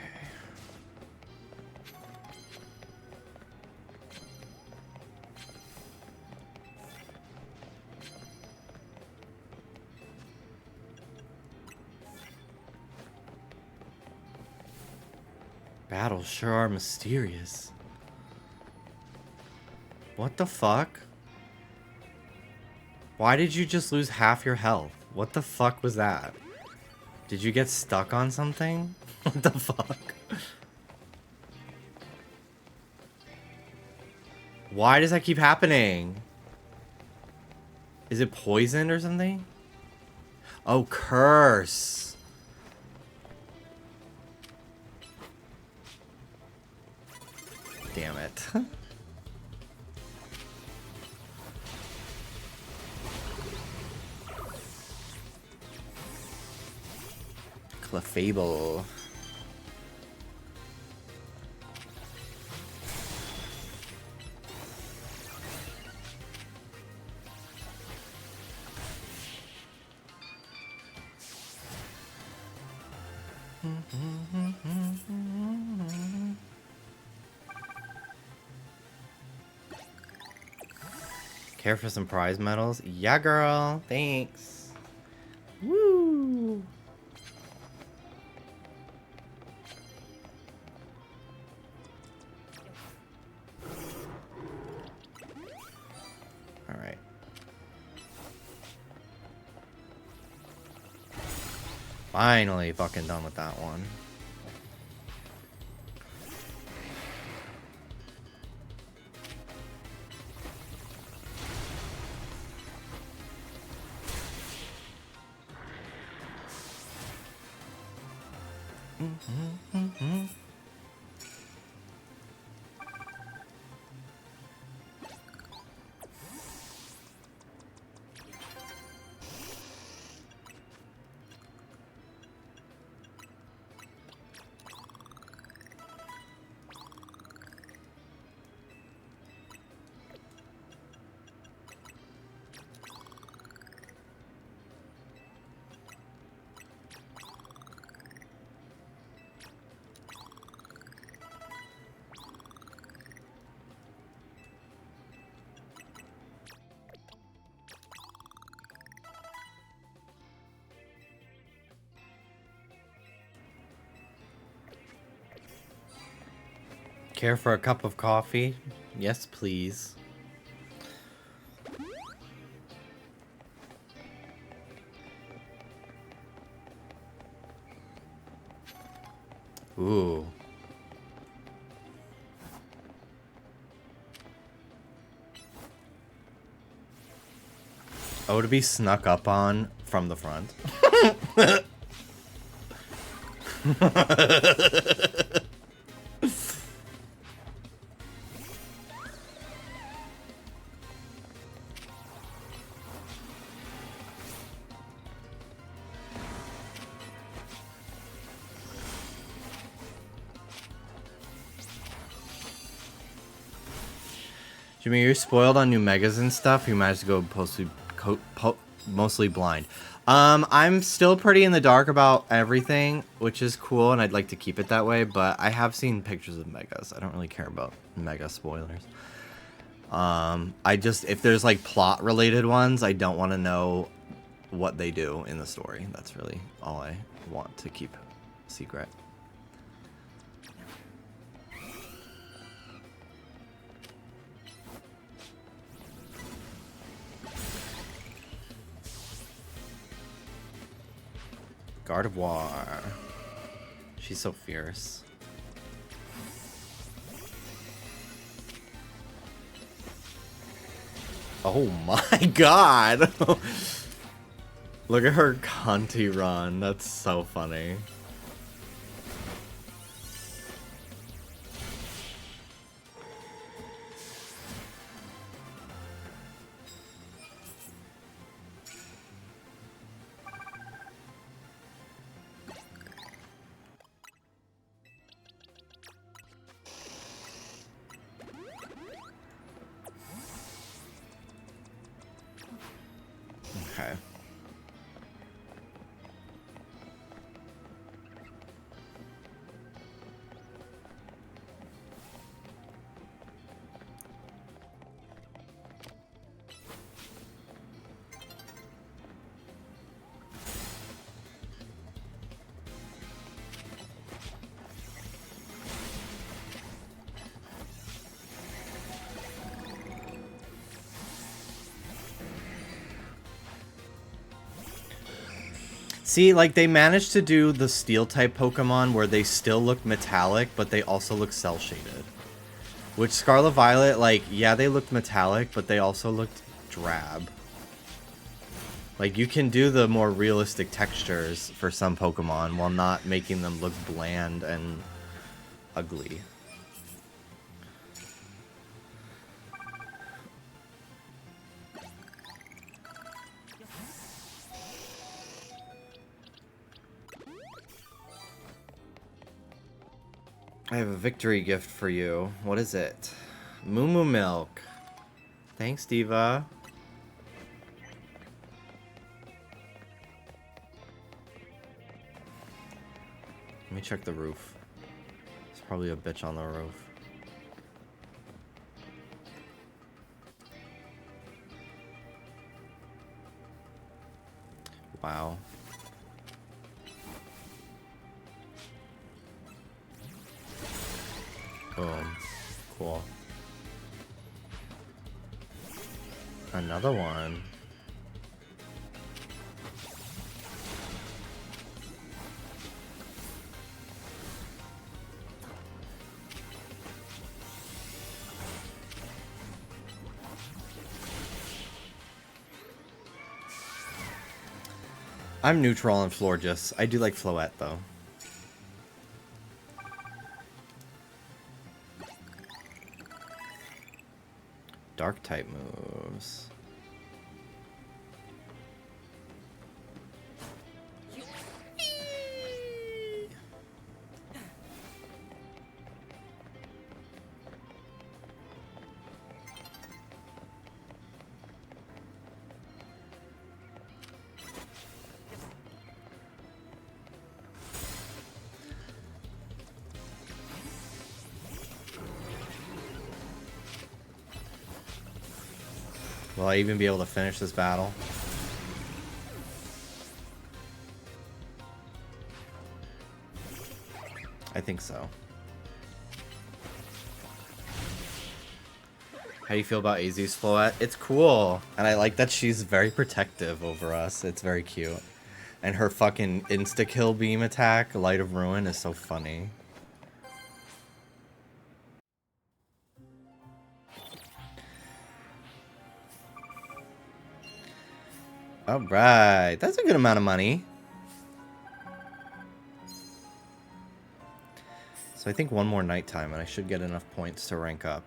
Battles sure are mysterious. What the fuck? Why did you just lose half your health? What the fuck was that? Did you get stuck on something? What the fuck? Why does that keep happening? Is it poisoned or something? Oh, curse. Damn it. Clefable. Care for some prize medals? Yeah, girl. Thanks. Woo! Alright. Finally fucking done with that one. Care for a cup of coffee? Yes, please. Ooh. Oh, to be snuck up on from the front. Jimmy, you're spoiled on new megas and stuff. You managed to go mostly blind. I'm still pretty in the dark about everything, which is cool, and I'd like to keep it that way, but I have seen pictures of megas. I don't really care about mega spoilers. If there's like plot related ones, I don't want to know what they do in the story. That's really all I want to keep secret. Gardevoir. She's so fierce. Oh my god! Look at her Conti run. That's so funny. Okay. See, like, they managed to do the Steel-type Pokemon where they still look metallic, but they also look cel-shaded. Which Scarlet Violet, like, yeah, they looked metallic, but they also looked drab. Like, you can do the more realistic textures for some Pokemon while not making them look bland and ugly. I have a victory gift for you. What is it? Moo Moo Milk. Thanks, Diva. Let me check the roof. There's probably a bitch on the roof. Wow. Boom. Cool. Another one. I'm neutral on Florges. I do like Floette, though. Dark-type moves. Will I even be able to finish this battle? I think so. How do you feel about AZ's Floette? It's cool. And I like that she's very protective over us. It's very cute. And her fucking insta-kill beam attack, Light of Ruin, is so funny. Alright, that's a good amount of money. So I think one more nighttime and I should get enough points to rank up.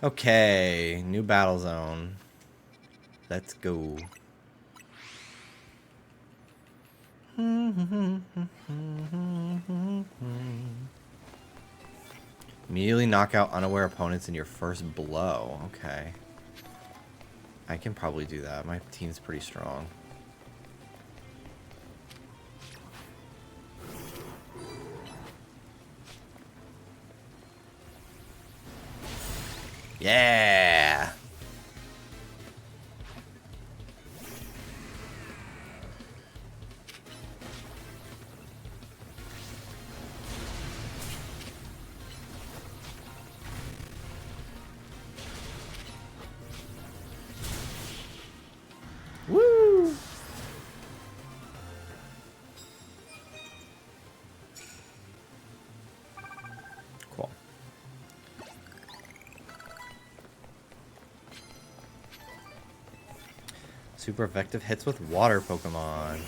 Okay, new battle zone. Let's go. Immediately knock out unaware opponents in your first blow. Okay. I can probably do that. My team's pretty strong. Yeah. Woo! Cool. Super effective hits with water Pokemon.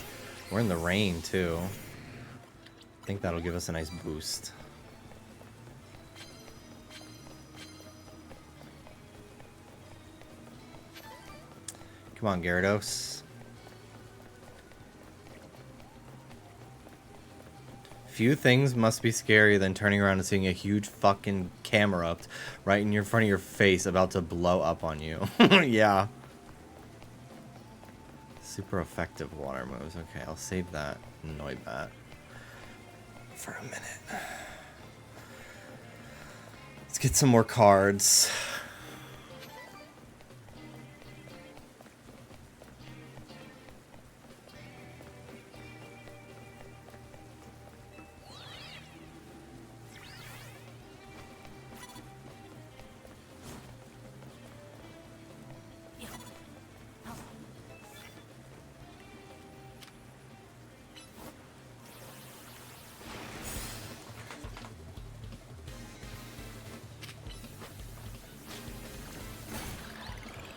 We're in the rain too. I think that'll give us a nice boost. Come on, Gyarados. Few things must be scarier than turning around and seeing a huge fucking camera right in front of your face about to blow up on you. Yeah. Super effective water moves. Okay, I'll save that Noibat for a minute. Let's get some more cards.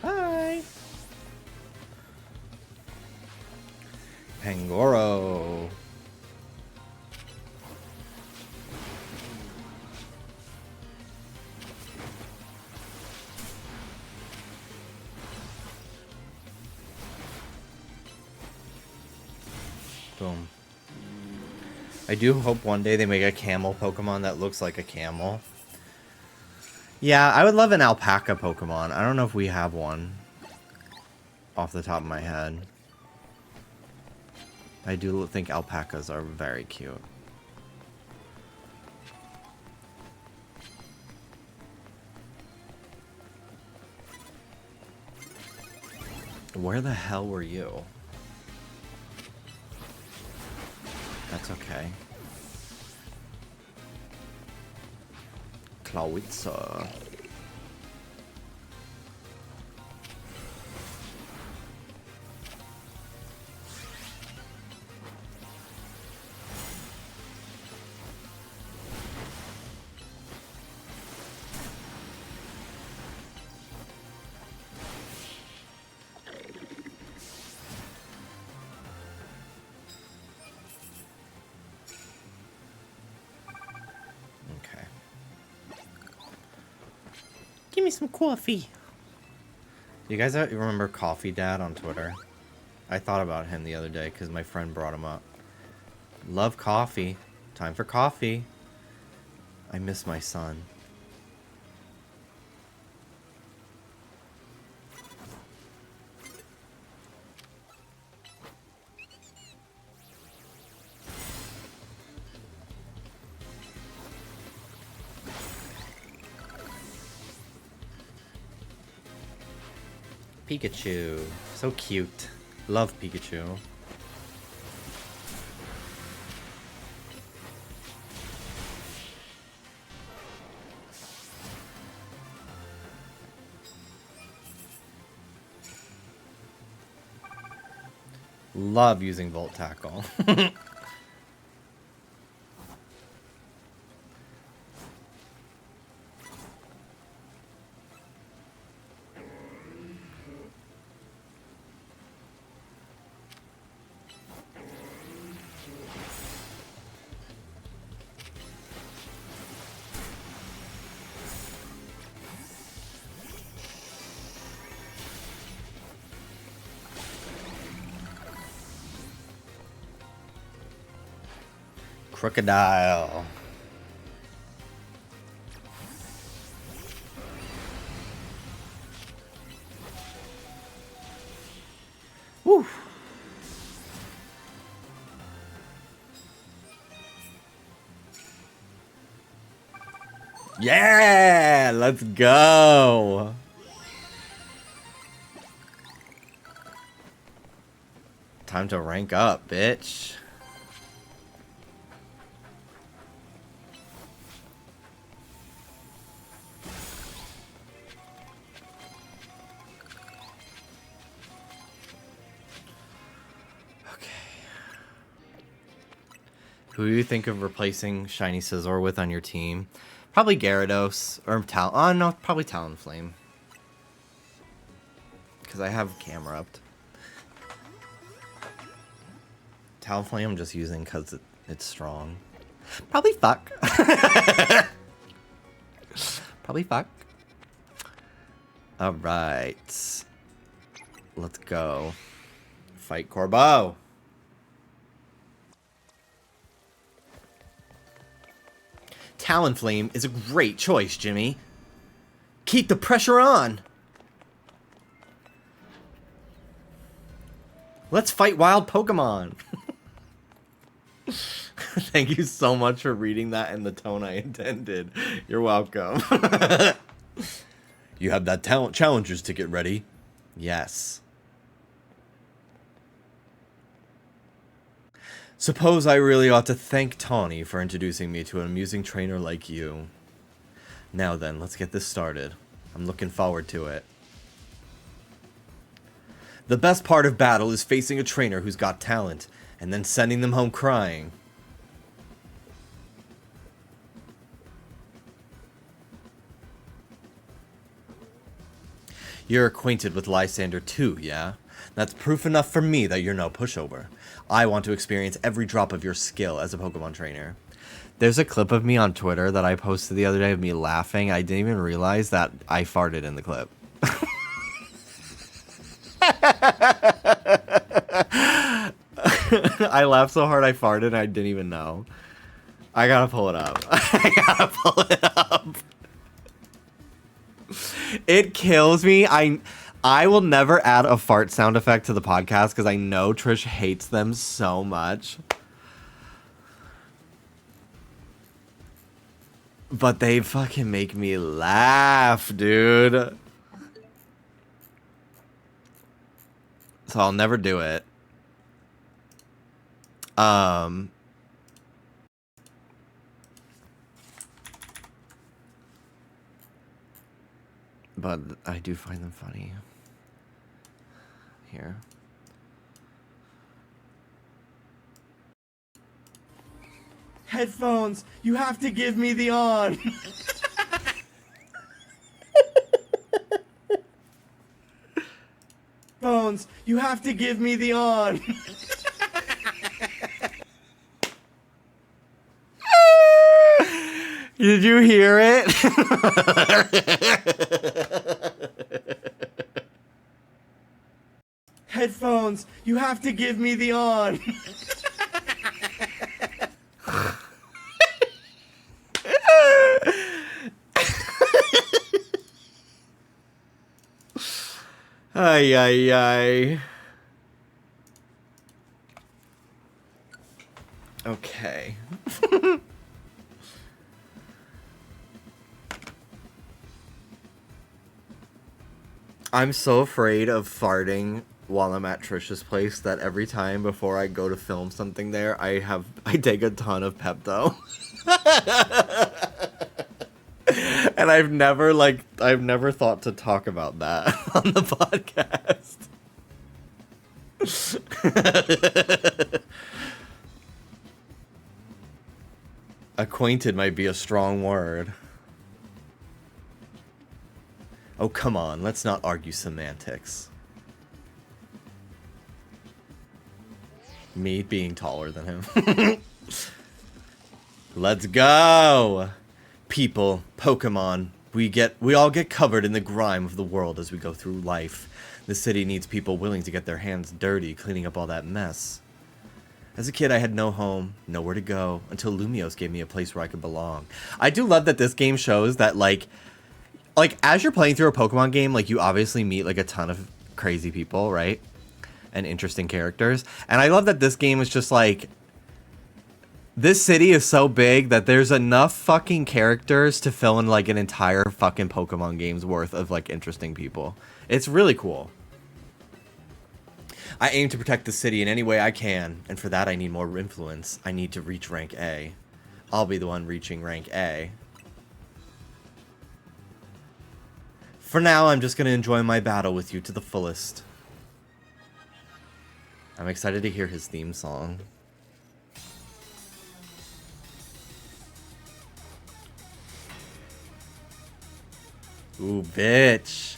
Hi. Pangoro. Boom. I do hope one day they make a camel Pokemon that looks like a camel. Yeah, I would love an alpaca Pokemon. I don't know if we have one off the top of my head. I do think alpacas are very cute. Where the hell were you? That's okay. Clawitzer. Give me some coffee. You guys remember Coffee Dad on Twitter? I thought about him the other day because my friend brought him up. Love coffee. Time for coffee. I miss my son. Pikachu. So cute. Love Pikachu. Love using Volt Tackle. Crocodile. Woo. Yeah, let's go. Time to rank up, bitch. Who do you think of replacing Shiny Scizor with on your team? Probably Gyarados or Talon. Oh no, probably Talonflame. Because I have camera up. Talonflame I'm just using because it's strong. Probably fuck. Probably fuck. Alright. Let's go. Fight Corbo. Talonflame is a great choice, Jimmy. Keep the pressure on. Let's fight wild Pokemon. Thank you so much for reading that in the tone I intended. You're welcome. You have that talent challenger's ticket ready? Yes. Suppose I really ought to thank Tawny for introducing me to an amusing trainer like you. Now then, let's get this started. I'm looking forward to it. The best part of battle is facing a trainer who's got talent, and then sending them home crying. You're acquainted with Lysander too, yeah? That's proof enough for me that you're no pushover. I want to experience every drop of your skill as a Pokemon trainer. There's a clip of me on Twitter that I posted the other day of me laughing. I didn't even realize that I farted in the clip. I laughed so hard I farted and I didn't even know. I gotta pull it up. I gotta pull it up. It kills me. I will never add a fart sound effect to the podcast because I know Trish hates them so much. But they fucking make me laugh, dude. So I'll never do it. But I do find them funny. Here. Headphones, you have to give me the on. Phones, you have to give me the on. Did you hear it? Headphones, you have to give me the on. Ay, ay, ay. Okay. I'm so afraid of farting while I'm at Trisha's place that every time before I go to film something there, I take a ton of Pepto. And I've never thought to talk about that on the podcast. Acquainted might be a strong word. Oh, come on, let's not argue semantics. Me being taller than him. Let's go! People, Pokemon, we all get covered in the grime of the world as we go through life. The city needs people willing to get their hands dirty, cleaning up all that mess. As a kid, I had no home, nowhere to go, until Lumios gave me a place where I could belong. I do love that this game shows that, like, as you're playing through a Pokemon game, like, you obviously meet, like, a ton of crazy people, right? And interesting characters. And I love that this game is just, like, this city is so big that there's enough fucking characters to fill in, like, an entire fucking Pokemon game's worth of, like, interesting people. It's really cool. I aim to protect the city in any way I can, and for that I need more influence. I need to reach rank A. I'll be the one reaching rank A. For now, I'm just going to enjoy my battle with you to the fullest. I'm excited to hear his theme song. Ooh, bitch.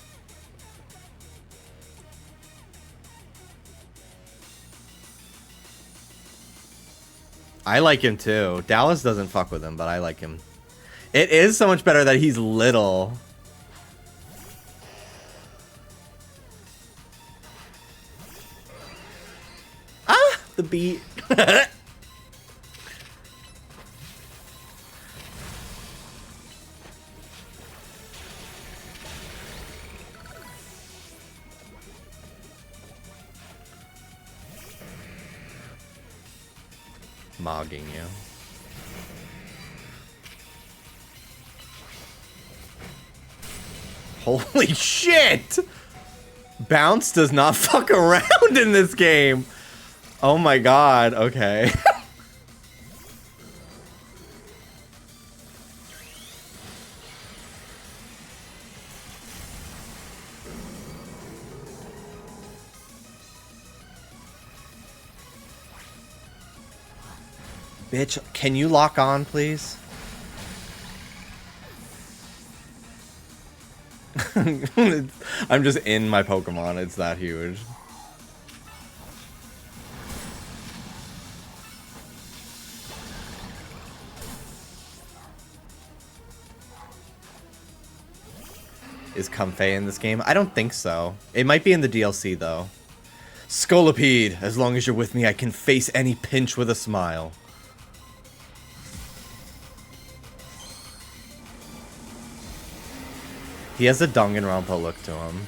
I like him too. Dallas doesn't fuck with him, but I like him. It is so much better that he's little. Ah, the beat. Mogging you. Holy shit! Bounce does not fuck around in this game. Oh my god, okay. Bitch, can you lock on, please? I'm just in my Pokemon, it's that huge. Is Comfey in this game? I don't think so. It might be in the DLC, though. Scolipede, as long as you're with me, I can face any pinch with a smile. He has a Danganronpa look to him.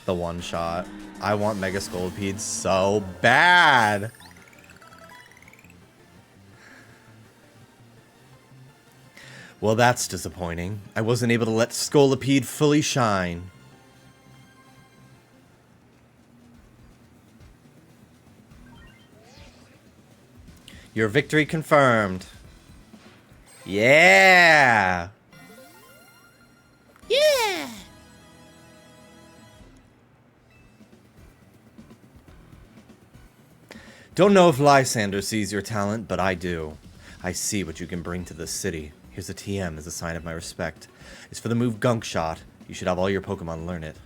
The one shot. I want Mega Scolipede so bad. Well, that's disappointing. I wasn't able to let Scolipede fully shine. Your victory confirmed. Yeah! Yeah! Don't know if Lysander sees your talent, but I do. I see what you can bring to this city. Here's a TM as a sign of my respect. It's for the move Gunk Shot. You should have all your Pokemon learn it.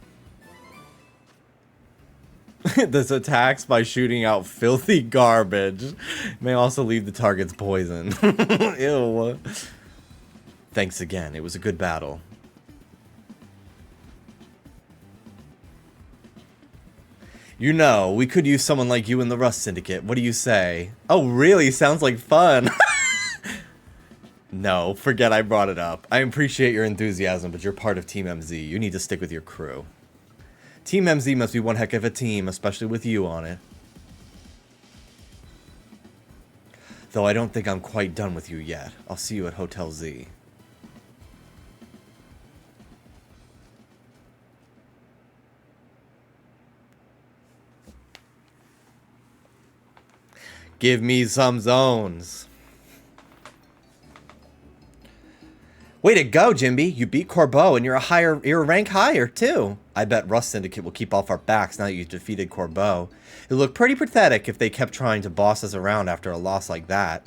This attacks by shooting out filthy garbage. May also leave the targets poison. Ew. Thanks again. It was a good battle. You know, we could use someone like you in the Rust Syndicate. What do you say? Oh, really? Sounds like fun. No, forget I brought it up. I appreciate your enthusiasm, but you're part of Team MZ. You need to stick with your crew. Team MZ must be one heck of a team, especially with you on it. Though I don't think I'm quite done with you yet. I'll see you at Hotel Z. Give me some zones. Way to go, Jimby. You beat Corbeau and you're a rank higher too. I bet Rust Syndicate will keep off our backs now that you defeated Corbeau. It'll look pretty pathetic if they kept trying to boss us around after a loss like that.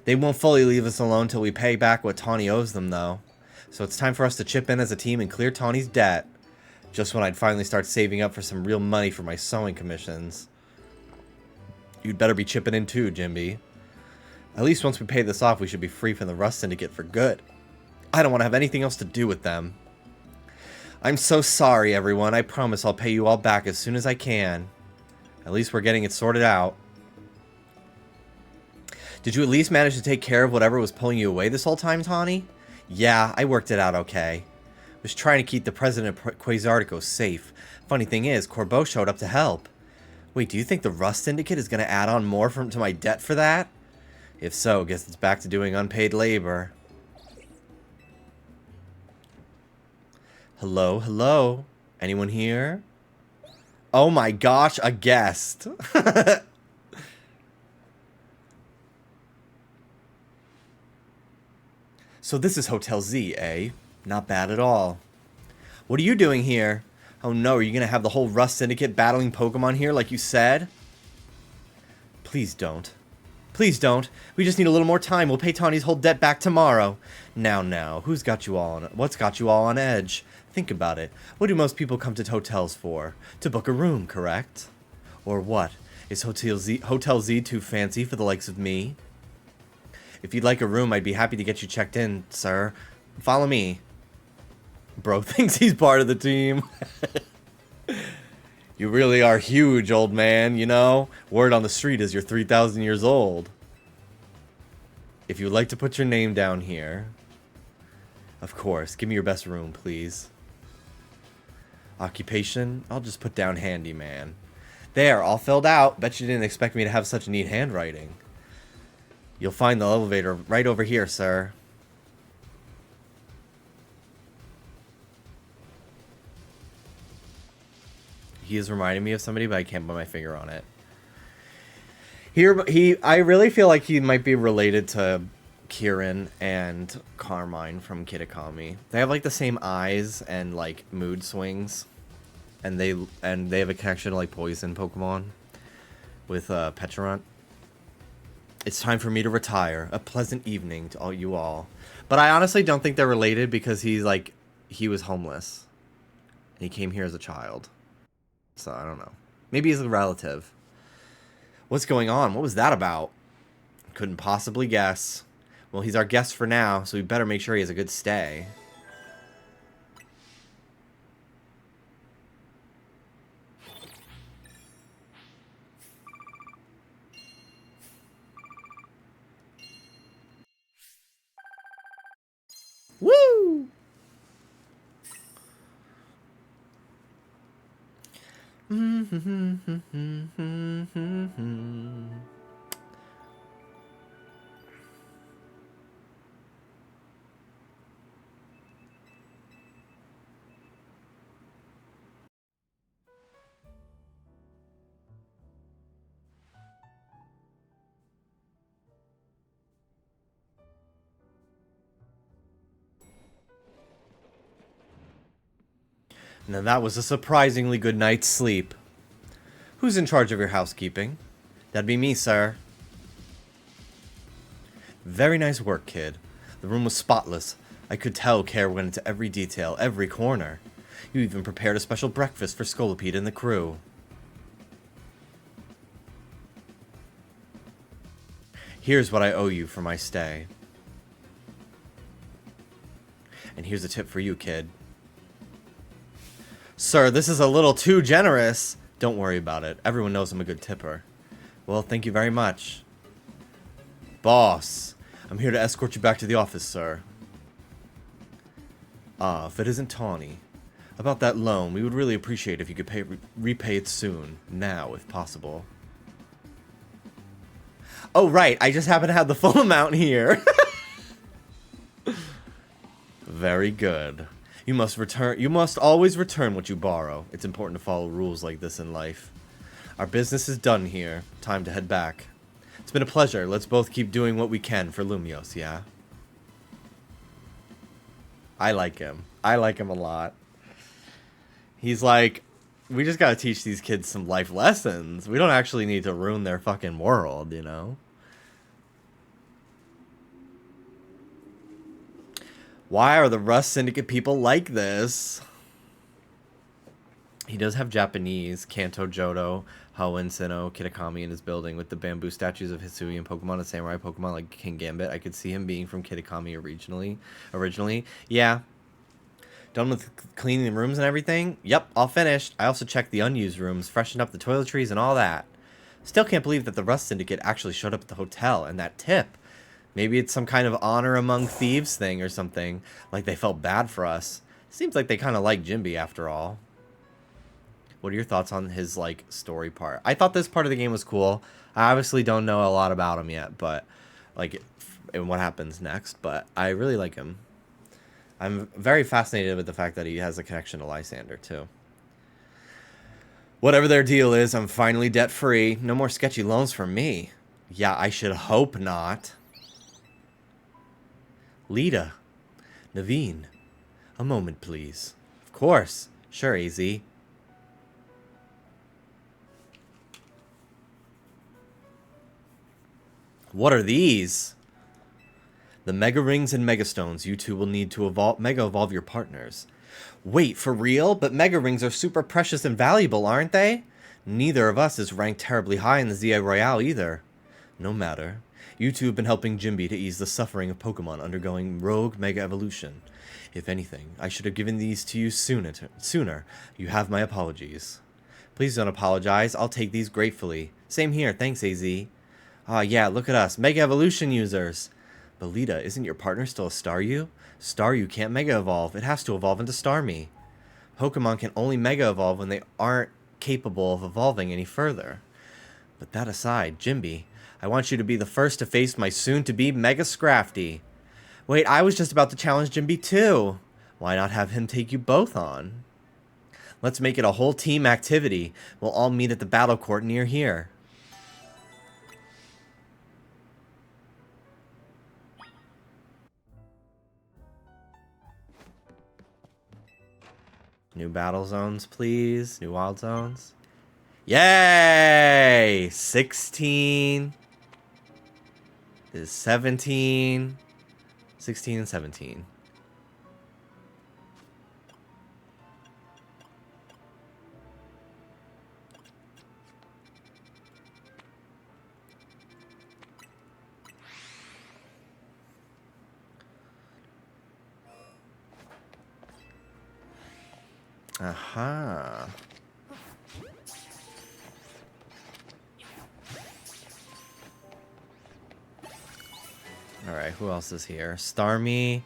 They won't fully leave us alone till we pay back what Tawny owes them though. So it's time for us to chip in as a team and clear Tawny's debt. Just when I'd finally start saving up for some real money for my sewing commissions. You'd better be chipping in too, Jimby. At least once we pay this off, we should be free from the Rust Syndicate for good. I don't want to have anything else to do with them. I'm so sorry, everyone. I promise I'll pay you all back as soon as I can. At least we're getting it sorted out. Did you at least manage to take care of whatever was pulling you away this whole time, Tawny? Yeah, I worked it out okay. I was trying to keep the president of Quasartico safe. Funny thing is, Corbeau showed up to help. Wait, do you think the Rust Syndicate is going to add on more to my debt for that? If so, guess it's back to doing unpaid labor. Hello, hello? Anyone here? Oh my gosh, a guest. So this is Hotel Z, eh? Not bad at all. What are you doing here? Oh no, are you gonna have the whole Rust Syndicate battling Pokemon here like you said? Please don't. Please don't. We just need a little more time. We'll pay Tawny's whole debt back tomorrow. Now, what's got you all on edge? Think about it. What do most people come to hotels for? To book a room, correct? Or what? Is Hotel Z too fancy for the likes of me? If you'd like a room, I'd be happy to get you checked in, sir. Follow me. Bro thinks he's part of the team. You really are huge, old man, you know? Word on the street is you're 3,000 years old. If you'd like to put your name down here. Of course, give me your best room, please. Occupation? I'll just put down handyman. There, all filled out. Bet you didn't expect me to have such neat handwriting. You'll find the elevator right over here, sir. He is reminding me of somebody, but I can't put my finger on it. I really feel like he might be related to Kieran and Carmine from Kitakami. They have like the same eyes and like mood swings, and they have a connection to like poison Pokemon with Pecharunt. It's time for me to retire. A pleasant evening to all you all. But I honestly don't think they're related because he was homeless and he came here as a child. So, I don't know. Maybe he's a relative. What's going on? What was that about? Couldn't possibly guess. Well, he's our guest for now, so we better make sure he has a good stay. Woo! Now that was a surprisingly good night's sleep. Who's in charge of your housekeeping? That'd be me, sir. Very nice work, kid. The room was spotless. I could tell care went into every detail, every corner. You even prepared a special breakfast for Scolipede and the crew. Here's what I owe you for my stay. And here's a tip for you, kid. Sir, this is a little too generous. Don't worry about it. Everyone knows I'm a good tipper. Well, thank you very much. Boss, I'm here to escort you back to the office, sir. Ah, if it isn't Tawny. About that loan, we would really appreciate if you could repay it soon. Now, if possible. Oh, right. I just happen to have the full amount here. Very good. You must always return what you borrow. It's important to follow rules like this in life. Our business is done here. Time to head back. It's been a pleasure. Let's both keep doing what we can for Lumios, yeah? I like him. I like him a lot. He's like, we just gotta teach these kids some life lessons. We don't actually need to ruin their fucking world, you know? Why are the Rust Syndicate people like this? He does have Japanese, Kanto Jodo, Hoenn, Sinnoh, Kitakami in his building with the bamboo statues of Hisui and Pokemon and Samurai Pokemon like King Gambit. I could see him being from Kitakami originally. Yeah. Done with cleaning the rooms and everything? Yep, all finished. I also checked the unused rooms, freshened up the toiletries and all that. Still can't believe that the Rust Syndicate actually showed up at the hotel, and that tip. Maybe it's some kind of honor among thieves thing or something. Like they felt bad for us. Seems like they kind of like Jimby after all. What are your thoughts on his, like, story part? I thought this part of the game was cool. I obviously don't know a lot about him yet, but, like, and what happens next. But I really like him. I'm very fascinated with the fact that he has a connection to Lysander, too. Whatever their deal is, I'm finally debt-free. No more sketchy loans for me. Yeah, I should hope not. Lita. Naveen. A moment, please. Of course. Sure, AZ. What are these? The Mega Rings and Mega Stones you two will need to Mega Evolve your partners. Wait, for real? But Mega Rings are super precious and valuable, aren't they? Neither of us is ranked terribly high in the ZA Royale either. No matter. You two have been helping Jimby to ease the suffering of Pokemon undergoing Rogue Mega Evolution. If anything, I should have given these to you sooner. You have my apologies. Please don't apologize. I'll take these gratefully. Same here. Thanks, AZ. Ah, yeah, look at us. Mega Evolution users. But Lita, isn't your partner still a Staryu? Staryu can't Mega Evolve. It has to evolve into Starmie. Pokemon can only Mega Evolve when they aren't capable of evolving any further. But that aside, Jimby, I want you to be the first to face my soon-to-be Mega Scrafty. Wait, I was just about to challenge Jimby too. Why not have him take you both on? Let's make it a whole team activity. We'll all meet at the battle court near here. New battle zones, please. New wild zones. Yay! 16 is 17. 16 and 17. Aha. Alright, who else is here? Starmie,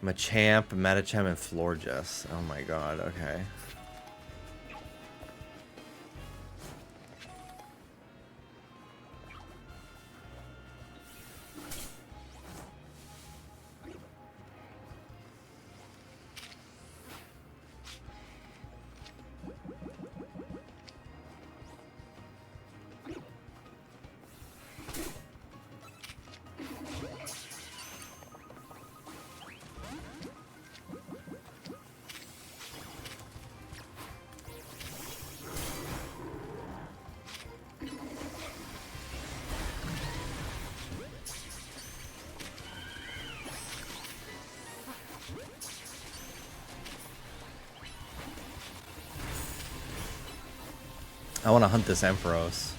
Machamp, Medicham, and Florges. Oh my god, okay. I want to hunt this Ampharos.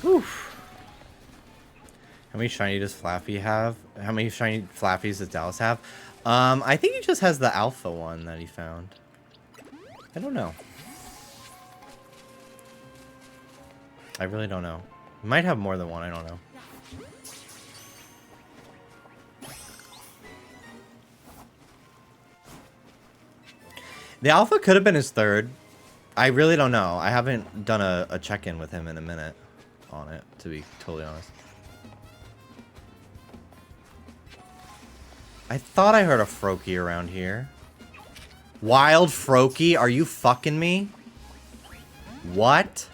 Oof. How many shiny does Flaffy have? How many shiny Flaffies does Dallas have? I think he just has the alpha one that he found. I don't know. I really don't know. He might have more than one, I don't know. The alpha could have been his third. I really don't know. I haven't done a check-in with him in a minute. on it, to be totally honest. I thought I heard a Froakie around here. Wild Froakie? Are you fucking me? What?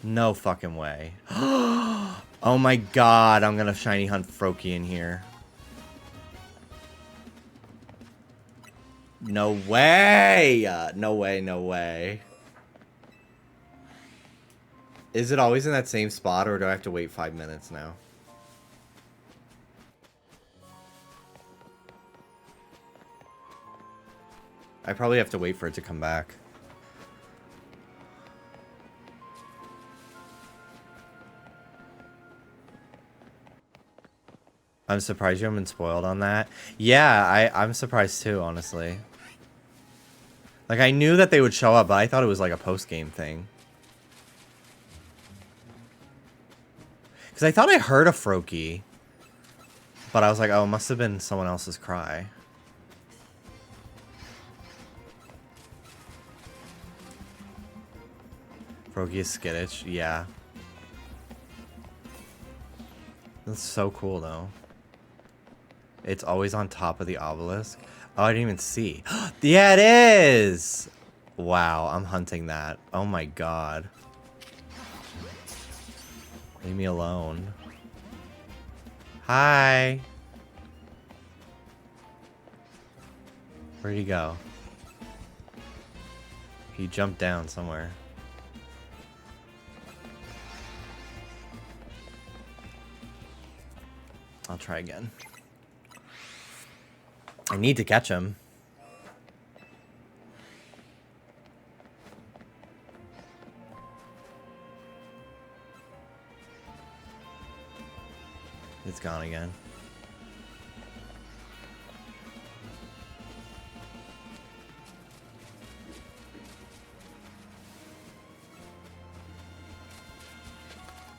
No fucking way. Oh my god, I'm gonna shiny hunt Froakie in here. No way! No way, no way. Is it always in that same spot, or do I have to wait 5 minutes now? I probably have to wait for it to come back. I'm surprised you haven't been spoiled on that. Yeah, I'm surprised too, honestly. Like, I knew that they would show up, but I thought it was like a post-game thing. Because I thought I heard a Froakie. But I was like, oh, it must have been someone else's cry. Froakie is skittish, yeah. That's so cool, though. It's always on top of the obelisk. Oh, I didn't even see. Yeah, it is! Wow, I'm hunting that. Oh my god. Leave me alone. Hi! Where'd he go? He jumped down somewhere. I'll try again. I need to catch him. It's gone again.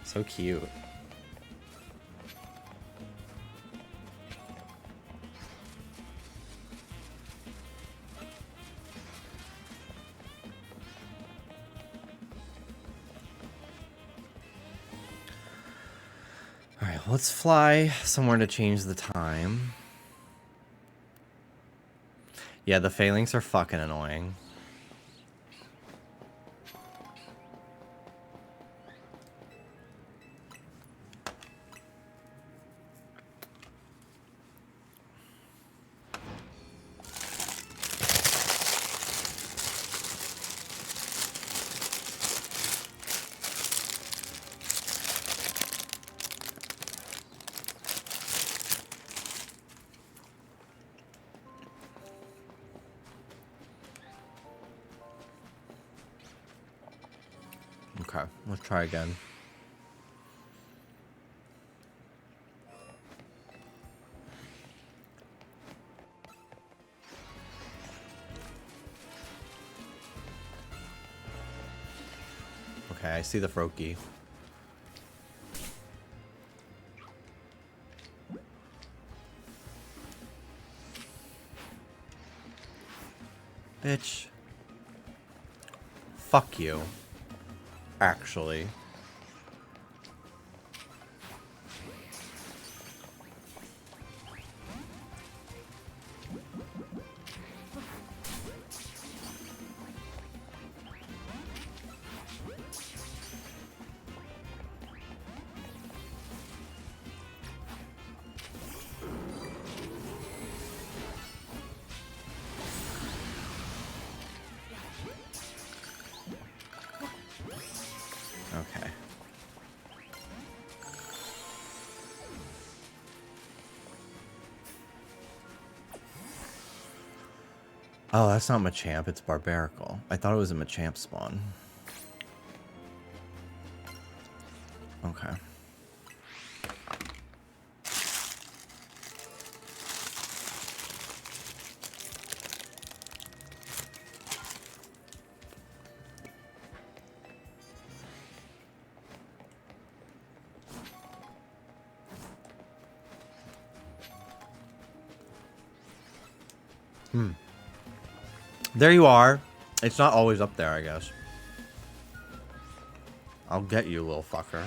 So cute. Alright, let's fly somewhere to change the time. Yeah, the phalanx are fucking annoying. Okay, let's try again. Okay, I see the Froakie. Bitch. Fuck you. Actually. Okay. Oh, that's not Machamp, it's Barbarical. I thought it was a Machamp spawn. Okay. There you are. It's not always up there, I guess. I'll get you, little fucker.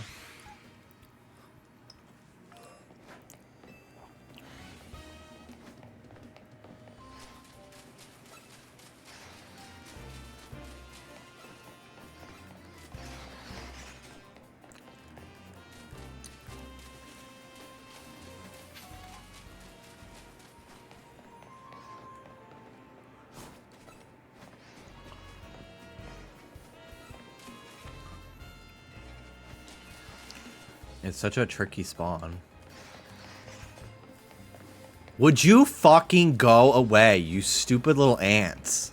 It's such a tricky spawn. Would you fucking go away, you stupid little ants?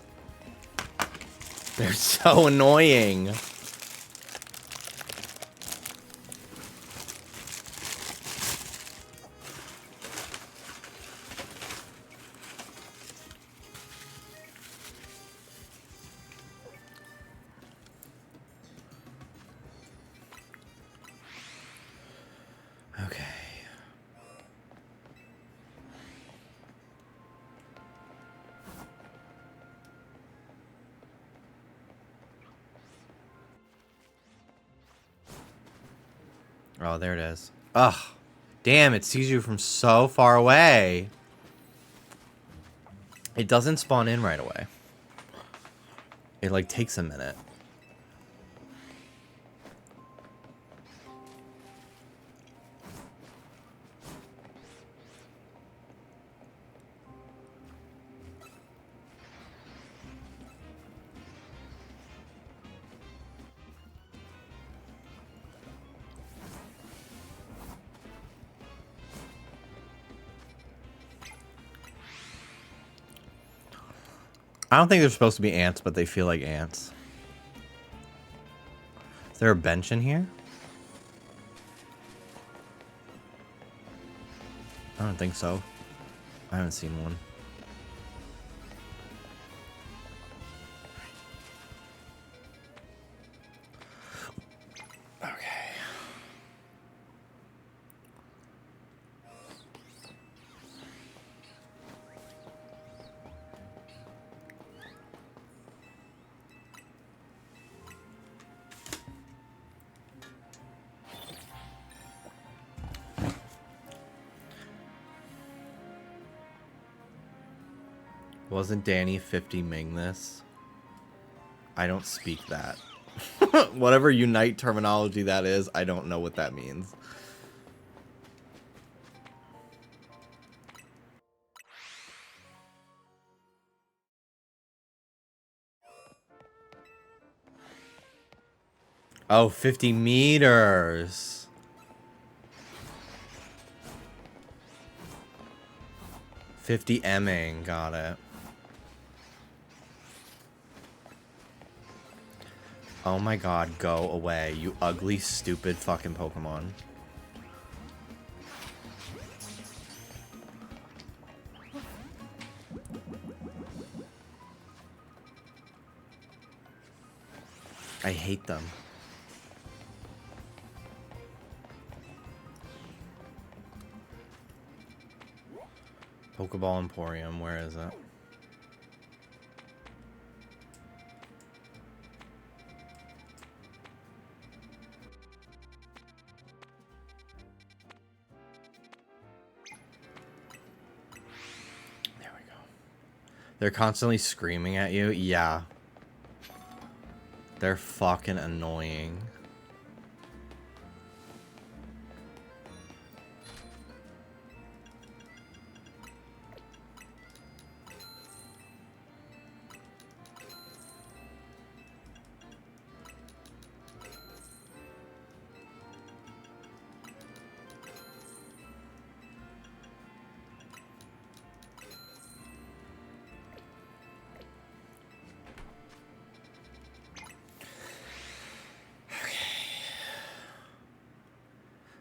They're so annoying. Okay. Oh, there it is. Ugh. Damn, it sees you from so far away. It doesn't spawn in right away. It, like, takes a minute. I don't think they're supposed to be ants, but they feel like ants. Is there a bench in here? I don't think so. I haven't seen one. Okay. Wasn't Danny 50 Ming this? I don't speak that. Whatever Unite terminology that is, I don't know what that means. Oh, 50 meters. $50 got it. Oh my god, go away, you ugly, stupid fucking Pokemon. I hate them. Pokeball Emporium, where is it? There we go. They're constantly screaming at you? Yeah. They're fucking annoying.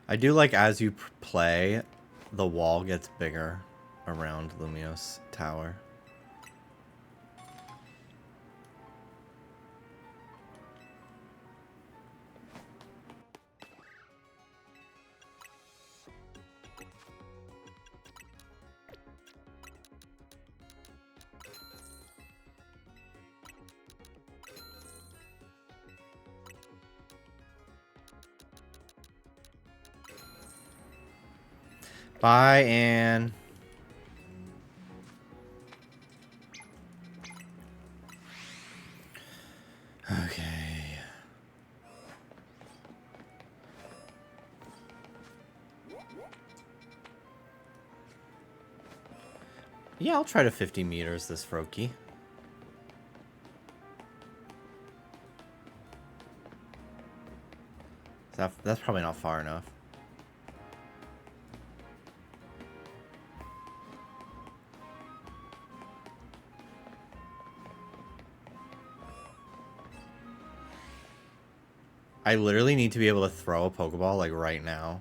I do like as you play, the wall gets bigger around Lumios Tower. Bye, Anne. Okay. Yeah, I'll try to 50 meters this Froakie. That's probably not far enough. I literally need to be able to throw a Pokeball like right now.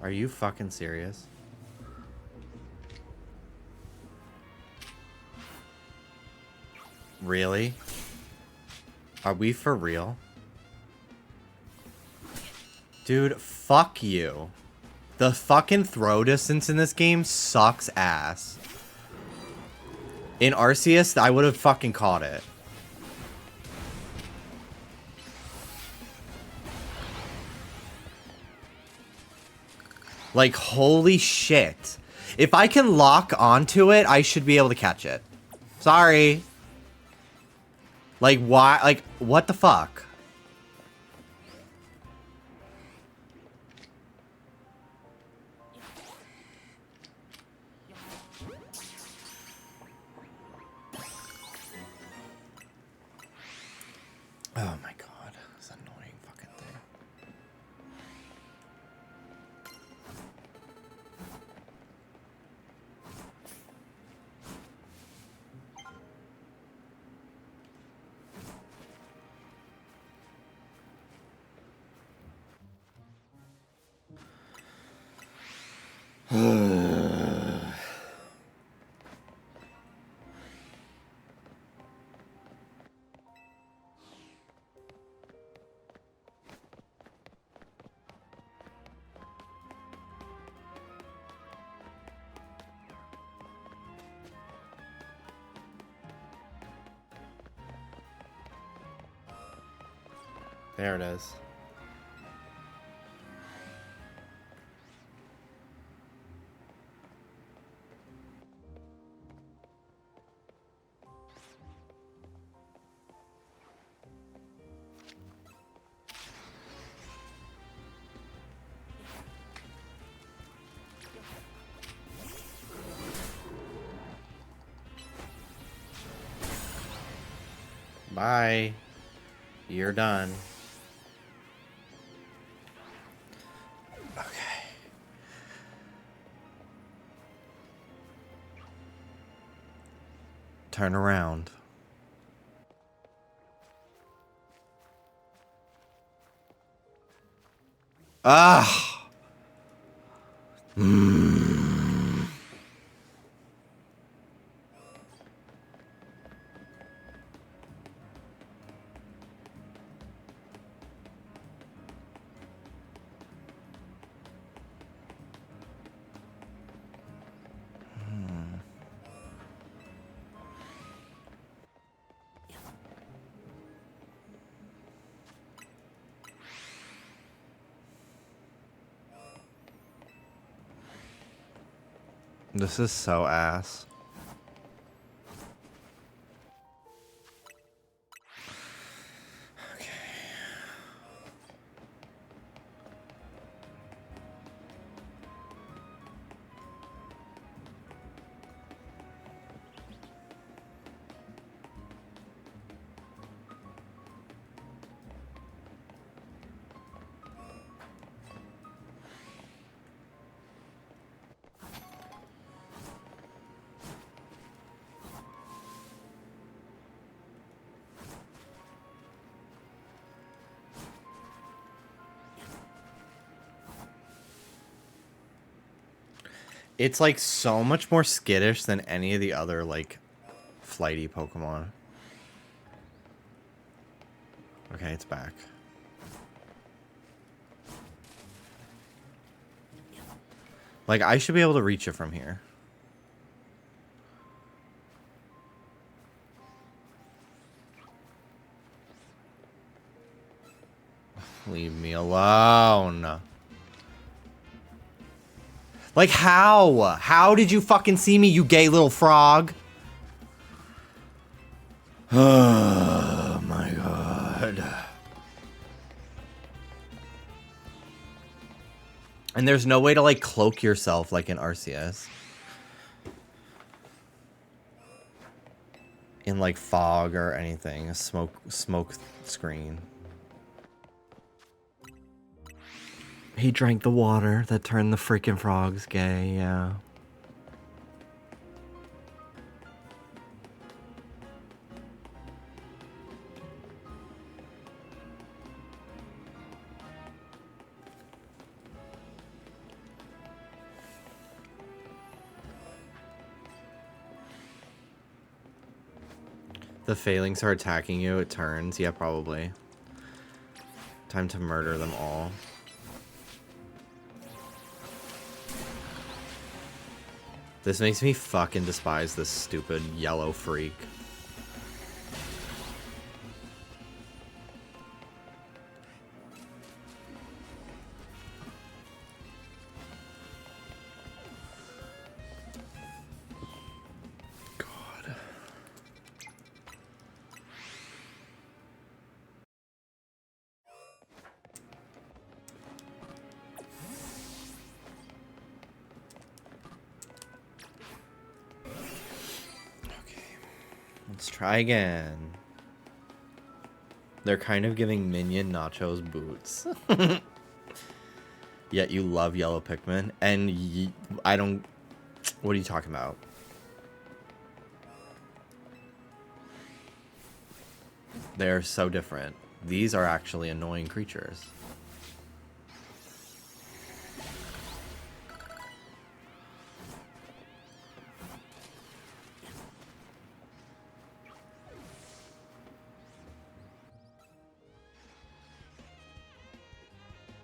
Are you fucking serious? Really? Are we for real? Dude, fuck you. The fucking throw distance in this game sucks ass. In Arceus, I would have fucking caught it. Like, holy shit. If I can lock onto it, I should be able to catch it. Sorry. Like, why? Like, what the fuck? Oh my god. This annoying fucking thing. There it is. Bye. You're done. Okay. Turn around. Ah. This is so ass. Okay. It's like so much more skittish than any of the other like flighty Pokemon. Okay, it's back. Like, I should be able to reach it from here. Leave me alone. Like, how? How did you fucking see me, you gay little frog? Oh my god. And there's no way to, like, cloak yourself like in RCS. In, like, fog or anything. A smoke screen. He drank the water that turned the freaking frogs gay, yeah. The failings are attacking you, it turns. Yeah, probably. Time to murder them all. This makes me fucking despise this stupid yellow freak. God. Let's try again. They're kind of giving Minion Nachos boots. Yet you love yellow Pikmin. And I don't... What are you talking about? They're so different. These are actually annoying creatures.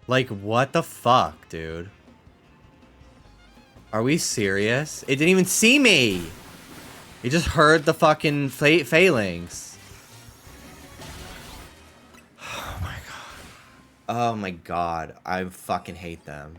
Like, what the fuck, dude? Are we serious? It didn't even see me! It just heard the fucking failings. Oh my god. Oh my god. I fucking hate them.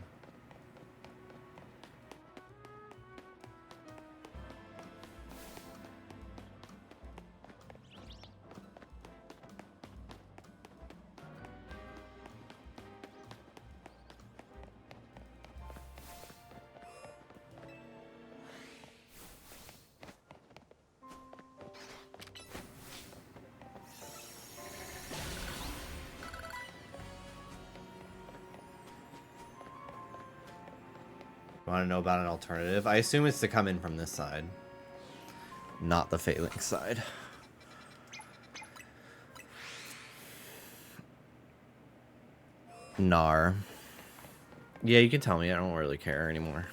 Want to know about an alternative? I assume it's to come in from this side, not the failing side. Nar. Yeah, you can tell me. I don't really care anymore.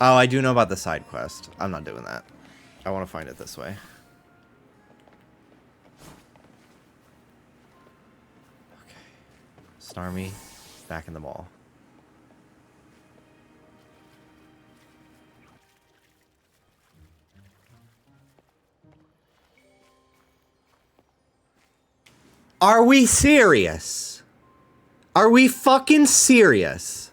Oh, I do know about the side quest. I'm not doing that. I want to find it this way. Okay. Starmie, back in the mall. Are we serious? Are we fucking serious?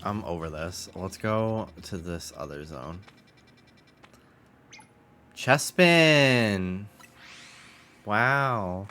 I'm over this. Let's go to this other zone. Chespin! Wow.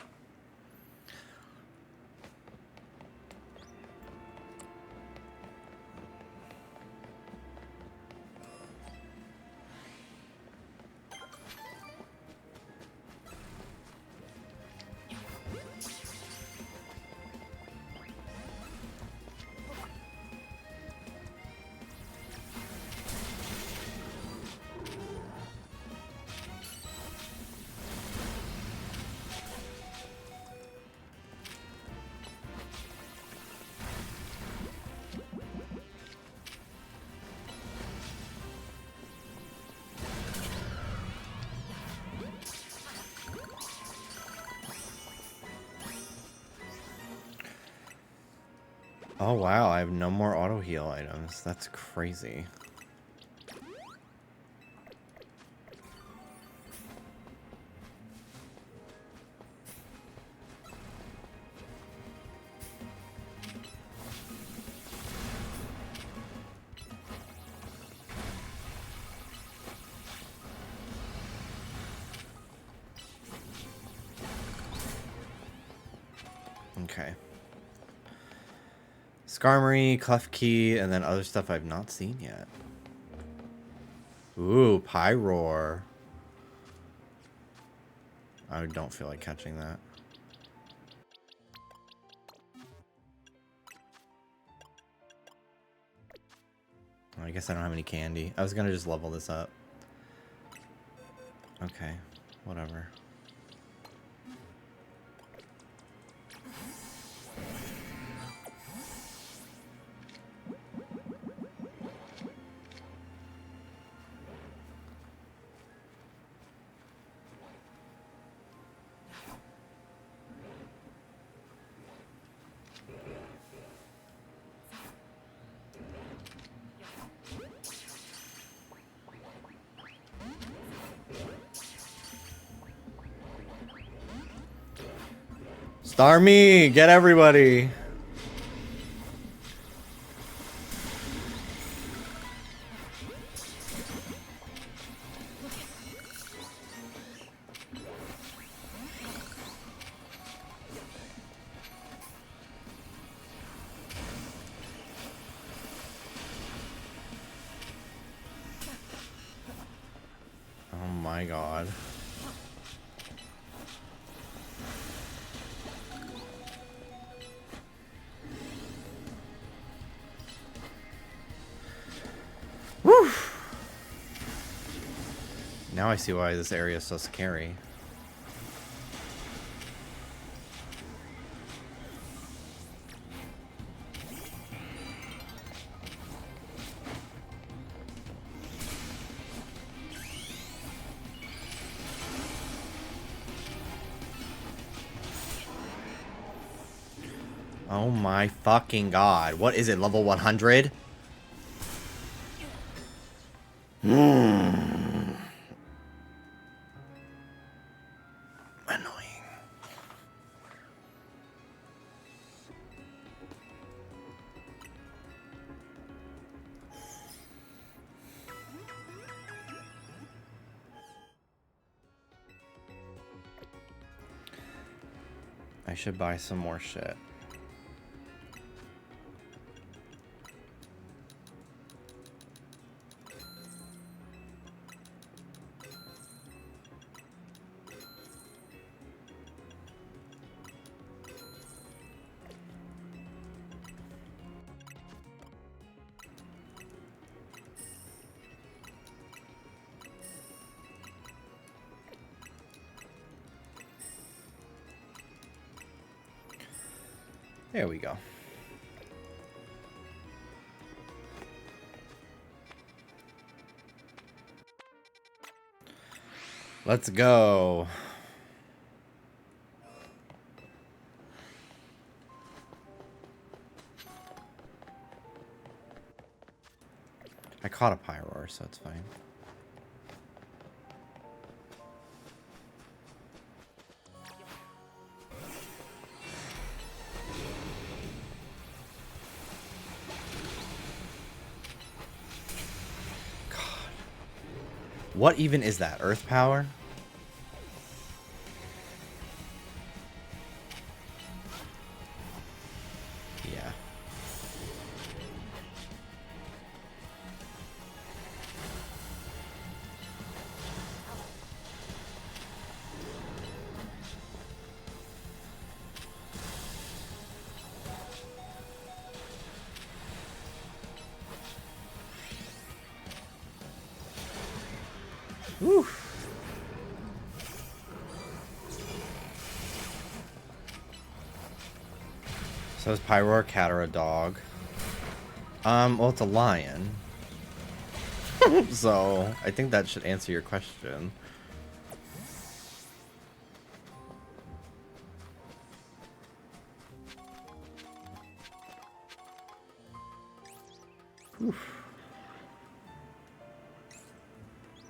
Oh wow, I have no more auto heal items. That's crazy. Okay. Skarmory, Clef Key, and then other stuff I've not seen yet. Ooh, Pyroar. I don't feel like catching that. I guess I don't have any candy. I was gonna just level this up. Okay, whatever. Starmie, get everybody. Oh my god. Woo! Now I see why this area is so scary. Oh my fucking god. What is it, level 100? Annoying. I should buy some more shit. There we go. Let's go. I caught a Pyroar, so it's fine. What even is that? Earth power? Yeah. Woo. So is Pyro or cat or a dog? Well, it's a lion. So, I think that should answer your question. Oof.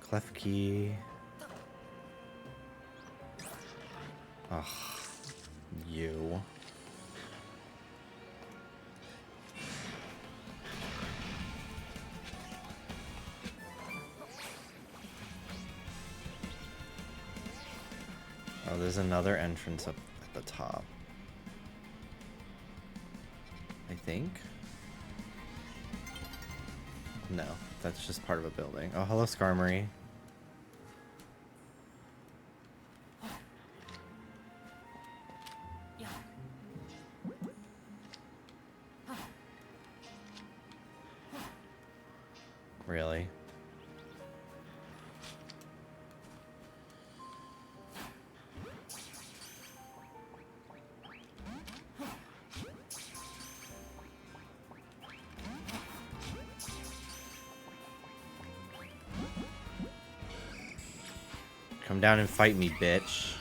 Clef key. Ugh. You. Oh, there's another entrance up at the top. I think. No, that's just part of a building. Oh, hello, Skarmory. Really? Come down and fight me, bitch.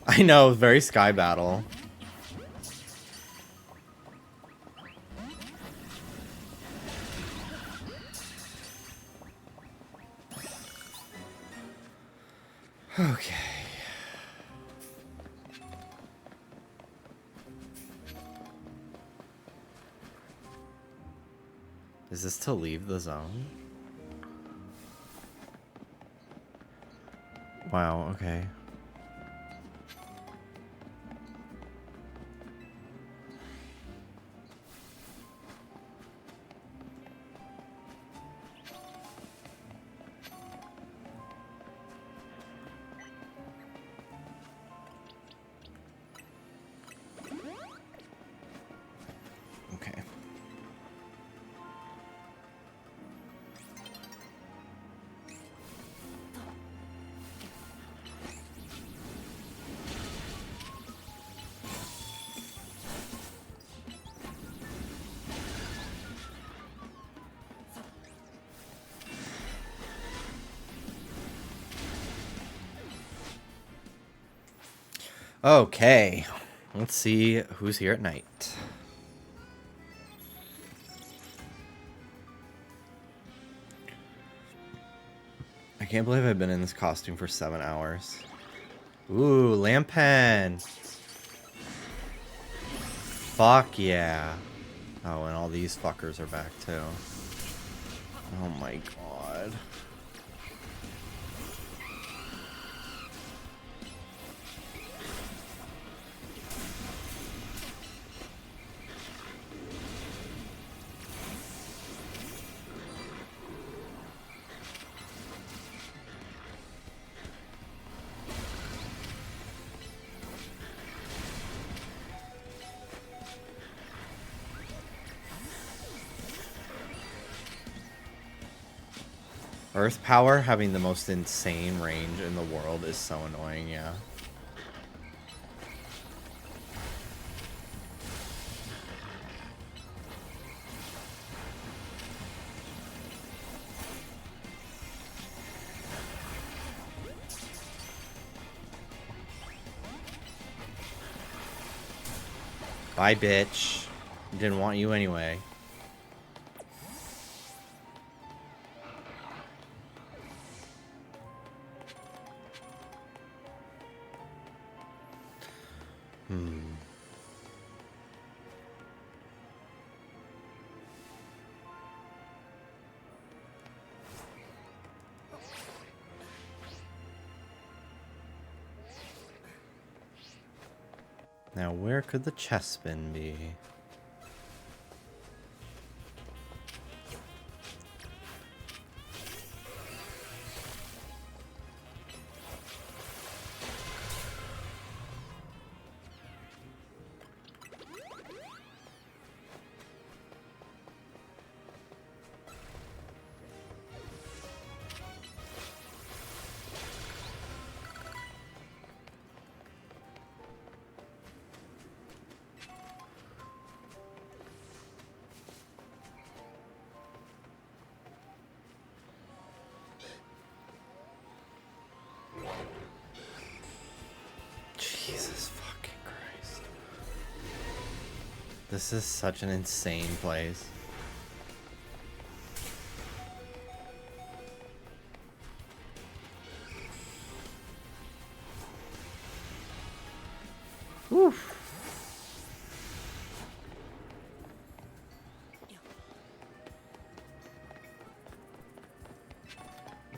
I know, very Sky Battle. Okay. Is this to leave the zone? Wow, okay. Okay. Okay, let's see who's here at night. I can't believe I've been in this costume for 7 hours. Ooh, Lampen! Fuck yeah. Oh, and all these fuckers are back too. Oh my god. Earth power having the most insane range in the world is so annoying, yeah. Bye, bitch. Didn't want you anyway. Now, where could the chest bin be? Jesus fucking Christ. This is such an insane place. Oof.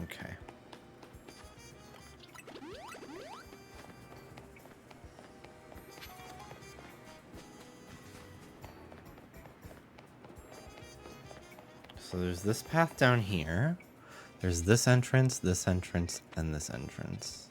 Okay. So there's this path down here. There's this entrance, and this entrance.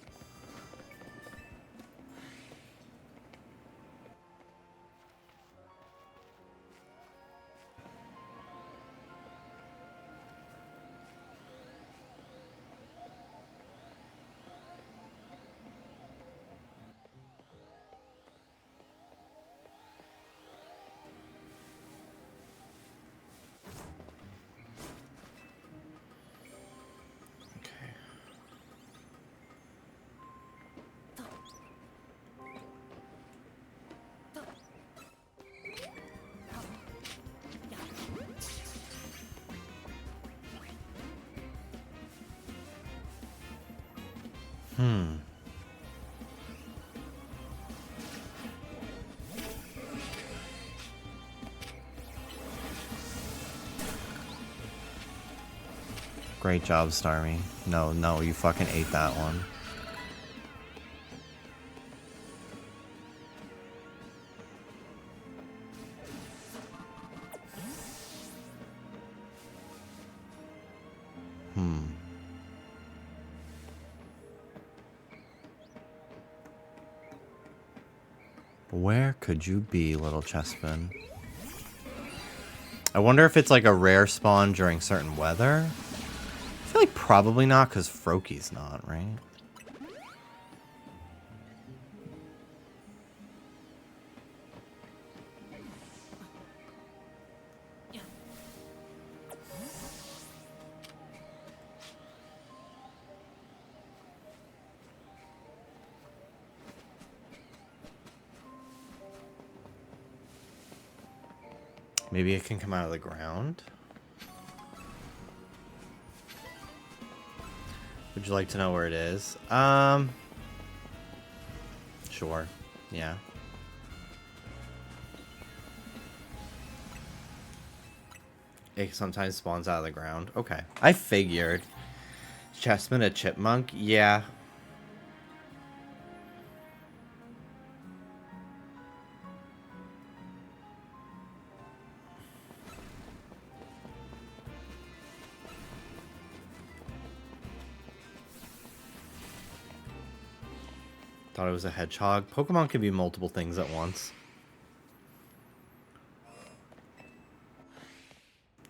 Great job, Starmie. No, you fucking ate that one. Where could you be, little chestman? I wonder if it's like a rare spawn during certain weather. I feel like probably not, because Froaky's not, right? Maybe it can come out of the ground? Would you like to know where it is? Sure. Yeah. It sometimes spawns out of the ground. Okay. I figured. Chessman a chipmunk? Yeah. Thought it was a hedgehog. Pokemon can be multiple things at once.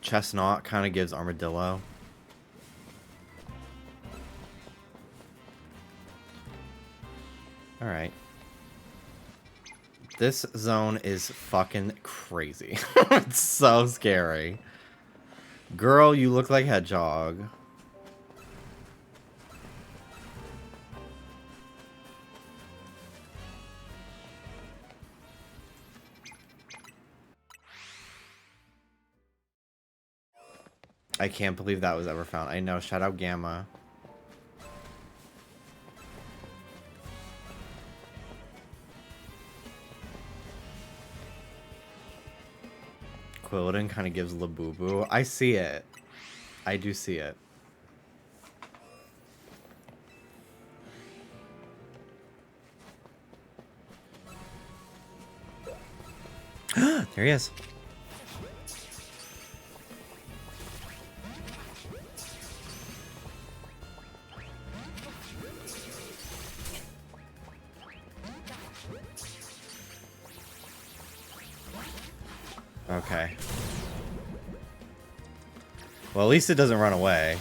Chestnut kind of gives armadillo. Alright. This zone is fucking crazy. It's so scary. Girl, you look like hedgehog. I can't believe that was ever found. I know. Shout out Gamma. Quilladin kind of gives Labubu. I see it. I do see it. There he is. Okay. Well, at least it doesn't run away.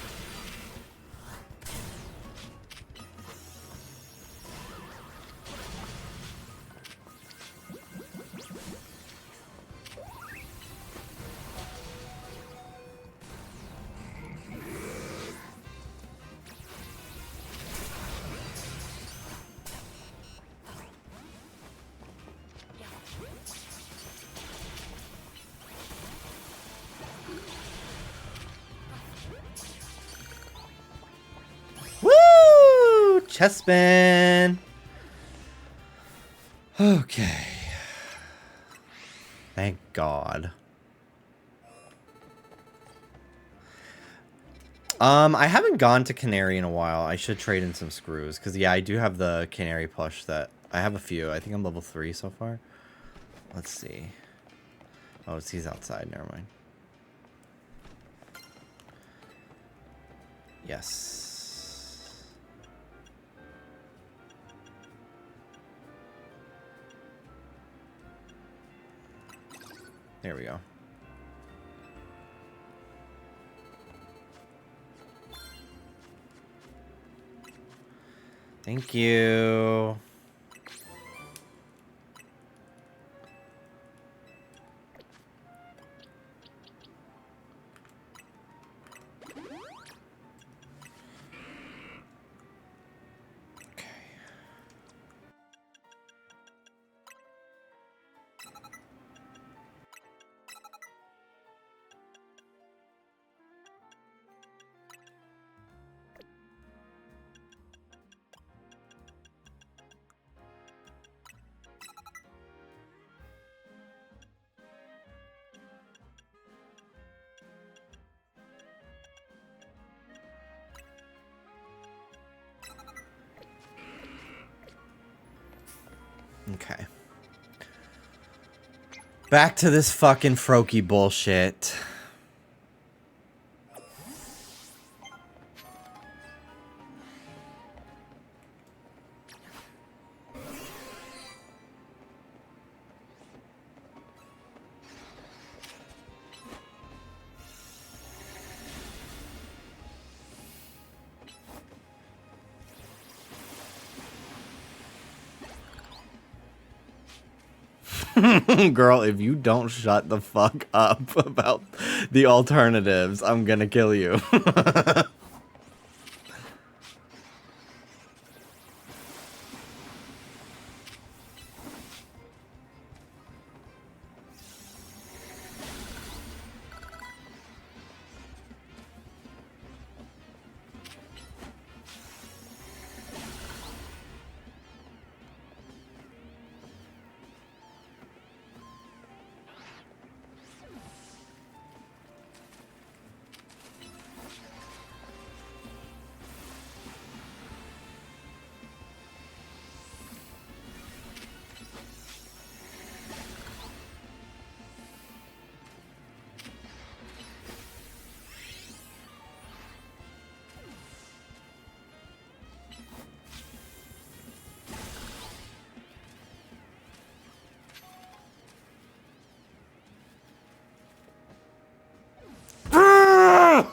Woo! Chessman. Okay. Thank God. I haven't gone to Canary in a while. I should trade in some screws. Because, yeah, I do have the Canary plush that... I have a few. I think I'm level 3 so far. Let's see. Oh, he's outside. Never mind. Yes. There we go. Thank you. Okay. Back to this fucking Froakie bullshit. Girl, if you don't shut the fuck up about the alternatives, I'm gonna kill you.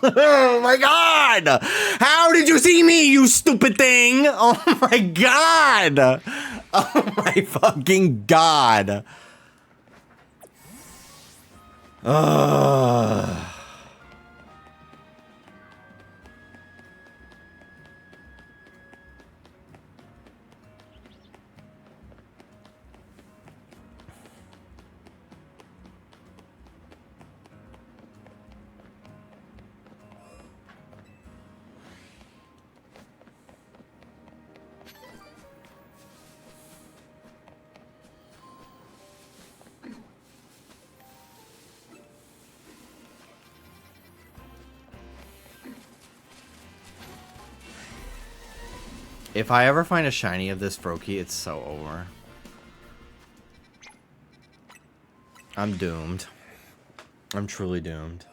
Oh my god! How did you see me, you stupid thing? Oh my god! Oh my fucking god! Ugh. If I ever find a shiny of this Froakie, it's so over. I'm doomed. I'm truly doomed.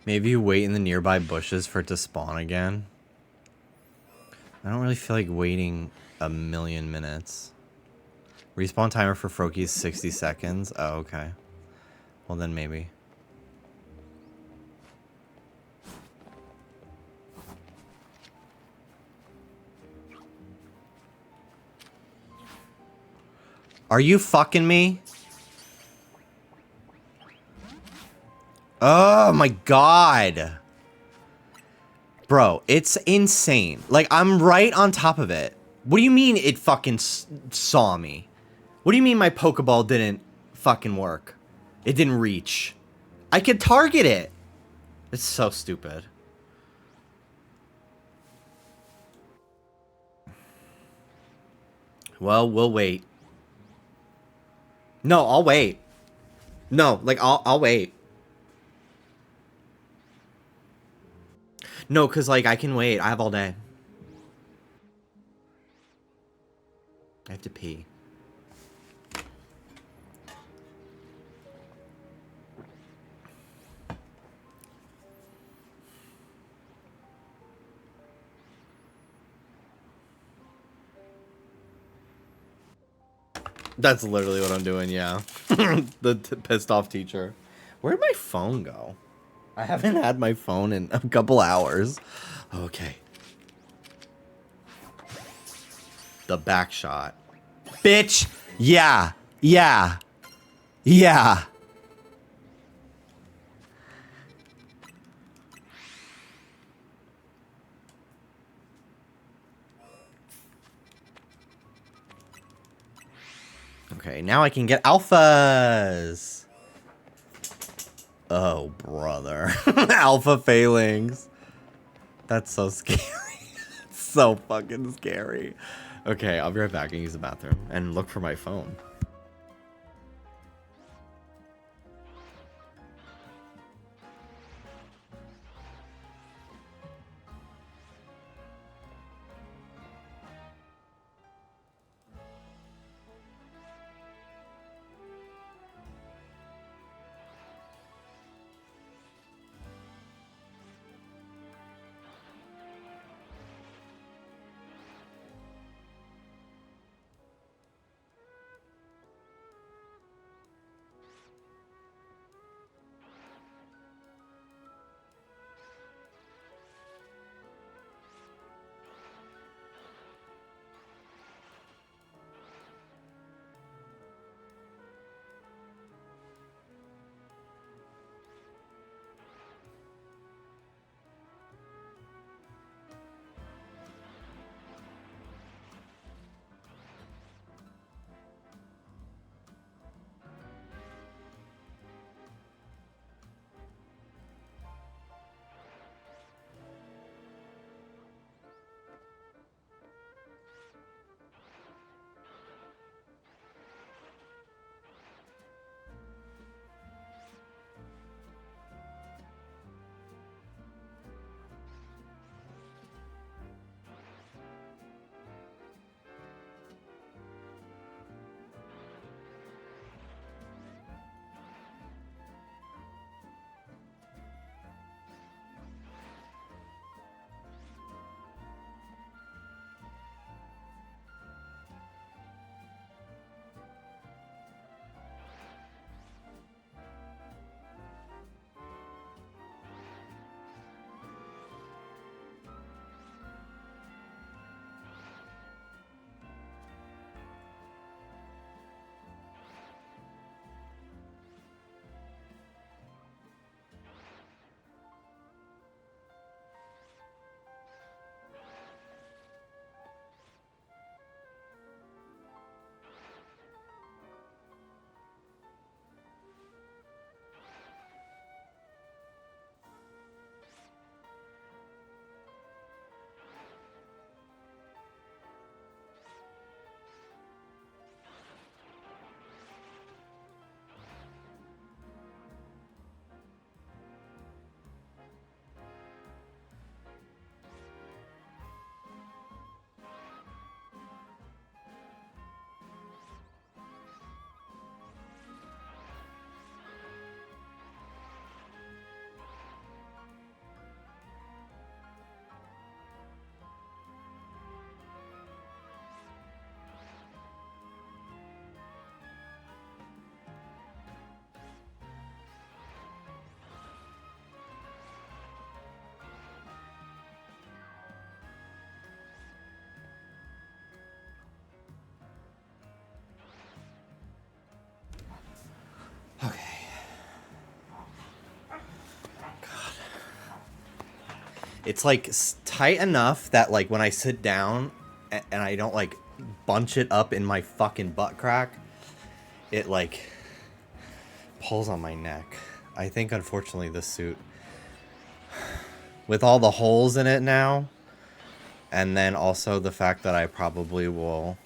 Maybe you wait in the nearby bushes for it to spawn again. I don't really feel like waiting a million minutes. Respawn timer for Froakie is 60 seconds. Oh, okay. Well, then maybe. Are you fucking me? Oh my god. Bro, it's insane. Like, I'm right on top of it. What do you mean it fucking saw me? What do you mean my Pokeball didn't fucking work? It didn't reach. I could target it. It's so stupid. Well, we'll wait. No, I'll wait. No, like, I'll wait. No, because, like, I can wait. I have all day. I have to pee. That's literally what I'm doing, yeah. The pissed off teacher. Where'd my phone go? I haven't had my phone in a couple hours. Okay. The back shot. Bitch! Yeah! Yeah! Yeah! Okay, now I can get alphas! Oh, brother. Alpha failings. That's so scary. It's so fucking scary. Okay, I'll be right back and use the bathroom and look for my phone. It's like tight enough that like when I sit down and I don't like bunch it up in my fucking butt crack, it like pulls on my neck. I think unfortunately this suit, with all the holes in it now, and then also the fact that I probably will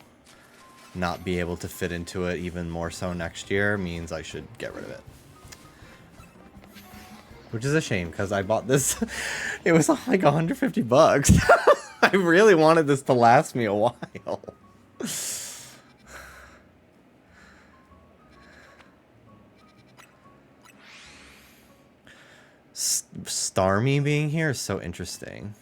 not be able to fit into it even more so next year, means I should get rid of it. Which is a shame, because I bought this, it was like 150 bucks. I really wanted this to last me a while. Starmie being here is so interesting.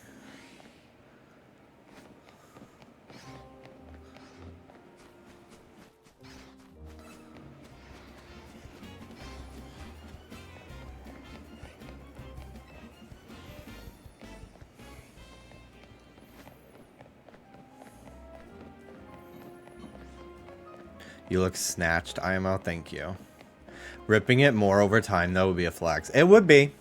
You look snatched, IMO, thank you. Ripping it more over time, though, would be a flex. It would be.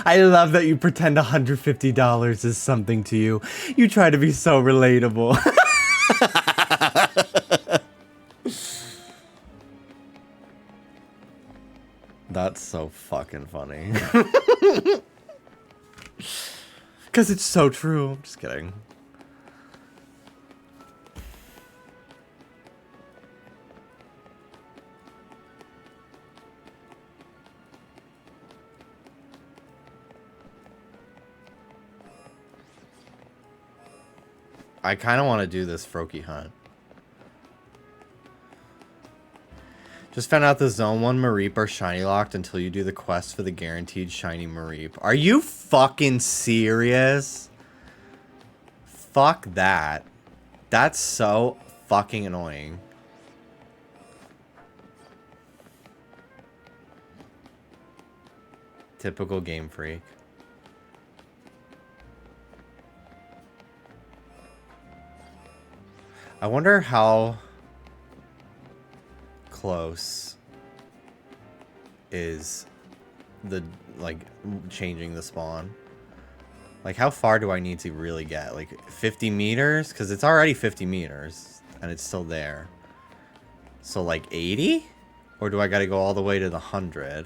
I love that you pretend $150 is something to you. You try to be so relatable. That's so fucking funny. Because it's so true. I'm just kidding. I kind of want to do this Froakie hunt. Just found out the Zone 1 Mareep are shiny locked until you do the quest for the guaranteed shiny Mareep. Are you fucking serious? Fuck that. That's so fucking annoying. Typical Game Freak. I wonder how close is the, like, changing the spawn. Like, how far do I need to really get? Like, 50 meters? Because it's already 50 meters, and it's still there. So, like, 80? Or do I gotta go all the way to the 100?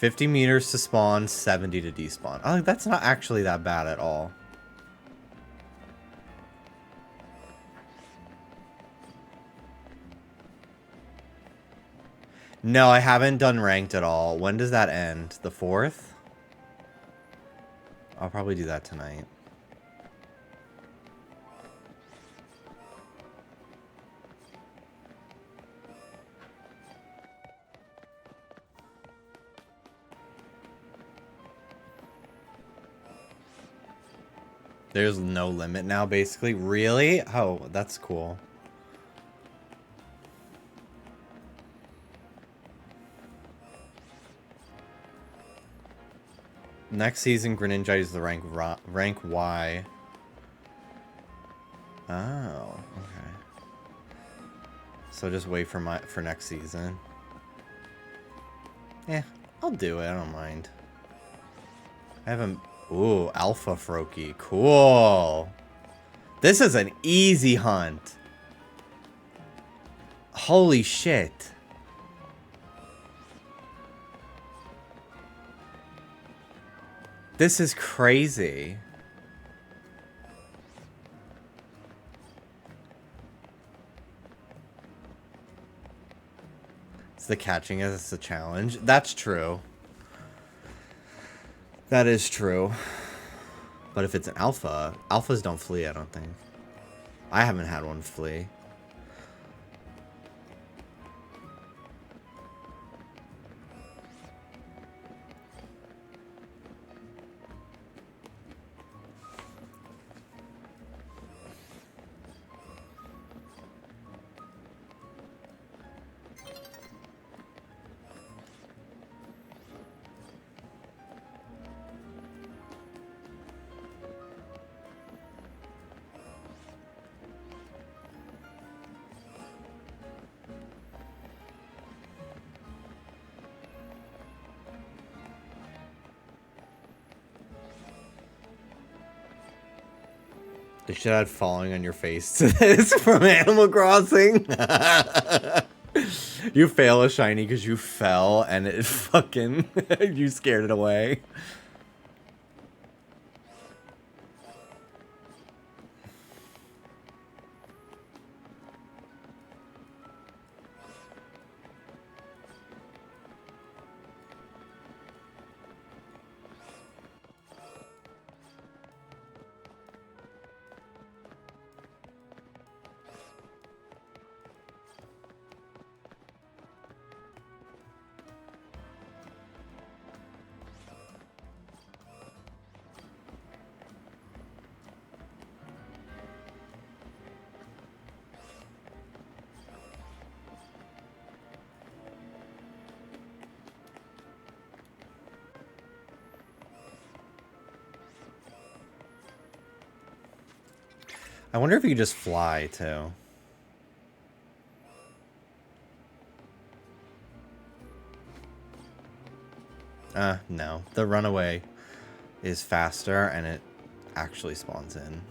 $50 meters to spawn, 70 to despawn. Oh, that's not actually that bad at all. No, I haven't done ranked at all. When does that end? The 4th? I'll probably do that tonight. There's no limit now, basically. Really? Oh, that's cool. Next season, Greninja is the rank Y. Oh, okay. So just wait for next season. Yeah, I'll do it. I don't mind. I haven't. Ooh, Alpha Froakie. Cool. This is an easy hunt. Holy shit. This is crazy. It's the catching as a challenge. That's true. That is true. But if it's an alpha, alphas don't flee, I don't think. I haven't had one flee. They should have falling on your face to this from Animal Crossing. You fail a shiny because you fell and it fucking you scared it away. I wonder if you could just fly, too. No. The runaway is faster, and it actually spawns in.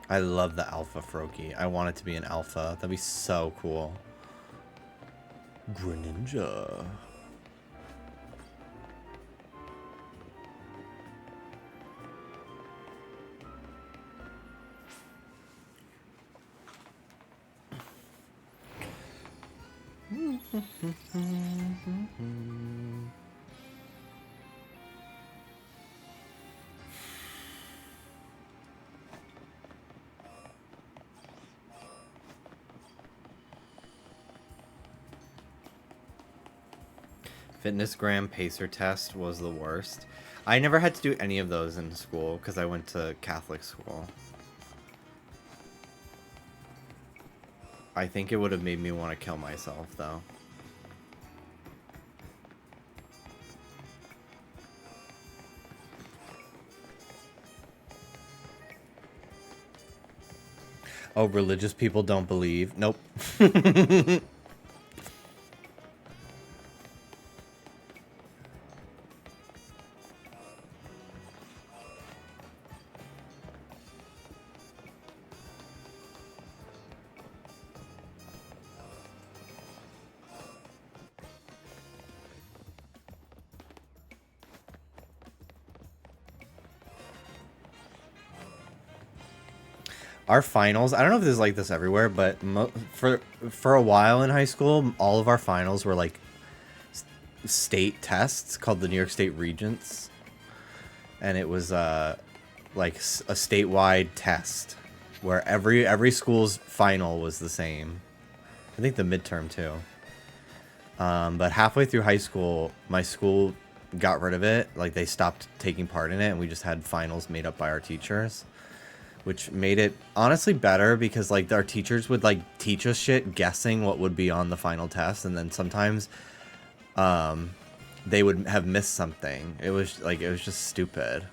I love the alpha Froakie. I want it to be an alpha. That'd be so cool. Greninja. Fitnessgram pacer test was the worst. I never had to do any of those in school because I went to Catholic school. I think it would have made me want to kill myself, though. Oh, religious people don't believe. Nope. Our finals, I don't know if this is like this everywhere, but for a while in high school, all of our finals were like state tests called the New York State Regents. And it was like a statewide test where every school's final was the same. I think the midterm too. But halfway through high school, my school got rid of it. Like they stopped taking part in it, and we just had finals made up by our teachers. Which made it honestly better because like our teachers would like teach us shit guessing what would be on the final test, and then sometimes they would have missed something. It was just stupid.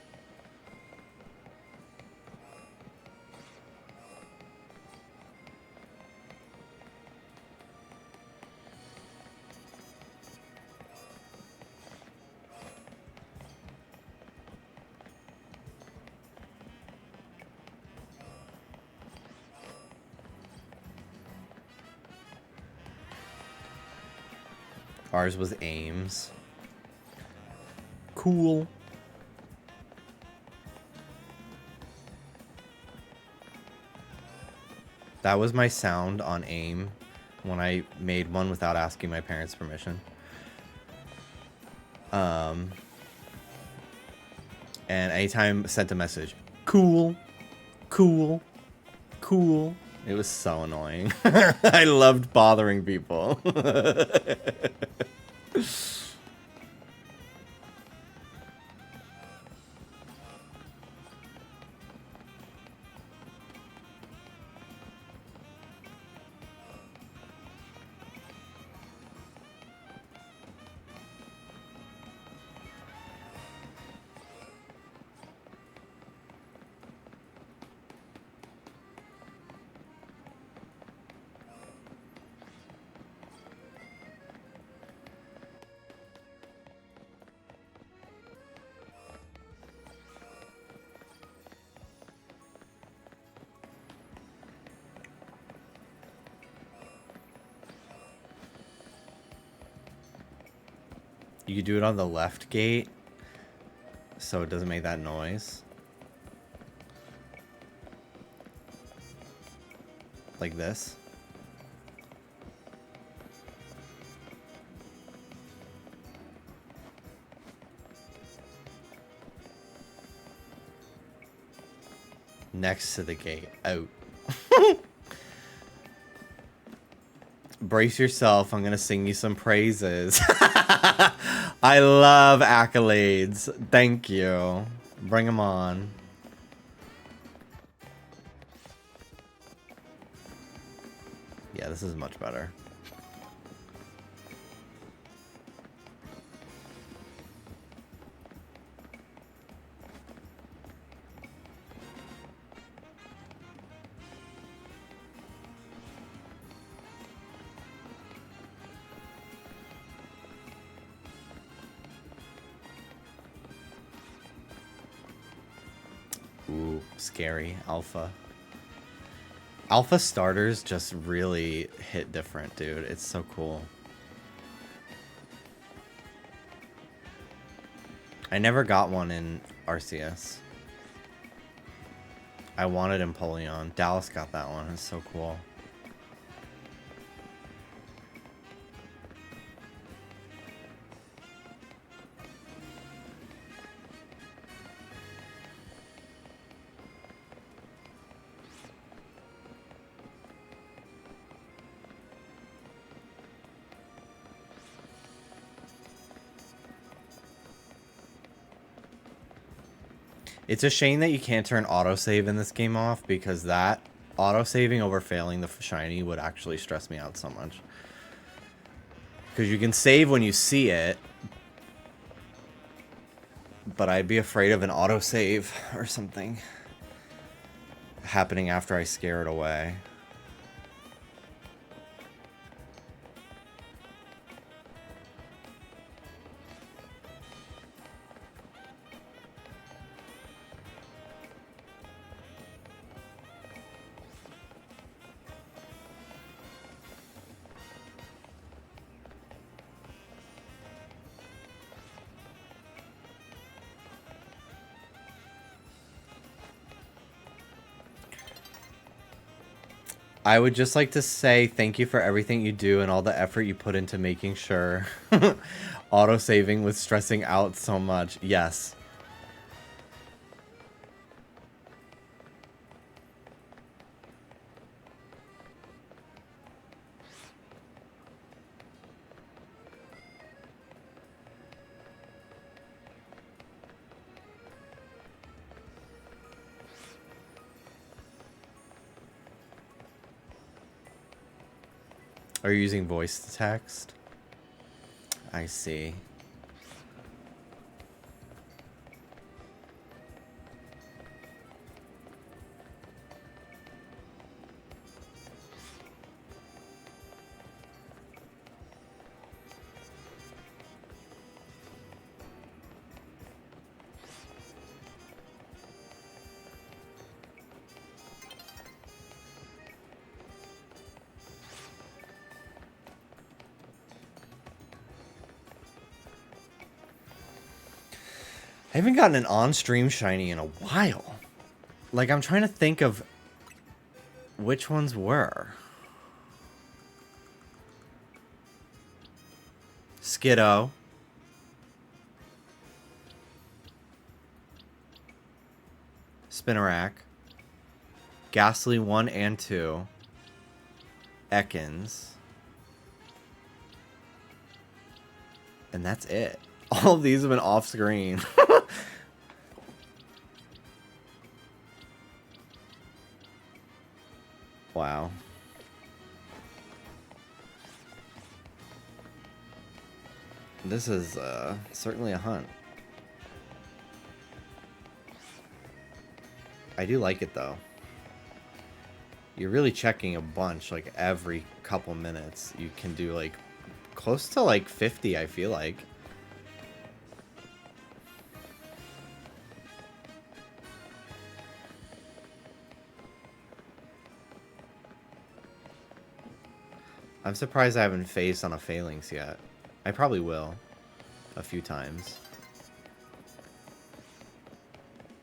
Ours was Ames. Cool. That was my sound on AIM when I made one without asking my parents' permission. And anytime I sent a message, cool, cool, cool. It was so annoying. I loved bothering people. You could do it on the left gate, so it doesn't make that noise. Like this. Next to the gate. Out. Brace yourself. I'm going to sing you some praises. I love accolades. Thank you. Bring them on. Yeah, this is much better. Ooh, scary. Alpha. Alpha starters just really hit different, dude. It's so cool. I never got one in RCS. I wanted Empoleon. Dallas got that one. It's so cool. It's a shame that you can't turn autosave in this game off, because that autosaving over failing the shiny would actually stress me out so much. Because you can save when you see it, but I'd be afraid of an autosave or something happening after I scare it away. I would just like to say thank you for everything you do and all the effort you put into making sure autosaving was stressing out so much. Yes. Are you using voice to text? I see. I haven't gotten an on-stream shiny in a while. Like, I'm trying to think of which ones were. Skiddo. Spinarak. Ghastly 1 and 2. Ekans. And that's it. All of these have been off-screen. Wow. This is certainly a hunt. I do like it though. You're really checking a bunch, like every couple minutes. You can do like close to like 50, I feel like. I'm surprised I haven't phased on a Phalanx yet. I probably will. a few times.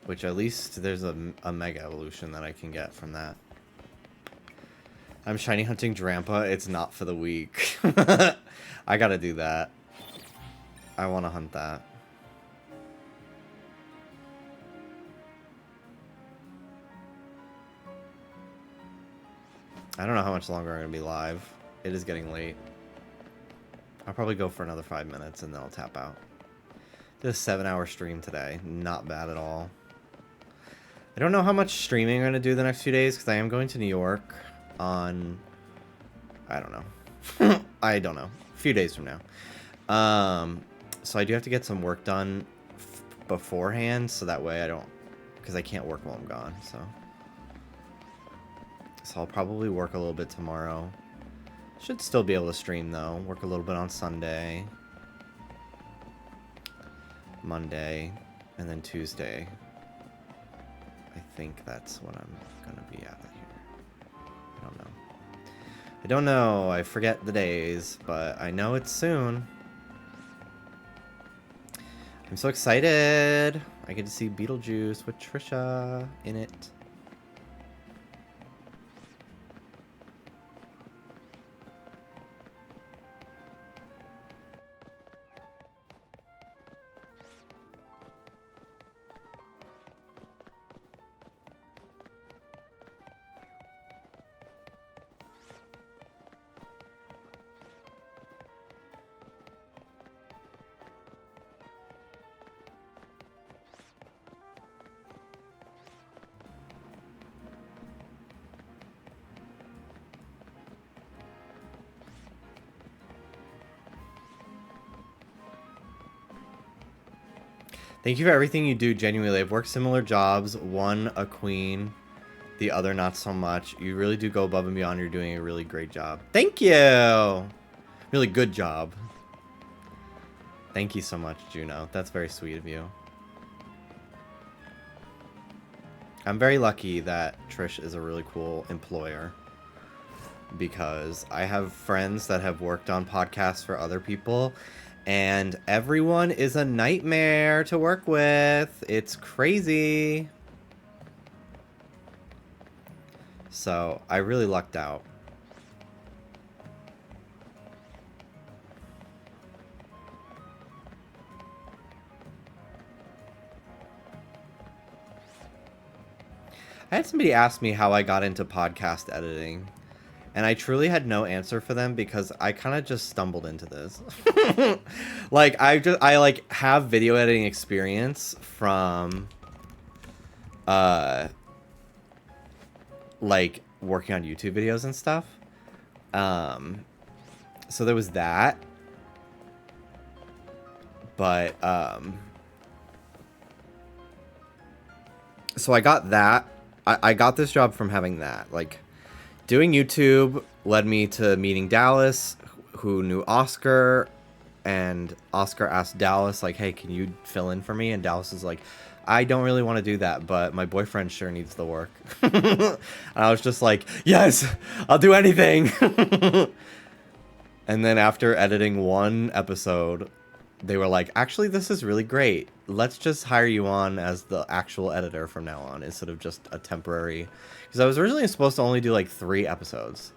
Which at least there's a Mega Evolution that I can get from that. I'm shiny hunting Drampa. It's not for the weak. I gotta do that. I want to hunt that. I don't know how much longer I'm going to be live. It is getting late. I'll probably go for another 5 minutes and then I'll tap out. Did a 7-hour stream today. Not bad at all. I don't know how much streaming I'm going to do the next few days because I am going to New York on... I don't know. I don't know. A few days from now. So I do have to get some work done beforehand so that way I don't... Because I can't work while I'm gone, so... So I'll probably work a little bit tomorrow. Should still be able to stream though. Work a little bit on Sunday. Monday. And then Tuesday. I think that's what I'm gonna be at here. I don't know. I don't know. I forget the days, but I know it's soon. I'm so excited. I get to see Beetlejuice with Trisha in it. Thank you for everything you do, genuinely. I've worked similar jobs, one a queen, the other not so much. You really do go above and beyond. You're doing a really great job. Thank you! Really good job. Thank you so much, Juno. That's very sweet of you. I'm very lucky that Trish is a really cool employer. Because I have friends that have worked on podcasts for other people, and everyone is a nightmare to work with. It's crazy. So I really lucked out. I had somebody ask me how I got into podcast editing. And I truly had no answer for them because I kind of just stumbled into this. Like I like have video editing experience from like working on YouTube videos and stuff. So there was that. But so I got that. I got this job from having that. Like doing YouTube led me to meeting Dallas, who knew Oscar, and Oscar asked Dallas, like, hey, can you fill in for me? And Dallas is like, I don't really want to do that, but my boyfriend sure needs the work. And I was just like, yes, I'll do anything. And then after editing one episode, they were like, actually, this is really great. Let's just hire you on as the actual editor from now on instead of just a temporary... Because I was originally supposed to only do like 3 episodes.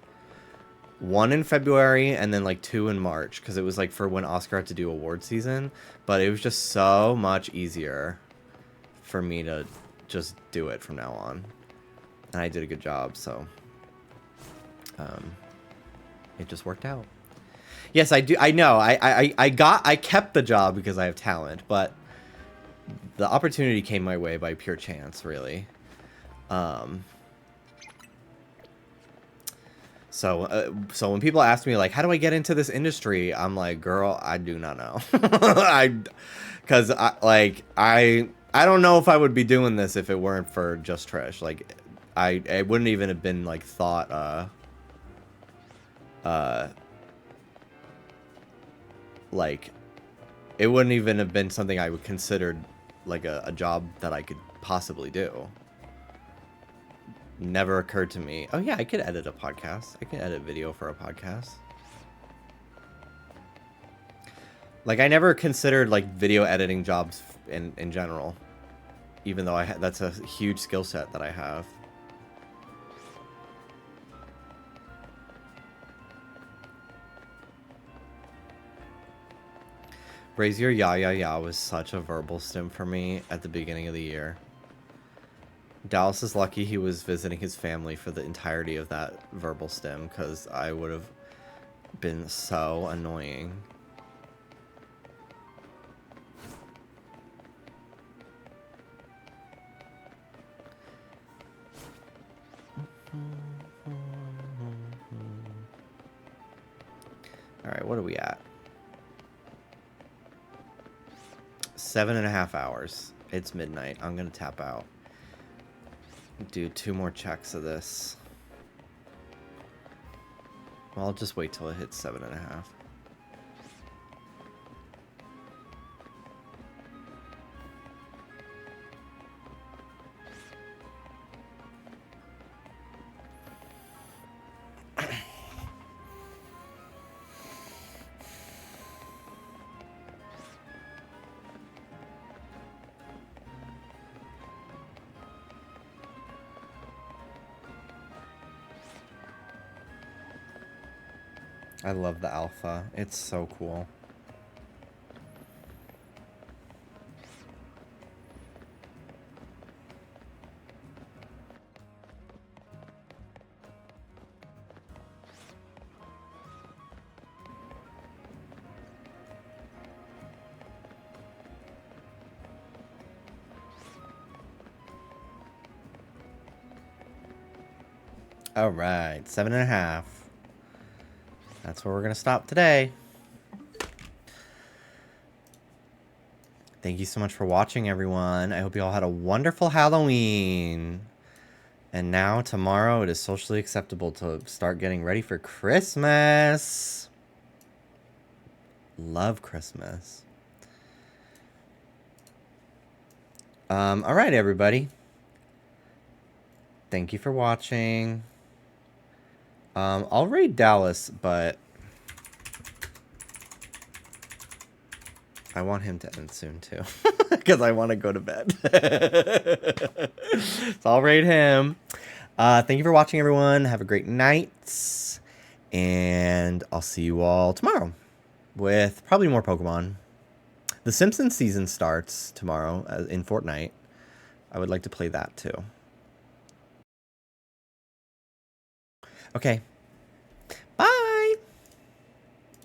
1 in February and then like 2 in March. Because it was like for when Oscar had to do award season. But it was just so much easier for me to just do it from now on. And I did a good job, so... it just worked out. Yes, I do. I know. I kept the job because I have talent, but the opportunity came my way by pure chance, really. So when people ask me, like, how do I get into this industry? I'm like, girl, I do not know. Because I don't know if I would be doing this if it weren't for just Trish. Like, I wouldn't even have been, like, thought, like, it wouldn't even have been something I would consider, like, a job that I could possibly do. Never occurred to me. Oh yeah, I could edit a podcast. I can edit video for a podcast. Like, I never considered, like, video editing jobs in general. Even though that's a huge skill set that I have. Brazier Ya Ya Ya was such a verbal stim for me at the beginning of the year. Dallas is lucky he was visiting his family for the entirety of that verbal stim, because I would have been so annoying. Alright, what are we at? 7.5 hours. It's midnight. I'm gonna tap out. Do 2 more checks of this. Well, I'll just wait till it hits 7.5. I love the alpha. It's so cool. All right, 7.5. That's where we're gonna stop today. Thank you so much for watching, everyone. I hope you all had a wonderful Halloween. And now, tomorrow, it is socially acceptable to start getting ready for Christmas. Love Christmas. All right, everybody. Thank you for watching. I'll raid Dallas, but I want him to end soon, too. Because I want to go to bed. So I'll raid him. Thank you for watching, everyone. Have a great night. And I'll see you all tomorrow with probably more Pokemon. The Simpsons season starts tomorrow in Fortnite. I would like to play that, too. Okay,